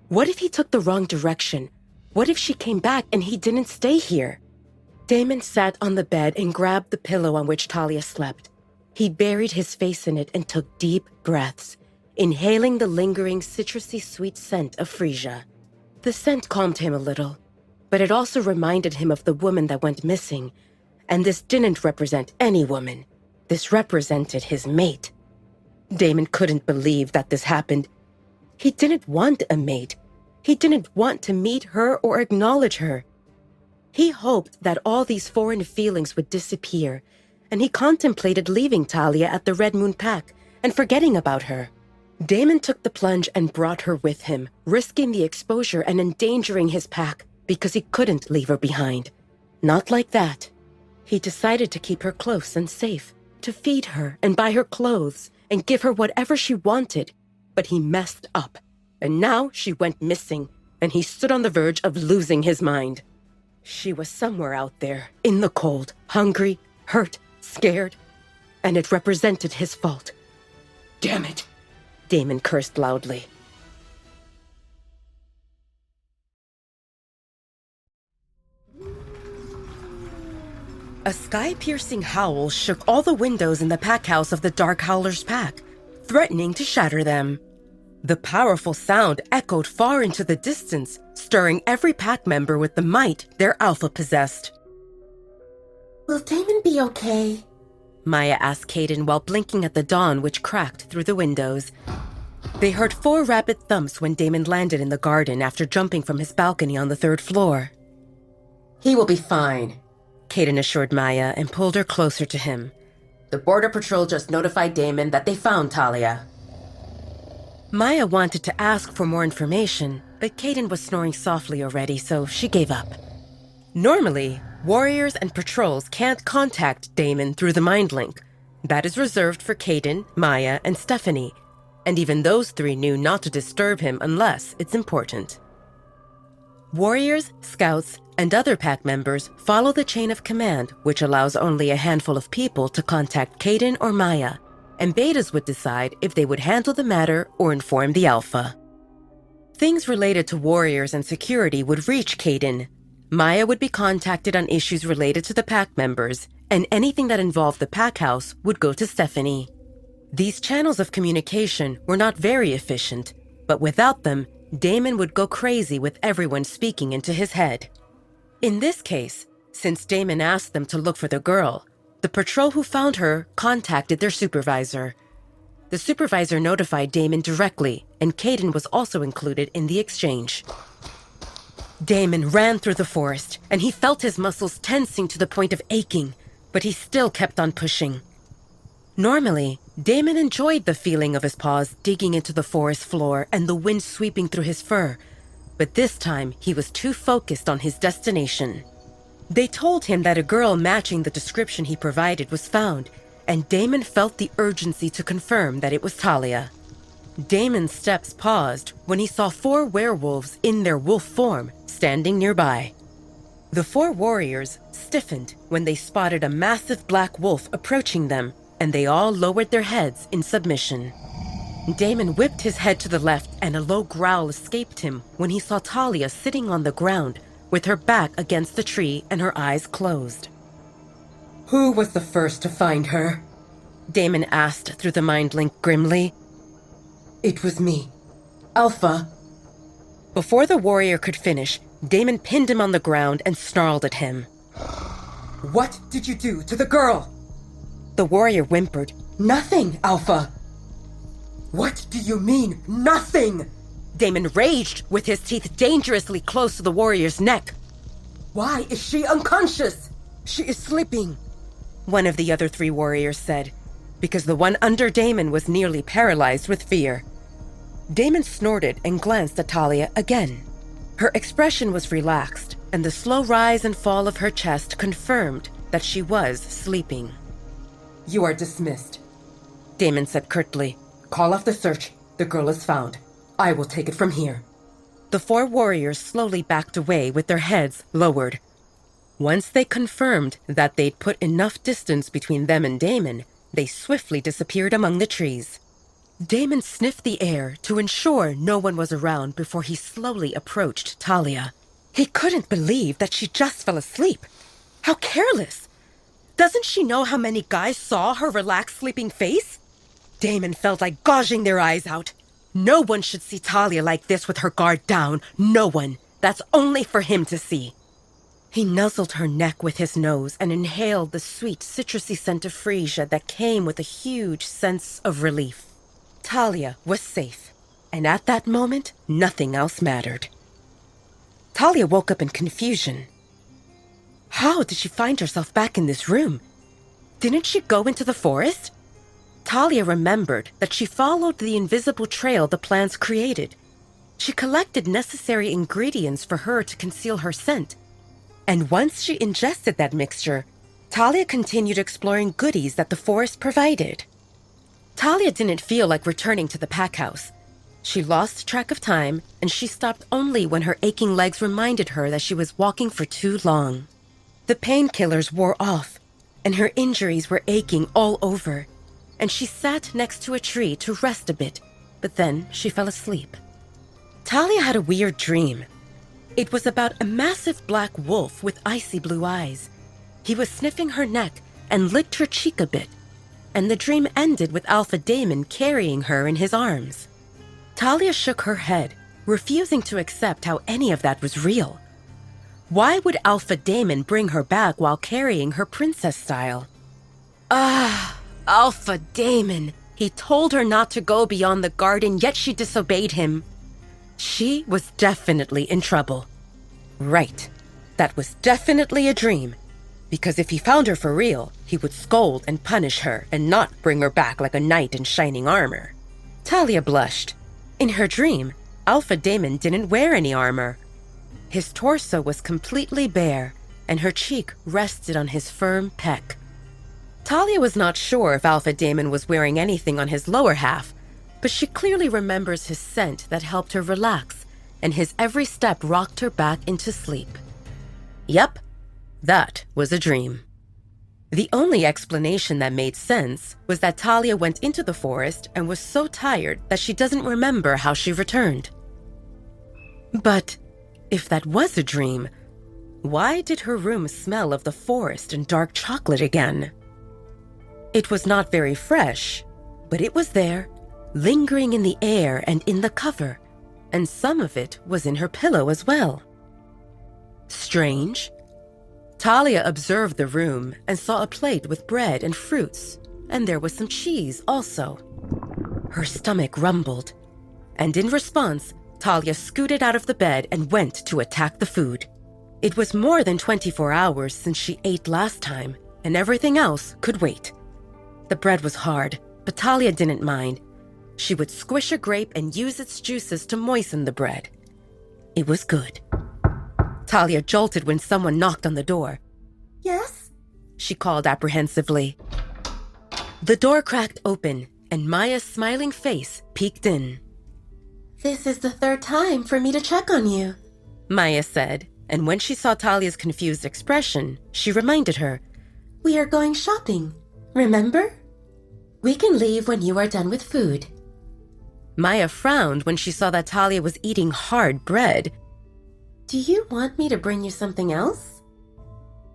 What if he took the wrong direction? What if she came back and he didn't stay here? Damon sat on the bed and grabbed the pillow on which Talia slept. He buried his face in it and took deep breaths, inhaling the lingering citrusy sweet scent of freesia. The scent calmed him a little, but it also reminded him of the woman that went missing. And this didn't represent any woman. This represented his mate. Damon couldn't believe that this happened. He didn't want a mate. He didn't want to meet her or acknowledge her. He hoped that all these foreign feelings would disappear, and he contemplated leaving Talia at the Red Moon Pack and forgetting about her. Damon took the plunge and brought her with him, risking the exposure and endangering his pack because he couldn't leave her behind. Not like that. He decided to keep her close and safe, to feed her and buy her clothes and give her whatever she wanted. But he messed up, and now she went missing, and he stood on the verge of losing his mind. She was somewhere out there, in the cold, hungry, hurt, scared, and it represented his fault. Damn it! Damon cursed loudly. A sky-piercing howl shook all the windows in the pack house of the Dark Howler's pack, threatening to shatter them. The powerful sound echoed far into the distance, stirring every pack member with the might their alpha possessed. Will Damon be okay? Maya asked Caden while blinking at the dawn which cracked through the windows. They heard 4 rapid thumps when Damon landed in the garden after jumping from his balcony on the 3rd floor. He will be fine, Caden assured Maya and pulled her closer to him. The Border Patrol just notified Damon that they found Talia. Maya wanted to ask for more information, but Caden was snoring softly already, so she gave up. Normally, warriors and patrols can't contact Damon through the mind link. That is reserved for Caden, Maya, and Stephanie, and even those 3 knew not to disturb him unless it's important. Warriors, scouts, and other pack members follow the chain of command, which allows only a handful of people to contact Caden or Maya, and betas would decide if they would handle the matter or inform the alpha. Things related to warriors and security would reach Caden. Maya would be contacted on issues related to the pack members, and anything that involved the pack house would go to Stephanie. These channels of communication were not very efficient, but without them, Damon would go crazy with everyone speaking into his head. In this case, since Damon asked them to look for the girl, the patrol who found her contacted their supervisor. The supervisor notified Damon directly, and Caden was also included in the exchange. Damon ran through the forest, and he felt his muscles tensing to the point of aching, but he still kept on pushing. Normally, Damon enjoyed the feeling of his paws digging into the forest floor and the wind sweeping through his fur, but this time he was too focused on his destination. They told him that a girl matching the description he provided was found, and Damon felt the urgency to confirm that it was Talia. Damon's steps paused when he saw 4 werewolves in their wolf form standing nearby. The 4 warriors stiffened when they spotted a massive black wolf approaching them, and they all lowered their heads in submission. Damon whipped his head to the left, and a low growl escaped him when he saw Talia sitting on the ground with her back against the tree and her eyes closed. Who was the first to find her? Damon asked through the mind link grimly. It was me. Alpha. Before the warrior could finish, Damon pinned him on the ground and snarled at him. What did you do to the girl? The warrior whimpered. Nothing, Alpha. What do you mean, nothing? Damon raged, with his teeth dangerously close to the warrior's neck. Why is she unconscious? She is sleeping, one of the other 3 warriors said, because the one under Damon was nearly paralyzed with fear. Damon snorted and glanced at Talia again. Her expression was relaxed, and the slow rise and fall of her chest confirmed that she was sleeping. You are dismissed, Damon said curtly. Call off the search. The girl is found. I will take it from here. The four warriors slowly backed away with their heads lowered. Once they confirmed that they'd put enough distance between them and Damon, they swiftly disappeared among the trees. Damon sniffed the air to ensure no one was around before he slowly approached Talia. He couldn't believe that she just fell asleep. How careless! Doesn't she know how many guys saw her relaxed sleeping face? Damon felt like gouging their eyes out. No one should see Talia like this with her guard down. No one. That's only for him to see. He nuzzled her neck with his nose and inhaled the sweet, citrusy scent of freesia that came with a huge sense of relief. Talia was safe, and at that moment, nothing else mattered. Talia woke up in confusion. How did she find herself back in this room? Didn't she go into the forest? Talia remembered that she followed the invisible trail the plants created. She collected necessary ingredients for her to conceal her scent. And once she ingested that mixture, Talia continued exploring goodies that the forest provided. Talia didn't feel like returning to the pack house. She lost track of time, and she stopped only when her aching legs reminded her that she was walking for too long. The painkillers wore off, and her injuries were aching all over, and she sat next to a tree to rest a bit, but then she fell asleep. Talia had a weird dream. It was about a massive black wolf with icy blue eyes. He was sniffing her neck and licked her cheek a bit, and the dream ended with Alpha Damon carrying her in his arms. Talia shook her head, refusing to accept how any of that was real. Why would Alpha Damon bring her back while carrying her princess style? Alpha Damon! He told her not to go beyond the garden, yet she disobeyed him. She was definitely in trouble. Right, that was definitely a dream. Because if he found her for real, he would scold and punish her and not bring her back like a knight in shining armor. Talia blushed. In her dream, Alpha Damon didn't wear any armor. His torso was completely bare, and her cheek rested on his firm pec. Talia was not sure if Alpha Damon was wearing anything on his lower half, but she clearly remembers his scent that helped her relax, and his every step rocked her back into sleep. Yep, that was a dream. The only explanation that made sense was that Talia went into the forest and was so tired that she doesn't remember how she returned. But if that was a dream, why did her room smell of the forest and dark chocolate again? It was not very fresh, but it was there, lingering in the air and in the cover, and some of it was in her pillow as well. Strange. Talia observed the room and saw a plate with bread and fruits, and there was some cheese also. Her stomach rumbled, and in response, Talia scooted out of the bed and went to attack the food. It was more than 24 hours since she ate last time, and everything else could wait. The bread was hard, but Talia didn't mind. She would squish a grape and use its juices to moisten the bread. It was good. Talia jolted when someone knocked on the door. Yes? She called apprehensively. The door cracked open, and Maya's smiling face peeked in. This is the third time for me to check on you, Maya said, and when she saw Talia's confused expression, she reminded her. We are going shopping, remember? We can leave when you are done with food. Maya frowned when she saw that Talia was eating hard bread. Do you want me to bring you something else?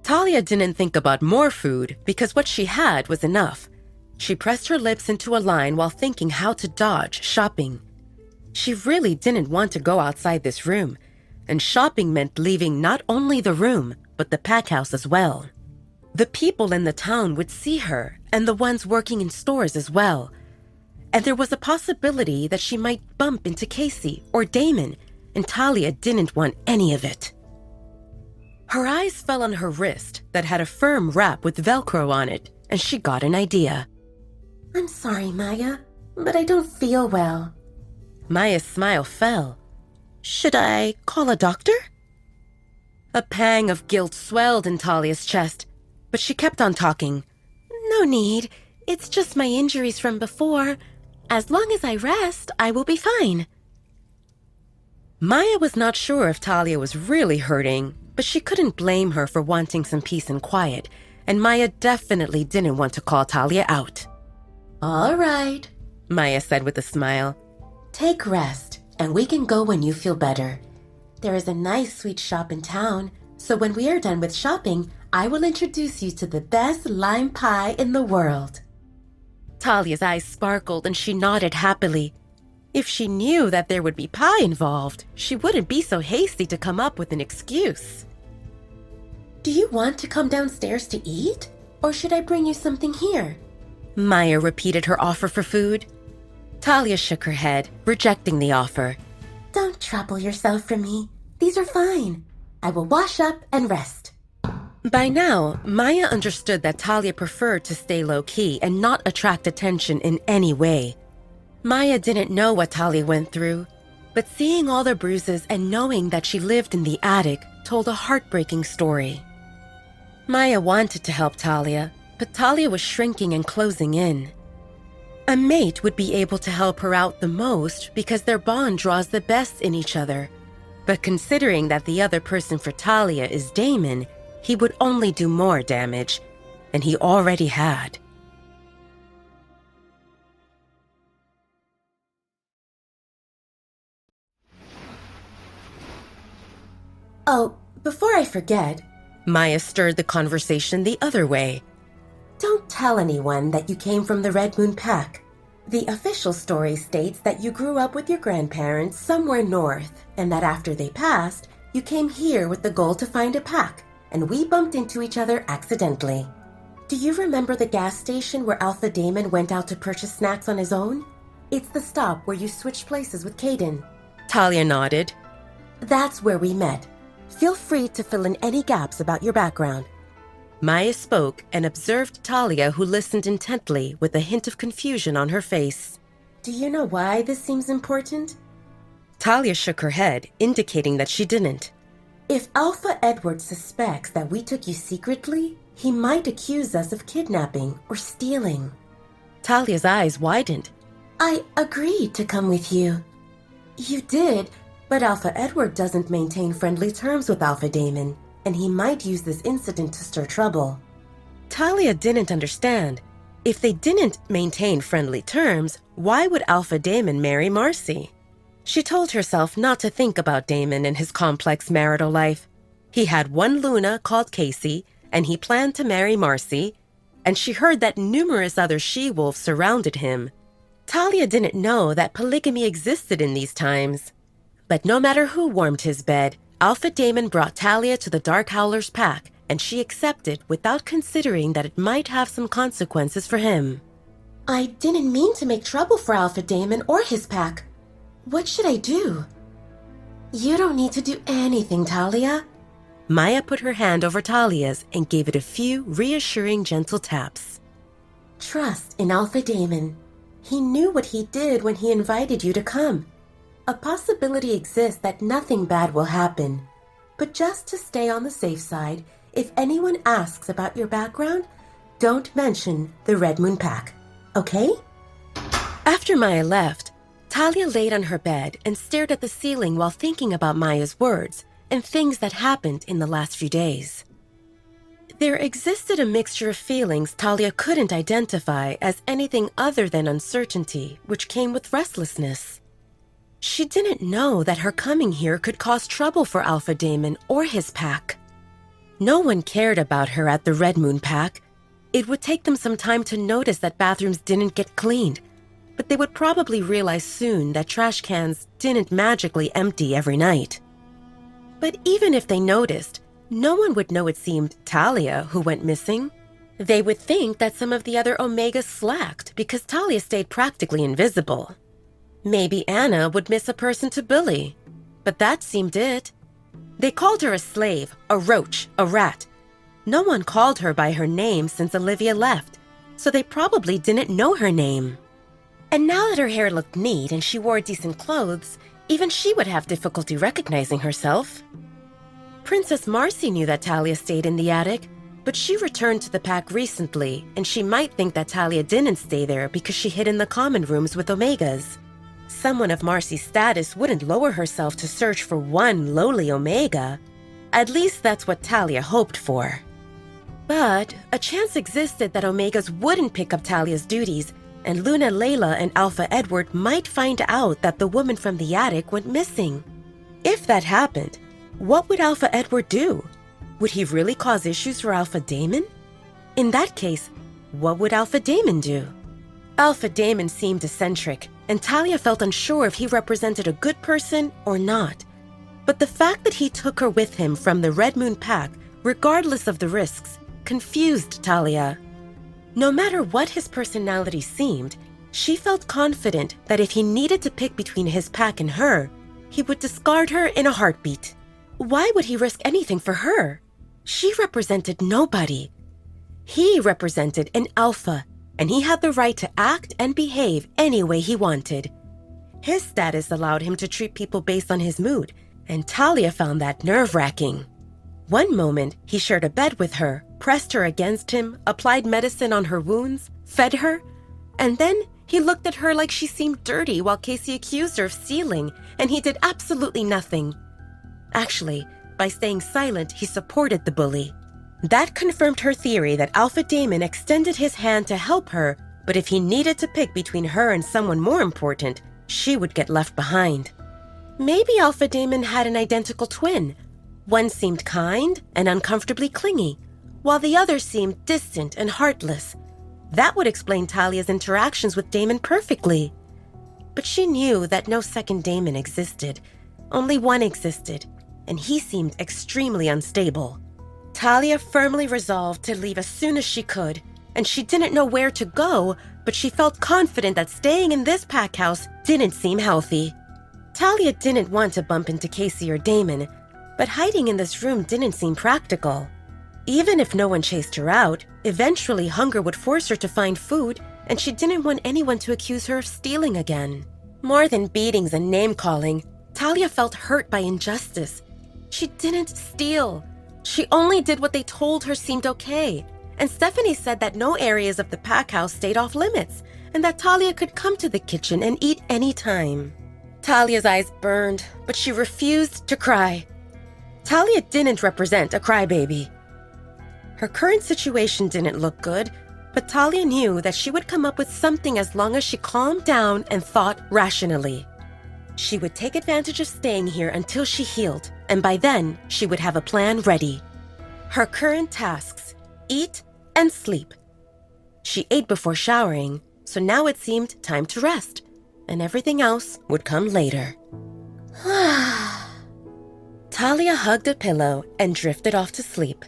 Talia didn't think about more food because what she had was enough. She pressed her lips into a line while thinking how to dodge shopping. She really didn't want to go outside this room, and shopping meant leaving not only the room, but the pack house as well. The people in the town would see her, and the ones working in stores as well. And there was a possibility that she might bump into Casey or Damon, and Talia didn't want any of it. Her eyes fell on her wrist that had a firm wrap with Velcro on it, and she got an idea. I'm sorry, Maya, but I don't feel well. Maya's smile fell. Should I call a doctor? A pang of guilt swelled in Talia's chest, but she kept on talking. No need. It's just my injuries from before. As long as I rest, I will be fine. Maya was not sure if Talia was really hurting, but she couldn't blame her for wanting some peace and quiet, and Maya definitely didn't want to call Talia out. All right, Maya said with a smile. take rest, and we can go when you feel better. There is a nice sweet shop in town, so when we are done with shopping, I will introduce you to the best lime pie in the world. Talia's eyes sparkled and she nodded happily. If she knew that there would be pie involved, she wouldn't be so hasty to come up with an excuse. Do you want to come downstairs to eat? Or should I bring you something here? Maya repeated her offer for food. Talia shook her head, rejecting the offer. Don't trouble yourself for me. These are fine. I will wash up and rest. By now, Maya understood that Talia preferred to stay low-key and not attract attention in any way. Maya didn't know what Talia went through, but seeing all the bruises and knowing that she lived in the attic told a heartbreaking story. Maya wanted to help Talia, but Talia was shrinking and closing in. A mate would be able to help her out the most because their bond draws the best in each other. But considering that the other person for Talia is Damon, he would only do more damage, and he already had. Oh, before I forget, Maya stirred the conversation the other way. don't tell anyone that you came from the Red Moon Pack. The official story states that you grew up with your grandparents somewhere north, and that after they passed, you came here with the goal to find a pack, and we bumped into each other accidentally. Do you remember the gas station where Alpha Damon went out to purchase snacks on his own? It's the stop where you switched places with Caden. Talia nodded. That's where we met. Feel free to fill in any gaps about your background. Maya spoke and observed Talia, who listened intently with a hint of confusion on her face. Do you know why this seems important? Talia shook her head, indicating that she didn't. If Alpha Edward suspects that we took you secretly, he might accuse us of kidnapping or stealing. Talia's eyes widened. I agreed to come with you. You did, but Alpha Edward doesn't maintain friendly terms with Alpha Damon, and he might use this incident to stir trouble. Talia didn't understand. If they didn't maintain friendly terms, why would Alpha Damon marry Marcy? She told herself not to think about Damon and his complex marital life. He had one Luna called Casey, and he planned to marry Marcy, and she heard that numerous other she-wolves surrounded him. Talia didn't know that polygamy existed in these times. But no matter who warmed his bed, Alpha Damon brought Talia to the Dark Howler's pack, and she accepted without considering that it might have some consequences for him. I didn't mean to make trouble for Alpha Damon or his pack. What should I do? You don't need to do anything, Talia. Maya put her hand over Talia's and gave it a few reassuring gentle taps. Trust in Alpha Damon. He knew what he did when he invited you to come. A possibility exists that nothing bad will happen. But just to stay on the safe side, if anyone asks about your background, don't mention the Red Moon Pack, okay? After Maya left, Talia laid on her bed and stared at the ceiling while thinking about Maya's words and things that happened in the last few days. There existed a mixture of feelings Talia couldn't identify as anything other than uncertainty, which came with restlessness. She didn't know that her coming here could cause trouble for Alpha Damon or his pack. No one cared about her at the Red Moon Pack. It would take them some time to notice that bathrooms didn't get cleaned, but they would probably realize soon that trash cans didn't magically empty every night. But even if they noticed, no one would know it seemed Talia who went missing. They would think that some of the other Omegas slacked because Talia stayed practically invisible. Maybe Anna would miss a person to bully, but that seemed it. They called her a slave, a roach, a rat. No one called her by her name since Olivia left, so they probably didn't know her name. And now that her hair looked neat and she wore decent clothes, even she would have difficulty recognizing herself. Princess Marcy knew that Talia stayed in the attic, but she returned to the pack recently, and she might think that Talia didn't stay there because she hid in the common rooms with Omegas. someone of Marcy's status wouldn't lower herself to search for one lowly Omega. At least that's what Talia hoped for. But a chance existed that Omegas wouldn't pick up Talia's duties, and Luna Layla and Alpha Edward might find out that the woman from the attic went missing. If that happened, what would Alpha Edward do? Would he really cause issues for Alpha Damon? In that case, what would Alpha Damon do? Alpha Damon seemed eccentric, and Talia felt unsure if he represented a good person or not. But the fact that he took her with him from the Red Moon Pack, regardless of the risks, confused Talia. No matter what his personality seemed, she felt confident that if he needed to pick between his pack and her, he would discard her in a heartbeat. Why would he risk anything for her? She represented nobody. He represented an alpha, and he had the right to act and behave any way he wanted. His status allowed him to treat people based on his mood, and Talia found that nerve-wracking. One moment, he shared a bed with her, pressed her against him, applied medicine on her wounds, fed her, and then he looked at her like she seemed dirty while Casey accused her of stealing, and he did absolutely nothing. Actually, by staying silent, he supported the bully. That confirmed her theory that Alpha Damon extended his hand to help her, but if he needed to pick between her and someone more important, she would get left behind. Maybe Alpha Damon had an identical twin. One seemed kind and uncomfortably clingy, while the other seemed distant and heartless. That would explain Talia's interactions with Damon perfectly. But she knew that no second Damon existed. Only one existed, and he seemed extremely unstable. Talia firmly resolved to leave as soon as she could, and she didn't know where to go, but she felt confident that staying in this pack house didn't seem healthy. Talia didn't want to bump into Casey or Damon, but hiding in this room didn't seem practical. Even if no one chased her out, eventually hunger would force her to find food, and she didn't want anyone to accuse her of stealing again. More than beatings and name-calling, Talia felt hurt by injustice. She didn't steal. She only did what they told her seemed okay, and Stephanie said that no areas of the pack house stayed off limits, and that Talia could come to the kitchen and eat any time. Talia's eyes burned, but she refused to cry. Talia didn't represent a crybaby. Her current situation didn't look good, but Talia knew that she would come up with something as long as she calmed down and thought rationally. She would take advantage of staying here until she healed, and by then, she would have a plan ready. Her current tasks: eat and sleep. She ate before showering, so now it seemed time to rest, and everything else would come later. Talia hugged a pillow and drifted off to sleep.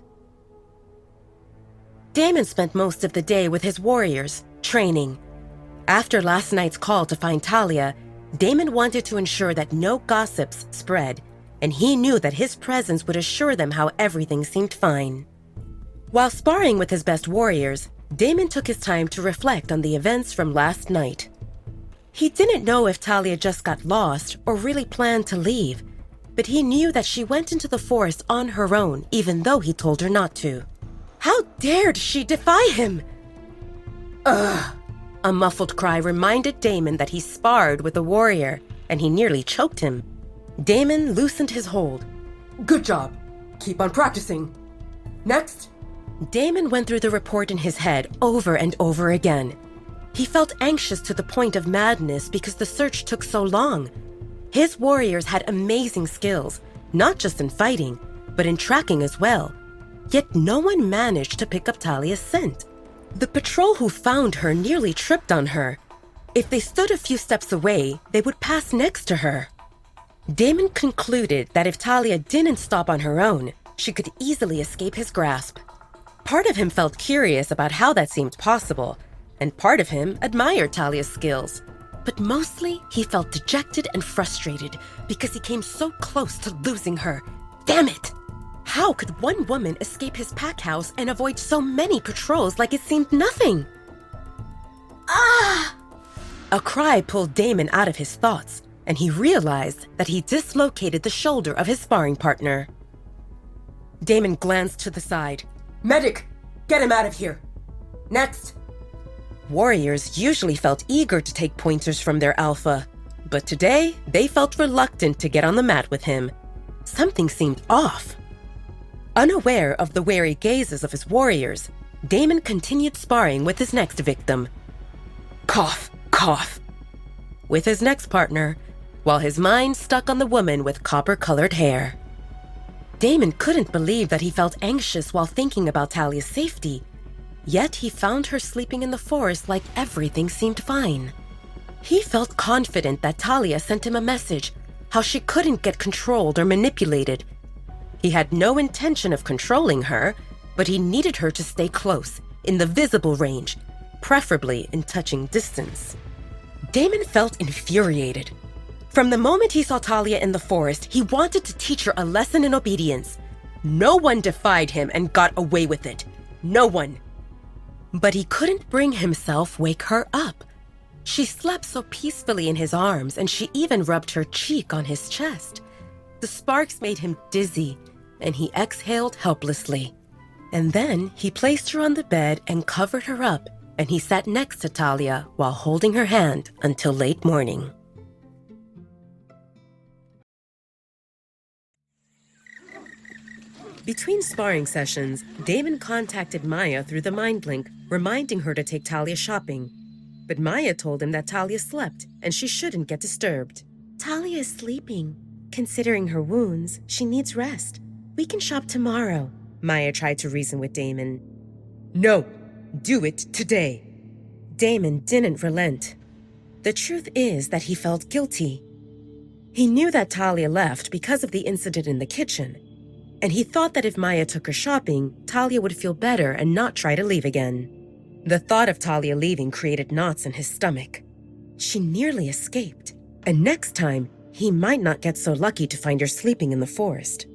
Damon spent most of the day with his warriors, training. After last night's call to find Talia, Damon wanted to ensure that no gossips spread, and he knew that his presence would assure them how everything seemed fine. While sparring with his best warriors, Damon took his time to reflect on the events from last night. He didn't know if Talia just got lost or really planned to leave, but he knew that she went into the forest on her own even though he told her not to. How dared she defy him? Ugh! A muffled cry reminded Damon that he sparred with a warrior, and he nearly choked him. Damon loosened his hold. Good job. Keep on practicing. Next. Damon went through the report in his head over and over again. He felt anxious to the point of madness because the search took so long. His warriors had amazing skills, not just in fighting, but in tracking as well. Yet no one managed to pick up Talia's scent. The patrol who found her nearly tripped on her. If they stood a few steps away, they would pass next to her. Damon concluded that if Talia didn't stop on her own, she could easily escape his grasp. Part of him felt curious about how that seemed possible, and part of him admired Talia's skills. But mostly, he felt dejected and frustrated because he came so close to losing her. Damn it! How could one woman escape his pack house and avoid so many patrols like it seemed nothing? Ah! A cry pulled Damon out of his thoughts, and he realized that he dislocated the shoulder of his sparring partner. Damon glanced to the side. Medic! Get him out of here! Next! Warriors usually felt eager to take pointers from their alpha, But today, they felt reluctant to get on the mat with him. Something seemed off. Unaware of the wary gazes of his warriors, Damon continued sparring with his next victim. Cough, cough. With his next partner, while his mind stuck on the woman with copper-colored hair. Damon couldn't believe that he felt anxious while thinking about Talia's safety. Yet he found her sleeping in the forest like everything seemed fine. He felt confident that Talia sent him a message, how she couldn't get controlled or manipulated. He had no intention of controlling her, but he needed her to stay close, in the visible range, preferably in touching distance. Damon felt infuriated. From the moment he saw Talia in the forest, he wanted to teach her a lesson in obedience. No one defied him and got away with it. No one. But he couldn't bring himself wake her up. She slept so peacefully in his arms, and she even rubbed her cheek on his chest. The sparks made him dizzy, and he exhaled helplessly. And then he placed her on the bed and covered her up, and he sat next to Talia while holding her hand until late morning. Between sparring sessions, Damon contacted Maya through the mind link, reminding her to take Talia shopping. But Maya told him that Talia slept and she shouldn't get disturbed. Talia is sleeping. Considering her wounds, she needs rest. We can shop tomorrow, Maya tried to reason with Damon. No, do it today. Damon didn't relent. The truth is that he felt guilty. He knew that Talia left because of the incident in the kitchen, and he thought that if Maya took her shopping, Talia would feel better and not try to leave again. The thought of Talia leaving created knots in his stomach. She nearly escaped, and next time, he might not get so lucky to find her sleeping in the forest.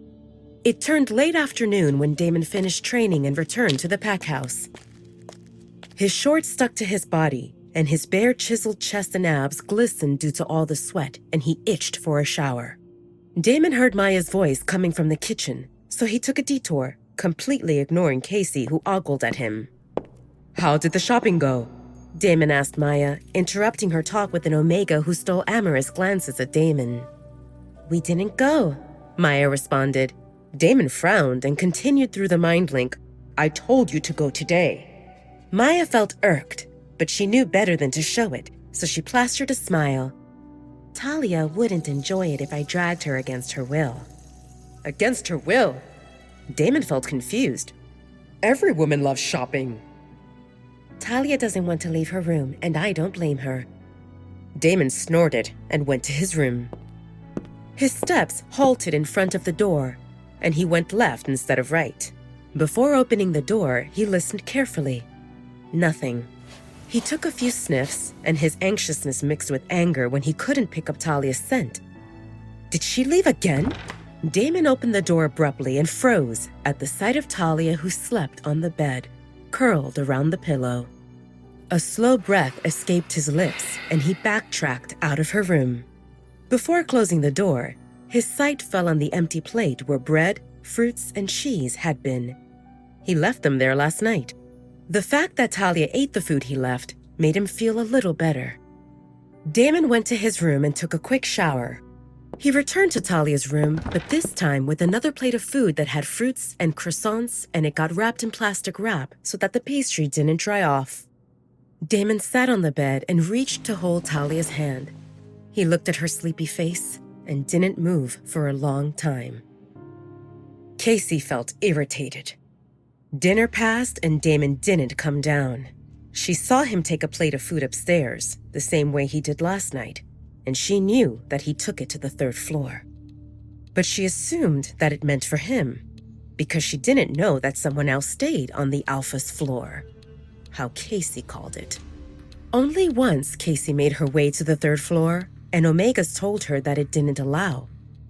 It turned late afternoon when Damon finished training and returned to the pack house. His shorts stuck to his body, and his bare chiseled chest and abs glistened due to all the sweat, and he itched for a shower. Damon heard Maya's voice coming from the kitchen, so he took a detour, completely ignoring Casey, who ogled at him. How did the shopping go? Damon asked Maya, interrupting her talk with an Omega who stole amorous glances at Damon. We didn't go, Maya responded. Damon frowned and continued through the mind link. I told you to go today. Maya felt irked, but she knew better than to show it, so she plastered a smile. Talia wouldn't enjoy it if I dragged her against her will. Against her will? Damon felt confused. Every woman loves shopping. Talia doesn't want to leave her room, and I don't blame her. Damon snorted and went to his room. His steps halted in front of the door, and he went left instead of right. Before opening the door, he listened carefully. Nothing. He took a few sniffs, and his anxiousness mixed with anger when he couldn't pick up Talia's scent. Did she leave again? Damon opened the door abruptly and froze at the sight of Talia, who slept on the bed, curled around the pillow. A slow breath escaped his lips, and he backtracked out of her room. Before closing the door, his sight fell on the empty plate where bread, fruits, and cheese had been. He left them there last night. The fact that Talia ate the food he left made him feel a little better. Damon went to his room and took a quick shower. He returned to Talia's room, but this time with another plate of food that had fruits and croissants, and it got wrapped in plastic wrap so that the pastry didn't dry off. Damon sat on the bed and reached to hold Talia's hand. He looked at her sleepy face and didn't move for a long time. Casey felt irritated. Dinner passed and Damon didn't come down. She saw him take a plate of food upstairs, the same way he did last night, and she knew that he took it to the third floor. But she assumed that it meant for him, because she didn't know that someone else stayed on the Alpha's floor, how Casey called it. Only once Casey made her way to the third floor, and Omegas told her that it didn't allow.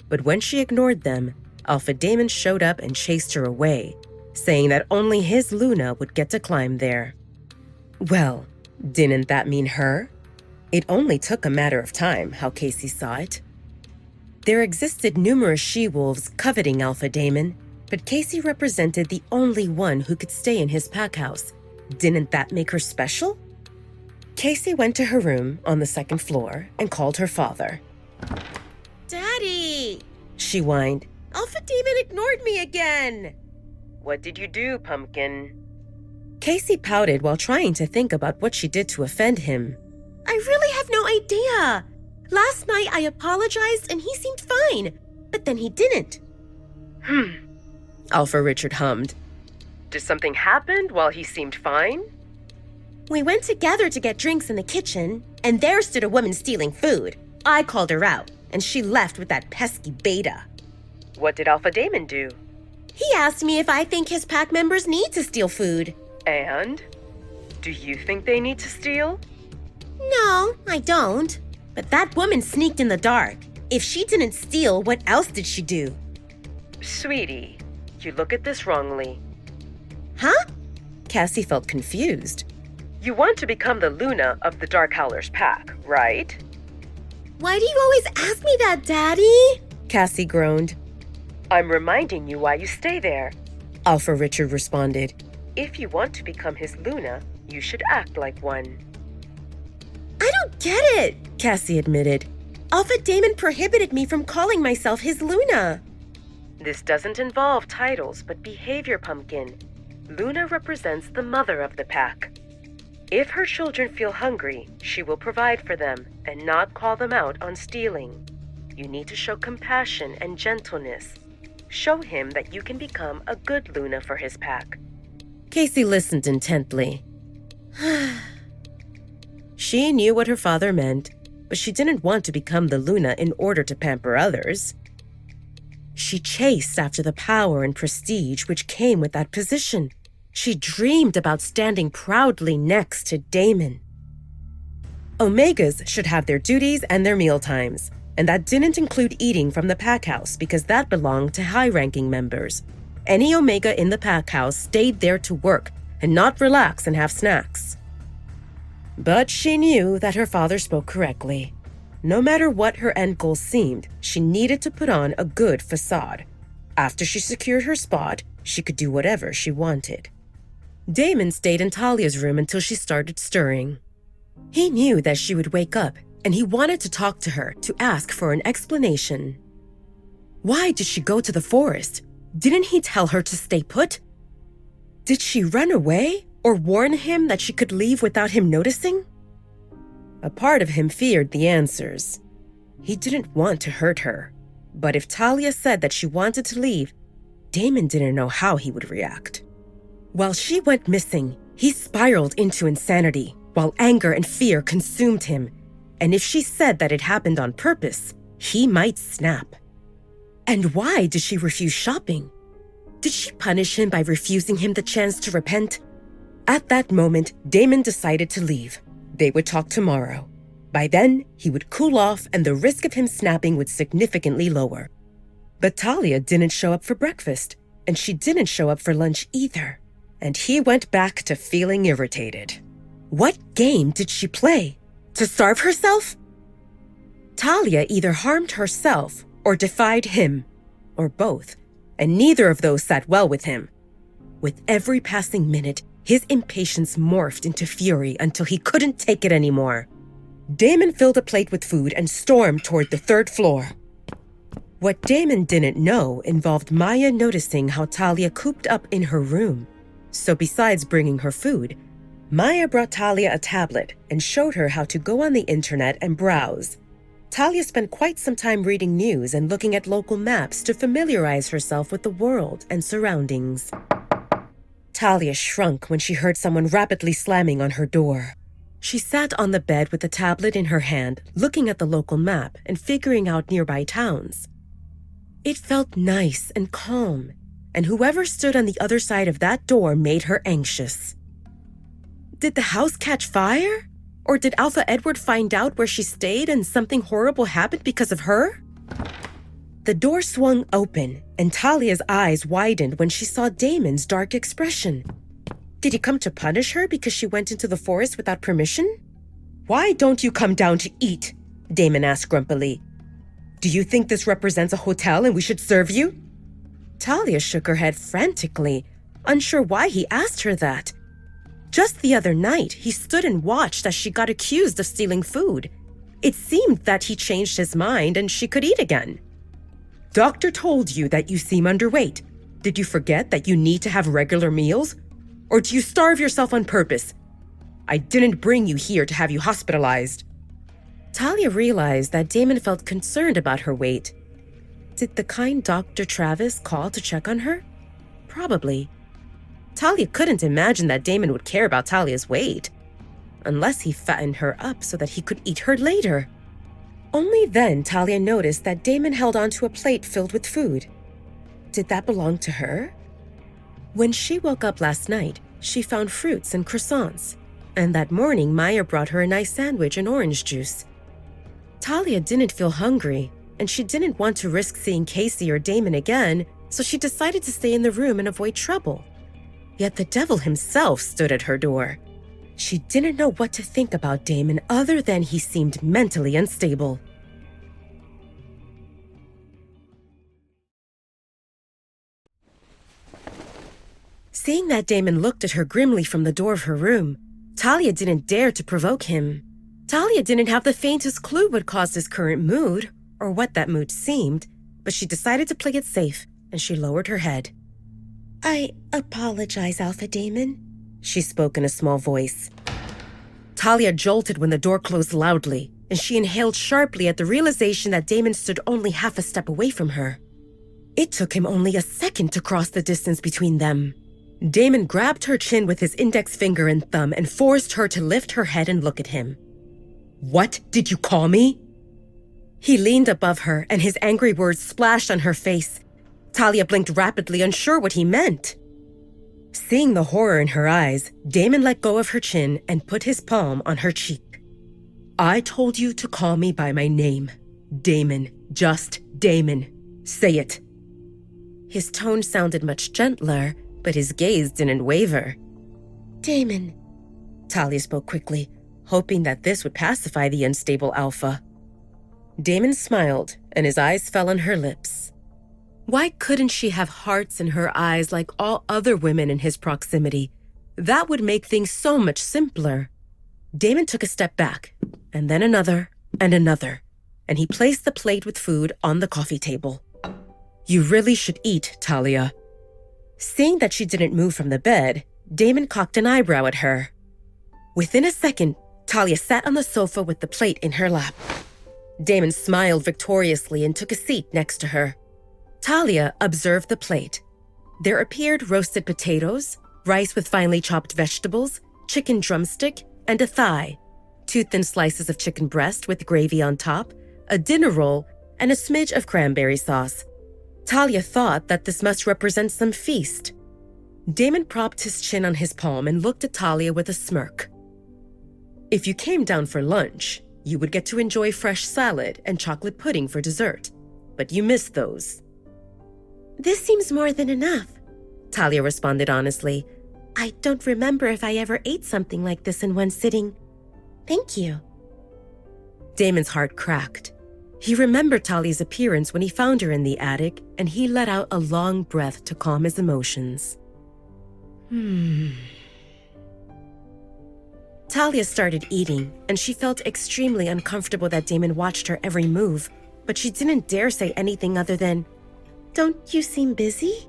But when she ignored them, Alpha Damon showed up and chased her away, saying that only his Luna would get to climb there. Well, didn't that mean her? It only took a matter of time, how Casey saw it. There existed numerous she-wolves coveting Alpha Damon, but Casey represented the only one who could stay in his pack house. Didn't that make her special? Casey went to her room on the second floor and called her father. Daddy! She whined. Alpha Demon ignored me again! What did you do, Pumpkin? Casey pouted while trying to think about what she did to offend him. I really have no idea. Last night I apologized and he seemed fine, but then he didn't. Alpha Richard hummed. Did something happen while he seemed fine? We went together to get drinks in the kitchen, and there stood a woman stealing food. I called her out, and she left with that pesky beta. What did Alpha Damon do? He asked me if I think his pack members need to steal food. And? Do you think they need to steal? No, I don't. But that woman sneaked in the dark. If she didn't steal, what else did she do? Sweetie, you look at this wrongly. Huh? Cassie felt confused. You want to become the Luna of the Dark Howlers pack, right? Why do you always ask me that, Daddy? Cassie groaned. I'm reminding you why you stay there. Alpha Richard responded. If you want to become his Luna, you should act like one. I don't get it, Cassie admitted. Alpha Damon prohibited me from calling myself his Luna. This doesn't involve titles, but behavior, Pumpkin. Luna represents the mother of the pack. If her children feel hungry, she will provide for them and not call them out on stealing. You need to show compassion and gentleness. Show him that you can become a good Luna for his pack. Casey listened intently. She knew what her father meant, but she didn't want to become the Luna in order to pamper others. She chased after the power and prestige which came with that position. She dreamed about standing proudly next to Damon. Omegas should have their duties and their meal times, and that didn't include eating from the pack house because that belonged to high-ranking members. Any Omega in the pack house stayed there to work and not relax and have snacks. But she knew that her father spoke correctly. No matter what her end goal seemed, she needed to put on a good facade. After she secured her spot, she could do whatever she wanted. Damon stayed in Talia's room until she started stirring. He knew that she would wake up, and he wanted to talk to her to ask for an explanation. Why did she go to the forest? Didn't he tell her to stay put? Did she run away or warn him that she could leave without him noticing? A part of him feared the answers. He didn't want to hurt her, but if Talia said that she wanted to leave, Damon didn't know how he would react. While she went missing, he spiraled into insanity, while anger and fear consumed him. And if she said that it happened on purpose, he might snap. And why did she refuse shopping? Did she punish him by refusing him the chance to repent? At that moment, Damon decided to leave. They would talk tomorrow. By then, he would cool off and the risk of him snapping would significantly lower. But Talia didn't show up for breakfast, and she didn't show up for lunch either. And he went back to feeling irritated. What game did she play? To starve herself? Talia either harmed herself or defied him, or both, and neither of those sat well with him. With every passing minute, his impatience morphed into fury until he couldn't take it anymore. Damon filled a plate with food and stormed toward the third floor. What Damon didn't know involved Maya noticing how Talia cooped up in her room. So besides bringing her food, Maya brought Talia a tablet and showed her how to go on the internet and browse. Talia spent quite some time reading news and looking at local maps to familiarize herself with the world and surroundings. Talia shrunk when she heard someone rapidly slamming on her door. She sat on the bed with the tablet in her hand, looking at the local map and figuring out nearby towns. It felt nice and calm, and whoever stood on the other side of that door made her anxious. Did the house catch fire? Or did Alpha Edward find out where she stayed and something horrible happened because of her? The door swung open, and Talia's eyes widened when she saw Damon's dark expression. Did he come to punish her because she went into the forest without permission? Why don't you come down to eat? Damon asked grumpily. Do you think this represents a hotel and we should serve you? Talia shook her head frantically, unsure why he asked her that. Just the other night, he stood and watched as she got accused of stealing food. It seemed that he changed his mind and she could eat again. Doctor told you that you seem underweight. Did you forget that you need to have regular meals? Or do you starve yourself on purpose? I didn't bring you here to have you hospitalized. Talia realized that Damon felt concerned about her weight. Did the kind Dr. Travis call to check on her? Probably. Talia couldn't imagine that Damon would care about Talia's weight, unless he fattened her up so that he could eat her later. Only then Talia noticed that Damon held onto a plate filled with food. Did that belong to her? When she woke up last night, she found fruits and croissants, and that morning Maya brought her a nice sandwich and orange juice. Talia didn't feel hungry, and she didn't want to risk seeing Casey or Damon again, so she decided to stay in the room and avoid trouble. Yet the devil himself stood at her door. She didn't know what to think about Damon other than he seemed mentally unstable. Seeing that Damon looked at her grimly from the door of her room, Talia didn't dare to provoke him. Talia didn't have the faintest clue what caused his current mood, or what that mood seemed, but she decided to play it safe, and she lowered her head. "I apologize, Alpha Damon," she spoke in a small voice. Talia jolted when the door closed loudly, and she inhaled sharply at the realization that Damon stood only half a step away from her. It took him only a second to cross the distance between them. Damon grabbed her chin with his index finger and thumb and forced her to lift her head and look at him. "What did you call me?" He leaned above her, and his angry words splashed on her face. Talia blinked rapidly, unsure what he meant. Seeing the horror in her eyes, Damon let go of her chin and put his palm on her cheek. "I told you to call me by my name. Damon. Just Damon. Say it." His tone sounded much gentler, but his gaze didn't waver. "Damon," Talia spoke quickly, hoping that this would pacify the unstable Alpha. Damon smiled, and his eyes fell on her lips. Why couldn't she have hearts in her eyes like all other women in his proximity? That would make things so much simpler. Damon took a step back, and then another, and he placed the plate with food on the coffee table. "You really should eat, Talia." Seeing that she didn't move from the bed, Damon cocked an eyebrow at her. Within a second, Talia sat on the sofa with the plate in her lap. Damon smiled victoriously and took a seat next to her. Talia observed the plate. There appeared roasted potatoes, rice with finely chopped vegetables, chicken drumstick, and a thigh, 2 thin slices of chicken breast with gravy on top, a dinner roll, and a smidge of cranberry sauce. Talia thought that this must represent some feast. Damon propped his chin on his palm and looked at Talia with a smirk. "If you came down for lunch, you would get to enjoy fresh salad and chocolate pudding for dessert, but you missed those." "This seems more than enough," Talia responded honestly. "I don't remember if I ever ate something like this in one sitting. Thank you." Damon's heart cracked. He remembered Talia's appearance when he found her in the attic, and he let out a long breath to calm his emotions. Talia started eating, and she felt extremely uncomfortable that Damon watched her every move, but she didn't dare say anything other than, "Don't you seem busy?"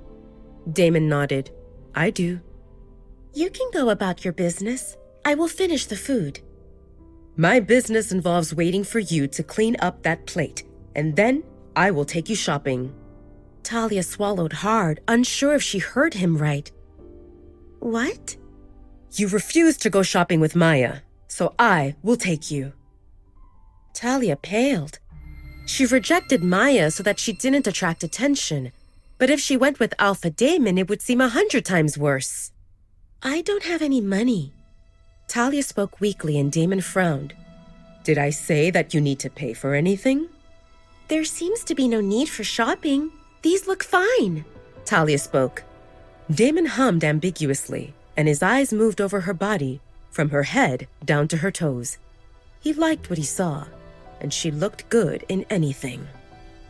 Damon nodded. "I do." "You can go about your business. I will finish the food." "My business involves waiting for you to clean up that plate, and then I will take you shopping." Talia swallowed hard, unsure if she heard him right. "What?" "You refused to go shopping with Maya, so I will take you." Talia paled. She rejected Maya so that she didn't attract attention, but if she went with Alpha Damon, it would seem 100 times worse. "I don't have any money." Talia spoke weakly and Damon frowned. "Did I say that you need to pay for anything?" "There seems to be no need for shopping. These look fine," Talia spoke. Damon hummed ambiguously, and his eyes moved over her body, from her head down to her toes. He liked what he saw, and she looked good in anything.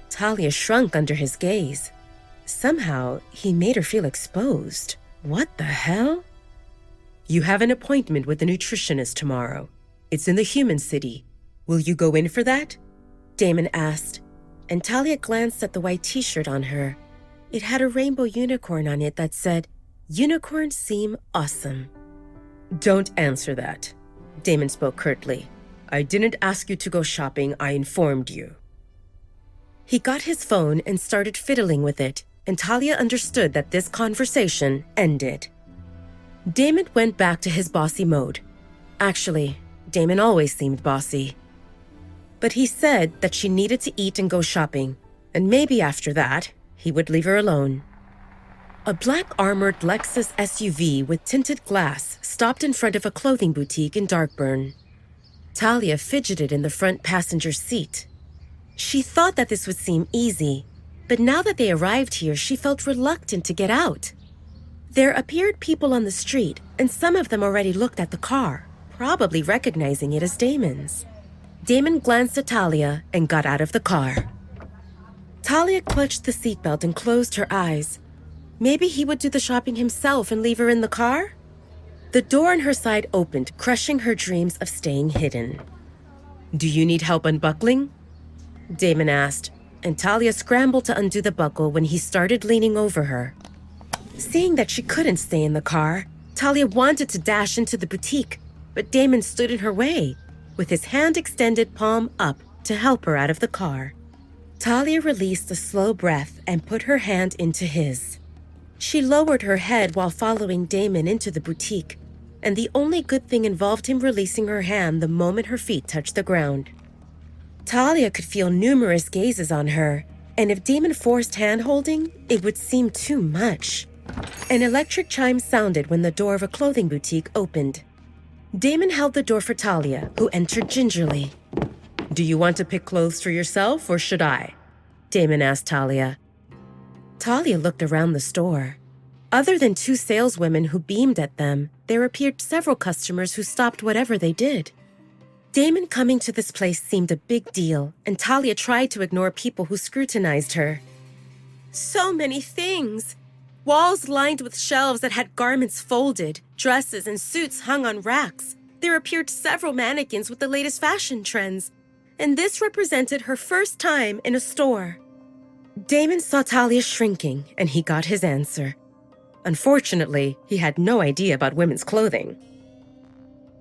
Talia shrunk under his gaze. Somehow, he made her feel exposed. What the hell? You have an appointment with a nutritionist tomorrow. It's in the human city. Will you go in for that? Damon asked, and Talia glanced at the white t-shirt on her. It had a rainbow unicorn on it that said, "Unicorns seem awesome." Don't answer that. Damon spoke curtly. I didn't ask you to go shopping, I informed you. He got his phone and started fiddling with it, and Talia understood that this conversation ended. Damon went back to his bossy mode. Actually, Damon always seemed bossy. But he said that she needed to eat and go shopping, and maybe after that, he would leave her alone. A black armored Lexus SUV with tinted glass stopped in front of a clothing boutique in Darkburn. Talia fidgeted in the front passenger seat. She thought that this would seem easy, but now that they arrived here, she felt reluctant to get out. There appeared people on the street, and some of them already looked at the car, probably recognizing it as Damon's. Damon glanced at Talia and got out of the car. Talia clutched the seatbelt and closed her eyes. Maybe he would do the shopping himself and leave her in the car? The door on her side opened, crushing her dreams of staying hidden. Do you need help unbuckling? Damon asked, and Talia scrambled to undo the buckle when he started leaning over her. Seeing that she couldn't stay in the car, Talia wanted to dash into the boutique, but Damon stood in her way, with his hand extended palm up to help her out of the car. Talia released a slow breath and put her hand into his. She lowered her head while following Damon into the boutique, and the only good thing involved him releasing her hand the moment her feet touched the ground. Talia could feel numerous gazes on her, and if Damon forced hand-holding, it would seem too much. An electric chime sounded when the door of a clothing boutique opened. Damon held the door for Talia, who entered gingerly. Do you want to pick clothes for yourself, or should I? Damon asked Talia. Talia looked around the store. Other than two saleswomen who beamed at them, there appeared several customers who stopped whatever they did. Damon coming to this place seemed a big deal, and Talia tried to ignore people who scrutinized her. So many things! Walls lined with shelves that had garments folded, dresses and suits hung on racks. There appeared several mannequins with the latest fashion trends, and this represented her first time in a store. Damon saw Talia shrinking, and he got his answer. Unfortunately, he had no idea about women's clothing.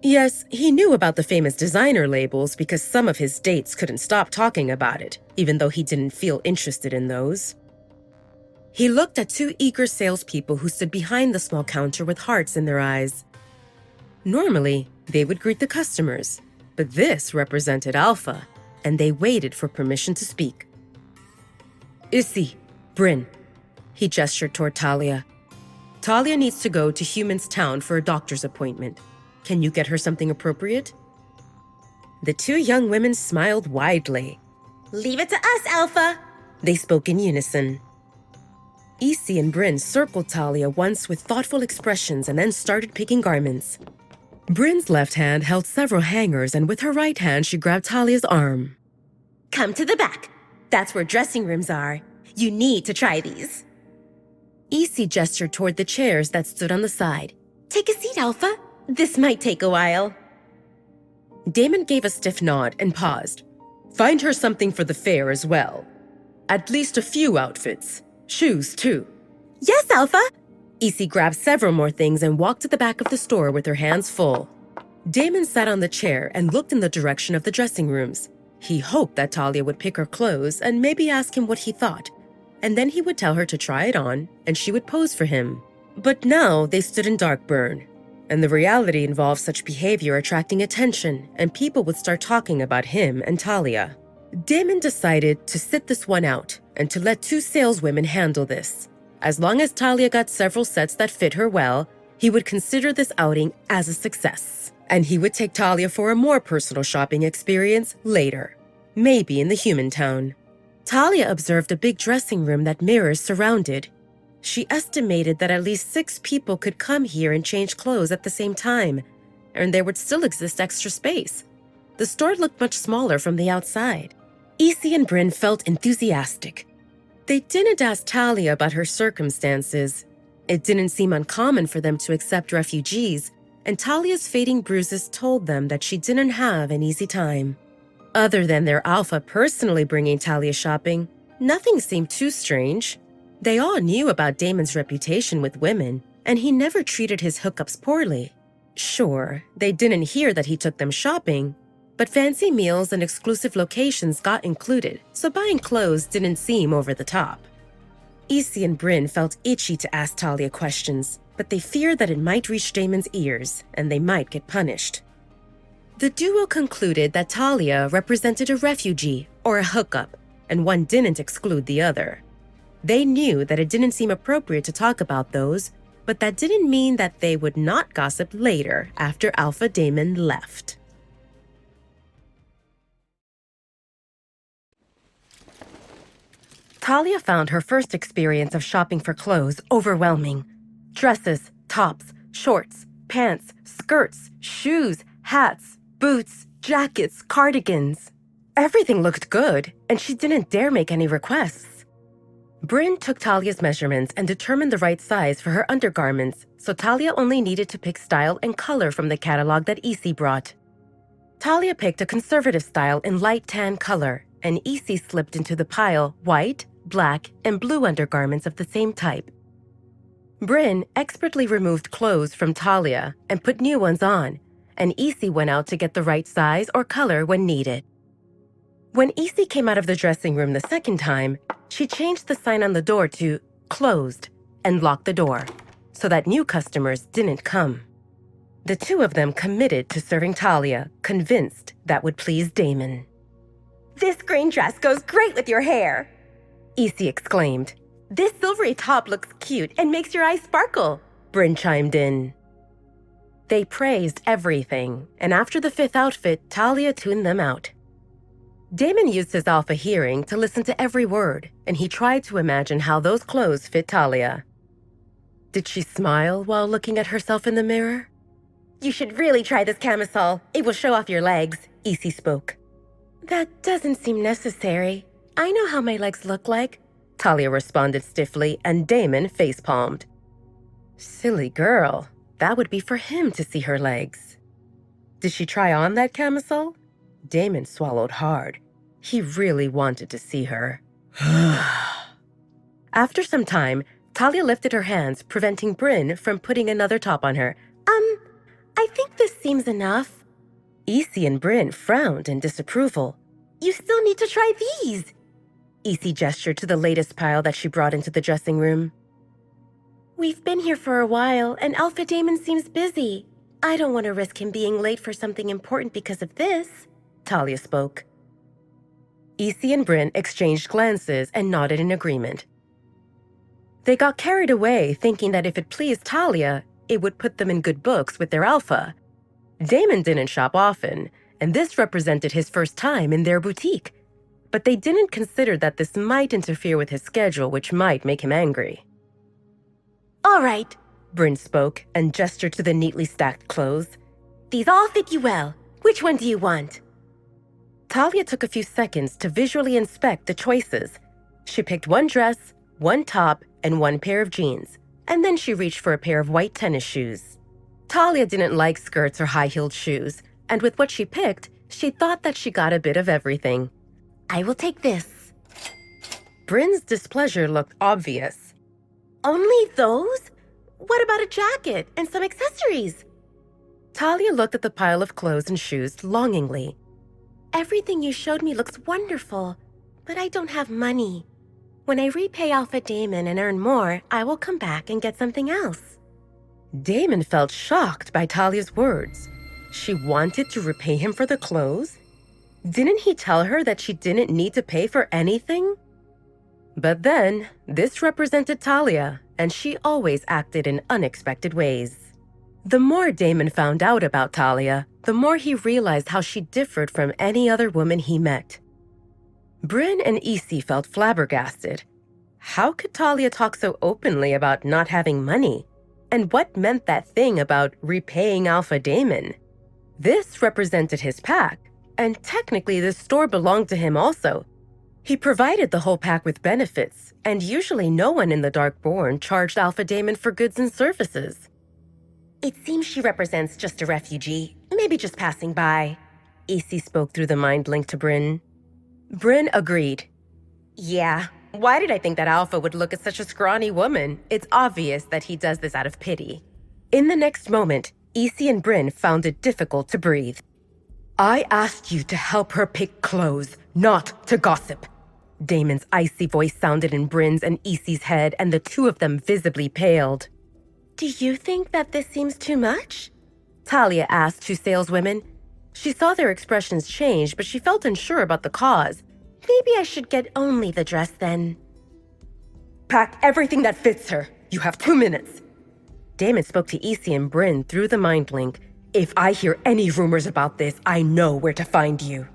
Yes, he knew about the famous designer labels because some of his dates couldn't stop talking about it, even though he didn't feel interested in those. He looked at two eager salespeople who stood behind the small counter with hearts in their eyes. Normally, they would greet the customers, but this represented Alpha, and they waited for permission to speak. Issy, Bryn. He gestured toward Talia. Talia needs to go to Human's Town for a doctor's appointment. Can you get her something appropriate? The two young women smiled widely. Leave it to us, Alpha! They spoke in unison. Issy and Bryn circled Talia once with thoughtful expressions and then started picking garments. Bryn's left hand held several hangers, and with her right hand she grabbed Talia's arm. Come to the back. That's where dressing rooms are. You need to try these. Issy gestured toward the chairs that stood on the side. Take a seat, Alpha. This might take a while. Damon gave a stiff nod and paused. Find her something for the fair as well. At least a few outfits. Shoes, too. Yes, Alpha! Issy grabbed several more things and walked to the back of the store with her hands full. Damon sat on the chair and looked in the direction of the dressing rooms. He hoped that Talia would pick her clothes and maybe ask him what he thought, and then he would tell her to try it on, and she would pose for him. But now they stood in Darkburn, and the reality involved such behavior attracting attention, and people would start talking about him and Talia. Damon decided to sit this one out and to let two saleswomen handle this. As long as Talia got several sets that fit her well, he would consider this outing as a success. And he would take Talia for a more personal shopping experience later, maybe in the Human Town. Talia observed a big dressing room that mirrors surrounded. She estimated that at least 6 people could come here and change clothes at the same time, and there would still exist extra space. The store looked much smaller from the outside. Issy and Bryn felt enthusiastic. They didn't ask Talia about her circumstances. It didn't seem uncommon for them to accept refugees, and Talia's fading bruises told them that she didn't have an easy time. Other than their alpha personally bringing Talia shopping, nothing seemed too strange. They all knew about Damon's reputation with women, and he never treated his hookups poorly. Sure, they didn't hear that he took them shopping, but fancy meals and exclusive locations got included, so buying clothes didn't seem over the top. Issy and Bryn felt itchy to ask Talia questions, but they feared that it might reach Damon's ears, and they might get punished. The duo concluded that Talia represented a refugee or a hookup, and one didn't exclude the other. They knew that it didn't seem appropriate to talk about those, but that didn't mean that they would not gossip later after Alpha Damon left. Talia found her first experience of shopping for clothes overwhelming. Dresses, tops, shorts, pants, skirts, shoes, hats, boots, jackets, cardigans. Everything looked good, and she didn't dare make any requests. Bryn took Talia's measurements and determined the right size for her undergarments, so Talia only needed to pick style and color from the catalog that Issy brought. Talia picked a conservative style in light tan color, and Issy slipped into the pile white, black, and blue undergarments of the same type. Bryn expertly removed clothes from Talia and put new ones on, and Issy went out to get the right size or color when needed. When Issy came out of the dressing room the second time, she changed the sign on the door to closed and locked the door so that new customers didn't come. The two of them committed to serving Talia, convinced that would please Damon. "This green dress goes great with your hair," Issy exclaimed. "This silvery top looks cute and makes your eyes sparkle," Bryn chimed in. They praised everything, and after the fifth outfit, Talia tuned them out. Damon used his alpha hearing to listen to every word, and he tried to imagine how those clothes fit Talia. Did she smile while looking at herself in the mirror? "You should really try this camisole. It will show off your legs," Issy spoke. That doesn't seem necessary. I know how my legs look like, Talia responded stiffly, and Damon facepalmed. Silly girl. That would be for him to see her legs. Did she try on that camisole? Damon swallowed hard. He really wanted to see her. After some time, Talia lifted her hands, preventing Bryn from putting another top on her. I think this seems enough." Issy and Bryn frowned in disapproval. "You still need to try these." Issy gestured to the latest pile that she brought into the dressing room. "We've been here for a while, and Alpha Damon seems busy. I don't want to risk him being late for something important because of this," Talia spoke. Issy and Bryn exchanged glances and nodded in agreement. They got carried away, thinking that if it pleased Talia, it would put them in good books with their alpha. Damon didn't shop often, and this represented his first time in their boutique. But they didn't consider that this might interfere with his schedule, which might make him angry. "All right," Bryn spoke and gestured to the neatly stacked clothes. "These all fit you well. Which one do you want?" Talia took a few seconds to visually inspect the choices. She picked one dress, one top, and one pair of jeans, and then she reached for a pair of white tennis shoes. Talia didn't like skirts or high-heeled shoes, and with what she picked, she thought that she got a bit of everything. "I will take this." Bryn's displeasure looked obvious. "Only those? What about a jacket and some accessories?" Talia looked at the pile of clothes and shoes longingly. "Everything you showed me looks wonderful, but I don't have money. When I repay Alpha Damon and earn more, I will come back and get something else." Damon felt shocked by Talia's words. She wanted to repay him for the clothes? Didn't he tell her that she didn't need to pay for anything? But then, this represented Talia, and she always acted in unexpected ways. The more Damon found out about Talia, the more he realized how she differed from any other woman he met. Bryn and Issy felt flabbergasted. How could Talia talk so openly about not having money? And what meant that thing about repaying Alpha Damon? This represented his pack, and technically the store belonged to him also. He provided the whole pack with benefits, and usually no one in the Darkborn charged Alpha Damon for goods and services. It seems she represents just a refugee, maybe just passing by. Isi spoke through the mind link to Bryn. Bryn agreed. Yeah, why did I think that Alpha would look at such a scrawny woman? It's obvious that he does this out of pity. In the next moment, Isi and Bryn found it difficult to breathe. I asked you to help her pick clothes, not to gossip. Damon's icy voice sounded in Bryn's and Isi's head, and the two of them visibly paled. Do you think that this seems too much? Talia asked two saleswomen. She saw their expressions change, but she felt unsure about the cause. Maybe I should get only the dress then. Pack everything that fits her. You have 2 minutes. Damon spoke to Isi and Bryn through the mind link. If I hear any rumors about this, I know where to find you.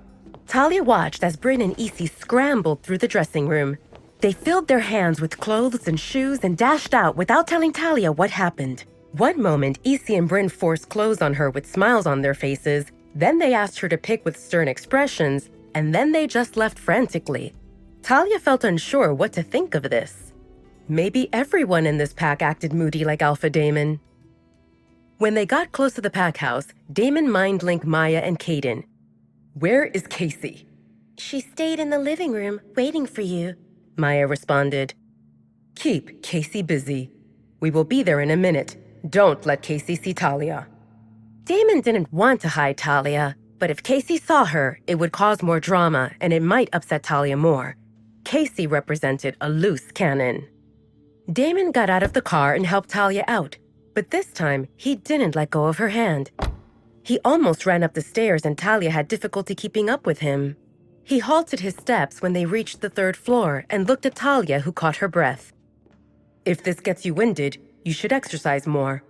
Talia watched as Bryn and Isi scrambled through the dressing room. They filled their hands with clothes and shoes and dashed out without telling Talia what happened. One moment, Isi and Bryn forced clothes on her with smiles on their faces. Then they asked her to pick with stern expressions, and then they just left frantically. Talia felt unsure what to think of this. Maybe everyone in this pack acted moody like Alpha Damon. When they got close to the pack house, Damon mind-linked Maya and Caden. Where is Casey? She stayed in the living room, waiting for you, Maya responded. Keep Casey busy. We will be there in a minute. Don't let Casey see Talia. Damon didn't want to hide Talia, but if Casey saw her, it would cause more drama and it might upset Talia more. Casey represented a loose cannon. Damon got out of the car and helped Talia out, but this time he didn't let go of her hand. He almost ran up the stairs and Talia had difficulty keeping up with him. He halted his steps when they reached the 3rd floor and looked at Talia, who caught her breath. If this gets you winded, you should exercise more.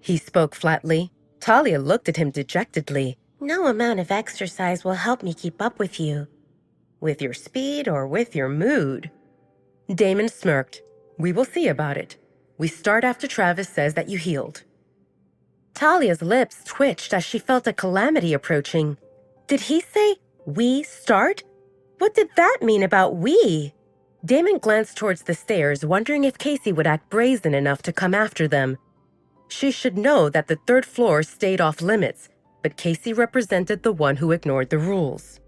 He spoke flatly. Talia looked at him dejectedly. No amount of exercise will help me keep up with you. With your speed or with your mood? Damon smirked. We will see about it. We start after Travis says that you healed. Talia's lips twitched as she felt a calamity approaching. Did he say, we start? What did that mean about we? Damon glanced towards the stairs, wondering if Casey would act brazen enough to come after them. She should know that the 3rd floor stayed off limits, but Casey represented the one who ignored the rules.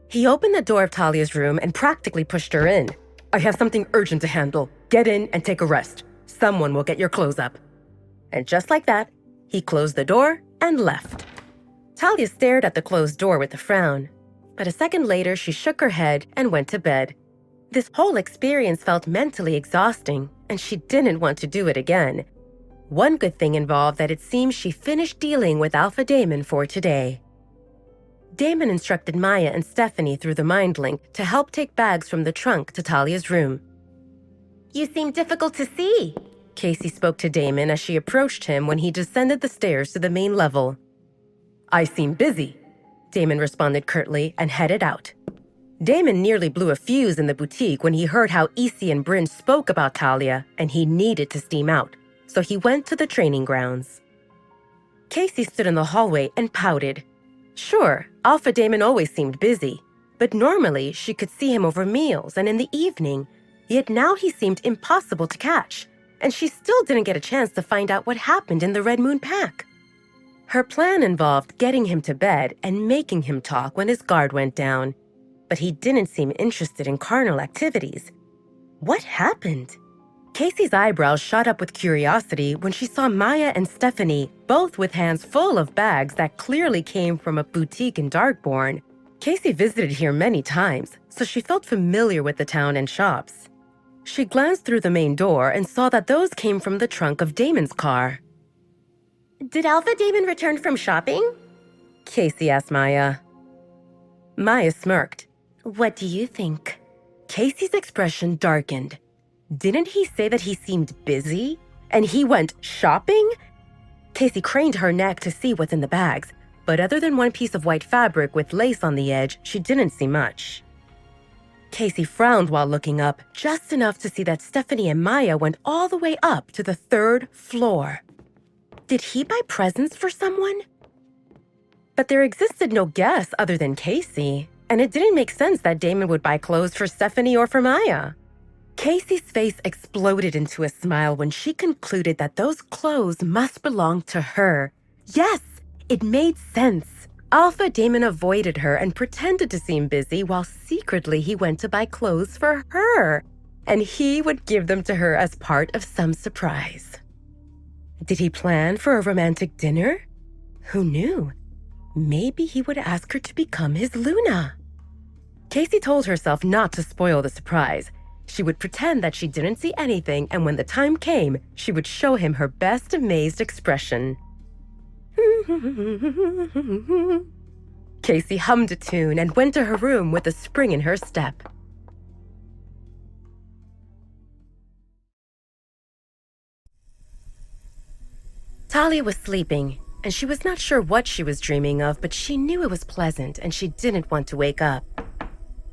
He opened the door of Talia's room and practically pushed her in. I have something urgent to handle. Get in and take a rest. Someone will get your clothes up. And just like that, he closed the door and left. Talia stared at the closed door with a frown, but a second later she shook her head and went to bed. This whole experience felt mentally exhausting, and she didn't want to do it again. One good thing involved that it seems she finished dealing with Alpha Damon for today. Damon instructed Maya and Stephanie through the mind link to help take bags from the trunk to Talia's room. You seem difficult to see, Casey spoke to Damon as she approached him when he descended the stairs to the main level. I seem busy, Damon responded curtly and headed out. Damon nearly blew a fuse in the boutique when he heard how Isi and Bryn spoke about Talia, and he needed to steam out, so he went to the training grounds. Casey stood in the hallway and pouted. Sure, Alpha Damon always seemed busy, but normally she could see him over meals and in the evening, yet now he seemed impossible to catch, and she still didn't get a chance to find out what happened in the Red Moon Pack. Her plan involved getting him to bed and making him talk when his guard went down, but he didn't seem interested in carnal activities. What happened? Casey's eyebrows shot up with curiosity when she saw Maya and Stephanie, both with hands full of bags that clearly came from a boutique in Darkbourne. Casey visited here many times, so she felt familiar with the town and shops. She glanced through the main door and saw that those came from the trunk of Damon's car. Did Alpha Damon return from shopping? Casey asked Maya. Maya smirked. What do you think? Casey's expression darkened. Didn't he say that he seemed busy? And he went shopping? Casey craned her neck to see what's in the bags, but other than one piece of white fabric with lace on the edge, she didn't see much. Casey frowned while looking up, just enough to see that Stephanie and Maya went all the way up to the 3rd floor. Did he buy presents for someone? But there existed no guess other than Casey, and it didn't make sense that Damon would buy clothes for Stephanie or for Maya. Casey's face exploded into a smile when she concluded that those clothes must belong to her. Yes, it made sense. Alpha Damon avoided her and pretended to seem busy while secretly he went to buy clothes for her. And he would give them to her as part of some surprise. Did he plan for a romantic dinner? Who knew? Maybe he would ask her to become his Luna. Casey told herself not to spoil the surprise. She would pretend that she didn't see anything, and when the time came, she would show him her best amazed expression. Casey hummed a tune and went to her room with a spring in her step. Talia was sleeping, and she was not sure what she was dreaming of, but she knew it was pleasant, and she didn't want to wake up.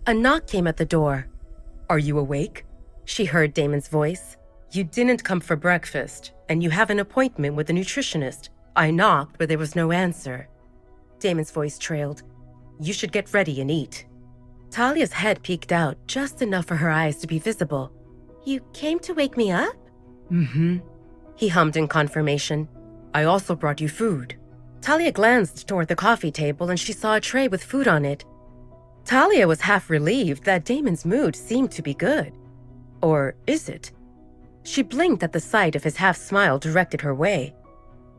A knock came at the door. "Are you awake?" She heard Damon's voice. "You didn't come for breakfast, and you have an appointment with a nutritionist. I knocked, but there was no answer." Damon's voice trailed. "You should get ready and eat." Talia's head peeked out, just enough for her eyes to be visible. "You came to wake me up?" "Mm-hmm," he hummed in confirmation. "I also brought you food." Talia glanced toward the coffee table and she saw a tray with food on it. Talia was half relieved that Damon's mood seemed to be good. Or is it? She blinked at the sight of his half-smile directed her way.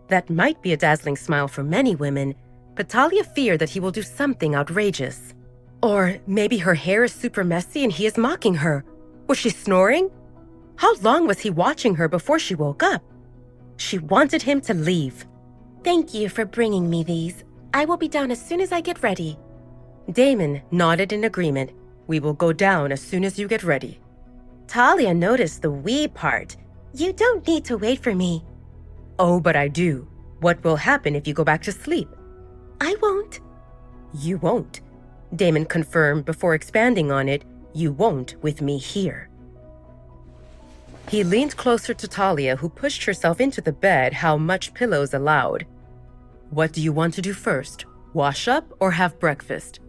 That might be a dazzling smile for many women, but Talia feared that he will do something outrageous. Or maybe her hair is super messy and he is mocking her. Was she snoring? How long was he watching her before she woke up? She wanted him to leave. "Thank you for bringing me these. I will be down as soon as I get ready." Damon nodded in agreement. "We will go down as soon as you get ready." Talia noticed the "we" part. "You don't need to wait for me." "Oh, but I do. What will happen if you go back to sleep?" "I won't." "You won't," Damon confirmed before expanding on it. "You won't with me here." He leaned closer to Talia, who pushed herself into the bed how much pillows allowed. "What do you want to do first? Wash up or have breakfast?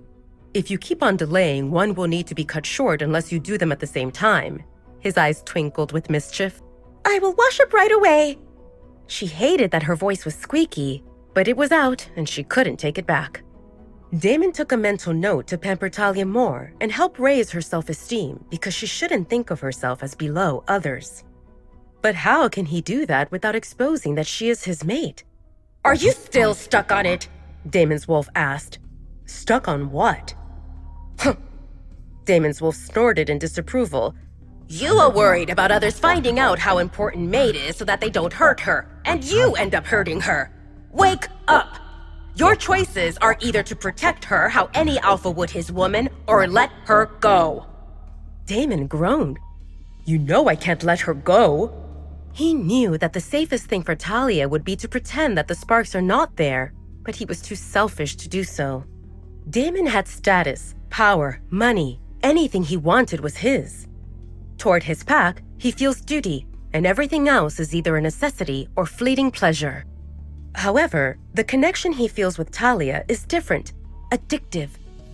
If you keep on delaying, one will need to be cut short unless you do them at the same time." His eyes twinkled with mischief. "I will wash up right away." She hated that her voice was squeaky, but it was out and she couldn't take it back. Damon took a mental note to pamper Talia more and help raise her self-esteem because she shouldn't think of herself as below others. But how can he do that without exposing that she is his mate? "Are you still stuck on it?" Damon's wolf asked. "Stuck on what?" "Huh." Damon's wolf snorted in disapproval. "You are worried about others finding out how important Maid is so that they don't hurt her, and you end up hurting her. Wake up! Your choices are either to protect her how any alpha would his woman, or let her go." Damon groaned. "You know I can't let her go." He knew that the safest thing for Talia would be to pretend that the sparks are not there, but he was too selfish to do so. Damon had status, power, money. Anything he wanted was his. Toward his pack, he feels duty, and everything else is either a necessity or fleeting pleasure. However, the connection he feels with Talia is different, addictive,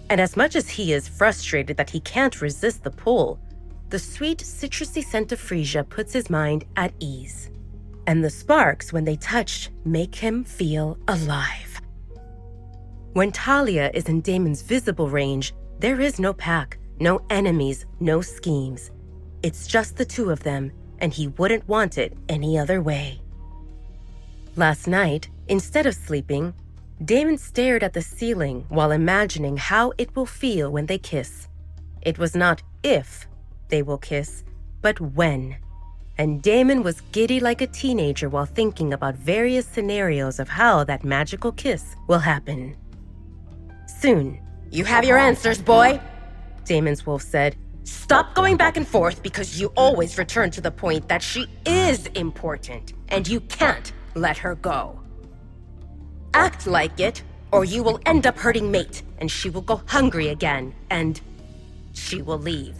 and as much as he is frustrated that he can't resist the pull, the sweet, citrusy scent of freesia puts his mind at ease. And the sparks, when they touch, make him feel alive. When Talia is in Damon's visible range, there is no pack, no enemies, no schemes. It's just the two of them, and he wouldn't want it any other way. Last night, instead of sleeping, Damon stared at the ceiling while imagining how it will feel when they kiss. It was not if they will kiss, but when. And Damon was giddy like a teenager while thinking about various scenarios of how that magical kiss will happen. Soon. "You have your answers, boy," Damon's wolf said. "Stop going back and forth because you always return to the point that she is important and you can't let her go. Act like it, or you will end up hurting Mate, and she will go hungry again, and she will leave."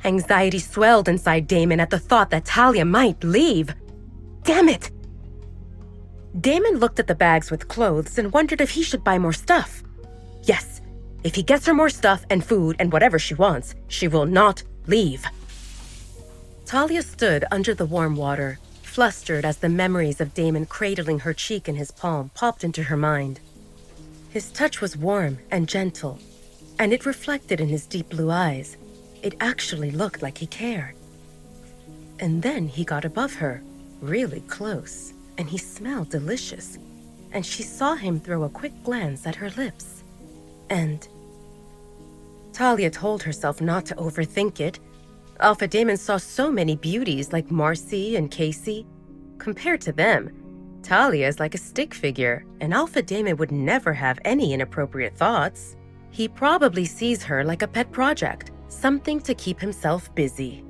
Anxiety swelled inside Damon at the thought that Talia might leave. Damn it! Damon looked at the bags with clothes and wondered if he should buy more stuff. Yes, if he gets her more stuff and food and whatever she wants, she will not leave. Talia stood under the warm water, flustered as the memories of Damon cradling her cheek in his palm popped into her mind. His touch was warm and gentle, and it reflected in his deep blue eyes. It actually looked like he cared. And then he got above her, really close, and he smelled delicious, and she saw him throw a quick glance at her lips. And Talia told herself not to overthink it. Alpha Damon saw so many beauties like Marcy and Casey. Compared to them, Talia is like a stick figure, and Alpha Damon would never have any inappropriate thoughts. He probably sees her like a pet project, something to keep himself busy.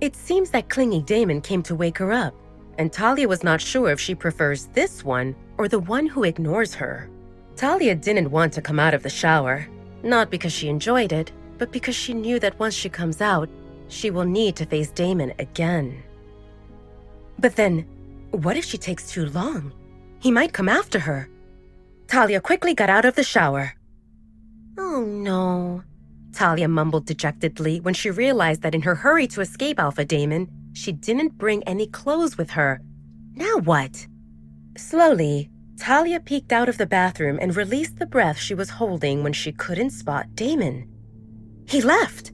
It seems that clingy Damon came to wake her up, and Talia was not sure if she prefers this one or the one who ignores her. Talia didn't want to come out of the shower, not because she enjoyed it, but because she knew that once she comes out, she will need to face Damon again. But then, what if she takes too long? He might come after her. Talia quickly got out of the shower. "Oh no," Talia mumbled dejectedly when she realized that in her hurry to escape Alpha Damon, she didn't bring any clothes with her. Now what? Slowly, Talia peeked out of the bathroom and released the breath she was holding when she couldn't spot Damon. He left!